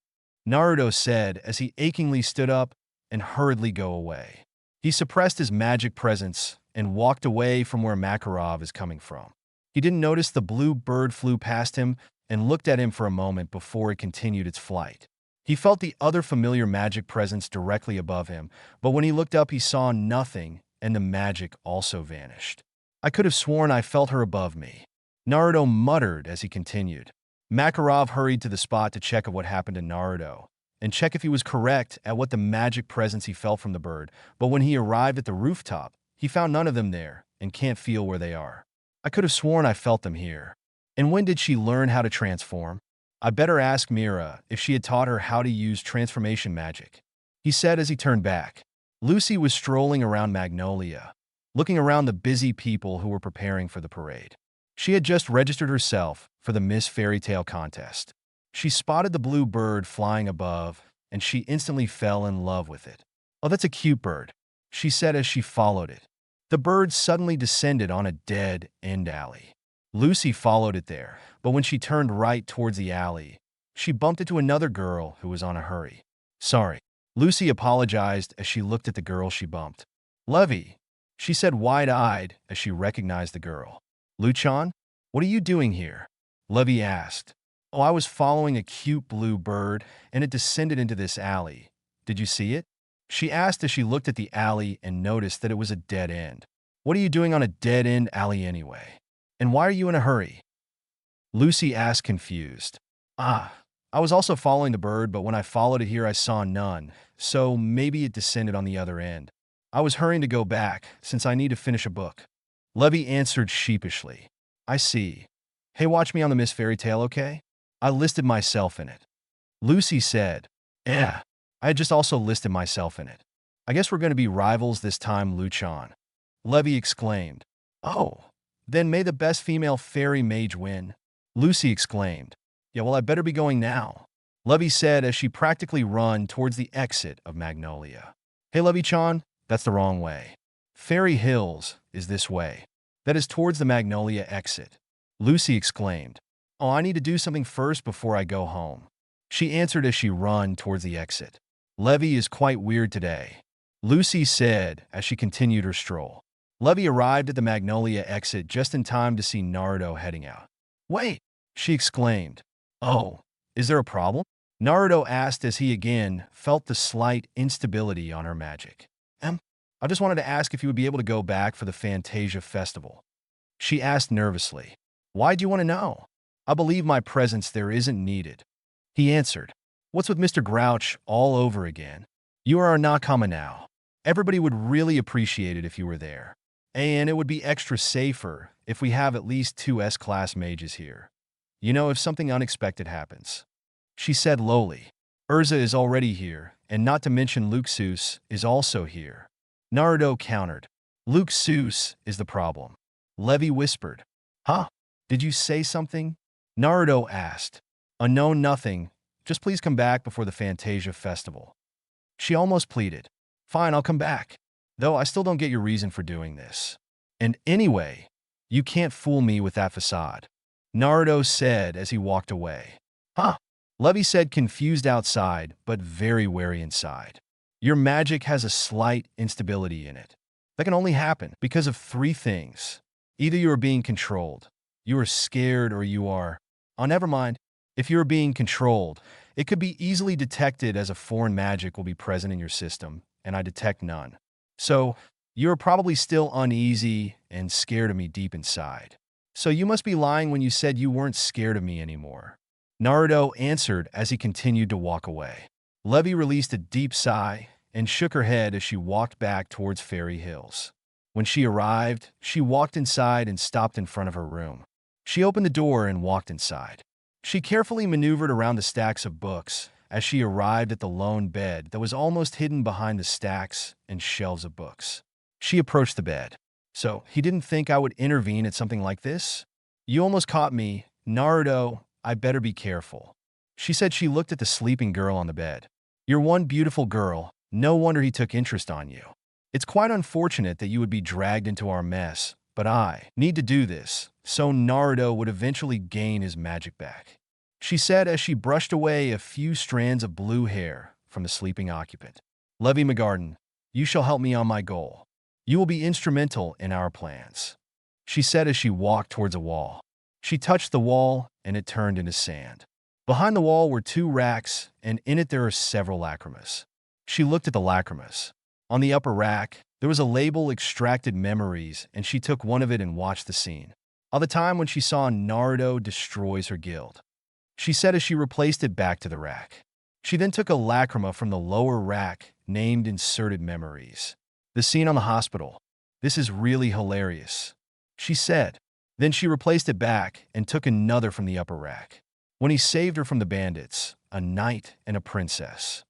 Naruto said as he achingly stood up and hurriedly go away. He suppressed his magic presence and walked away from where Makarov is coming from. He didn't notice the blue bird flew past him and looked at him for a moment before it continued its flight. He felt the other familiar magic presence directly above him, but when he looked up he saw nothing and the magic also vanished. I could have sworn I felt her above me. Naruto muttered as he continued. Makarov hurried to the spot to check what happened to Naruto and check if he was correct at what the magic presence he felt from the bird, but when he arrived at the rooftop, he found none of them there and can't feel where they are. I could have sworn I felt them here. And when did she learn how to transform? I better ask Mira if she had taught her how to use transformation magic. He said as he turned back. Lucy was strolling around Magnolia, looking around the busy people who were preparing for the parade. She had just registered herself for the Miss Fairy Tale contest. She spotted the blue bird flying above, and she instantly fell in love with it. Oh, that's a cute bird, she said as she followed it. The bird suddenly descended on a dead-end alley. Lucy followed it there, but when she turned right towards the alley, she bumped into another girl who was on a hurry. Sorry. Lucy apologized as she looked at the girl she bumped. Levy, she said wide-eyed as she recognized the girl. Luchan, what are you doing here? Levy asked. Oh, I was following a cute blue bird, and it descended into this alley. Did you see it? She asked as she looked at the alley and noticed that it was a dead end. What are you doing on a dead-end alley anyway? And why are you in a hurry? Lucy asked, confused. I was also following the bird, but when I followed it here I saw none, so maybe it descended on the other end. I was hurrying to go back, since I need to finish a book. Levy answered sheepishly. I see. Hey, watch me on the Miss Fairy Tale, okay? I listed myself in it. Lucy said. I had just also listed myself in it. I guess we're going to be rivals this time, Luchan. Levy exclaimed. Oh, then may the best female fairy mage win. Lucy exclaimed. Yeah, well, I better be going now. Levy said as she practically ran towards the exit of Magnolia. Hey, Levy-chan, that's the wrong way. Fairy Hills is this way. That is towards the Magnolia exit. Lucy exclaimed. Oh, I need to do something first before I go home. She answered as she ran towards the exit. Levy is quite weird today, Lucy said as she continued her stroll. Levy arrived at the Magnolia exit just in time to see Naruto heading out. Wait, she exclaimed. Oh, is there a problem? Naruto asked as he again felt the slight instability on her magic. I just wanted to ask if you would be able to go back for the Fantasia festival. She asked nervously. Why do you want to know? I believe my presence there isn't needed. He answered. What's with Mr. Grouch all over again? You are our nakama now. Everybody would really appreciate it if you were there. And it would be extra safer if we have at least 2 S-class mages here. You know, if something unexpected happens. She said lowly. Erza is already here, and not to mention Luke Seuss is also here. Naruto countered. Luke Seuss is the problem. Levy whispered. Huh? Did you say something? Naruto asked. No, nothing. Just please come back before the Fantasia festival. She almost pleaded. Fine, I'll come back. Though I still don't get your reason for doing this. And anyway, you can't fool me with that facade. Naruto said as he walked away. Huh? Levy said, confused outside, but very wary inside. Your magic has a slight instability in it. That can only happen because of 3 things. Either you are being controlled, you are scared, or you are... Oh, never mind. If you are being controlled, it could be easily detected as a foreign magic will be present in your system, and I detect none. So, you are probably still uneasy and scared of me deep inside. So you must be lying when you said you weren't scared of me anymore. Naruto answered as he continued to walk away. Levy released a deep sigh and shook her head as she walked back towards Fairy Hills. When she arrived, she walked inside and stopped in front of her room. She opened the door and walked inside. She carefully maneuvered around the stacks of books as she arrived at the lone bed that was almost hidden behind the stacks and shelves of books. She approached the bed. So, he didn't think I would intervene at something like this? You almost caught me. Naruto, I better be careful. She said. She looked at the sleeping girl on the bed. You're one beautiful girl. No wonder he took interest on you. It's quite unfortunate that you would be dragged into our mess, but I need to do this, so Naruto would eventually gain his magic back. She said as she brushed away a few strands of blue hair from the sleeping occupant. Levi McGarden, you shall help me on my goal. You will be instrumental in our plans, she said as she walked towards a wall. She touched the wall, and it turned into sand. Behind the wall were 2 racks, and in it there are several lacrimas. She looked at the lacrimas. On the upper rack, there was a label, Extracted Memories, and she took one of it and watched the scene. Of the time when she saw Naruto destroys her guild, she said as she replaced it back to the rack. She then took a lacrima from the lower rack, named Inserted Memories. The scene on the hospital. This is really hilarious, she said. Then she replaced it back and took another from the upper rack. When he saved her from the bandits, a knight and a princess.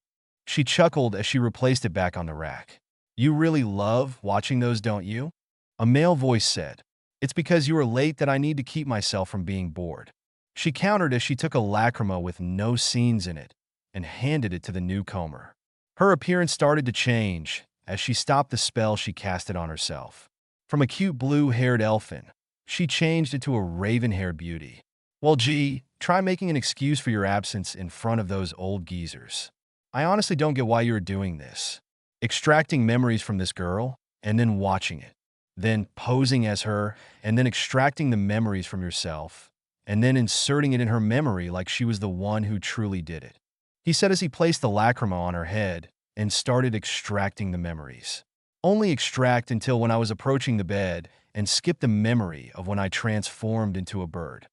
She chuckled as she replaced it back on the rack. You really love watching those, don't you? A male voice said. It's because you are late that I need to keep myself from being bored. She countered as she took a lacrima with no scenes in it and handed it to the newcomer. Her appearance started to change as she stopped the spell she casted on herself. From a cute blue-haired elfin, she changed into a raven-haired beauty. Well, gee, try making an excuse for your absence in front of those old geezers. I honestly don't get why you're doing this. Extracting memories from this girl, and then watching it. Then posing as her, and then extracting the memories from yourself, and then inserting it in her memory like she was the one who truly did it. He said as he placed the lacrima on her head and started extracting the memories. Only extract until when I was approaching the bed, and skip the memory of when I transformed into a bird.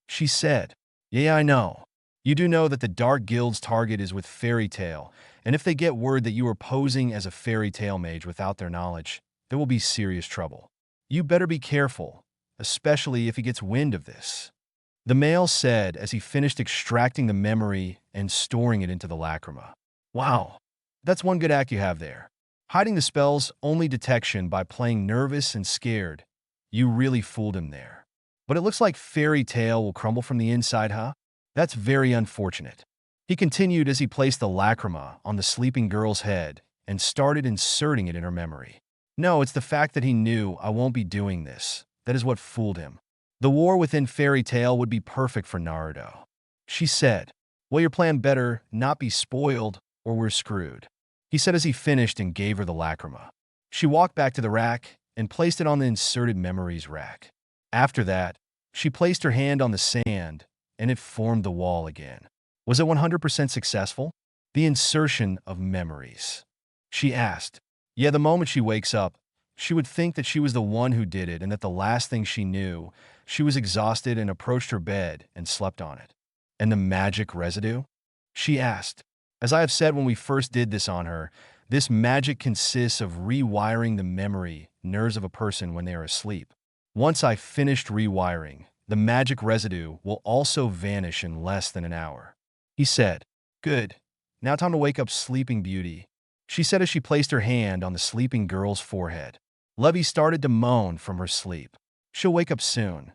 She said, Yeah, I know. You do know that the Dark Guild's target is with Fairy Tail, and if they get word that you are posing as a Fairy Tail mage without their knowledge, there will be serious trouble. You better be careful, especially if he gets wind of this. The male said as he finished extracting the memory and storing it into the lacrima. Wow, that's one good act you have there. Hiding the spell's only detection by playing nervous and scared. You really fooled him there. But it looks like Fairy Tail will crumble from the inside, huh? That's very unfortunate. He continued as he placed the lacrima on the sleeping girl's head and started inserting it in her memory. No, it's the fact that he knew I won't be doing this. That is what fooled him. The war within Fairy Tail would be perfect for Naruto. She said, Well, your plan better not be spoiled or we're screwed. He said as he finished and gave her the lacrima. She walked back to the rack and placed it on the Inserted Memories rack. After that, she placed her hand on the sand and it formed the wall again. Was it 100% successful? The insertion of memories. She asked. Yeah, the moment she wakes up, she would think that she was the one who did it and that the last thing she knew, she was exhausted and approached her bed and slept on it. And the magic residue? She asked. As I have said when we first did this on her, this magic consists of rewiring the memory nerves of a person when they are asleep. Once I finished rewiring, the magic residue will also vanish in less than an hour. He said, Good. Now time to wake up Sleeping Beauty, she said as she placed her hand on the sleeping girl's forehead. Levi started to moan from her sleep. She'll wake up soon,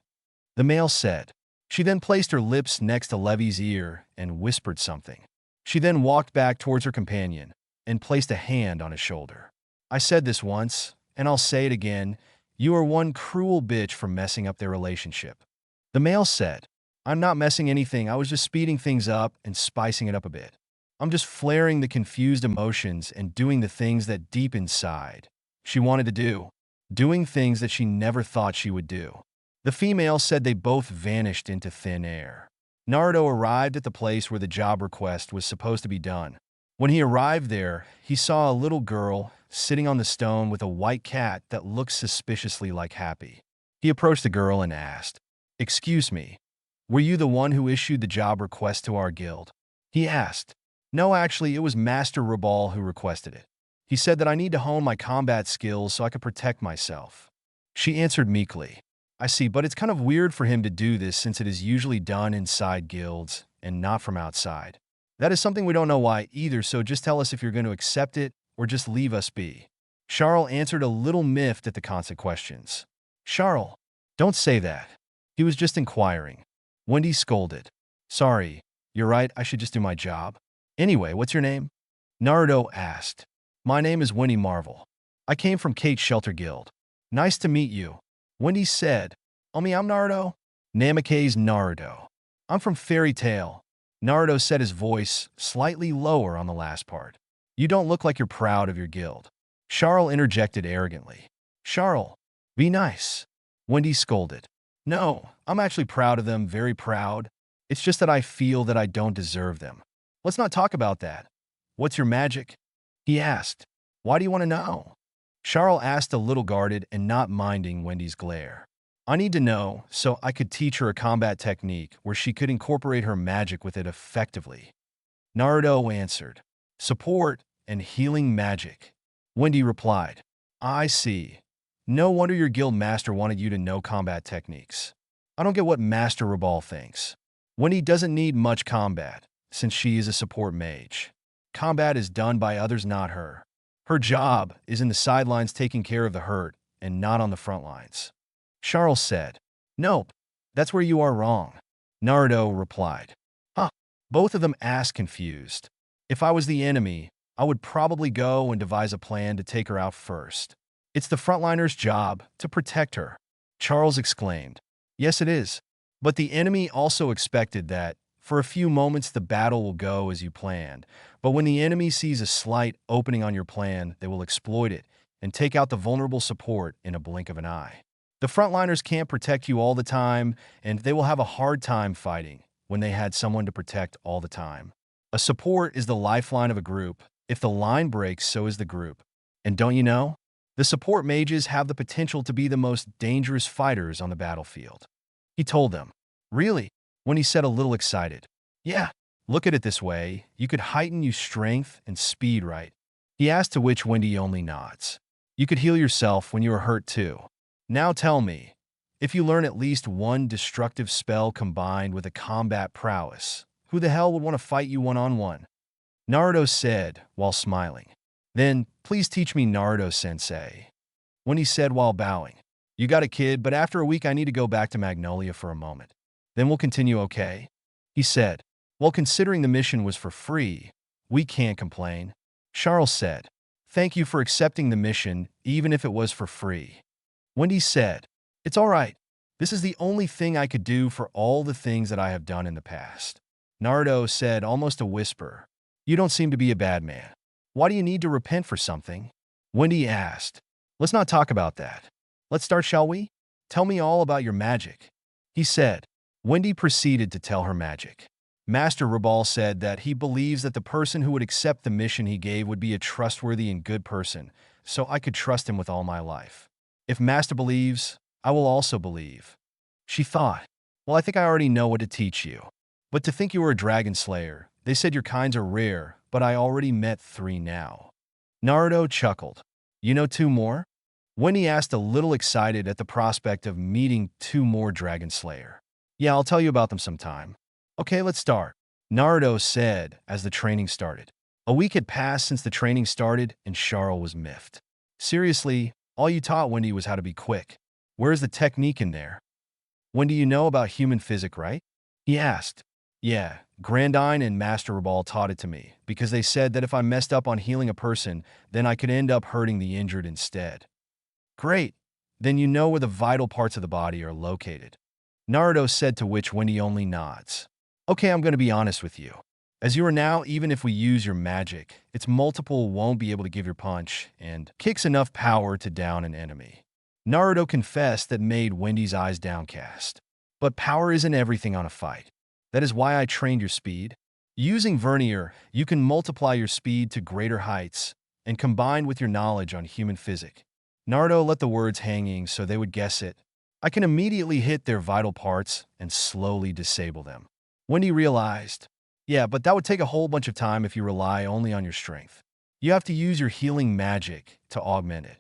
the male said. She then placed her lips next to Levi's ear and whispered something. She then walked back towards her companion and placed a hand on his shoulder. I said this once, and I'll say it again. You are one cruel bitch for messing up their relationship. The male said, I'm not messing anything. I was just speeding things up and spicing it up a bit. I'm just flaring the confused emotions and doing the things that deep inside she wanted to do. Doing things that she never thought she would do. The female said they both vanished into thin air. Naruto arrived at the place where the job request was supposed to be done. When he arrived there, he saw a little girl sitting on the stone with a white cat that looked suspiciously like Happy. He approached the girl and asked, Excuse me, were you the one who issued the job request to our guild? He asked. No, actually, it was Master Rabal who requested it. He said that I need to hone my combat skills so I could protect myself. She answered meekly. I see, but it's kind of weird for him to do this since it is usually done inside guilds and not from outside. That is something we don't know why either, so just tell us if you're going to accept it or just leave us be. Charles answered a little miffed at the constant questions. Charles, don't say that. He was just inquiring. Wendy scolded. Sorry, you're right, I should just do my job. Anyway, what's your name? Naruto asked. My name is Wendy Marvel. I came from Kate's Shelter Guild. Nice to meet you. Wendy said. I'm Naruto. Namake's Naruto. I'm from Fairy Tail. Naruto said, his voice slightly lower on the last part. You don't look like you're proud of your guild. Charles interjected arrogantly. Charles, be nice. Wendy scolded. No, I'm actually proud of them, very proud. It's just that I feel that I don't deserve them. Let's not talk about that. What's your magic? He asked. Why do you want to know? Charles asked, a little guarded and not minding Wendy's glare. I need to know so I could teach her a combat technique where she could incorporate her magic with it effectively. Naruto answered. Support and healing magic. Wendy replied. I see. No wonder your guild master wanted you to know combat techniques. I don't get what Master Rabal thinks. Wendy doesn't need much combat, since she is a support mage. Combat is done by others, not her. Her job is in the sidelines taking care of the hurt and not on the front lines. Charles said. Nope, that's where you are wrong. Naruto replied. Huh. Both of them asked, confused. If I was the enemy, I would probably go and devise a plan to take her out first. It's the frontliner's job to protect her. Charles exclaimed. Yes, it is. But the enemy also expected that, for a few moments, the battle will go as you planned. But when the enemy sees a slight opening on your plan, they will exploit it and take out the vulnerable support in a blink of an eye. The frontliners can't protect you all the time, and they will have a hard time fighting when they had someone to protect all the time. A support is the lifeline of a group. If the line breaks, so is the group. And don't you know? The support mages have the potential to be the most dangerous fighters on the battlefield. He told them. Really? When he said, a little excited. Yeah, look at it this way. You could heighten your strength and speed, right? He asked, to which Wendy only nods. You could heal yourself when you are hurt too. Now tell me, if you learn at least one destructive spell combined with a combat prowess, who the hell would want to fight you one-on-one? Naruto said, while smiling. Then, please teach me, Naruto-sensei. When he said while bowing. You got it, kid, but after a week I need to go back to Magnolia for a moment. Then we'll continue, okay? He said. Well, considering the mission was for free, we can't complain. Charles said. Thank you for accepting the mission, even if it was for free. Wendy said. It's all right. This is the only thing I could do for all the things that I have done in the past. Naruto said, almost a whisper. You don't seem to be a bad man. Why do you need to repent for something? Wendy asked. Let's not talk about that. Let's start, shall we? Tell me all about your magic. He said. Wendy proceeded to tell her magic. Master Rabal said that he believes that the person who would accept the mission he gave would be a trustworthy and good person, so I could trust him with all my life. If Master believes, I will also believe. She thought, well, I think I already know what to teach you. But to think you were a dragon slayer, they said your kinds are rare, but I already met 3 now. Naruto chuckled. You know 2 more? Wendy asked, a little excited at the prospect of meeting 2 more dragon slayer. Yeah, I'll tell you about them sometime. Okay, let's start. Naruto said as the training started. A week had passed since the training started and Charles was miffed. Seriously, all you taught Wendy was how to be quick. Where's the technique in there? Wendy, you know about human physics, right? He asked. Yeah, Grandine and Master Rabal taught it to me because they said that if I messed up on healing a person, then I could end up hurting the injured instead. Great. Then you know where the vital parts of the body are located. Naruto said, to which Wendy only nods. Okay, I'm going to be honest with you. As you are now, even if we use your magic, its multiple won't be able to give your punch and kicks enough power to down an enemy. Naruto confessed, that made Wendy's eyes downcast. But power isn't everything on a fight. That is why I trained your speed. Using Vernier, you can multiply your speed to greater heights, and combined with your knowledge on human physics. Naruto let the words hanging so they would guess it. I can immediately hit their vital parts and slowly disable them. Wendy realized, yeah, but that would take a whole bunch of time if you rely only on your strength. You have to use your healing magic to augment it.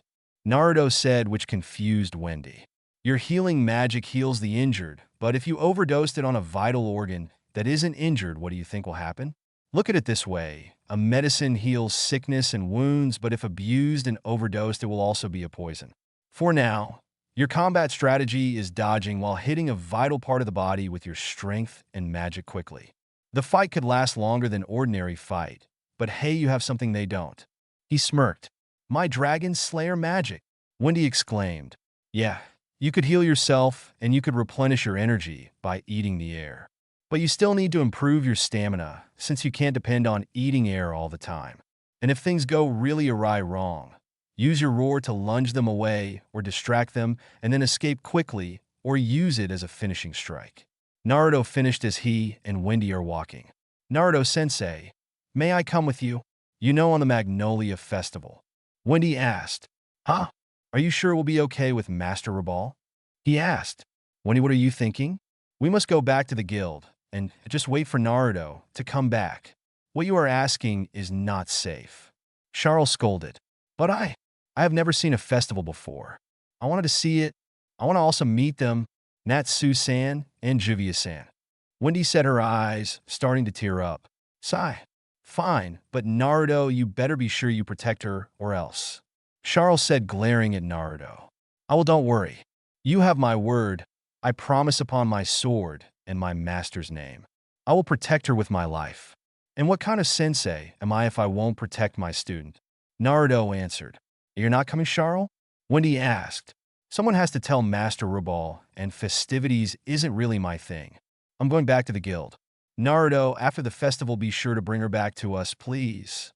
Naruto said, which confused Wendy. Your healing magic heals the injured, but if you overdosed it on a vital organ that isn't injured, what do you think will happen? Look at it this way. A medicine heals sickness and wounds, but if abused and overdosed, it will also be a poison. For now, Your combat strategy is dodging while hitting a vital part of the body with your strength and magic quickly. The fight could last longer than ordinary fight, but hey, you have something they don't. He smirked. My Dragon Slayer magic, Wendy exclaimed. Yeah, you could heal yourself and you could replenish your energy by eating the air. But you still need to improve your stamina since you can't depend on eating air all the time. And if things go really awry wrong, use your roar to lunge them away or distract them and then escape quickly or use it as a finishing strike. Naruto finished as he and Wendy are walking. Naruto-sensei, may I come with you? You know, on the Magnolia Festival. Wendy asked. Huh? Are you sure we'll be okay with Master Rabal? He asked. Wendy, what are you thinking? We must go back to the guild and just wait for Naruto to come back. What you are asking is not safe. Charles scolded. But I have never seen a festival before. I wanted to see it. I want to also meet them, Natsu-san and Juvia-san. Wendy said, her eyes starting to tear up. Sigh. Fine, but Naruto, you better be sure you protect her or else. Charles said, glaring at Naruto. Oh, well, don't worry. You have my word. I promise upon my sword and my master's name. I will protect her with my life. And what kind of sensei am I if I won't protect my student? Naruto answered. You're not coming, Charles? Wendy asked. Someone has to tell Master Rabal, and festivities isn't really my thing. I'm going back to the guild. Naruto, after the festival, be sure to bring her back to us, please.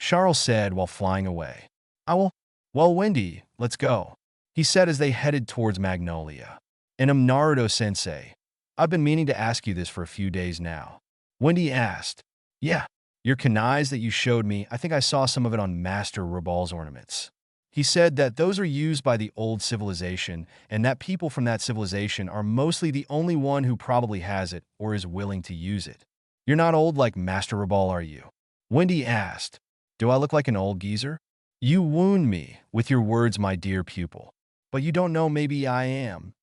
Charles said while flying away. I will. Well, Wendy, let's go, he said as they headed towards Magnolia. And Naruto-sensei, I've been meaning to ask you this for a few days now. Wendy asked. Yeah, your kunais that you showed me, I think I saw some of it on Master Rabal's ornaments. He said that those are used by the old civilization and that people from that civilization are mostly the only one who probably has it or is willing to use it. You're not old like Master Rabal, are you? Wendy asked. Do I look like an old geezer? You wound me with your words, my dear pupil. But you don't know, maybe I am.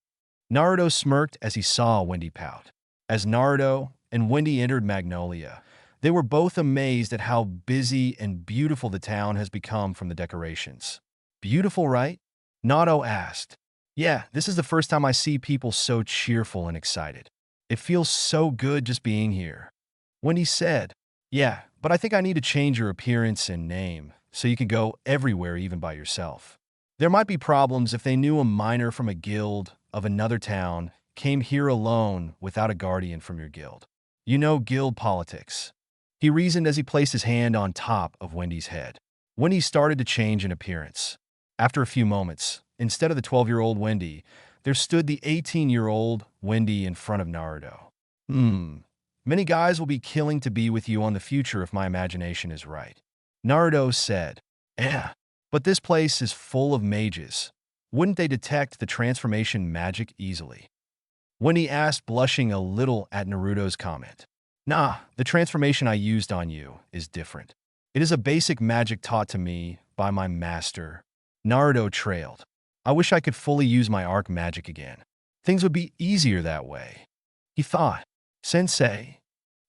Naruto smirked as he saw Wendy pout. As Naruto and Wendy entered Magnolia, they were both amazed at how busy and beautiful the town has become from the decorations. Beautiful, right? Naruto asked. Yeah, this is the first time I see people so cheerful and excited. It feels so good just being here. Wendy said. Yeah, but I think I need to change your appearance and name so you can go everywhere even by yourself. There might be problems if they knew a miner from a guild of another town came here alone without a guardian from your guild. You know, guild politics. He reasoned as he placed his hand on top of Wendy's head. Wendy started to change in appearance. After a few moments, instead of the 12-year-old Wendy, there stood the 18-year-old Wendy in front of Naruto. Many guys will be killing to be with you on the future if my imagination is right. Naruto said. Yeah, but this place is full of mages. Wouldn't they detect the transformation magic easily? Wendy asked, blushing a little at Naruto's comment. Nah, the transformation I used on you is different. It is a basic magic taught to me by my master. Naruto trailed. I wish I could fully use my arc magic again. Things would be easier that way. He thought. Sensei?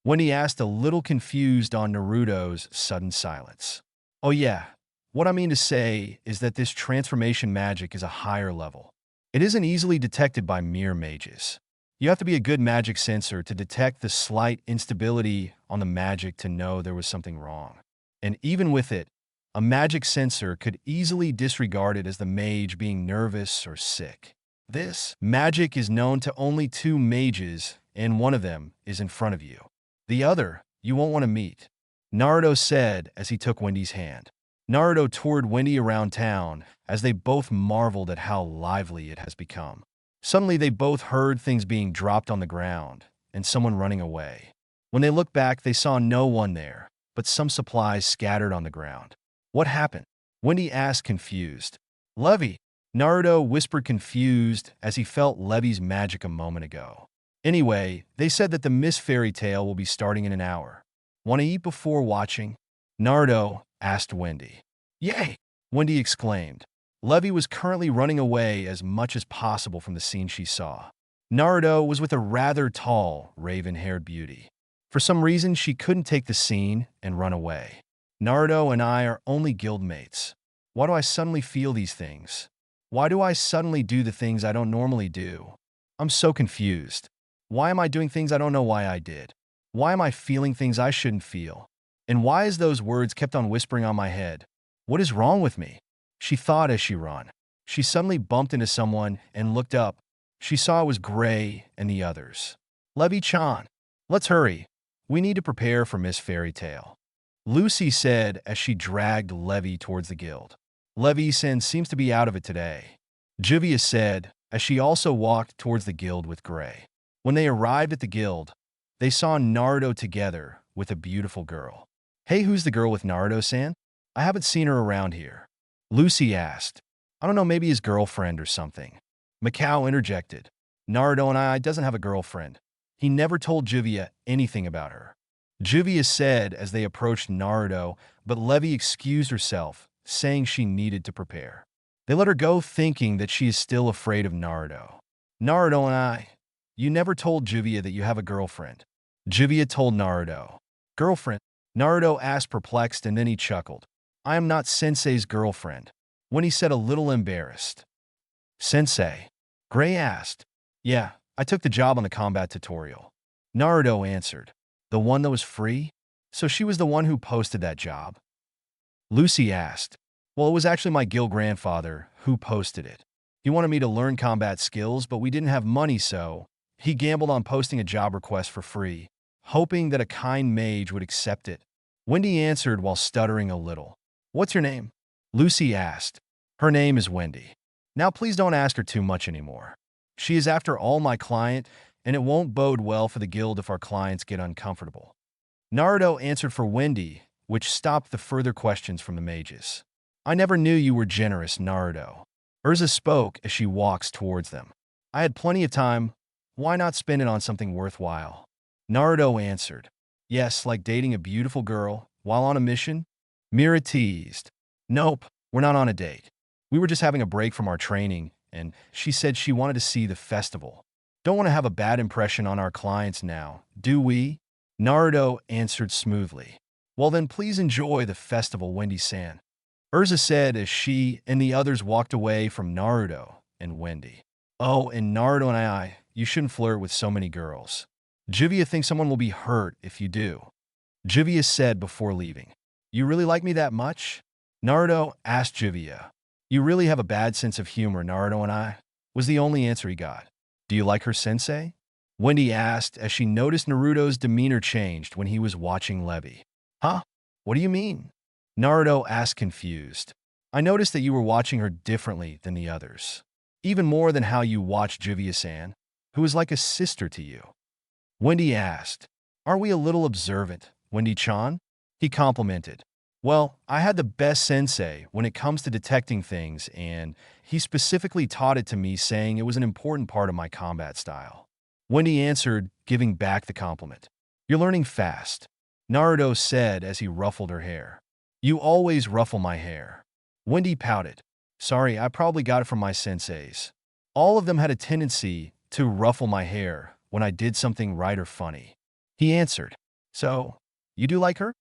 Wendy asked, a little confused on Naruto's sudden silence. Oh yeah, what I mean to say is that this transformation magic is a higher level. It isn't easily detected by mere mages. You have to be a good magic sensor to detect the slight instability on the magic to know there was something wrong. And even with it, a magic sensor could easily disregard it as the mage being nervous or sick. This magic is known to only 2 mages, and one of them is in front of you. The other, you won't want to meet, Naruto said as he took Wendy's hand. Naruto toured Wendy around town as they both marveled at how lively it has become. Suddenly, they both heard things being dropped on the ground and someone running away. When they looked back, they saw no one there, but some supplies scattered on the ground. What happened? Wendy asked, confused. Levy, Naruto whispered, confused as he felt Levy's magic a moment ago. Anyway, they said that the Miss Fairy Tale will be starting in an hour. Want to eat before watching? Naruto asked Wendy. Yay! Wendy exclaimed. Levy was currently running away as much as possible from the scene she saw. Naruto was with a rather tall, raven-haired beauty. For some reason, she couldn't take the scene and run away. Naruto and I are only guildmates. Why do I suddenly feel these things? Why do I suddenly do the things I don't normally do? I'm so confused. Why am I doing things I don't know why I did? Why am I feeling things I shouldn't feel? And why is those words kept on whispering on my head? What is wrong with me? She thought as she ran. She suddenly bumped into someone and looked up. She saw it was Gray and the others. Levy-chan, let's hurry. We need to prepare for Miss Fairy Tale, Lucy said as she dragged Levy towards the guild. Levy-san seems to be out of it today, Juvia said as she also walked towards the guild with Gray. When they arrived at the guild, they saw Naruto together with a beautiful girl. Hey, who's the girl with Naruto-san? I haven't seen her around here, Lucy asked. I don't know, maybe his girlfriend or something, Mikao interjected. Naruto and I doesn't have a girlfriend. He never told Juvia anything about her, Juvia said as they approached Naruto, but Levy excused herself, saying she needed to prepare. They let her go thinking that she is still afraid of Naruto. Naruto and I, you never told Juvia that you have a girlfriend, Juvia told Naruto. Girlfriend? Naruto asked perplexed and then he chuckled. I am not Sensei's girlfriend, when he said a little embarrassed. Sensei? Gray asked. Yeah, I took the job on the combat tutorial, Naruto answered. The one that was free? So she was the one who posted that job? Lucy asked. Well, it was actually my guild grandfather who posted it. He wanted me to learn combat skills, but we didn't have money, so he gambled on posting a job request for free, hoping that a kind mage would accept it. Wendy answered while stuttering a little. What's your name? Lucy asked. Her name is Wendy. Now please don't ask her too much anymore. She is after all my client, and it won't bode well for the guild if our clients get uncomfortable. Naruto answered for Wendy, which stopped the further questions from the mages. I never knew you were generous, Naruto. Erza spoke as she walks towards them. I had plenty of time. Why not spend it on something worthwhile? Naruto answered. Yes, like dating a beautiful girl while on a mission? Mira teased. Nope, we're not on a date. We were just having a break from our training, and she said she wanted to see the festival. Don't want to have a bad impression on our clients now, do we? Naruto answered smoothly. Well then please enjoy the festival, Wendy-san, Erza said as she and the others walked away from Naruto and Wendy. Oh, and Naruto and I, you shouldn't flirt with so many girls. Juvia thinks someone will be hurt if you do, Juvia said before leaving. You really like me that much? Naruto asked Juvia. You really have a bad sense of humor, Naruto and I, was the only answer he got. Do you like her, sensei? Wendy asked as she noticed Naruto's demeanor changed when he was watching Levy. Huh? What do you mean? Naruto asked confused. I noticed that you were watching her differently than the others. Even more than how you watched Juvia-san, who is like a sister to you. Wendy asked. Are we a little observant, Wendy-chan? He complimented. Well, I had the best sensei when it comes to detecting things, and he specifically taught it to me, saying it was an important part of my combat style. Wendy answered, giving back the compliment. You're learning fast, Naruto said as he ruffled her hair. You always ruffle my hair. Wendy pouted. Sorry, I probably got it from my senseis. All of them had a tendency to ruffle my hair when I did something right or funny. He answered. So, you do like her?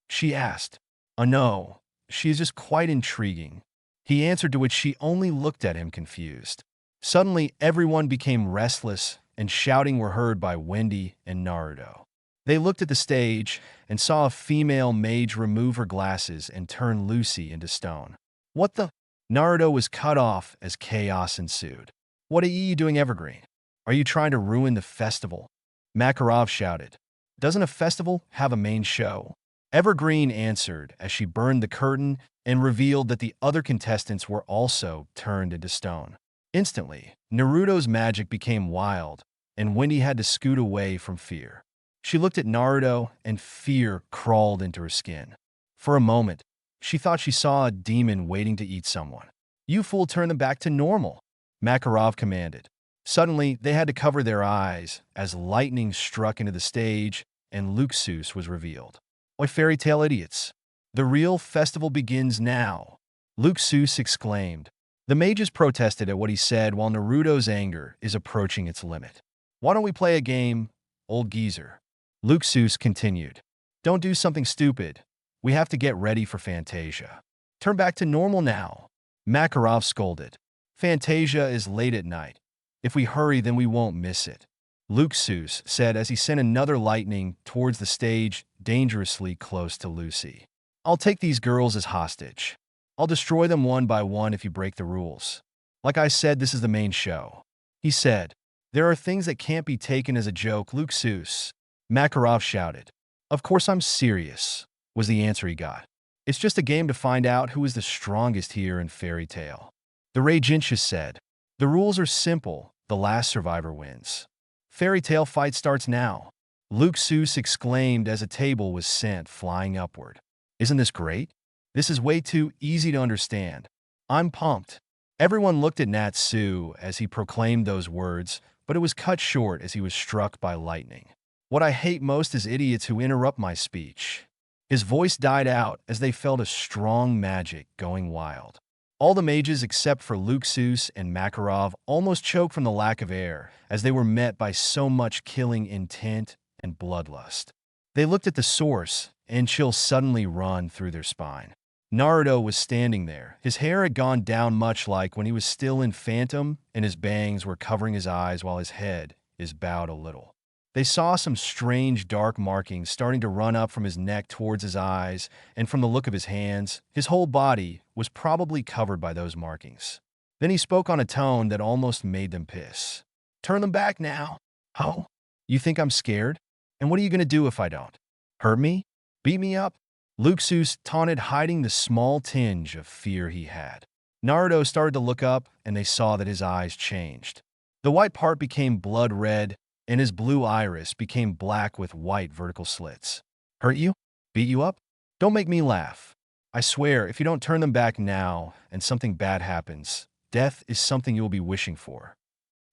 She asked. No, she is just quite intriguing. He answered, to which she only looked at him confused. Suddenly, everyone became restless, and shouting were heard by Wendy and Naruto. They looked at the stage and saw a female mage remove her glasses and turn Lucy into stone. What the? Naruto was cut off as chaos ensued. What are you doing, Evergreen? Are you trying to ruin the festival? Makarov shouted. Doesn't a festival have a main show? Evergreen answered as she burned the curtain and revealed that the other contestants were also turned into stone. Instantly, Naruto's magic became wild, and Wendy had to scoot away from fear. She looked at Naruto, and fear crawled into her skin. For a moment, she thought she saw a demon waiting to eat someone. You fool, turn them back to normal, Makarov commanded. Suddenly, they had to cover their eyes as lightning struck into the stage and Luxus was revealed. Oi, fairy tale idiots! The real festival begins now, Luxus exclaimed. The mages protested at what he said while Naruto's anger is approaching its limit. Why don't we play a game, old geezer? Luxus continued. Don't do something stupid. We have to get ready for Fantasia. Turn back to normal now, Makarov scolded. Fantasia is late at night. If we hurry, then we won't miss it. Luxus said as he sent another lightning towards the stage, dangerously close to Lucy. I'll take these girls as hostage. I'll destroy them one by one if you break the rules. Like I said, this is the main show. He said, there are things that can't be taken as a joke, Luxus. Makarov shouted. Of course I'm serious, was the answer he got. It's just a game to find out who is the strongest here in Fairy Tale. The Regintius said, the rules are simple, the last survivor wins. Fairy Tale fight starts now. Luxus exclaimed as a table was sent flying upward. Isn't this great? This is way too easy to understand. I'm pumped. Everyone looked at Natsu as he proclaimed those words, but it was cut short as he was struck by lightning. What I hate most is idiots who interrupt my speech. His voice died out as they felt a strong magic going wild. All the mages except for Luxus and Makarov almost choked from the lack of air as they were met by so much killing intent and bloodlust. They looked at the source, and chills suddenly run through their spine. Naruto was standing there. His hair had gone down much like when he was still in Phantom, and his bangs were covering his eyes while his head is bowed a little. They saw some strange dark markings starting to run up from his neck towards his eyes, and from the look of his hands, his whole body was probably covered by those markings. Then he spoke on a tone that almost made them piss. Turn them back now. Oh, you think I'm scared? And what are you going to do if I don't? Hurt me? Beat me up? Luxus taunted, hiding the small tinge of fear he had. Naruto started to look up, and they saw that his eyes changed. The white part became blood red, and his blue iris became black with white vertical slits. Hurt you? Beat you up? Don't make me laugh. I swear, if you don't turn them back now and something bad happens, death is something you will be wishing for.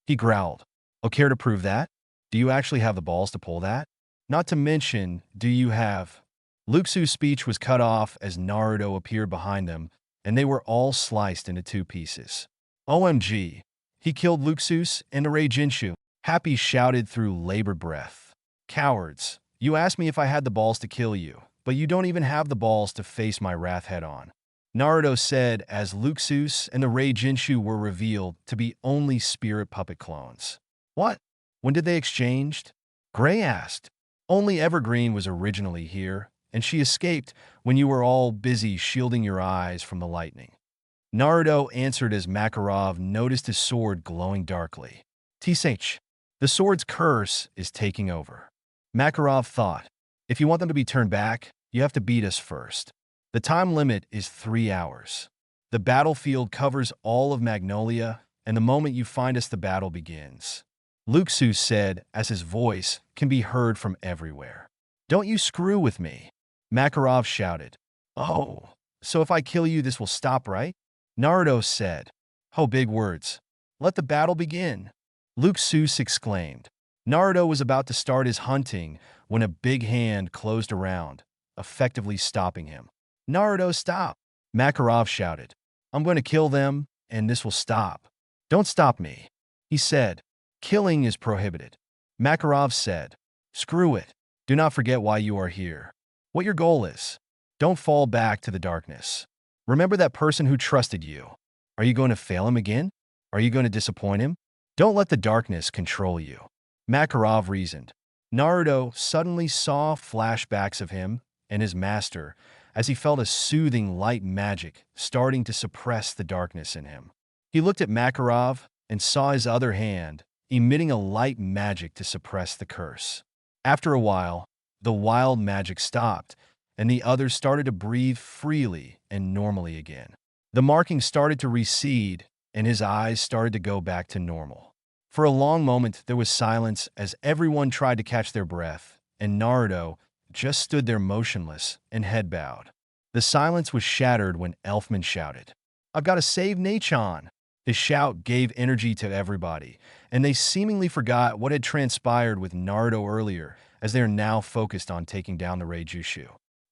He growled. Oh, care to prove that? Do you actually have the balls to pull that? Not to mention, do you have... Luxus' speech was cut off as Naruto appeared behind them, and they were all sliced into two pieces. OMG. He killed Luxus and the Reijinchu. Happy shouted through labored breath. Cowards. You asked me if I had the balls to kill you, but you don't even have the balls to face my wrath head-on. Naruto said as Luxus and the Reijinchu were revealed to be only spirit puppet clones. What? When did they exchanged? Gray asked. Only Evergreen was originally here, and she escaped when you were all busy shielding your eyes from the lightning. Naruto answered as Makarov noticed his sword glowing darkly. Tsh. The sword's curse is taking over. Makarov thought, if you want them to be turned back, you have to beat us first. The time limit is 3 hours. The battlefield covers all of Magnolia, and the moment you find us, the battle begins. Luxus said as his voice can be heard from everywhere. Don't you screw with me. Makarov shouted. Oh, so if I kill you, this will stop, right? Naruto said. Oh, big words. Let the battle begin. Luxus exclaimed. Naruto was about to start his hunting when a big hand closed around, effectively stopping him. Naruto, stop! Makarov shouted. I'm going to kill them, and this will stop. Don't stop me, he said. Killing is prohibited. Makarov said. Screw it. Do not forget why you are here. What your goal is. Don't fall back to the darkness. Remember that person who trusted you. Are you going to fail him again? Are you going to disappoint him? Don't let the darkness control you. Makarov reasoned. Naruto suddenly saw flashbacks of him and his master as he felt a soothing light magic starting to suppress the darkness in him. He looked at Makarov and saw his other hand emitting a light magic to suppress the curse. After a while, the wild magic stopped, and the others started to breathe freely and normally again. The markings started to recede, and his eyes started to go back to normal. For a long moment, there was silence as everyone tried to catch their breath, and Naruto just stood there motionless and head bowed. The silence was shattered when Elfman shouted, I've got to save Nachon! His shout gave energy to everybody, and they seemingly forgot what had transpired with Naruto earlier as they are now focused on taking down the Reijushu.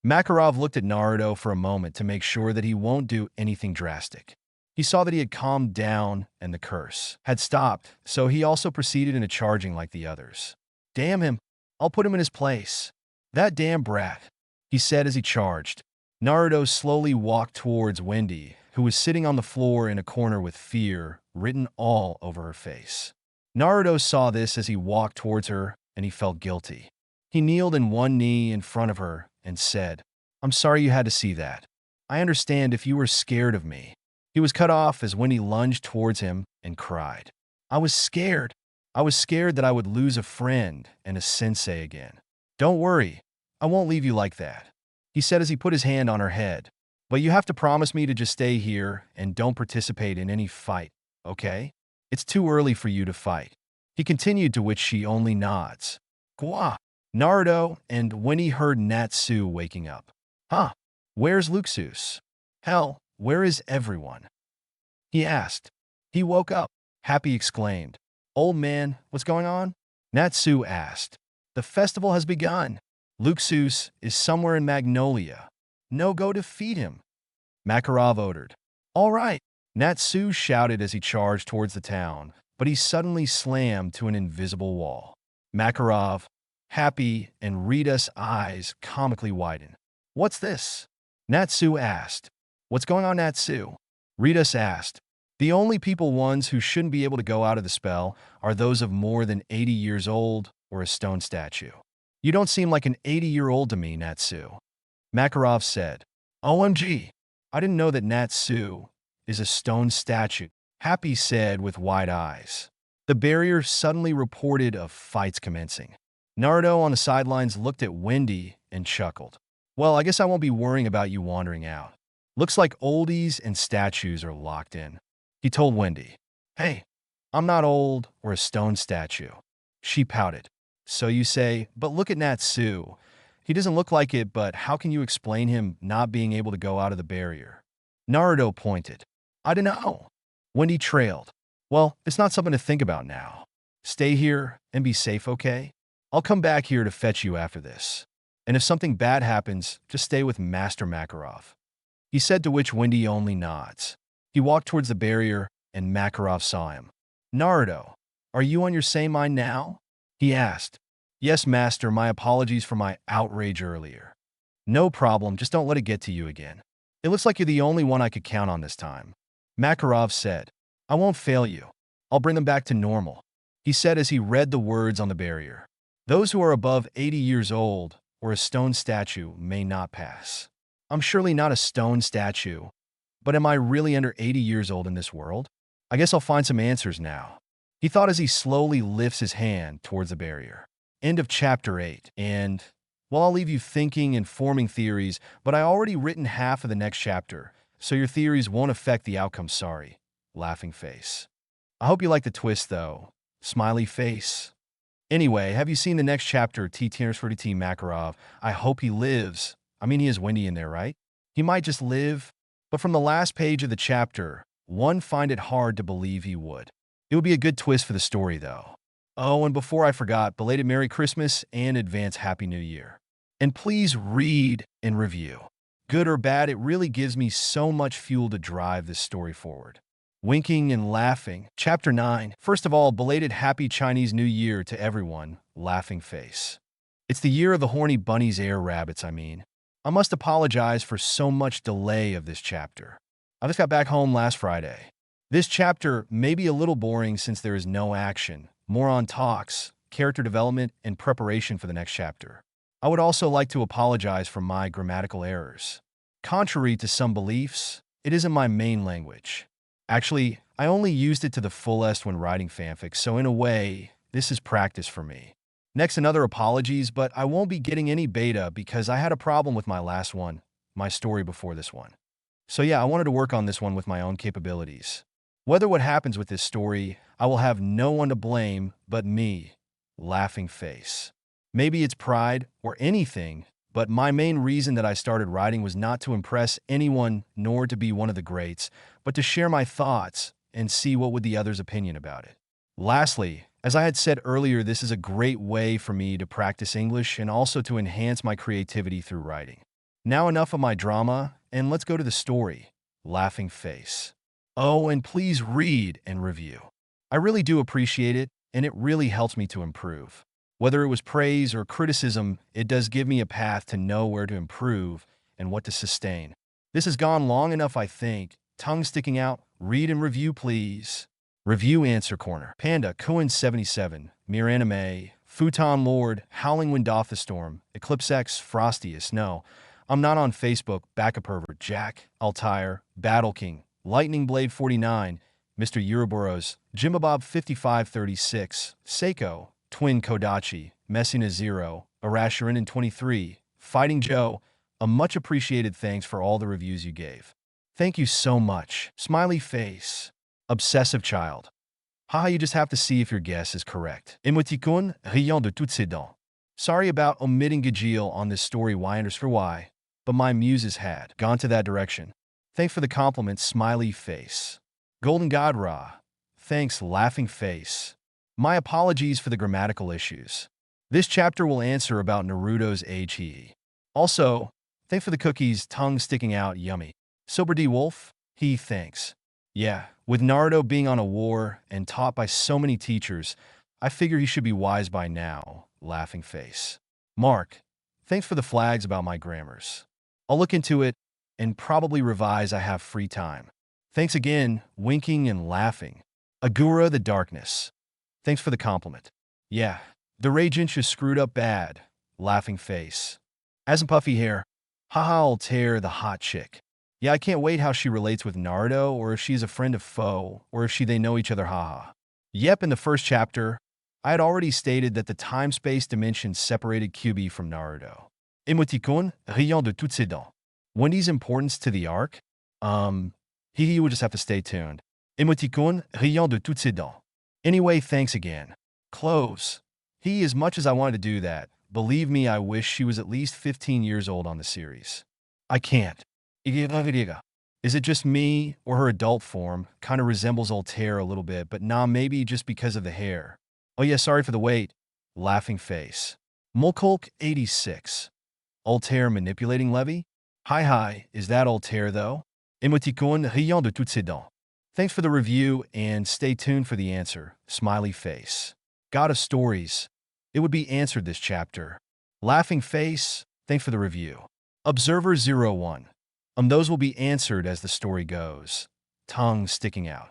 Makarov looked at Naruto for a moment to make sure that he won't do anything drastic. He saw that he had calmed down and the curse had stopped, so he also proceeded into charging like the others. Damn him, I'll put him in his place. That damn brat, he said as he charged. Naruto slowly walked towards Wendy, who was sitting on the floor in a corner with fear written all over her face. Naruto saw this as he walked towards her, and he felt guilty. He kneeled in one knee in front of her and said, "I'm sorry you had to see that. I understand if you were scared of me." He was cut off as Wendy lunged towards him and cried, "I was scared. I was scared that I would lose a friend and a sensei again." "Don't worry, I won't leave you like that," he said as he put his hand on her head. "But you have to promise me to just stay here and don't participate in any fight, okay? It's too early for you to fight." He continued, to which she only nods. Gwa. Naruto and when he heard Natsu waking up. "Huh, where's Luxus? Hell, where is everyone?" he asked. He woke up. Happy exclaimed, "Old man, what's going on?" Natsu asked. "The festival has begun. Luxus is somewhere in Magnolia. No, go defeat him," Makarov ordered. "All right," Natsu shouted as he charged towards the town, but he suddenly slammed to an invisible wall. Makarov, Happy, and Rita's eyes comically widened. "What's this?" Natsu asked. "What's going on, Natsu?" Rita's asked. "The only ones who shouldn't be able to go out of the spell are those of more than 80 years old or a stone statue." "You don't seem like an 80-year-old to me, Natsu," Makarov said. "OMG, I didn't know that Natsu is a stone statue," Happy said with wide eyes. The barrier suddenly reported of fights commencing. Naruto on the sidelines looked at Wendy and chuckled. "Well, I guess I won't be worrying about you wandering out. Looks like oldies and statues are locked in," he told Wendy. "Hey, I'm not old or a stone statue." She pouted. "So you say, but look at Natsu. He doesn't look like it, but how can you explain him not being able to go out of the barrier?" Naruto pointed. "I don't know." Wendy trailed. "Well, it's not something to think about now. Stay here and be safe, okay? I'll come back here to fetch you after this. And if something bad happens, just stay with Master Makarov," he said, to which Wendy only nods. He walked towards the barrier, and Makarov saw him. "Naruto, are you on your same mind now?" he asked. "Yes, Master, my apologies for my outrage earlier." "No problem, just don't let it get to you again. It looks like you're the only one I could count on this time," Makarov said. "I won't fail you. I'll bring them back to normal," he said as he read the words on the barrier. "Those who are above 80 years old or a stone statue may not pass." I'm surely not a stone statue, but am I really under 80 years old in this world? I guess I'll find some answers now, he thought as he slowly lifts his hand towards the barrier. End of chapter 8. And, well, I'll leave you thinking and forming theories, but I already written half of the next chapter, so your theories won't affect the outcome, sorry. Laughing face. I hope you like the twist, though. Smiley face. Anyway, have you seen the next chapter, T. Tinners for T. Makarov? I hope he lives. I mean, he has Wendy in there, right? He might just live, but from the last page of the chapter, one find it hard to believe he would. It would be a good twist for the story, though. Oh, and before I forgot, belated Merry Christmas and advance Happy New Year. And please read and review. Good or bad, it really gives me so much fuel to drive this story forward. Winking and laughing. Chapter 9. First of all, belated Happy Chinese New Year to everyone. Laughing face. It's the year of the horny bunnies, air rabbits, I mean. I must apologize for so much delay of this chapter. I just got back home last Friday. This chapter may be a little boring since there is no action, more on talks, character development, and preparation for the next chapter. I would also like to apologize for my grammatical errors. Contrary to some beliefs, it isn't my main language. Actually, I only used it to the fullest when writing fanfics, so in a way, this is practice for me. Next, another apologies, but I won't be getting any beta because I had a problem with my last one, my story before this one. So yeah, I wanted to work on this one with my own capabilities. Whether what happens with this story, I will have no one to blame but me. Laughing face. Maybe it's pride or anything, but my main reason that I started writing was not to impress anyone nor to be one of the greats, but to share my thoughts and see what would the other's opinion about it. Lastly, as I had said earlier, this is a great way for me to practice English and also to enhance my creativity through writing. Now enough of my drama, and let's go to the story. Laughing face. Oh, and please read and review. I really do appreciate it, and it really helps me to improve. Whether it was praise or criticism, it does give me a path to know where to improve and what to sustain. This has gone long enough, I think, Tongue sticking out. Read and review, please. Review Answer Corner. Panda, Cohen77, Mere Anime, Futon Lord, Howling Wind Off the Storm, Eclipse X, Frostiest. No, I'm not on Facebook. Backup Pervert, Jack, Altair, Battle King, Lightning Blade 49, Mr. Uroboros, Jimabob 5536, Seiko, Twin Kodachi, Messina Zero, Arashirin 23, Fighting Joe. A much appreciated thanks for all the reviews you gave. Thank you so much. Smiley face. Obsessive child. Haha, you just have to see if your guess is correct. Emoticon, riant de toutes ses dents. Sorry about omitting Gajeel on this story Y_Y, but my muses had gone to that direction. Thanks for the compliment, smiley face. Golden God Ra. Thanks, laughing face. My apologies for the grammatical issues. This chapter will answer about Naruto's age he. Also, thanks for the cookies, tongue sticking out, yummy. Sober D Wolf, he thanks. Yeah, with Naruto being on a war and taught by so many teachers, I figure he should be wise by now, laughing face. Mark, thanks for the flags about my grammars. I'll look into it and probably revise. I have free time. Thanks again, winking and laughing. Agura the Darkness. Thanks for the compliment. Yeah, the Ragent just screwed up bad, laughing face. As in puffy hair, haha, I'll tear the hot chick. Yeah, I can't wait how she relates with Naruto, or if she's a friend of foe, or if they know each other, haha. Yep, in the first chapter, I had already stated that the time-space dimension separated Kyuubi from Naruto. Emoticon, riant de toutes ses dents. Wendy's importance to the arc? He will just have to stay tuned. Emoticon, riant de toutes ses dents. Anyway, thanks again. Close. As much as I wanted to do that, believe me, I wish she was at least 15 years old on the series. I can't. Is it just me, or her adult form kind of resembles Altair a little bit, but nah, maybe just because of the hair. Oh yeah, sorry for the wait. Laughing face. Mulkulk 86. Altair manipulating Levy? Hi, is that Altair though? Emoticon riant de toutes ses dents. Thanks for the review, and stay tuned for the answer. Smiley face. God of Stories. It would be answered this chapter. Laughing face. Thanks for the review. Observer 01. Those will be answered as the story goes. Tongue sticking out.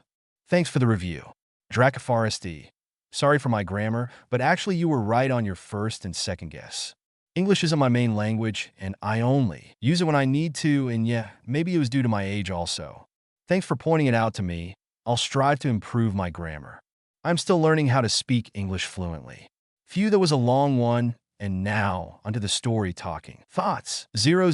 Thanks for the review. Dracoforest. Sorry for my grammar, but actually you were right on your first and second guess. English isn't my main language, and I only use it when I need to, and yeah, maybe it was due to my age also. Thanks for pointing it out to me. I'll strive to improve my grammar. I'm still learning how to speak English fluently. Phew, that was a long one. And now, onto the story talking. Thoughts. 0000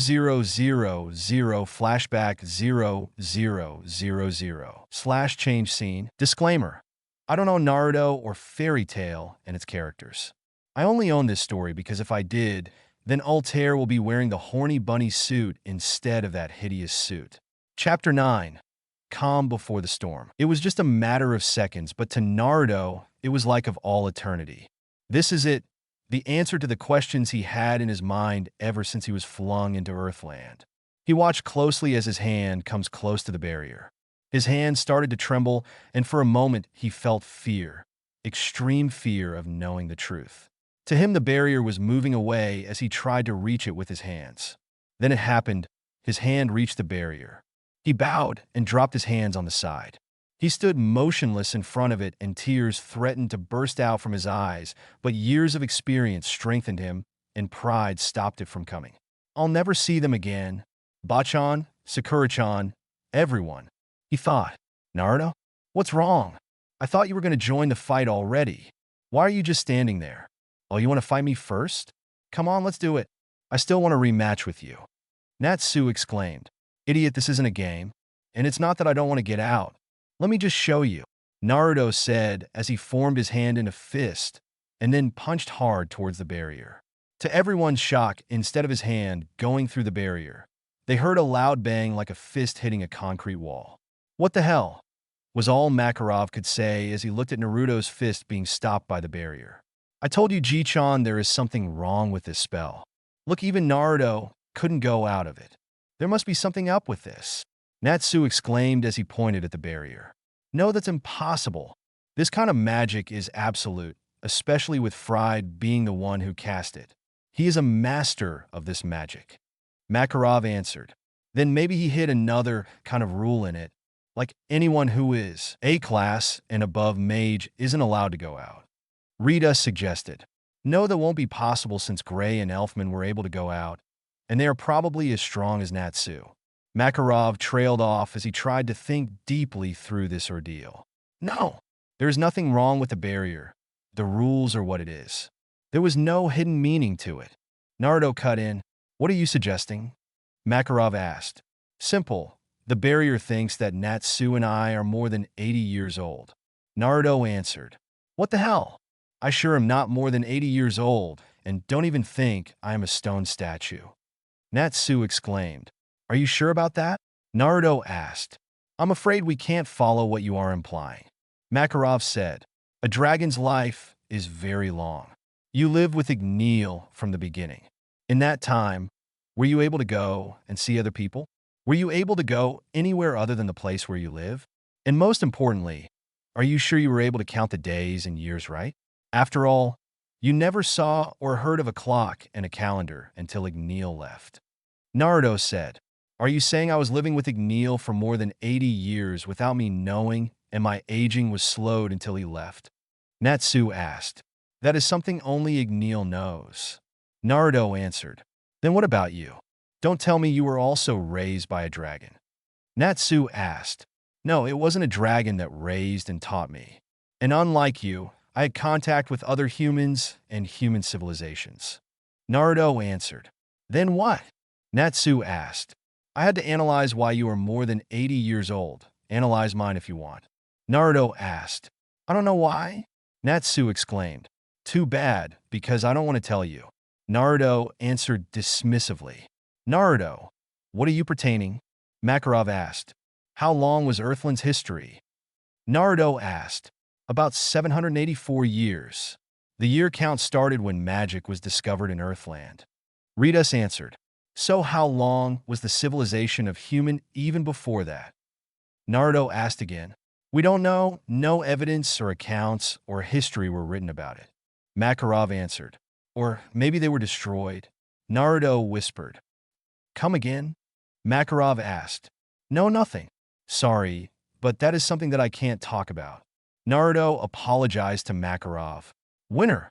flashback 0000 / change scene. Disclaimer. I don't own Naruto or Fairy Tail and its characters. I only own this story because if I did, then Altair will be wearing the horny bunny suit instead of that hideous suit. Chapter 9. Calm before the storm. It was just a matter of seconds, but to Naruto, it was like of all eternity. This is it. The answer to the questions he had in his mind ever since he was flung into Earthland. He watched closely as his hand comes close to the barrier. His hand started to tremble, and for a moment he felt fear, extreme fear of knowing the truth. To him, the barrier was moving away as he tried to reach it with his hands. Then it happened. His hand reached the barrier. He bowed and dropped his hands on the side. He stood motionless in front of it, and tears threatened to burst out from his eyes, but years of experience strengthened him, and pride stopped it from coming. I'll never see them again. Bachan, Sakura-chan, everyone. He thought. Naruto? What's wrong? I thought you were going to join the fight already. Why are you just standing there? Oh, you want to fight me first? Come on, let's do it. I still want a rematch with you. Natsu exclaimed. Idiot, this isn't a game. And it's not that I don't want to get out. Let me just show you, Naruto said as he formed his hand in a fist and then punched hard towards the barrier. To everyone's shock, instead of his hand going through the barrier, they heard a loud bang like a fist hitting a concrete wall. What the hell? Was all Makarov could say as he looked at Naruto's fist being stopped by the barrier. I told you, Ji-chan, there is something wrong with this spell. Look, even Naruto couldn't go out of it. There must be something up with this. Natsu exclaimed as he pointed at the barrier. No, that's impossible. This kind of magic is absolute, especially with Fried being the one who cast it. He is a master of this magic. Makarov answered. Then maybe he hid another kind of rule in it, Like anyone who is A-class and above mage isn't allowed to go out. Rita suggested. No, that won't be possible since Gray and Elfman were able to go out, and they are probably as strong as Natsu. Makarov trailed off as he tried to think deeply through this ordeal. No, there is nothing wrong with the barrier. The rules are what it is. There was no hidden meaning to it. Naruto cut in. What are you suggesting? Makarov asked. Simple. The barrier thinks that Natsu and I are more than 80 years old. Naruto answered. What the hell? I sure am not more than 80 years old, and don't even think I am a stone statue. Natsu exclaimed. Are you sure about that? Naruto asked. I'm afraid we can't follow what you are implying. Makarov said. A dragon's life is very long. You lived with Igneel from the beginning. In that time, were you able to go and see other people? Were you able to go anywhere other than the place where you live? And most importantly, are you sure you were able to count the days and years right? After all, you never saw or heard of a clock and a calendar until Igneel left. Naruto said, Are you saying I was living with Igneel for more than 80 years without me knowing, and my aging was slowed until he left? Natsu asked. That is something only Igneel knows. Naruto answered. Then what about you? Don't tell me you were also raised by a dragon. Natsu asked. No, it wasn't a dragon that raised and taught me. And unlike you, I had contact with other humans and human civilizations. Naruto answered. Then what? Natsu asked. I had to analyze why you are more than 80 years old. Analyze mine if you want. Naruto asked. I don't know why. Natsu exclaimed. Too bad, because I don't want to tell you. Naruto answered dismissively. Naruto, what are you pertaining? Makarov asked. How long was Earthland's history? Naruto asked. About 784 years. The year count started when magic was discovered in Earthland. Ritas answered. So how long was the civilization of human even before that? Naruto asked again. We don't know. No evidence or accounts or history were written about it. Makarov answered. Or maybe they were destroyed. Naruto whispered. Come again? Makarov asked. No, nothing. Sorry, but that is something that I can't talk about. Naruto apologized to Makarov. Winner,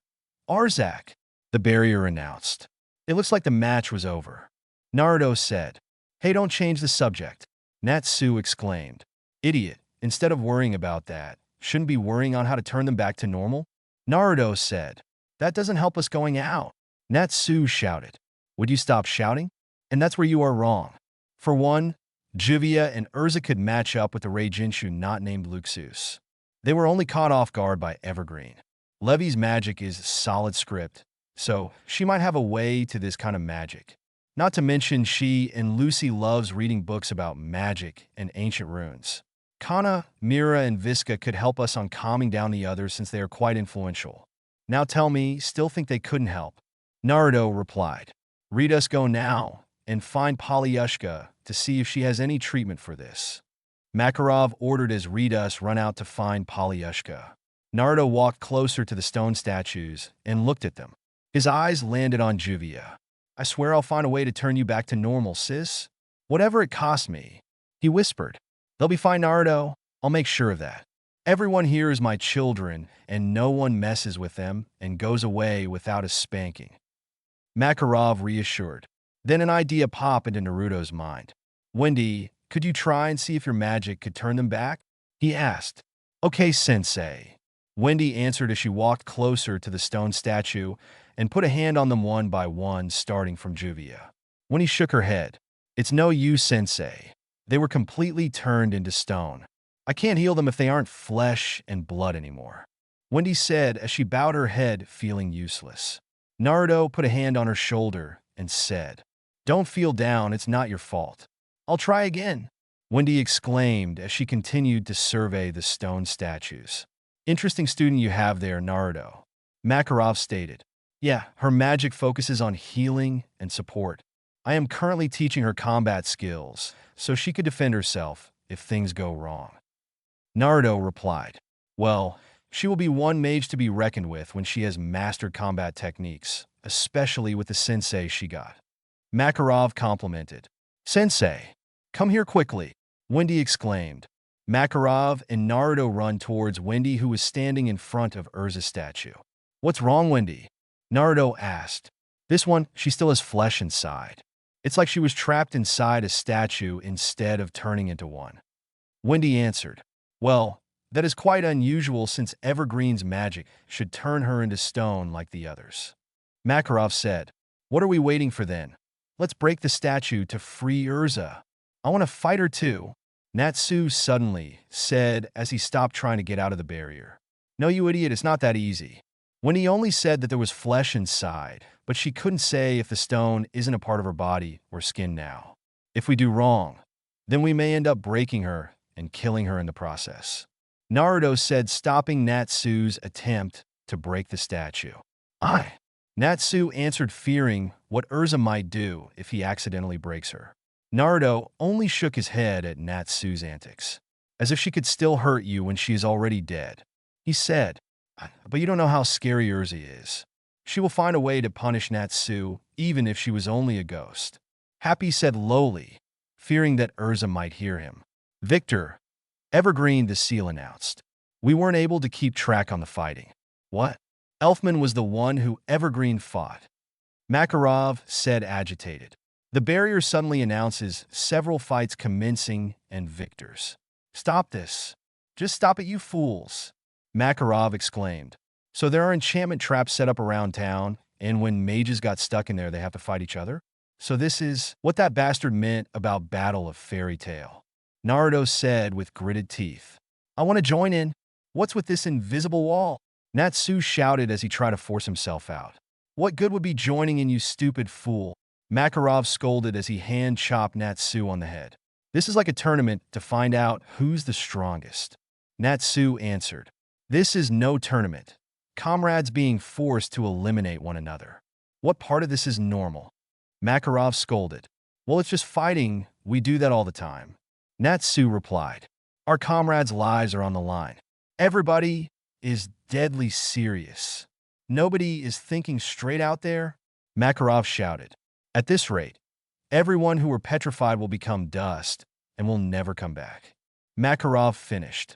Arzak, the barrier announced. It looks like the match was over. Naruto said. Hey, don't change the subject. Natsu exclaimed. Idiot, instead of worrying about that, shouldn't be worrying on how to turn them back to normal? Naruto said. That doesn't help us going out. Natsu shouted. Would you stop shouting? And that's where you are wrong. For one, Juvia and Erza could match up with the Reijinchu not named Luxus. They were only caught off guard by Evergreen. Levy's magic is solid script, so she might have a way to this kind of magic. Not to mention she and Lucy loves reading books about magic and ancient runes. Kana, Mira, and Visca could help us on calming down the others since they are quite influential. Now tell me, still think they couldn't help? Naruto replied. Read us go now and find Polyushka to see if she has any treatment for this. Makarov ordered as Ritas run out to find Polyushka. Naruto walked closer to the stone statues and looked at them. His eyes landed on Juvia. I swear I'll find a way to turn you back to normal, sis. Whatever it costs me. He whispered. They'll be fine, Naruto. I'll make sure of that. Everyone here is my children, and no one messes with them and goes away without a spanking. Makarov reassured. Then an idea popped into Naruto's mind. Wendy, could you try and see if your magic could turn them back? He asked. Okay, sensei. Wendy answered as she walked closer to the stone statue and put a hand on them one by one, starting from Juvia. When he shook her head, It's no use, sensei. They were completely turned into stone. I can't heal them if they aren't flesh and blood anymore. Wendy said as she bowed her head, feeling useless. Naruto put a hand on her shoulder and said, Don't feel down, it's not your fault. I'll try again, Wendy exclaimed as she continued to survey the stone statues. Interesting student you have there, Naruto. Makarov stated. Yeah, her magic focuses on healing and support. I am currently teaching her combat skills, so she could defend herself if things go wrong. Naruto replied. Well, she will be one mage to be reckoned with when she has mastered combat techniques, especially with the sensei she got. Makarov complimented. Sensei, come here quickly, Wendy exclaimed. Makarov and Naruto run towards Wendy, who was standing in front of Erza's statue. "What's wrong, Wendy?" Naruto asked. "This one, she still has flesh inside. It's like she was trapped inside a statue instead of turning into one." Wendy answered, "Well, that is quite unusual since Evergreen's magic should turn her into stone like the others." Makarov said, "What are we waiting for then? Let's break the statue to free Erza. I want to fight her too," Natsu suddenly said as he stopped trying to get out of the barrier. "No, you idiot, it's not that easy." When he only said that there was flesh inside, but she couldn't say if the stone isn't a part of her body or skin now. "If we do wrong, then we may end up breaking her and killing her in the process," Naruto said, stopping Natsu's attempt to break the statue. Natsu answered, fearing what Erza might do if he accidentally breaks her. Naruto only shook his head at Natsu's antics, as if she could still hurt you when she is already dead. He said, "But you don't know how scary Erza is. She will find a way to punish Natsu, even if she was only a ghost." Happy said lowly, fearing that Erza might hear him. "Victor," Evergreen the Seal announced. "We weren't able to keep track on the fighting." "What?" Elfman was the one who Evergreen fought, Makarov said, agitated. "The barrier suddenly announces several fights commencing and victors." "Stop this. Just stop it, you fools," Makarov exclaimed. "So there are enchantment traps set up around town, and when mages got stuck in there, they have to fight each other? So this is what that bastard meant about Battle of Fairy Tale," Naruto said with gritted teeth. "I want to join in. What's with this invisible wall?" Natsu shouted as he tried to force himself out. "What good would be joining in, you stupid fool?" Makarov scolded as he hand-chopped Natsu on the head. "This is like a tournament to find out who's the strongest," Natsu answered. "This is no tournament. Comrades being forced to eliminate one another. What part of this is normal?" Makarov scolded. "Well, it's just fighting. We do that all the time," Natsu replied. "Our comrades' lives are on the line. Everybody is deadly serious. Nobody is thinking straight out there," Makarov shouted. "At this rate, everyone who were petrified will become dust and will never come back." Makarov finished.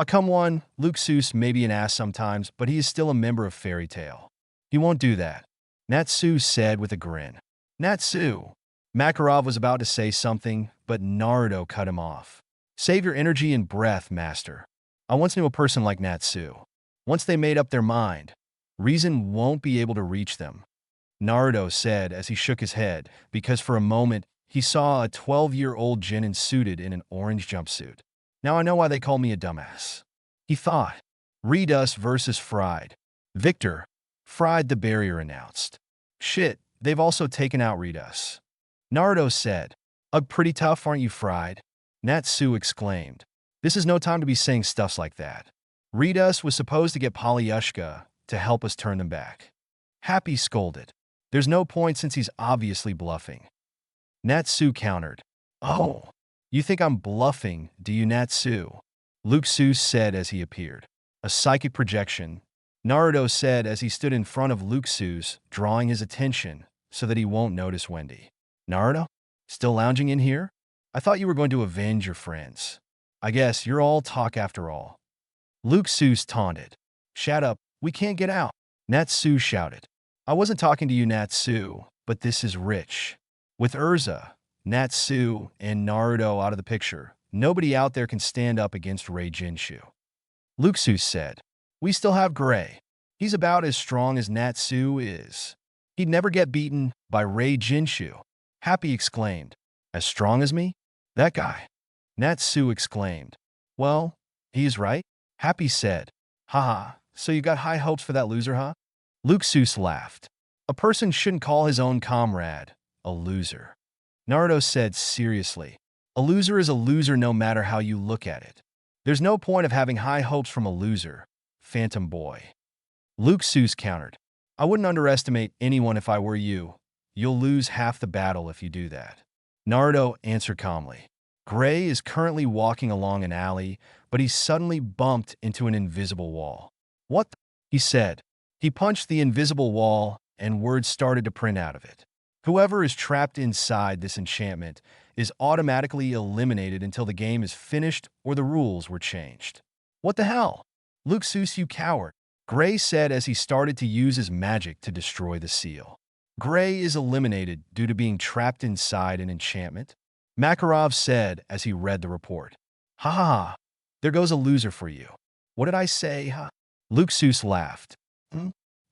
"Come one, Luxus may be an ass sometimes, but he is still a member of Fairy Tale. He won't do that," Natsu said with a grin. "Natsu!" Makarov was about to say something, but Naruto cut him off. "Save your energy and breath, master. I once knew a person like Natsu. Once they made up their mind, reason won't be able to reach them," Naruto said as he shook his head, because for a moment he saw a 12-year-old genin suited in an orange jumpsuit. "Now I know why they call me a dumbass," he thought. "Read us versus Fried." "Victor," Fried the barrier announced. "Shit, they've also taken out Read Us," Naruto said. "Ugh, pretty tough, aren't you, Fried?" Natsu exclaimed. "This is no time to be saying stuffs like that. Read Us was supposed to get Polyushka to help us turn them back." Happy scolded. "There's no point since he's obviously bluffing," Natsu countered. "Oh, you think I'm bluffing, do you, Natsu?" Luxus said as he appeared. "A psychic projection," Naruto said as he stood in front of Luxus, drawing his attention so that he won't notice Wendy. "Naruto? Still lounging in here? I thought you were going to avenge your friends. I guess you're all talk after all." Luxus taunted. "Shut up, we can't get out," Natsu shouted. "I wasn't talking to you, Natsu, but this is rich." With Erza, Natsu, and Naruto out of the picture, nobody out there can stand up against Rei Jinshu. Luxus said, "We still have Gray. He's about as strong as Natsu is. He'd never get beaten by Rei Jinshu." Happy exclaimed, "As strong as me? That guy?" Natsu exclaimed, "Well, he's right," Happy said. "Haha, so you got high hopes for that loser, huh?" Luxus laughed. "A person shouldn't call his own comrade a loser," Naruto said seriously. "A loser is a loser no matter how you look at it. There's no point of having high hopes from a loser, Phantom Boy." Luxus countered. "I wouldn't underestimate anyone if I were you. You'll lose half the battle if you do that," Naruto answered calmly. Gray is currently walking along an alley, but he suddenly bumped into an invisible wall. "What the?" he said. He punched the invisible wall, and words started to print out of it. Whoever is trapped inside this enchantment is automatically eliminated until the game is finished or the rules were changed. What the hell? Luxus, you coward, Gray said as he started to use his magic to destroy the seal. Gray is eliminated due to being trapped inside an enchantment, Makarov said as he read the report. Ha ha ha, there goes a loser for you. What did I say, huh? Luxus laughed.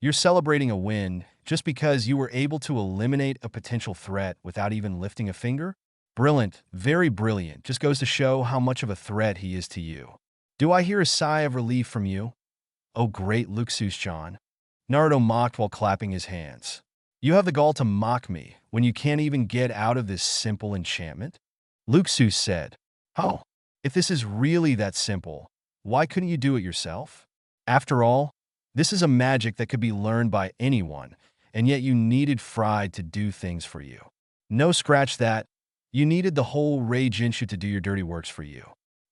You're celebrating a win just because you were able to eliminate a potential threat without even lifting a finger? Brilliant, very brilliant, just goes to show how much of a threat he is to you. Do I hear a sigh of relief from you? Oh great, Luxus-chan. Naruto mocked while clapping his hands. You have the gall to mock me when you can't even get out of this simple enchantment? Luxus said, Oh, if this is really that simple, why couldn't you do it yourself? After all, this is a magic that could be learned by anyone, and yet you needed Fried to do things for you. No, scratch that. You needed the whole Reijinshi to do your dirty works for you.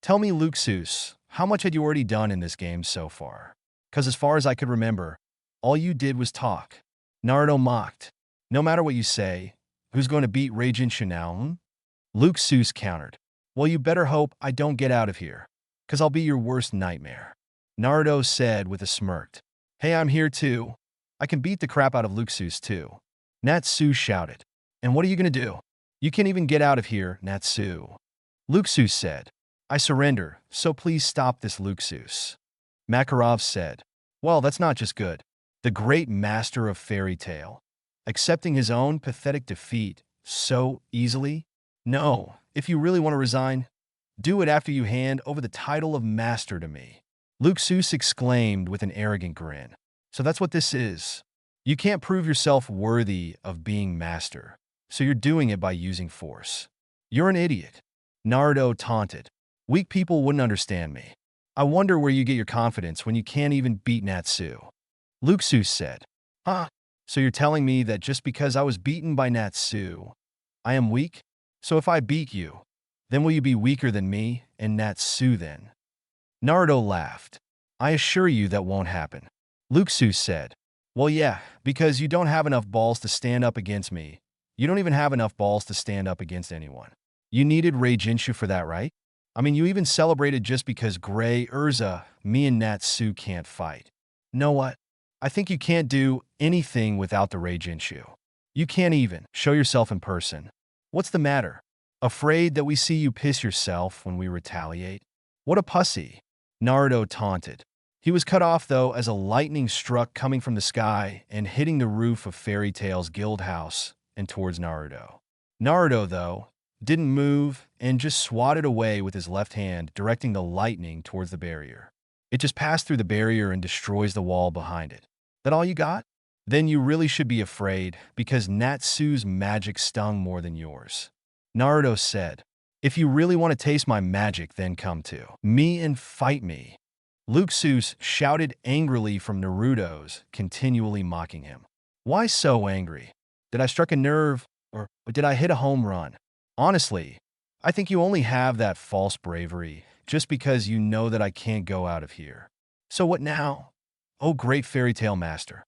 Tell me, Luxus, how much had you already done in this game so far? Because as far as I could remember, all you did was talk. Naruto mocked. No matter what you say, who's going to beat Reijinshi now? Luxus countered. Well, you better hope I don't get out of here, because I'll be your worst nightmare. Naruto said with a smirk. Hey, I'm here too. I can beat the crap out of Luxus too. Natsu shouted. And what are you going to do? You can't even get out of here, Natsu. Luxus said. I surrender, so please stop this, Luxus. Makarov said. Well, that's not just good. The great master of fairy tale. Accepting his own pathetic defeat so easily? No, if you really want to resign, do it after you hand over the title of master to me. Luxus exclaimed with an arrogant grin. So that's what this is. You can't prove yourself worthy of being master, so you're doing it by using force. You're an idiot. Naruto taunted. Weak people wouldn't understand me. I wonder where you get your confidence when you can't even beat Natsu. Luxus said. Huh? So you're telling me that just because I was beaten by Natsu, I am weak? So if I beat you, then will you be weaker than me and Natsu then? Naruto laughed. I assure you that won't happen. Luxus said. Well, yeah, because you don't have enough balls to stand up against me. You don't even have enough balls to stand up against anyone. You needed Reijinshi for that, right? I mean, you even celebrated just because Gray, Erza, me and Natsu can't fight. Know what? I think you can't do anything without the Reijinshi. You can't even show yourself in person. What's the matter? Afraid that we see you piss yourself when we retaliate? What a pussy. Naruto taunted. He was cut off, though, as a lightning struck coming from the sky and hitting the roof of Fairy Tail's guild house and towards Naruto. Naruto, though, didn't move and just swatted away with his left hand, directing the lightning towards the barrier. It just passed through the barrier and destroys the wall behind it. That all you got? Then you really should be afraid, because Natsu's magic stung more than yours. Naruto said, If you really want to taste my magic, then come to me and fight me. Luxus shouted angrily from Naruto's, continually mocking him. Why so angry? Did I strike a nerve, or did I hit a home run? Honestly, I think you only have that false bravery just because you know that I can't go out of here. So what now? Oh, great fairy tale master.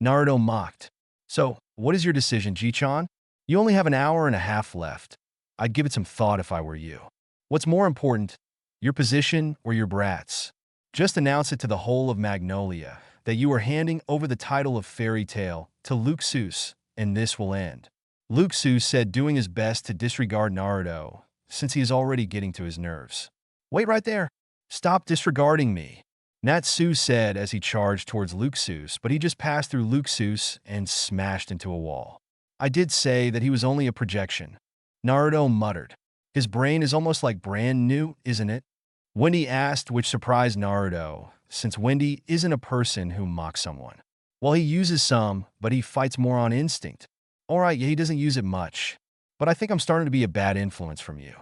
Naruto mocked. So, what is your decision, Ji-chan? You only have an hour and a half left. I'd give it some thought if I were you. What's more important, your position or your brats? Just announce it to the whole of Magnolia that you are handing over the title of fairy tale to Luxus, and this will end. Luxus said, doing his best to disregard Naruto, since he is already getting to his nerves. Wait right there. Stop disregarding me. Natsu said as he charged towards Luxus, but he just passed through Luxus and smashed into a wall. I did say that he was only a projection. Naruto muttered. His brain is almost like brand new, isn't it? Wendy asked, which surprised Naruto, since Wendy isn't a person who mocks someone. Well, he uses some, but he fights more on instinct. Alright, yeah, he doesn't use it much. But I think I'm starting to be a bad influence from you.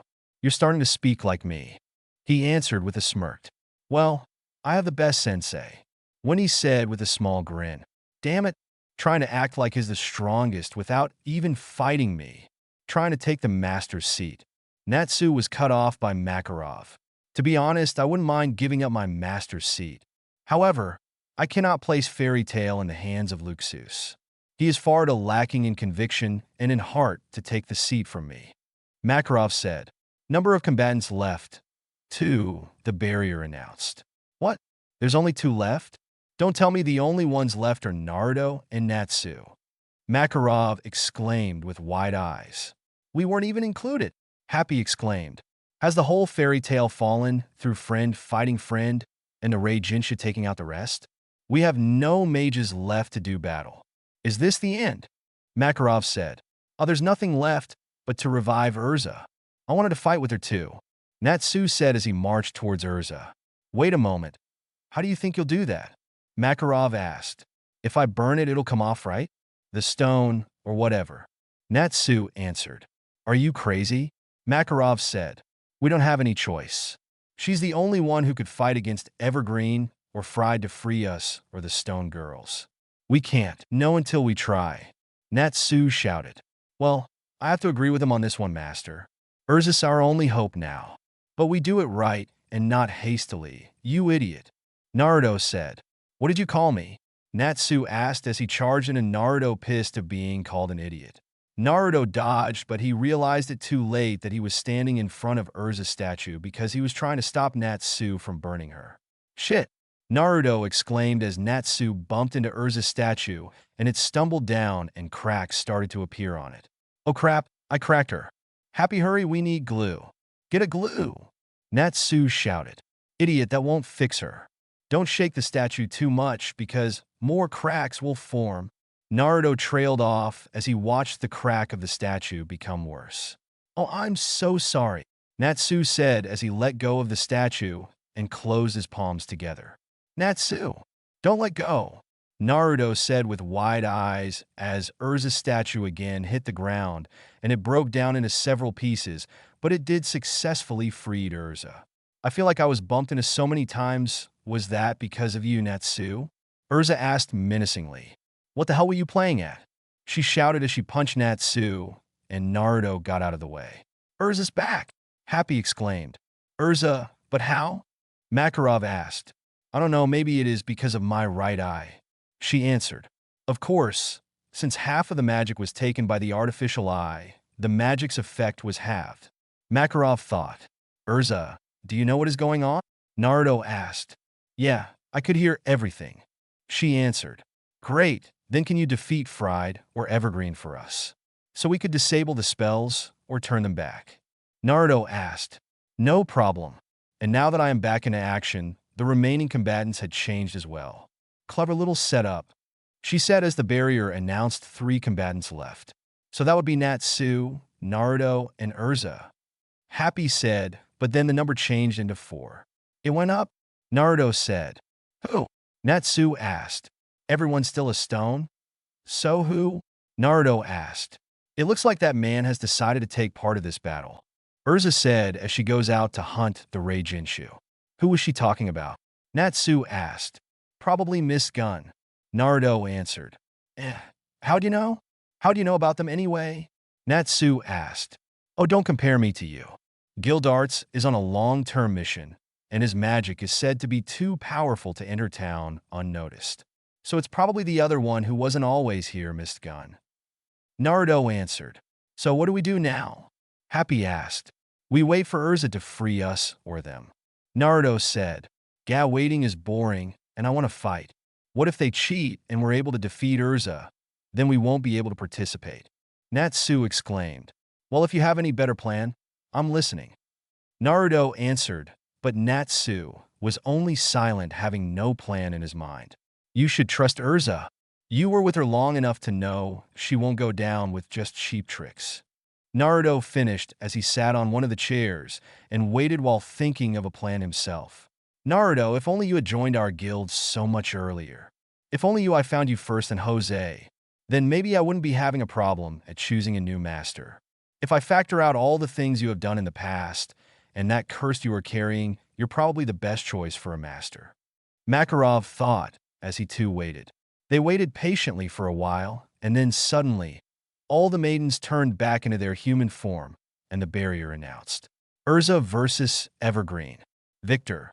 You're starting to speak like me. He answered with a smirk. Well, I have the best sensei. Wendy said with a small grin. Damn it, trying to act like he's the strongest without even fighting me. Trying to take the master's seat. Natsu was cut off by Makarov. To be honest, I wouldn't mind giving up my master's seat. However, I cannot place Fairy Tail in the hands of Luxus. He is far too lacking in conviction and in heart to take the seat from me. Makarov said. Number of combatants left. 2, the barrier announced. What? There's only 2 left? Don't tell me the only ones left are Naruto and Natsu. Makarov exclaimed with wide eyes. We weren't even included. Happy exclaimed. Has the whole fairy tale fallen through friend fighting friend and the Rei Jinsha taking out the rest? We have no mages left to do battle. Is this the end? Makarov said. Oh, there's nothing left but to revive Erza. I wanted to fight with her too. Natsu said as he marched towards Erza. Wait a moment. How do you think you'll do that? Makarov asked. If I burn it, it'll come off, right? The stone, or whatever. Natsu answered. Are you crazy? Makarov said. We don't have any choice. She's the only one who could fight against Evergreen or Fried to free us or the Stone Girls. We can't know until we try. Natsu shouted. Well, I have to agree with him on this one, Master. Erza's our only hope now. But we do it right and not hastily, you idiot. Naruto said. What did you call me? Natsu asked as he charged in, and Naruto pissed of being called an idiot. Naruto dodged, but he realized it too late that he was standing in front of Erza's statue because he was trying to stop Natsu from burning her. Shit! Naruto exclaimed as Natsu bumped into Erza's statue and it stumbled down and cracks started to appear on it. Oh crap, I cracked her. Happy hurry, we need glue. Get a glue! Natsu shouted. Idiot, that won't fix her. Don't shake the statue too much because more cracks will form. Naruto trailed off as he watched the crack of the statue become worse. Oh, I'm so sorry, Natsu said as he let go of the statue and closed his palms together. Natsu, don't let go, Naruto said with wide eyes as Erza's statue again hit the ground and it broke down into several pieces, but it did successfully free Erza. I feel like I was bumped into so many times. Was that because of you, Natsu? Erza asked menacingly. What the hell were you playing at? She shouted as she punched Natsu, and Naruto got out of the way. Erza's back! Happy exclaimed. Erza, but how? Makarov asked. I don't know, maybe it is because of my right eye. She answered. Of course, since half of the magic was taken by the artificial eye, the magic's effect was halved. Makarov thought. Erza, do you know what is going on? Naruto asked. Yeah, I could hear everything. She answered. Great, then can you defeat Fried or Evergreen for us? So we could disable the spells or turn them back. Naruto asked. No problem. And now that I am back into action, the remaining combatants had changed as well. Clever little setup, she said as the barrier announced 3 combatants left. So that would be Natsu, Naruto, and Erza. Happy said, but then the number changed into 4. It went up? Naruto said. Who? Natsu asked. Everyone's still a stone? So who? Naruto asked. It looks like that man has decided to take part of this battle, Erza said as she goes out to hunt the Rei Jinshu. Who was she talking about? Natsu asked. Probably Miss Gun. Naruto answered. How do you know? How do you know about them anyway? Natsu asked. Oh, don't compare me to you. Gildarts is on a long-term mission, and his magic is said to be too powerful to enter town unnoticed. So it's probably the other one who wasn't always here, Miss Gun. Naruto answered. So what do we do now? Happy asked. We wait for Erza to free us or them. Naruto said. Gah, waiting is boring, and I want to fight. What if they cheat and we're able to defeat Erza? Then we won't be able to participate. Natsu exclaimed. Well, if you have any better plan, I'm listening. Naruto answered, but Natsu was only silent, having no plan in his mind. You should trust Erza. You were with her long enough to know she won't go down with just cheap tricks. Naruto finished as he sat on one of the chairs and waited while thinking of a plan himself. Naruto, if only you had joined our guild so much earlier. If only I found you first and Jose. Then maybe I wouldn't be having a problem at choosing a new master. If I factor out all the things you have done in the past, and that curse you are carrying, you're probably the best choice for a master. Makarov thought as he too waited. They waited patiently for a while, and then suddenly, all the maidens turned back into their human form, and the barrier announced. Erza versus Evergreen. Victor.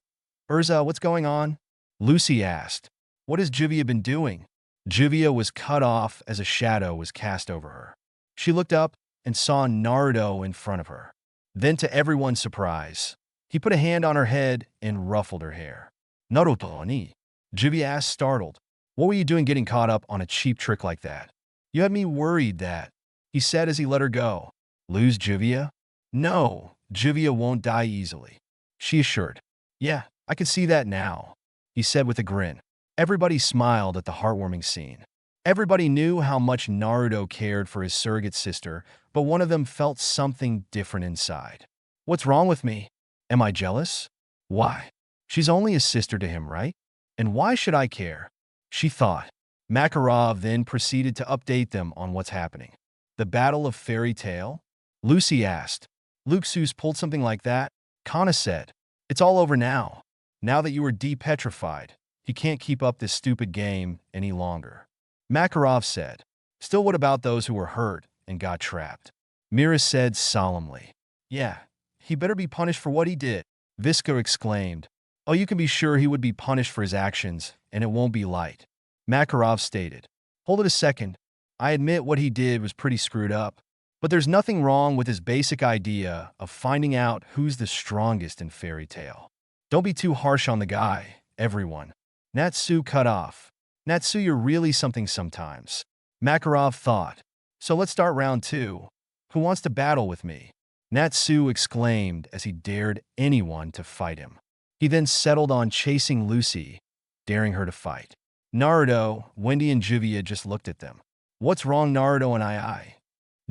Erza, what's going on? Lucy asked. What has Juvia been doing? Juvia was cut off as a shadow was cast over her. She looked up and saw Naruto in front of her. Then, to everyone's surprise, he put a hand on her head and ruffled her hair. Naruto ni? Juvia asked, startled. What were you doing getting caught up on a cheap trick like that? You had me worried that, he said as he let her go. Lose Juvia? No, Juvia won't die easily, she assured. Yeah, I can see that now, he said with a grin. Everybody smiled at the heartwarming scene. Everybody knew how much Naruto cared for his surrogate sister, but one of them felt something different inside. What's wrong with me? Am I jealous? Why? She's only a sister to him, right? And why should I care? She thought. Makarov then proceeded to update them on what's happening. The Battle of Fairy Tale? Lucy asked. Luxus pulled something like that? Kana said. It's all over now. Now that you are de-petrified, he can't keep up this stupid game any longer. Makarov said. Still, what about those who were hurt and got trapped? Mira said solemnly. Yeah, he better be punished for what he did. Visca exclaimed. Oh, you can be sure he would be punished for his actions, and it won't be light. Makarov stated. Hold it a second. I admit what he did was pretty screwed up, but there's nothing wrong with his basic idea of finding out who's the strongest in Fairy Tale. Don't be too harsh on the guy, everyone. Natsu cut off. Natsu, you're really something sometimes. Makarov thought. So let's start round 2. Who wants to battle with me? Natsu exclaimed as he dared anyone to fight him. He then settled on chasing Lucy, daring her to fight. Naruto, Wendy, and Juvia just looked at them. What's wrong, Naruto and I?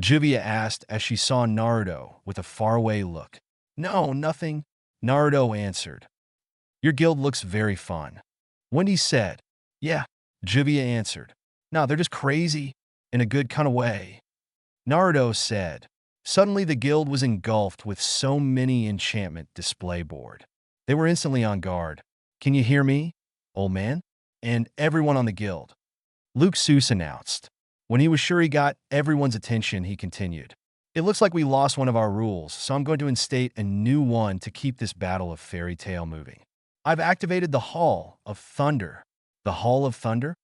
Juvia asked as she saw Naruto with a faraway look. No, nothing, Naruto answered. Your guild looks very fun. Wendy said. Yeah, Juvia answered. No, they're just crazy, in a good kind of way. Naruto said. Suddenly the guild was engulfed with so many enchantment display board. They were instantly on guard. Can you hear me, old man? And everyone on the guild. Luxus announced. When he was sure he got everyone's attention, he continued. It looks like we lost one of our rules, so I'm going to instate a new one to keep this battle of Fairy Tale moving. I've activated the Hall of Thunder. The Hall of Thunder?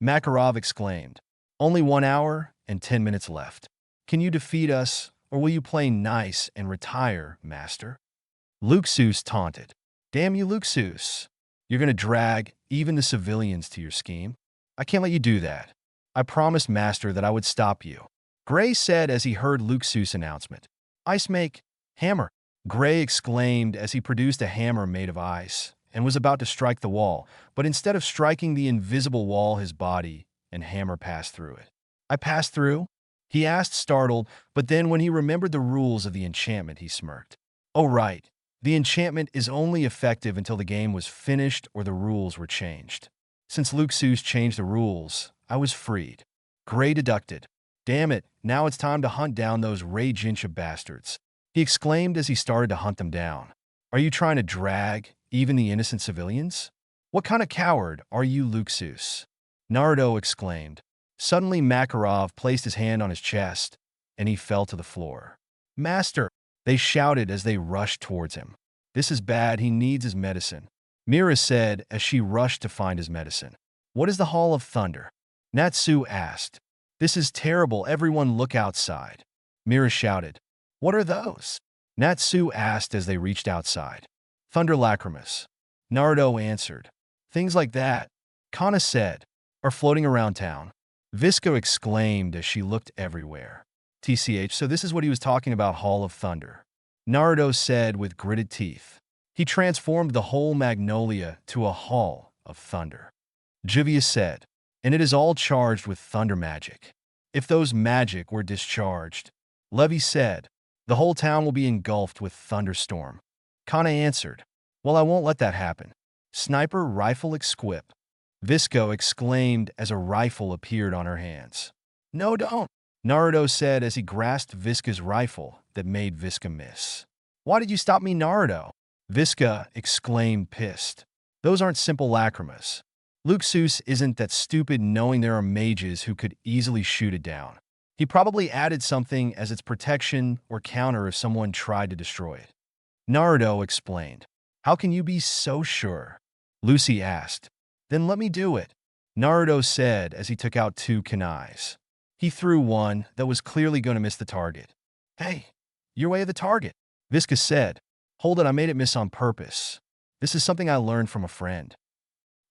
Makarov exclaimed. Only 1 hour and 10 minutes left. Can you defeat us, or will you play nice and retire, master? Luxus taunted. Damn you, Luxus. You're going to drag even the civilians to your scheme? I can't let you do that. I promised Master that I would stop you. Gray said as he heard Luxus' announcement. Ice make, hammer. Gray exclaimed as he produced a hammer made of ice and was about to strike the wall, but instead of striking the invisible wall, his body and hammer passed through it. I passed through? He asked, startled, but then when he remembered the rules of the enchantment, he smirked. Oh, right. The enchantment is only effective until the game was finished or the rules were changed. Since Luxus changed the rules, I was freed. Gray deducted. Damn it, now it's time to hunt down those Rage-Incha bastards. He exclaimed as he started to hunt them down. Are you trying to drag even the innocent civilians? What kind of coward are you, Luxus? Naruto exclaimed. Suddenly Makarov placed his hand on his chest, and he fell to the floor. Master, they shouted as they rushed towards him. This is bad, he needs his medicine. Mira said as she rushed to find his medicine. What is the Hall of Thunder? Natsu asked. This is terrible, everyone look outside. Mira shouted. What are those? Natsu asked as they reached outside. Thunder lacrimus. Naruto answered. Things like that, Kana said, are floating around town. Visca exclaimed as she looked everywhere. TCH, so this is what he was talking about, Hall of Thunder. Naruto said with gritted teeth. He transformed the whole Magnolia to a Hall of Thunder. Juvia said, and it is all charged with thunder magic. If those magic were discharged, Levi said, the whole town will be engulfed with thunderstorm. Kana answered, well, I won't let that happen. Sniper rifle exquip. Visco exclaimed as a rifle appeared on her hands. No, don't, Naruto said as he grasped Visca's rifle that made Visca miss. Why did you stop me, Naruto? Visca exclaimed, pissed. Those aren't simple lacrimas. Luxus isn't that stupid knowing there are mages who could easily shoot it down. He probably added something as its protection or counter if someone tried to destroy it. Naruto explained. How can you be so sure? Lucy asked. Then let me do it. Naruto said as he took out two kunais. He threw one that was clearly going to miss the target. Hey, you're way of the target, Visca said. Hold it, I made it miss on purpose. This is something I learned from a friend.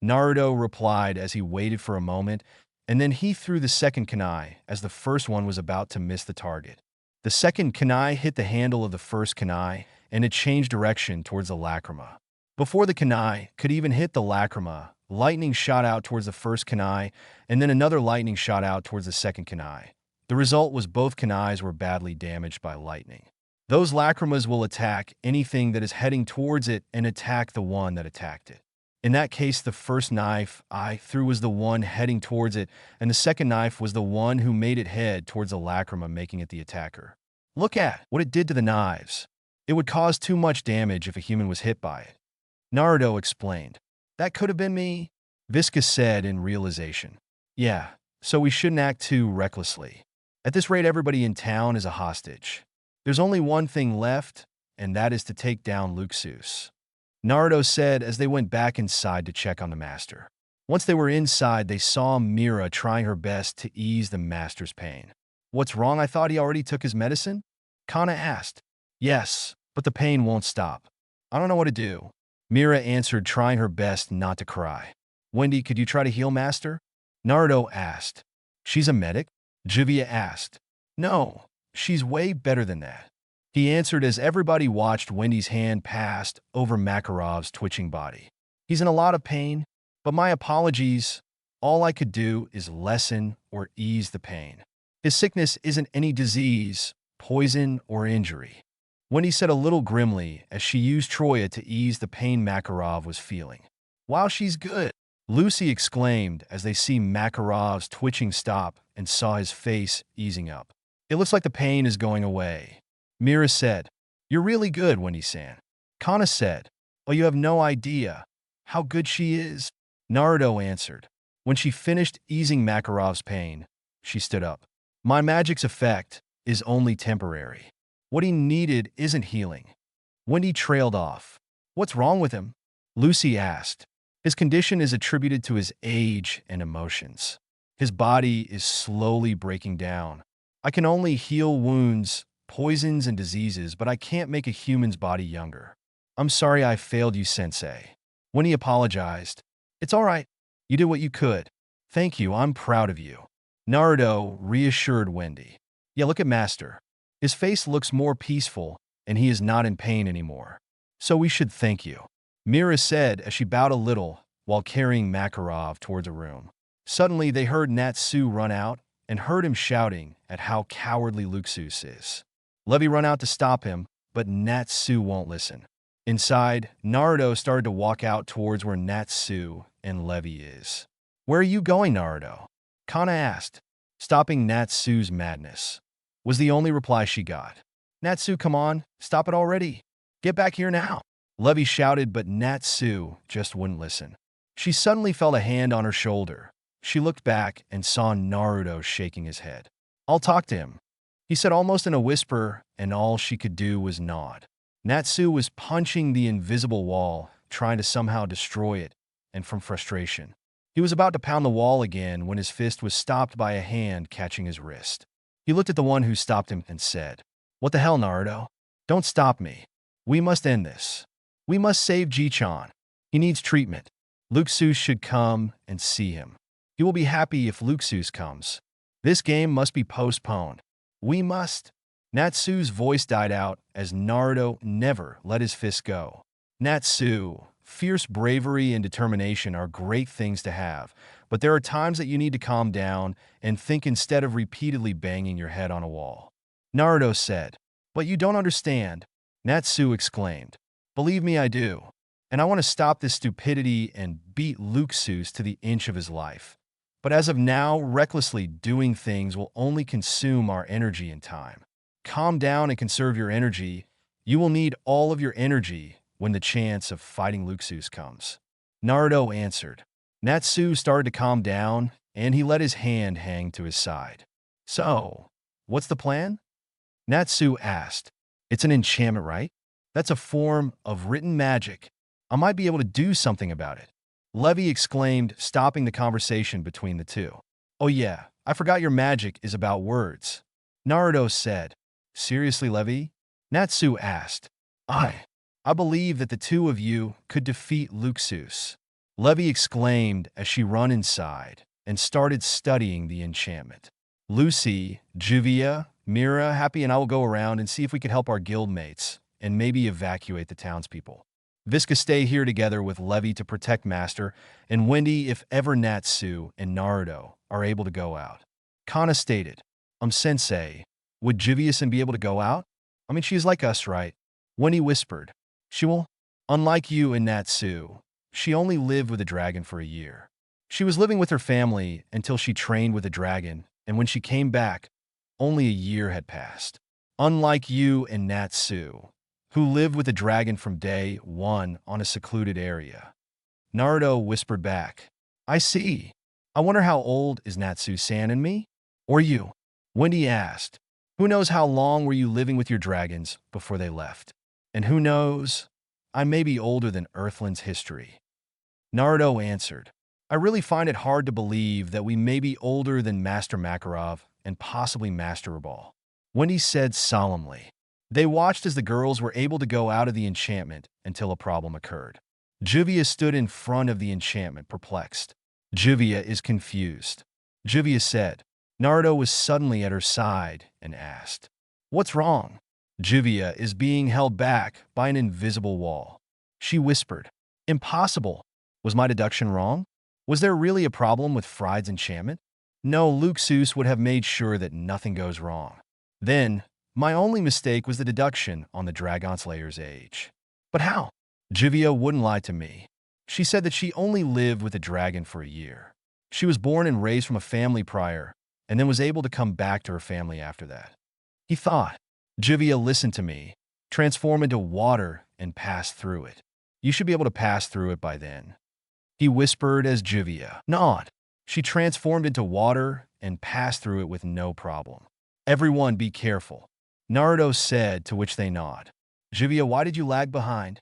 Naruto replied as he waited for a moment, and then he threw the second kunai as the first one was about to miss the target. The second kunai hit the handle of the first kunai, and it changed direction towards the lacrima. Before the kunai could even hit the lacrima, lightning shot out towards the first kunai, and then another lightning shot out towards the second kunai. The result was both kunais were badly damaged by lightning. Those lacrimas will attack anything that is heading towards it and attack the one that attacked it. In that case, the first knife I threw was the one heading towards it, and the second knife was the one who made it head towards the lacrima, making it the attacker. Look at what it did to the knives. It would cause too much damage if a human was hit by it. Naruto explained. That could have been me, Visca said in realization. Yeah, so we shouldn't act too recklessly. At this rate, everybody in town is a hostage. There's only one thing left, and that is to take down Luxus, Naruto said as they went back inside to check on the master. Once they were inside, they saw Mira trying her best to ease the master's pain. What's wrong? I thought he already took his medicine? Kana asked. Yes, but the pain won't stop. I don't know what to do, Mira answered, trying her best not to cry. Wendy, could you try to heal master? Naruto asked. She's a medic? Juvia asked. No, she's way better than that, he answered as everybody watched Wendy's hand passed over Makarov's twitching body. He's in a lot of pain, but my apologies. All I could do is lessen or ease the pain. His sickness isn't any disease, poison, or injury, Wendy said a little grimly as she used Troya to ease the pain Makarov was feeling. Wow, she's good, Lucy exclaimed as they see Makarov's twitching stop and saw his face easing up. It looks like the pain is going away, Mira said. You're really good, Wendy-san, Kana said. Well, you have no idea how good she is, Naruto answered. When she finished easing Makarov's pain, she stood up. My magic's effect is only temporary. What he needed isn't healing. Wendy trailed off. What's wrong with him? Lucy asked. His condition is attributed to his age and emotions. His body is slowly breaking down. I can only heal wounds, poisons, and diseases, but I can't make a human's body younger. I'm sorry I failed you, Sensei. When he apologized, it's all right. You did what you could. Thank you, I'm proud of you, Naruto reassured Wendy. Yeah, look at Master. His face looks more peaceful, and he is not in pain anymore. So we should thank you, Mira said as she bowed a little while carrying Makarov towards a room. Suddenly, they heard Natsu run out and heard him shouting at how cowardly Luxus is. Levi run out to stop him, but Natsu won't listen. Inside, Naruto started to walk out towards where Natsu and Levi is. Where are you going, Naruto? Kana asked. Stopping Natsu's madness was the only reply she got. Natsu, come on, stop it already. Get back here now, Levi shouted, but Natsu just wouldn't listen. She suddenly felt a hand on her shoulder. She looked back and saw Naruto shaking his head. I'll talk to him, he said almost in a whisper, and all she could do was nod. Natsu was punching the invisible wall, trying to somehow destroy it, and from frustration, he was about to pound the wall again when his fist was stopped by a hand catching his wrist. He looked at the one who stopped him and said, What the hell, Naruto? Don't stop me. We must end this. We must save Ji-chan. He needs treatment. Luxus should come and see him. He will be happy if Luxus comes. This game must be postponed. We must. Natsu's voice died out as Naruto never let his fist go. Natsu, fierce bravery and determination are great things to have, but there are times that you need to calm down and think instead of repeatedly banging your head on a wall. Naruto said. But you don't understand, Natsu exclaimed. Believe me, I do. And I want to stop this stupidity and beat Luxus to the inch of his life. But as of now, recklessly doing things will only consume our energy and time. Calm down and conserve your energy. You will need all of your energy when the chance of fighting Luxus comes. Naruto answered. Natsu started to calm down, and he let his hand hang to his side. So, what's the plan? Natsu asked. It's an enchantment, right? That's a form of written magic. I might be able to do something about it. Levi exclaimed, stopping the conversation between the two. Oh yeah, I forgot your magic is about words. Naruto said. Seriously, Levi? Natsu asked. I believe that the two of you could defeat Luxus. Levi exclaimed as she ran inside and started studying the enchantment. Lucy, Juvia, Mira, Happy, and I will go around and see if we could help our guild mates and maybe evacuate the townspeople. Visca stay here together with Levi to protect Master, and Wendy if ever Natsu and Naruto are able to go out. Kana stated, Sensei, would Juvia be able to go out? I mean, she's like us, right? Wendy whispered, she will. Unlike you and Natsu, she only lived with a dragon for a year. She was living with her family until she trained with a dragon, and when she came back, only a year had passed. Unlike you and Natsu, who lived with a dragon from day one on a secluded area. Naruto whispered back, I see. I wonder how old is Natsu-san and me? Or you? Wendy asked, who knows how long were you living with your dragons before they left? And who knows, I may be older than Earthland's history. Naruto answered, I really find it hard to believe that we may be older than Master Makarov and possibly Master Rabal. Wendy said solemnly. They watched as the girls were able to go out of the enchantment until a problem occurred. Juvia stood in front of the enchantment, perplexed. Juvia is confused. Juvia said. Naruto was suddenly at her side and asked, what's wrong? Juvia is being held back by an invisible wall. She whispered, impossible. Was my deduction wrong? Was there really a problem with Fried's enchantment? No, Luxus would have made sure that nothing goes wrong. Then, my only mistake was the deduction on the Dragon Slayer's age. But how? Juvia wouldn't lie to me. She said that she only lived with a dragon for a year. She was born and raised from a family prior, and then was able to come back to her family after that. He thought. Juvia listened to me, transform into water, and pass through it. You should be able to pass through it by then. He whispered as Juvia nodded. She transformed into water and passed through it with no problem. Everyone be careful, Naruto said, to which they nod. Juvia, why did you lag behind?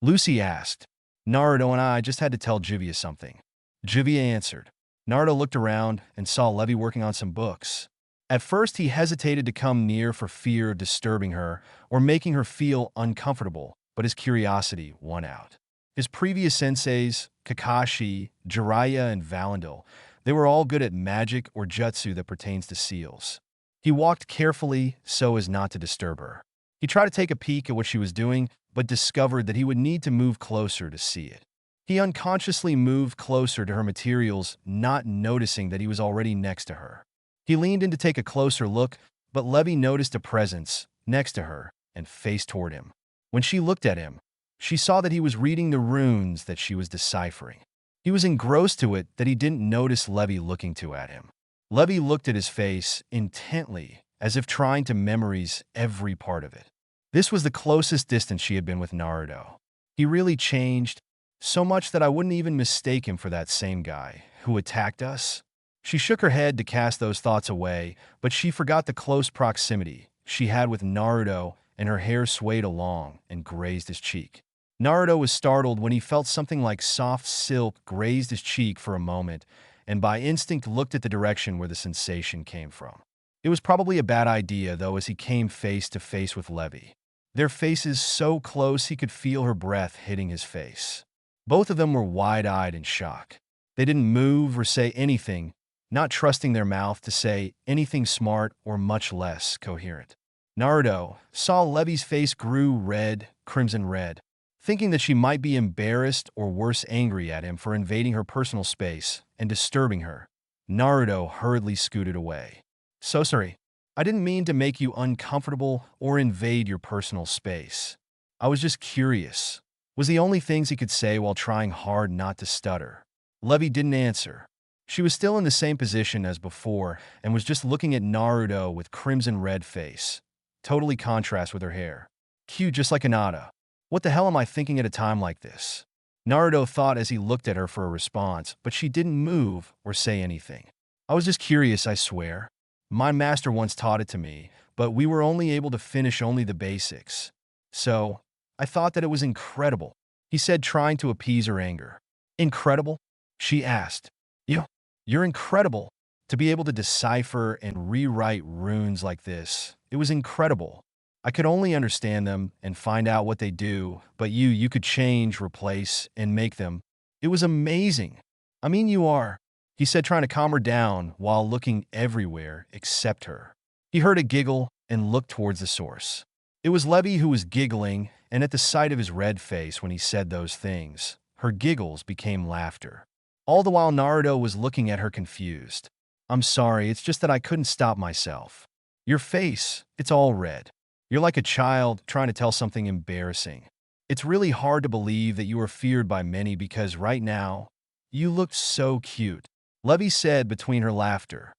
Lucy asked. Naruto and I just had to tell Juvia something. Juvia answered. Naruto looked around and saw Levi working on some books. At first, he hesitated to come near for fear of disturbing her or making her feel uncomfortable, but his curiosity won out. His previous senseis, Kakashi, Jiraiya, and Valendil, they were all good at magic or jutsu that pertains to seals. He walked carefully so as not to disturb her. He tried to take a peek at what she was doing, but discovered that he would need to move closer to see it. He unconsciously moved closer to her materials, not noticing that he was already next to her. He leaned in to take a closer look, but Levi noticed a presence next to her and faced toward him. When she looked at him, she saw that he was reading the runes that she was deciphering. He was engrossed to it that he didn't notice Levi looking at him. Levi looked at his face intently, as if trying to memorize every part of it. This was the closest distance she had been with Naruto. He really changed, so much that I wouldn't even mistake him for that same guy who attacked us. She shook her head to cast those thoughts away, but she forgot the close proximity she had with Naruto, and her hair swayed along and grazed his cheek. Naruto was startled when he felt something like soft silk grazed his cheek for a moment, and by instinct looked at the direction where the sensation came from. It was probably a bad idea, though, as he came face to face with Levi. Their faces so close he could feel her breath hitting his face. Both of them were wide-eyed in shock. They didn't move or say anything, not trusting their mouth to say anything smart or much less coherent. Naruto saw Levi's face grew red, crimson red, thinking that she might be embarrassed or worse angry at him for invading her personal space and disturbing her. Naruto hurriedly scooted away. So sorry. I didn't mean to make you uncomfortable or invade your personal space. I was just curious, was the only things he could say while trying hard not to stutter. Levi didn't answer. She was still in the same position as before and was just looking at Naruto with crimson red face. Totally contrast with her hair. Cute just like Hinata. What the hell am I thinking at a time like this? Naruto thought as he looked at her for a response, but she didn't move or say anything. I was just curious, I swear. My master once taught it to me, but we were only able to finish only the basics. So, I thought that it was incredible, he said, trying to appease her anger. Incredible? She asked. You, you're incredible. To be able to decipher and rewrite runes like this, it was incredible. I could only understand them and find out what they do, but you could change, replace, and make them. It was amazing. I mean, you are, he said, trying to calm her down while looking everywhere except her. He heard a giggle and looked towards the source. It was Levy who was giggling, and at the sight of his red face when he said those things, her giggles became laughter. All the while Naruto was looking at her confused. I'm sorry, it's just that I couldn't stop myself. Your face, it's all red. You're like a child trying to tell something embarrassing. It's really hard to believe that you are feared by many because right now, you looked so cute. Levy said between her laughter.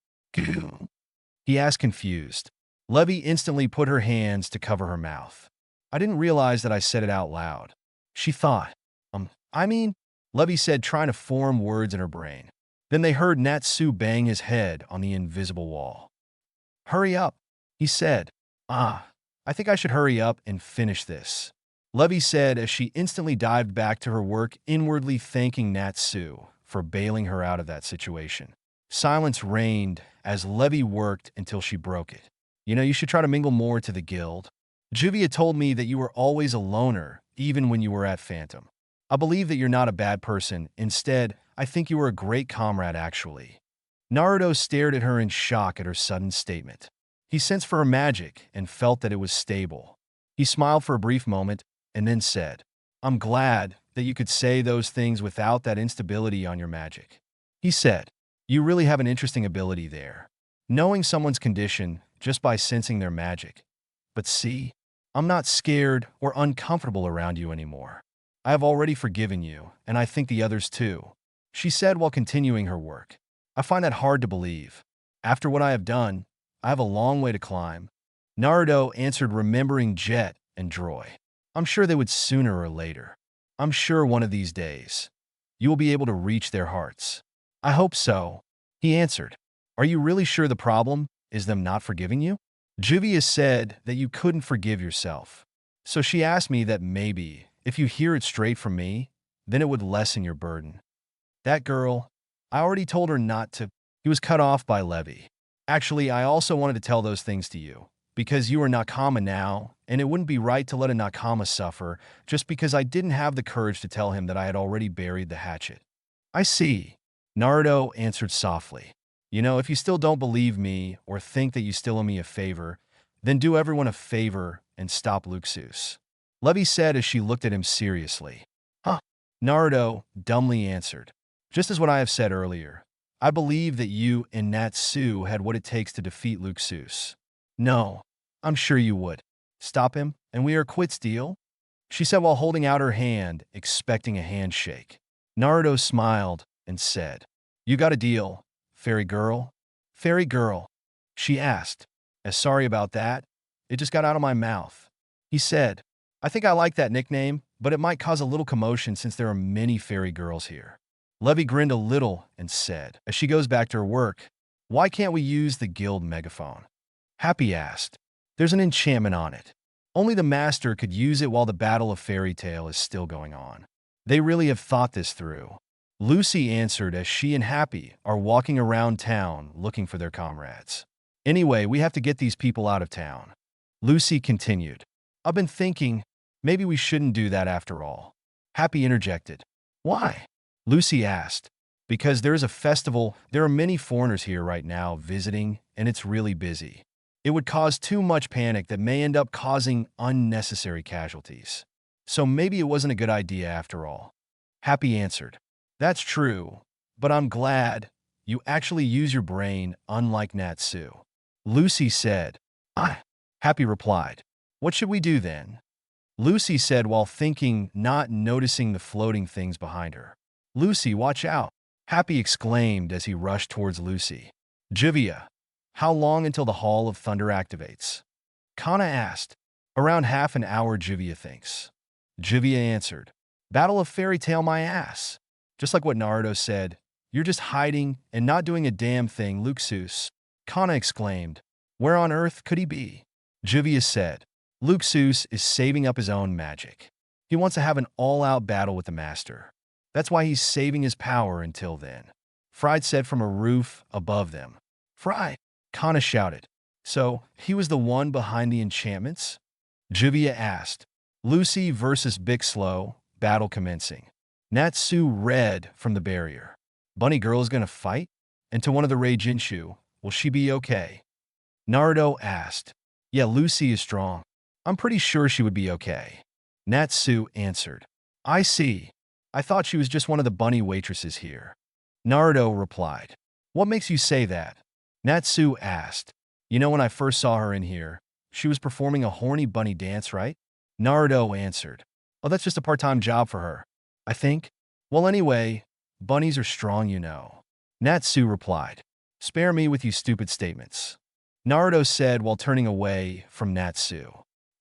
He asked confused. Levy instantly put her hands to cover her mouth. I didn't realize that I said it out loud. She thought. Levy said, trying to form words in her brain. Then they heard Natsu bang his head on the invisible wall. Hurry up, he said. I think I should hurry up and finish this. Levy said as she instantly dived back to her work, inwardly thanking Natsu for bailing her out of that situation. Silence reigned as Levy worked until she broke it. You should try to mingle more to the guild. Juvia told me that you were always a loner, even when you were at Phantom. I believe that you're not a bad person. Instead, I think you were a great comrade, actually. Naruto stared at her in shock at her sudden statement. He sensed for her magic and felt that it was stable. He smiled for a brief moment and then said, I'm glad that you could say those things without that instability on your magic. He said, you really have an interesting ability there. Knowing someone's condition just by sensing their magic. But see, I'm not scared or uncomfortable around you anymore. I have already forgiven you, and I think the others too, she said while continuing her work. I find that hard to believe. After what I have done, I have a long way to climb. Naruto answered, remembering Jet and Droy. I'm sure they would sooner or later. I'm sure one of these days, you will be able to reach their hearts. I hope so, he answered. Are you really sure the problem is them not forgiving you? Juvia said that you couldn't forgive yourself. So she asked me that maybe, if you hear it straight from me, then it would lessen your burden. That girl, I already told her not to. He was cut off by Levy. Actually, I also wanted to tell those things to you, because you are Nakama now, and it wouldn't be right to let a Nakama suffer just because I didn't have the courage to tell him that I had already buried the hatchet. I see, Naruto answered softly. If you still don't believe me or think that you still owe me a favor, then do everyone a favor and stop Luxus. Levy said as she looked at him seriously. Huh? Naruto dumbly answered. Just as what I have said earlier, I believe that you and Natsu had what it takes to defeat Luxus. No, I'm sure you would. Stop him, and we are quits, deal? She said while holding out her hand, expecting a handshake. Naruto smiled and said, You got a deal, fairy girl? Fairy girl? She asked. Sorry about that. It just got out of my mouth. He said, I think I like that nickname, but it might cause a little commotion since there are many fairy girls here. Levy grinned a little and said, as she goes back to her work, Why can't we use the guild megaphone? Happy asked. There's an enchantment on it. Only the master could use it while the Battle of Fairy Tail is still going on. They really have thought this through. Lucy answered as she and Happy are walking around town looking for their comrades. Anyway, we have to get these people out of town. Lucy continued. I've been thinking, maybe we shouldn't do that after all. Happy interjected. Why? Lucy asked. Because there is a festival, there are many foreigners here right now visiting, and it's really busy. It would cause too much panic that may end up causing unnecessary casualties. So maybe it wasn't a good idea after all. Happy answered. That's true, but I'm glad you actually use your brain, unlike Natsu. Lucy said. Happy replied. What should we do then? Lucy said while thinking, not noticing the floating things behind her. Lucy, watch out! Happy exclaimed as he rushed towards Lucy. Juvia, how long until the Hall of Thunder activates? Kana asked. Around half an hour, Juvia thinks. Juvia answered. Battle of Fairy Tail my ass. Just like what Naruto said, you're just hiding and not doing a damn thing, Luxus. Kana exclaimed. Where on earth could he be? Juvia said. Luxus is saving up his own magic. He wants to have an all-out battle with the master. That's why he's saving his power until then. Fried said from a roof above them. Fried, Kana shouted. So, he was the one behind the enchantments? Juvia asked. Lucy versus Big Slow, battle commencing. Natsu read from the barrier. Bunny Girl is gonna fight? And to one of the Reijinshu, will she be okay? Naruto asked. Yeah, Lucy is strong. I'm pretty sure she would be okay. Natsu answered. I see. I thought she was just one of the bunny waitresses here. Naruto replied. What makes you say that? Natsu asked. You know, when I first saw her in here, she was performing a horny bunny dance, right? Naruto answered. Oh, that's just a part-time job for her, I think. Well, anyway, bunnies are strong, you know. Natsu replied. Spare me with you stupid statements. Naruto said while turning away from Natsu.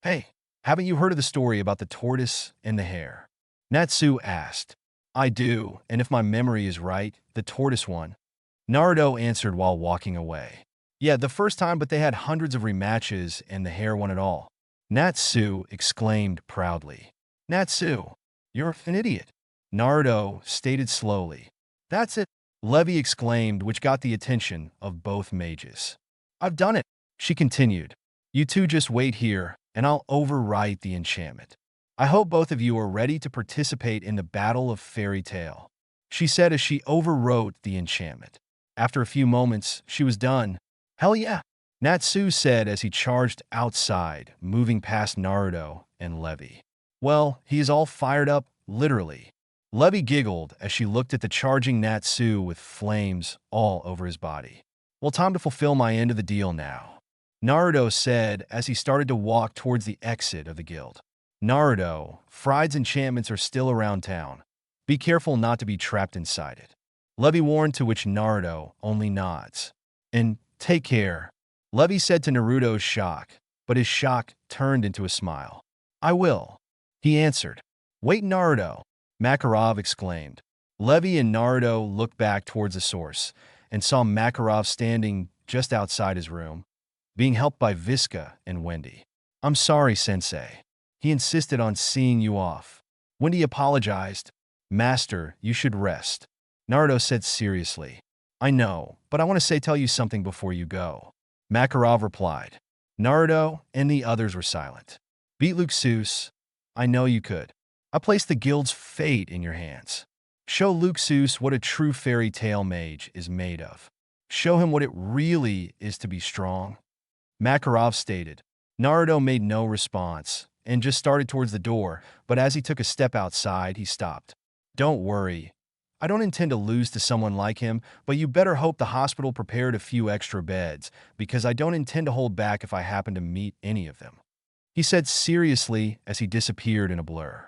Hey, haven't you heard of the story about the tortoise and the hare? Natsu asked. I do, and if my memory is right, the tortoise won. Naruto answered while walking away. Yeah, the first time, but they had hundreds of rematches and the hare won it all. Natsu exclaimed proudly. Natsu, you're an idiot. Naruto stated slowly. That's it, Levi exclaimed, which got the attention of both mages. I've done it, she continued. You two just wait here, and I'll overwrite the enchantment. I hope both of you are ready to participate in the Battle of Fairy Tale, she said as she overwrote the enchantment. After a few moments, she was done. Hell yeah, Natsu said as he charged outside, moving past Naruto and Levi. Well, he is all fired up, literally. Levi giggled as she looked at the charging Natsu with flames all over his body. Well, time to fulfill my end of the deal now, Naruto said as he started to walk towards the exit of the guild. Naruto, Fried's enchantments are still around town. Be careful not to be trapped inside it. Levi warned, to which Naruto only nods. And take care, Levi said to Naruto's shock, but his shock turned into a smile. I will, he answered. Wait, Naruto, Makarov exclaimed. Levi and Naruto looked back towards the source and saw Makarov standing just outside his room, being helped by Visca and Wendy. I'm sorry, Sensei. He insisted on seeing you off. Wendy apologized. Master, you should rest, Naruto said seriously. I know, but I want to tell you something before you go, Makarov replied. Naruto and the others were silent. Beat Luxus. I know you could. I placed the guild's fate in your hands. Show Luxus what a true fairy tale mage is made of. Show him what it really is to be strong, Makarov stated. Naruto made no response and just started towards the door, but as he took a step outside, he stopped. Don't worry. I don't intend to lose to someone like him, but you better hope the hospital prepared a few extra beds, because I don't intend to hold back if I happen to meet any of them, he said seriously as he disappeared in a blur.